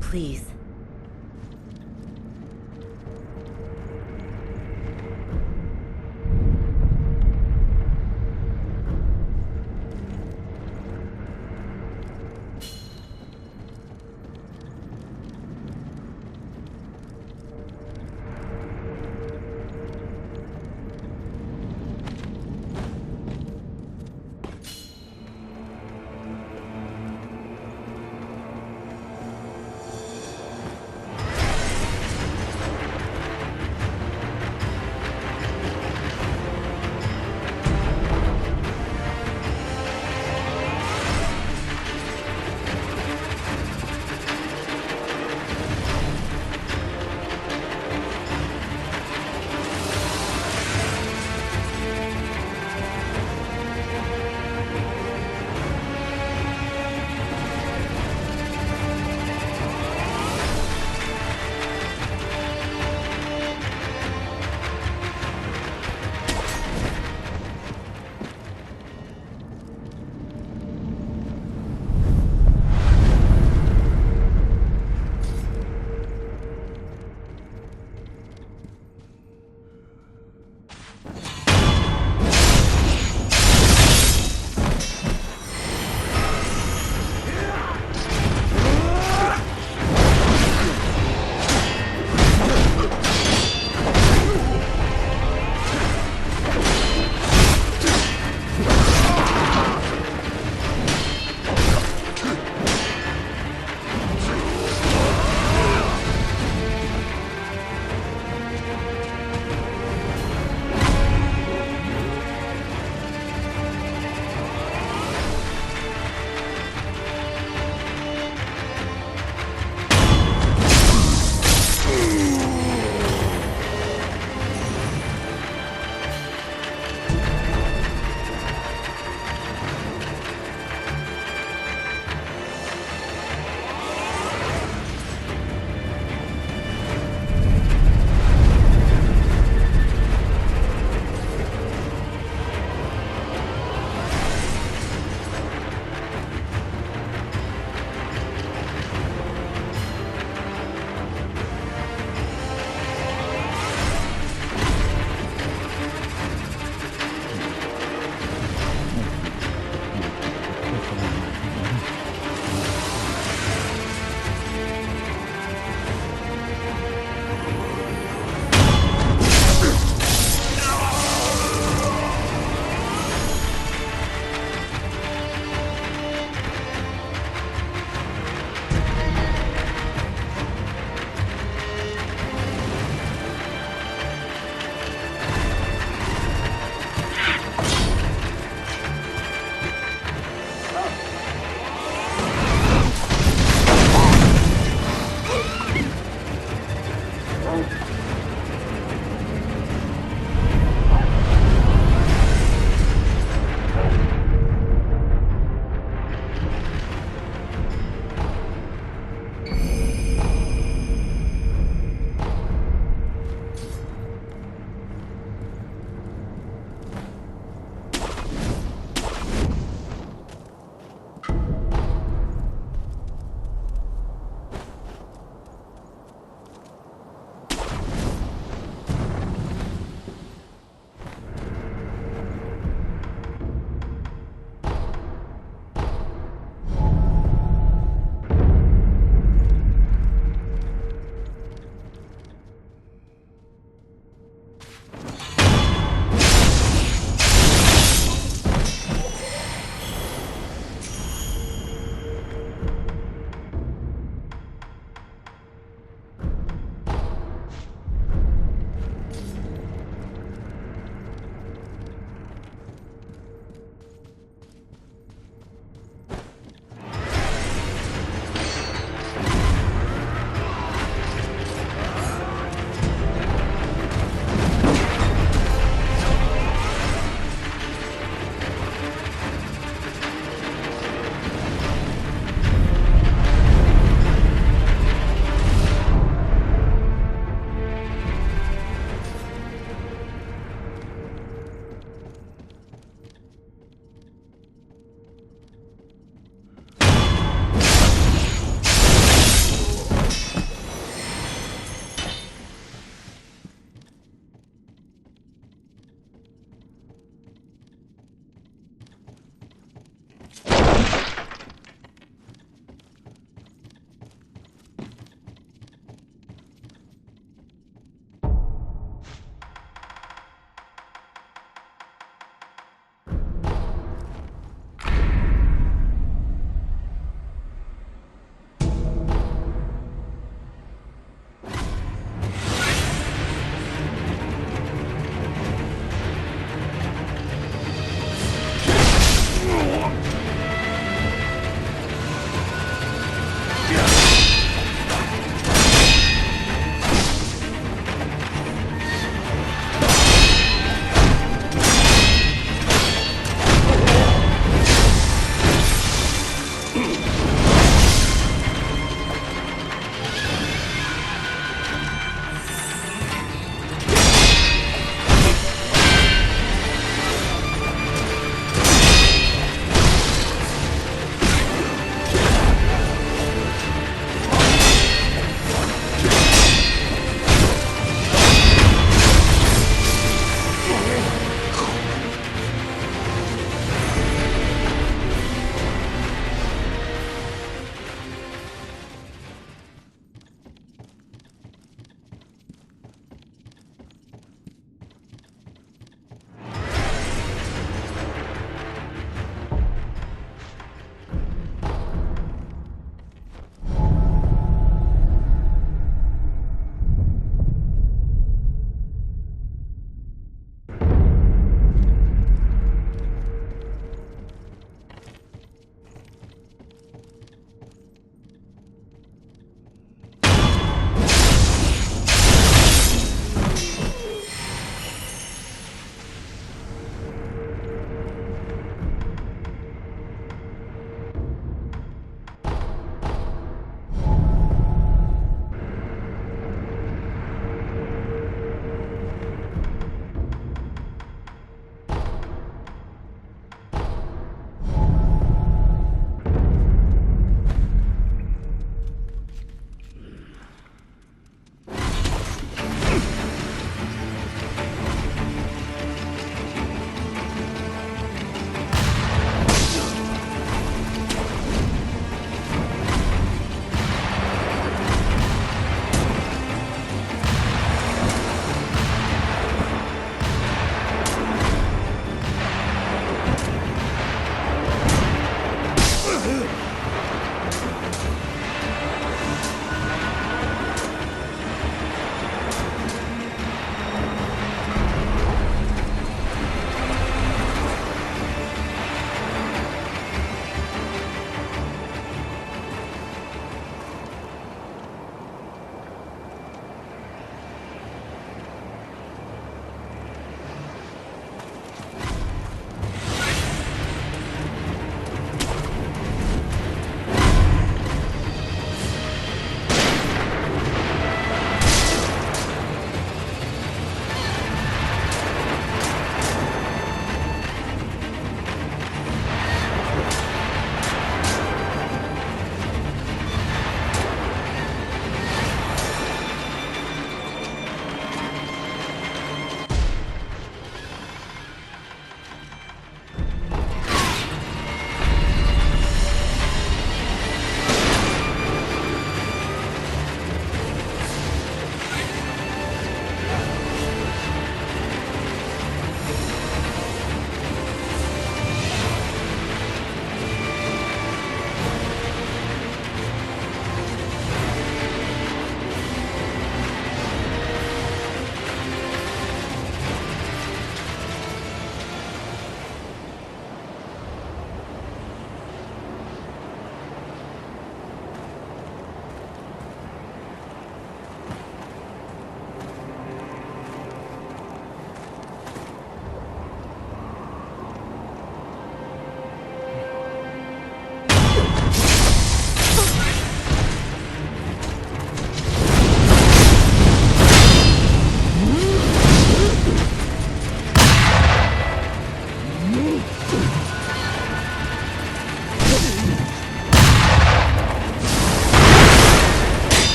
Please.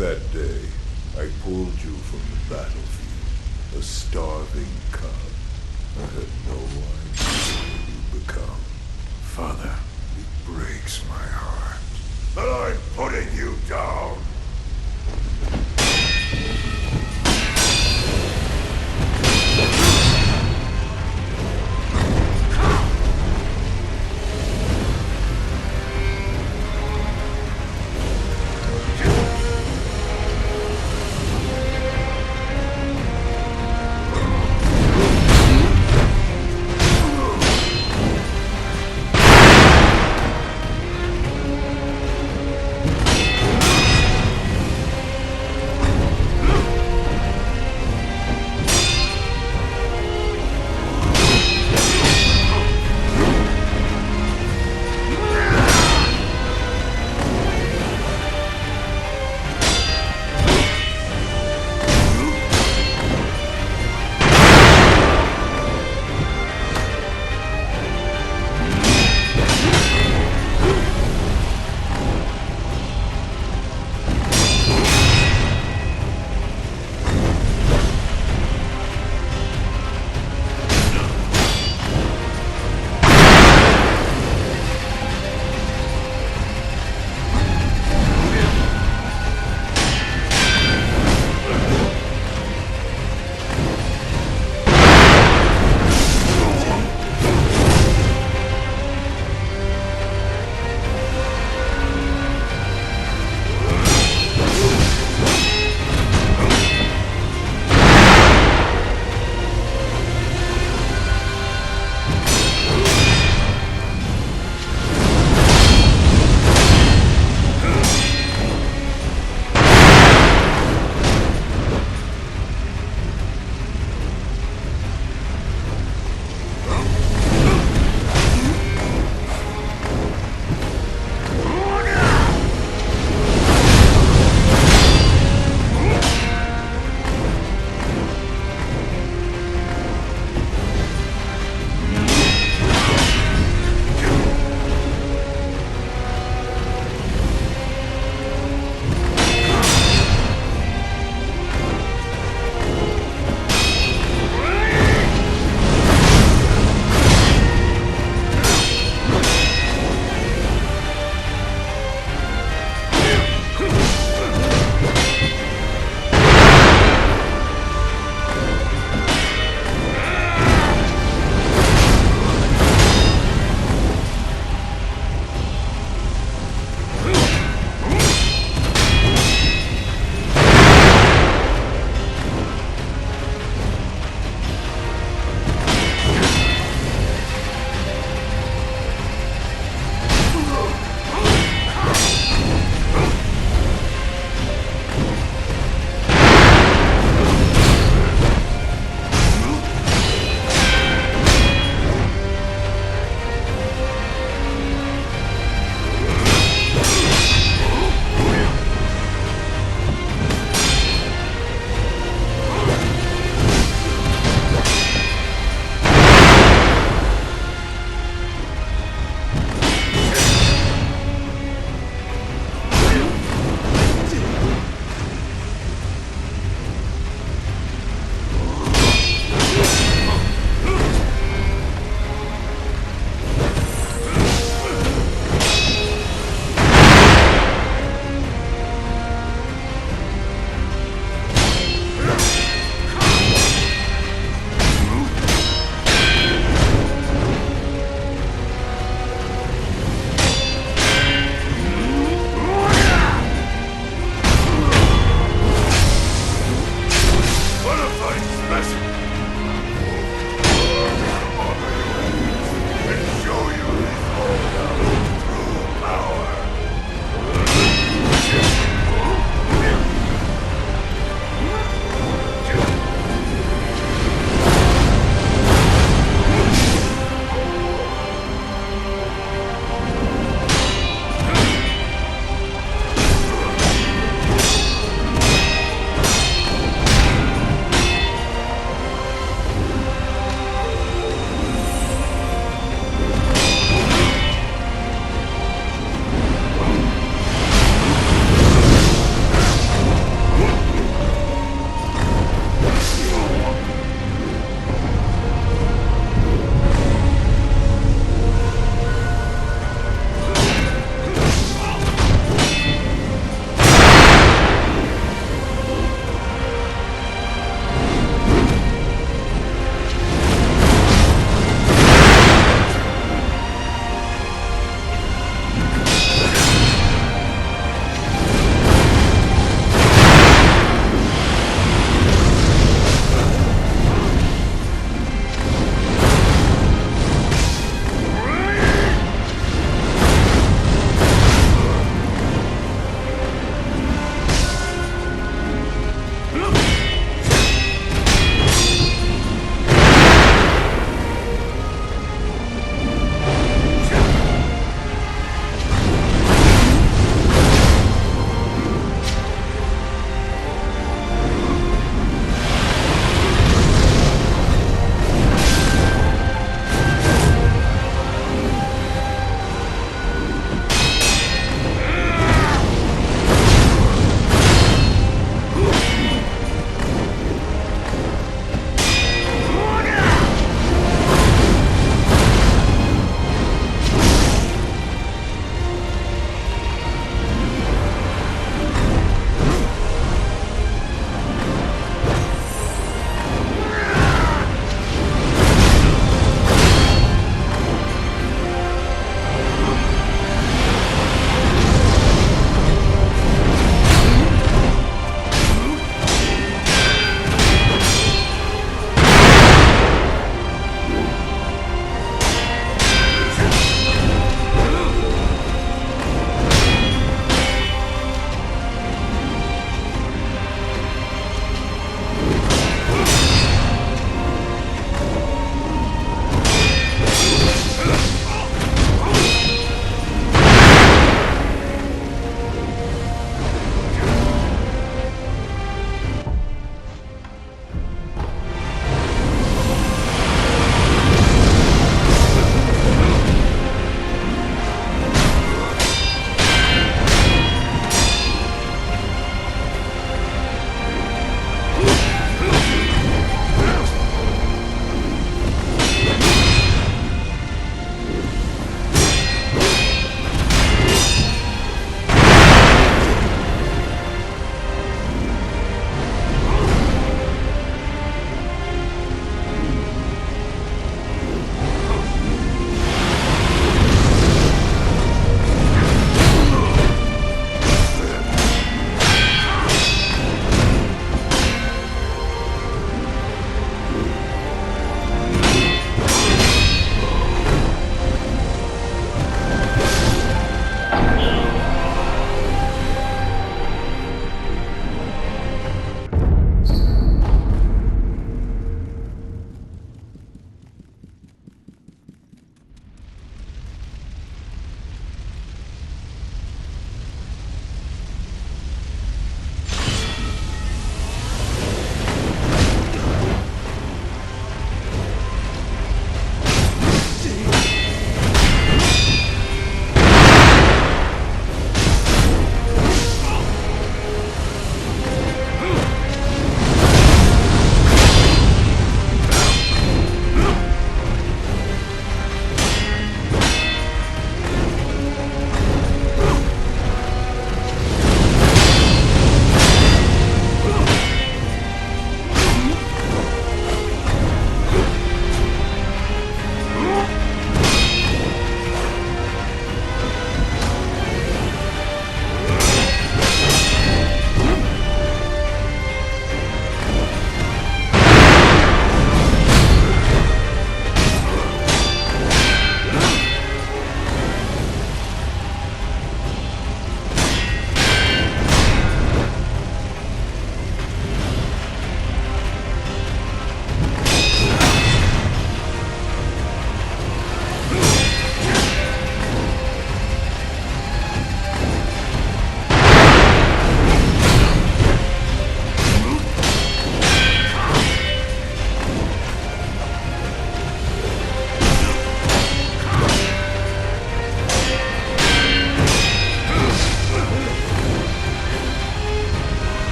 That day, I pulled you from the battlefield, a starving cub. I had no idea what you'd become. Father, it breaks my heart. But I'm putting you down!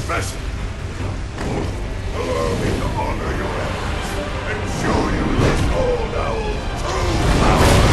specimen. Allow me to honor your efforts and show you this old owl's true power.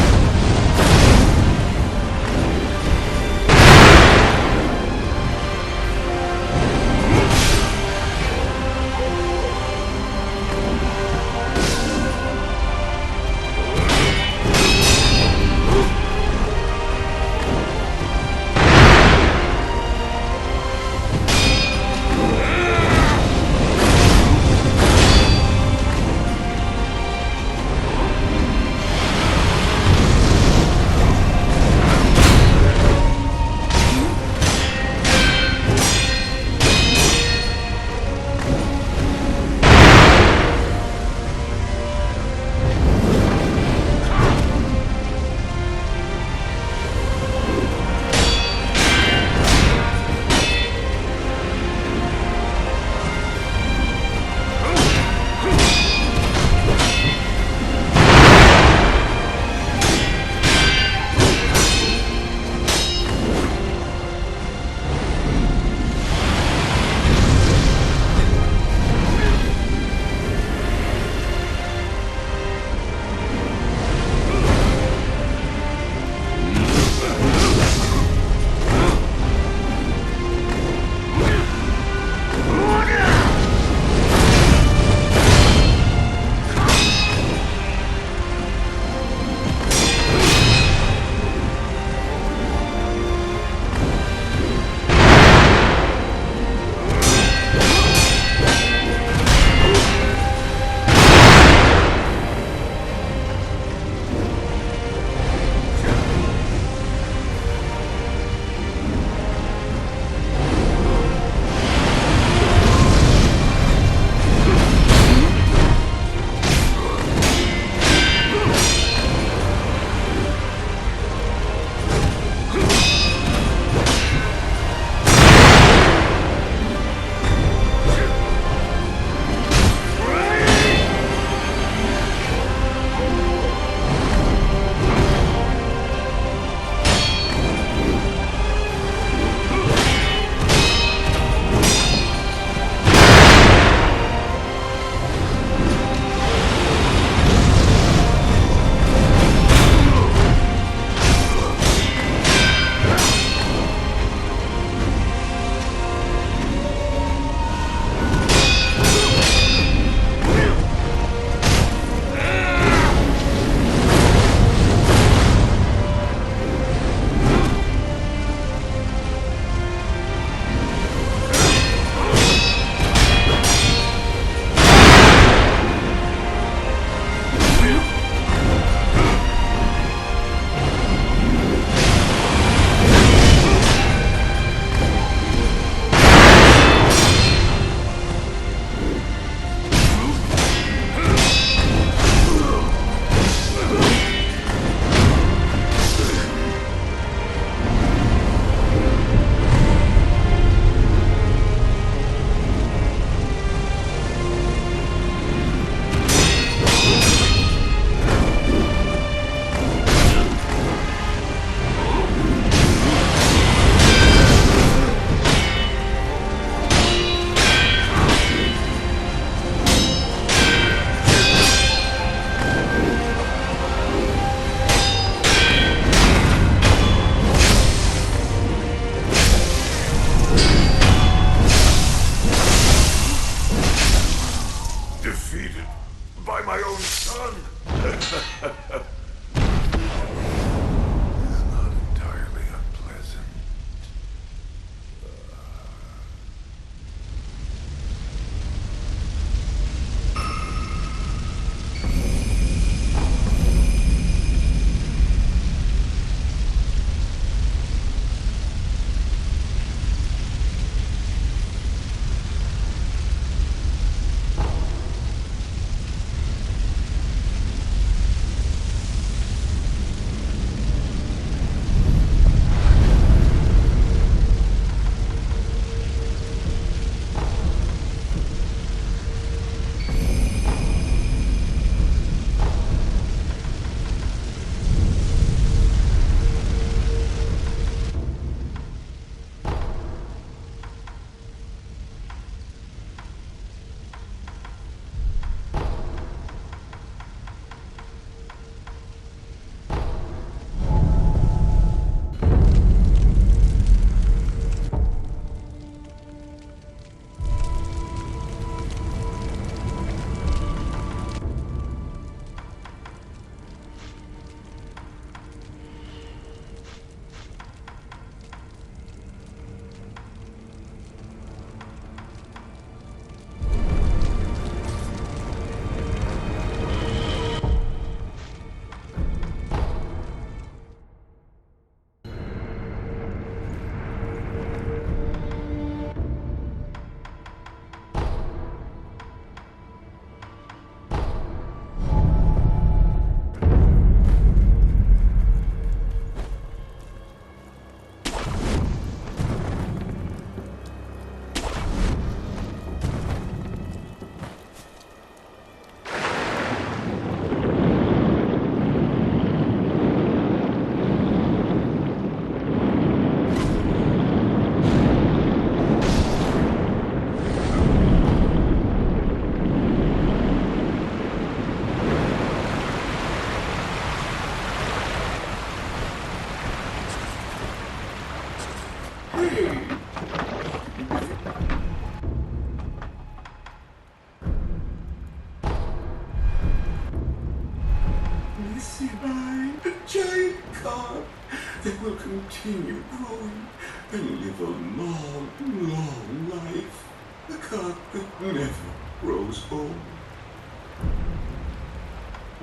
will continue growing and live a long, long life. The carp that never grows old.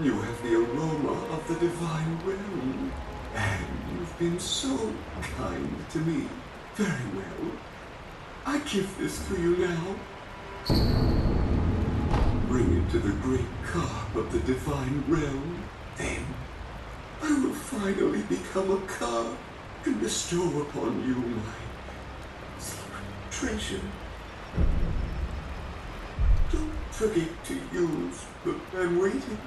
You have the aroma of the divine realm, and you've been so kind to me. Very well. I give this to you now. Bring it to the great carp of the divine realm. Then I will finally become a carp and bestow upon you my secret treasure. Don't forget to use the... I'm waiting.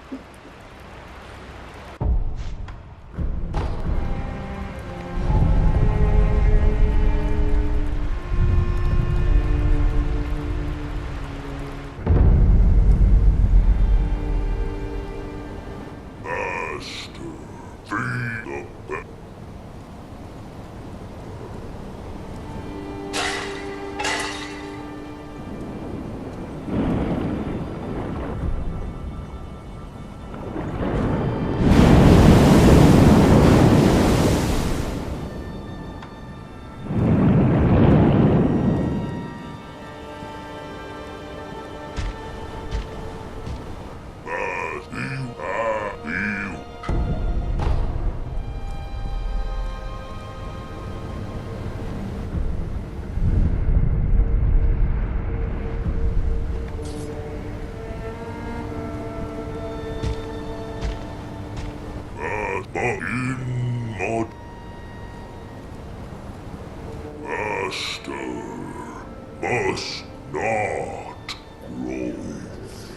Must not grow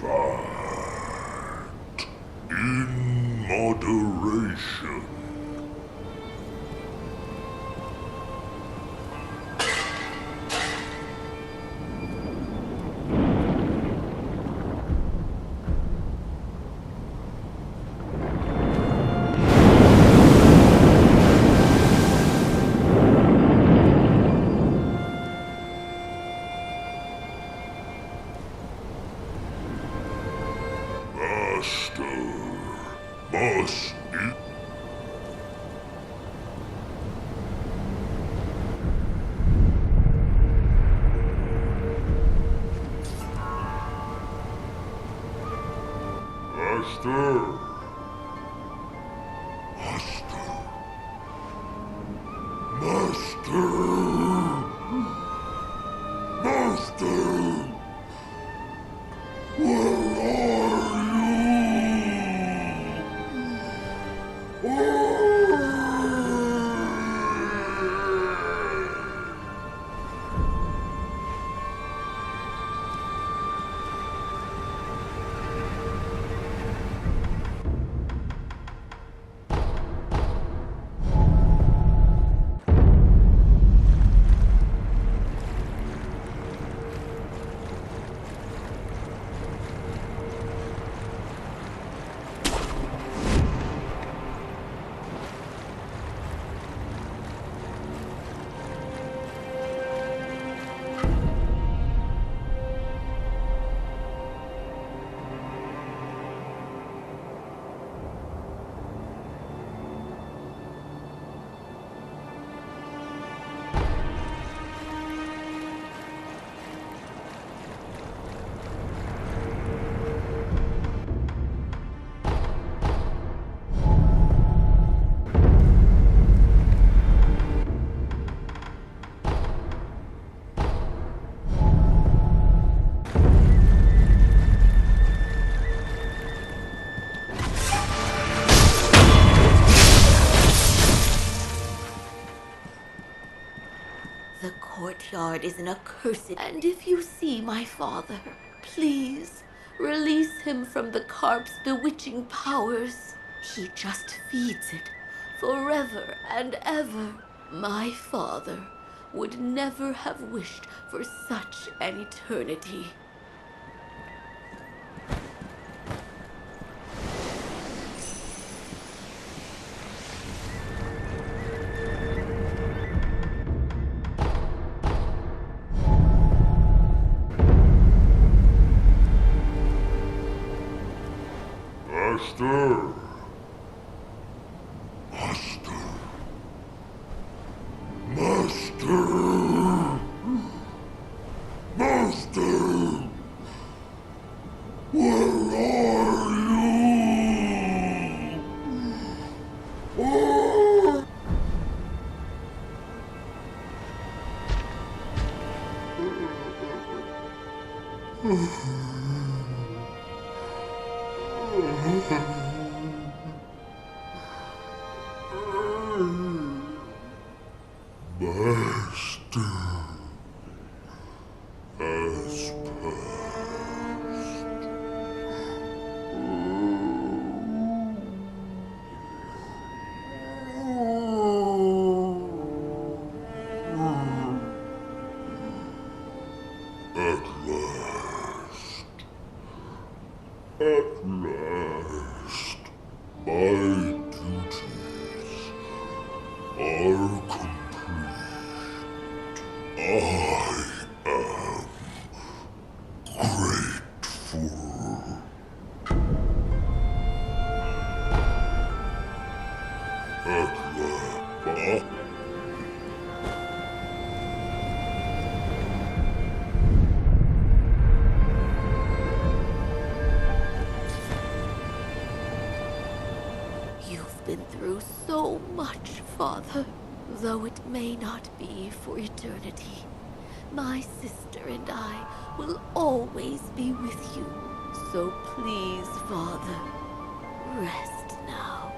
fat. In moderation. The courtyard is an accursed, and if you see my father, please release him from the carp's bewitching powers. He just feeds it forever and ever. My father would never have wished for such an eternity. Master! Master! Master! Where are you? Oh! Master has At last, my duties are complete. I am grateful. At last. Been through so much, Father. Though it may not be for eternity, my sister and I will always be with you. So please, Father, rest now.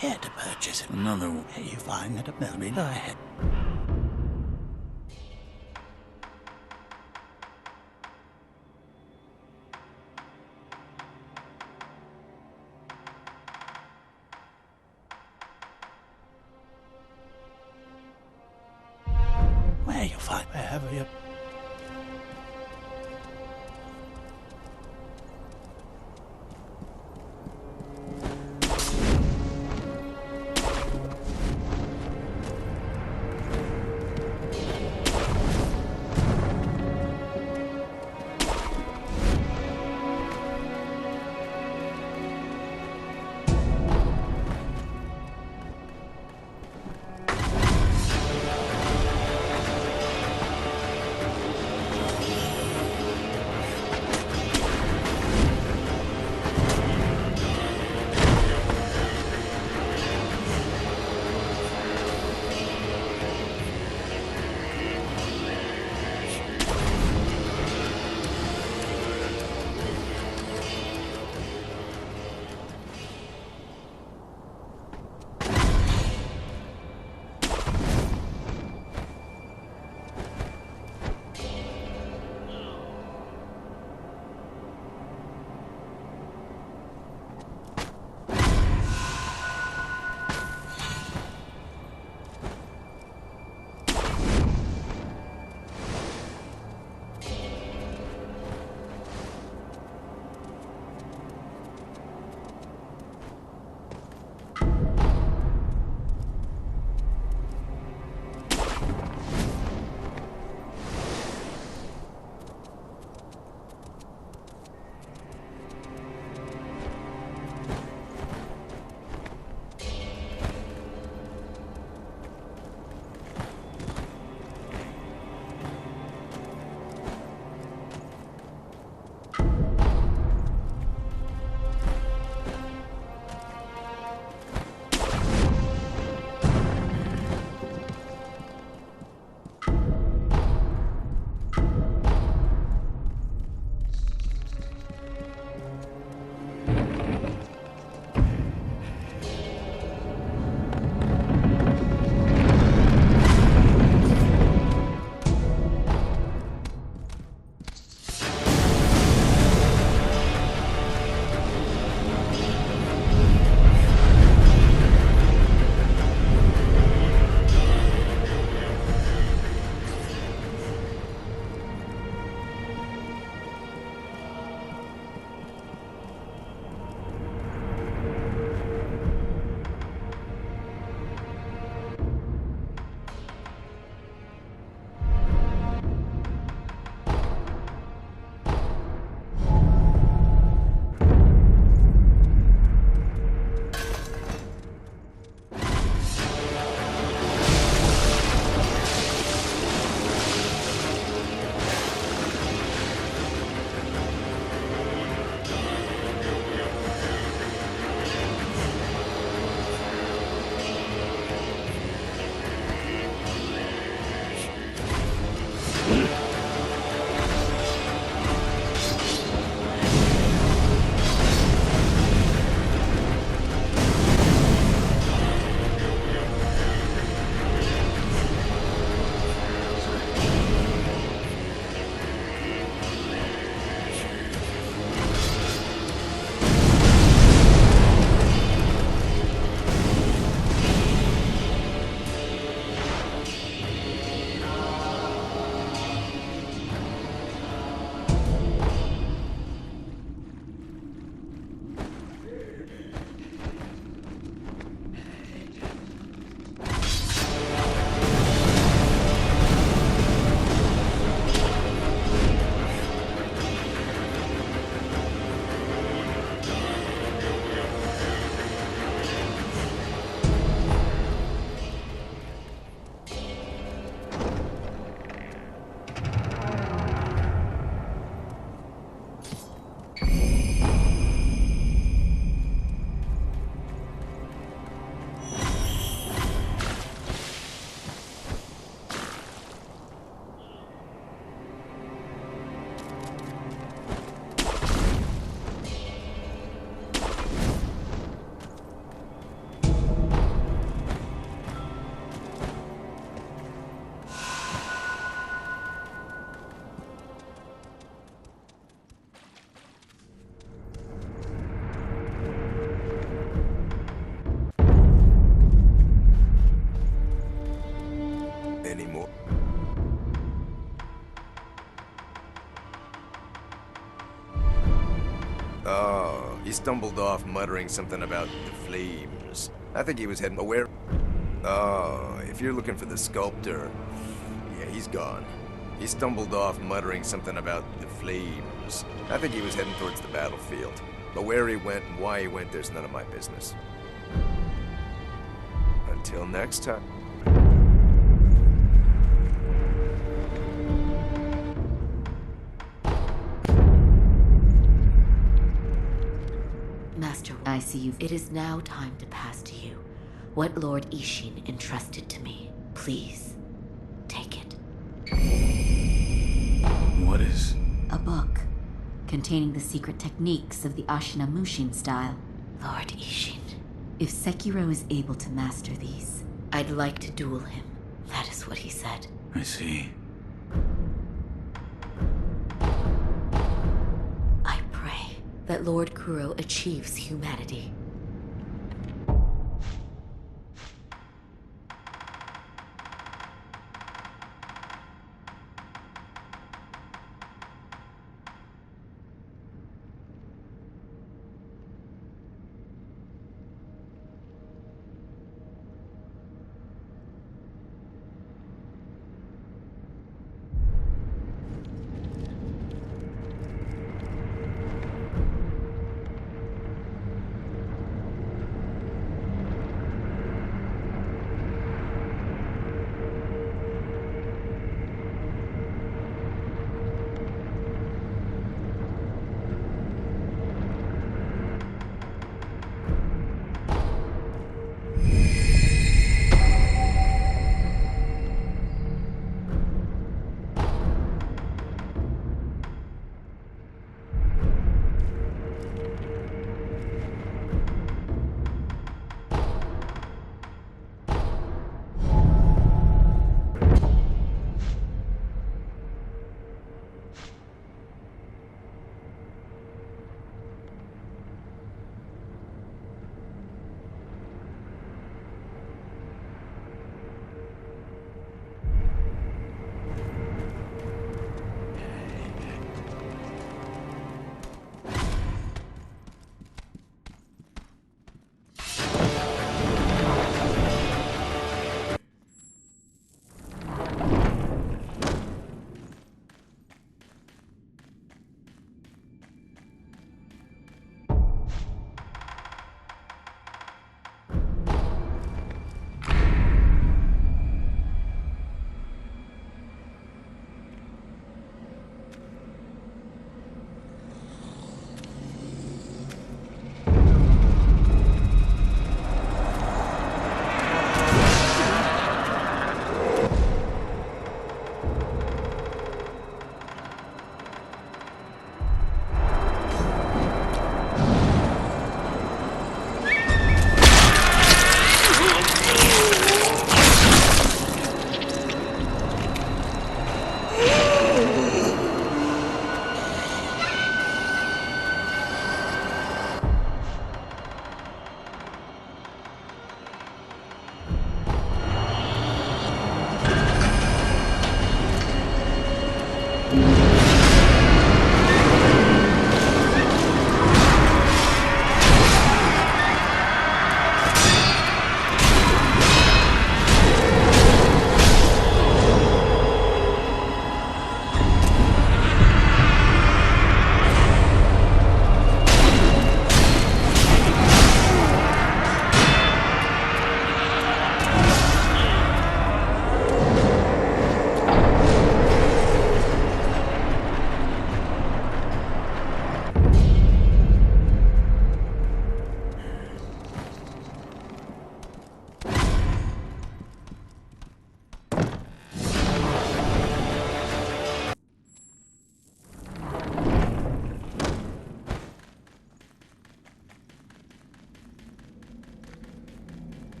Here to purchase Another one. Here you find that a building ahead. Where you find wherever you. stumbled off muttering something about the flames. I think he was heading where? Oh, if you're looking for the sculptor, yeah, he's gone. He stumbled off muttering something about the flames. I think he was heading towards the battlefield. But where he went and why he went, there's none of my business. Until next time. Master, I see you. It is now time to pass to you what Lord Isshin entrusted to me. Please, take it. What is... A book containing the secret techniques of the Ashina Mushin style. Lord Isshin, if Sekiro is able to master these, I'd like to duel him. That is what he said. I see. I pray that Lord Kuro achieves humanity.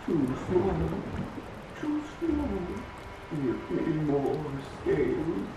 Too slow. Too slow. Give me more scales.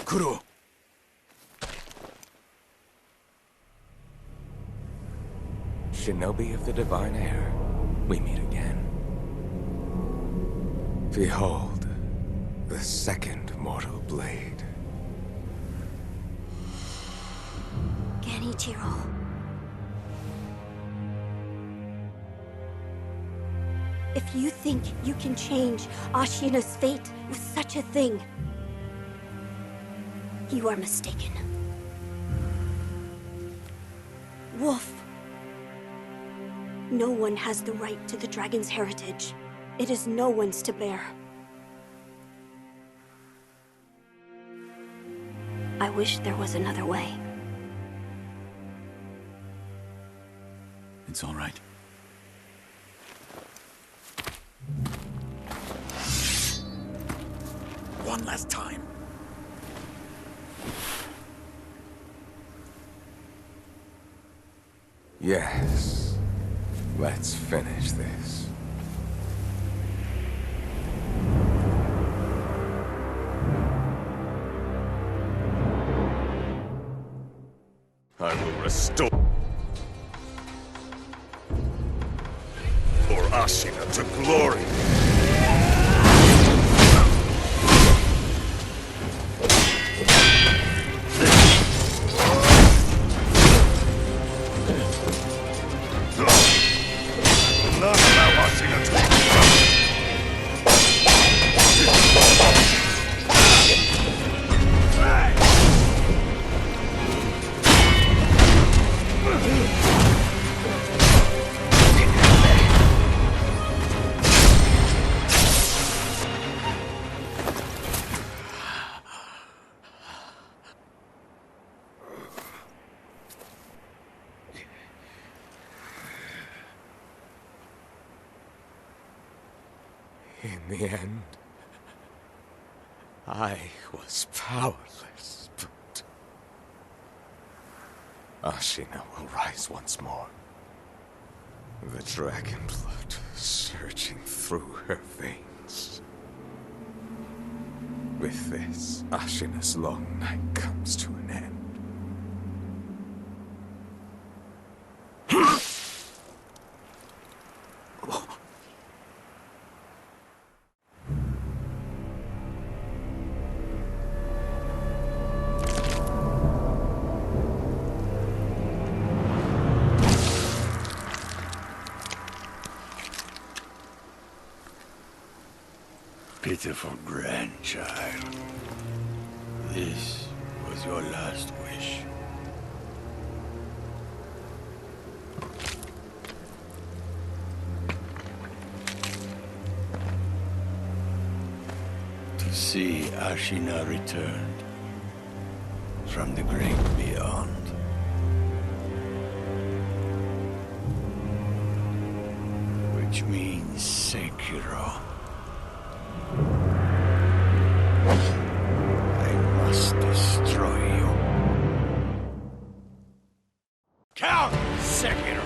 Kuro. Shinobi of the Divine Air, we meet again. Behold, the second mortal blade. Genichiro. If you think you can change Ashina's fate with such a thing, you are mistaken. Wolf. No one has the right to the dragon's heritage. It is no one's to bear. I wish there was another way. It's all right. One last time. Yes. Let's finish this. I will restore Ashina to glory. Not allow Ashina to In the end, I was powerless, but Ashina will rise once more. The dragon blood surging through her veins. With this, Ashina's long night comes to an end. Pitiful grandchild. This was your last wish. To see Ashina returned from the great beyond. Which means Sekiro. I must destroy you. Count Sekiro!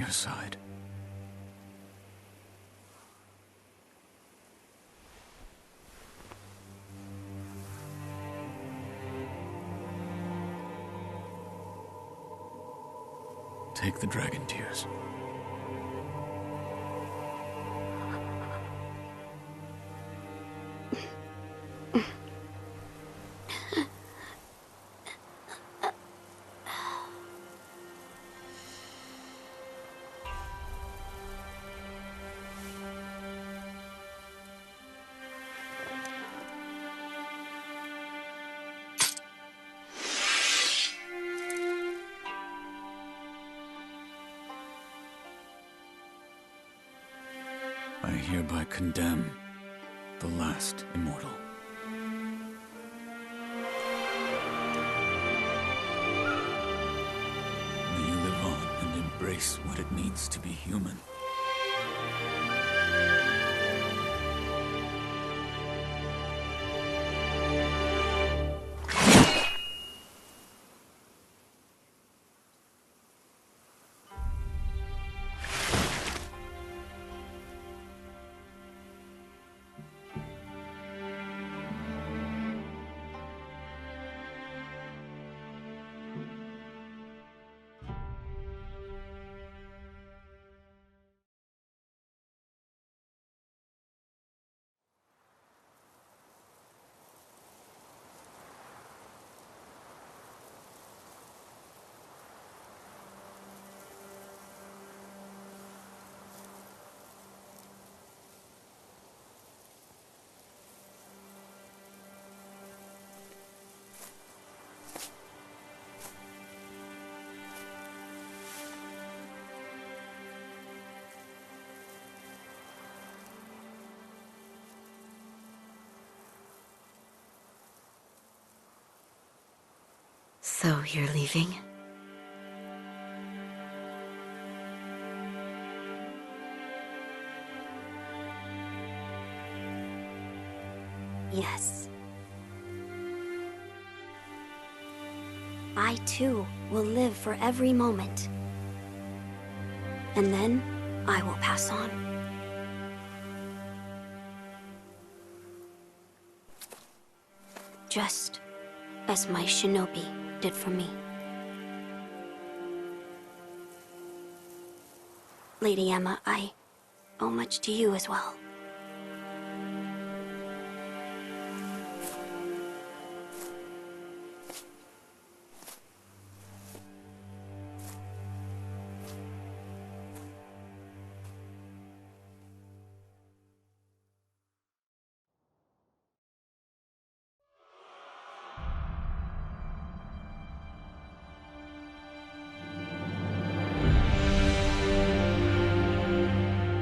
your side. Take the dragon tears. I hereby condemn the last immortal. May you live on and embrace what it means to be human. So you're leaving? Yes. I too will live for every moment. And then I will pass on. Just as my shinobi did for me. Lady Emma, I owe much to you as well.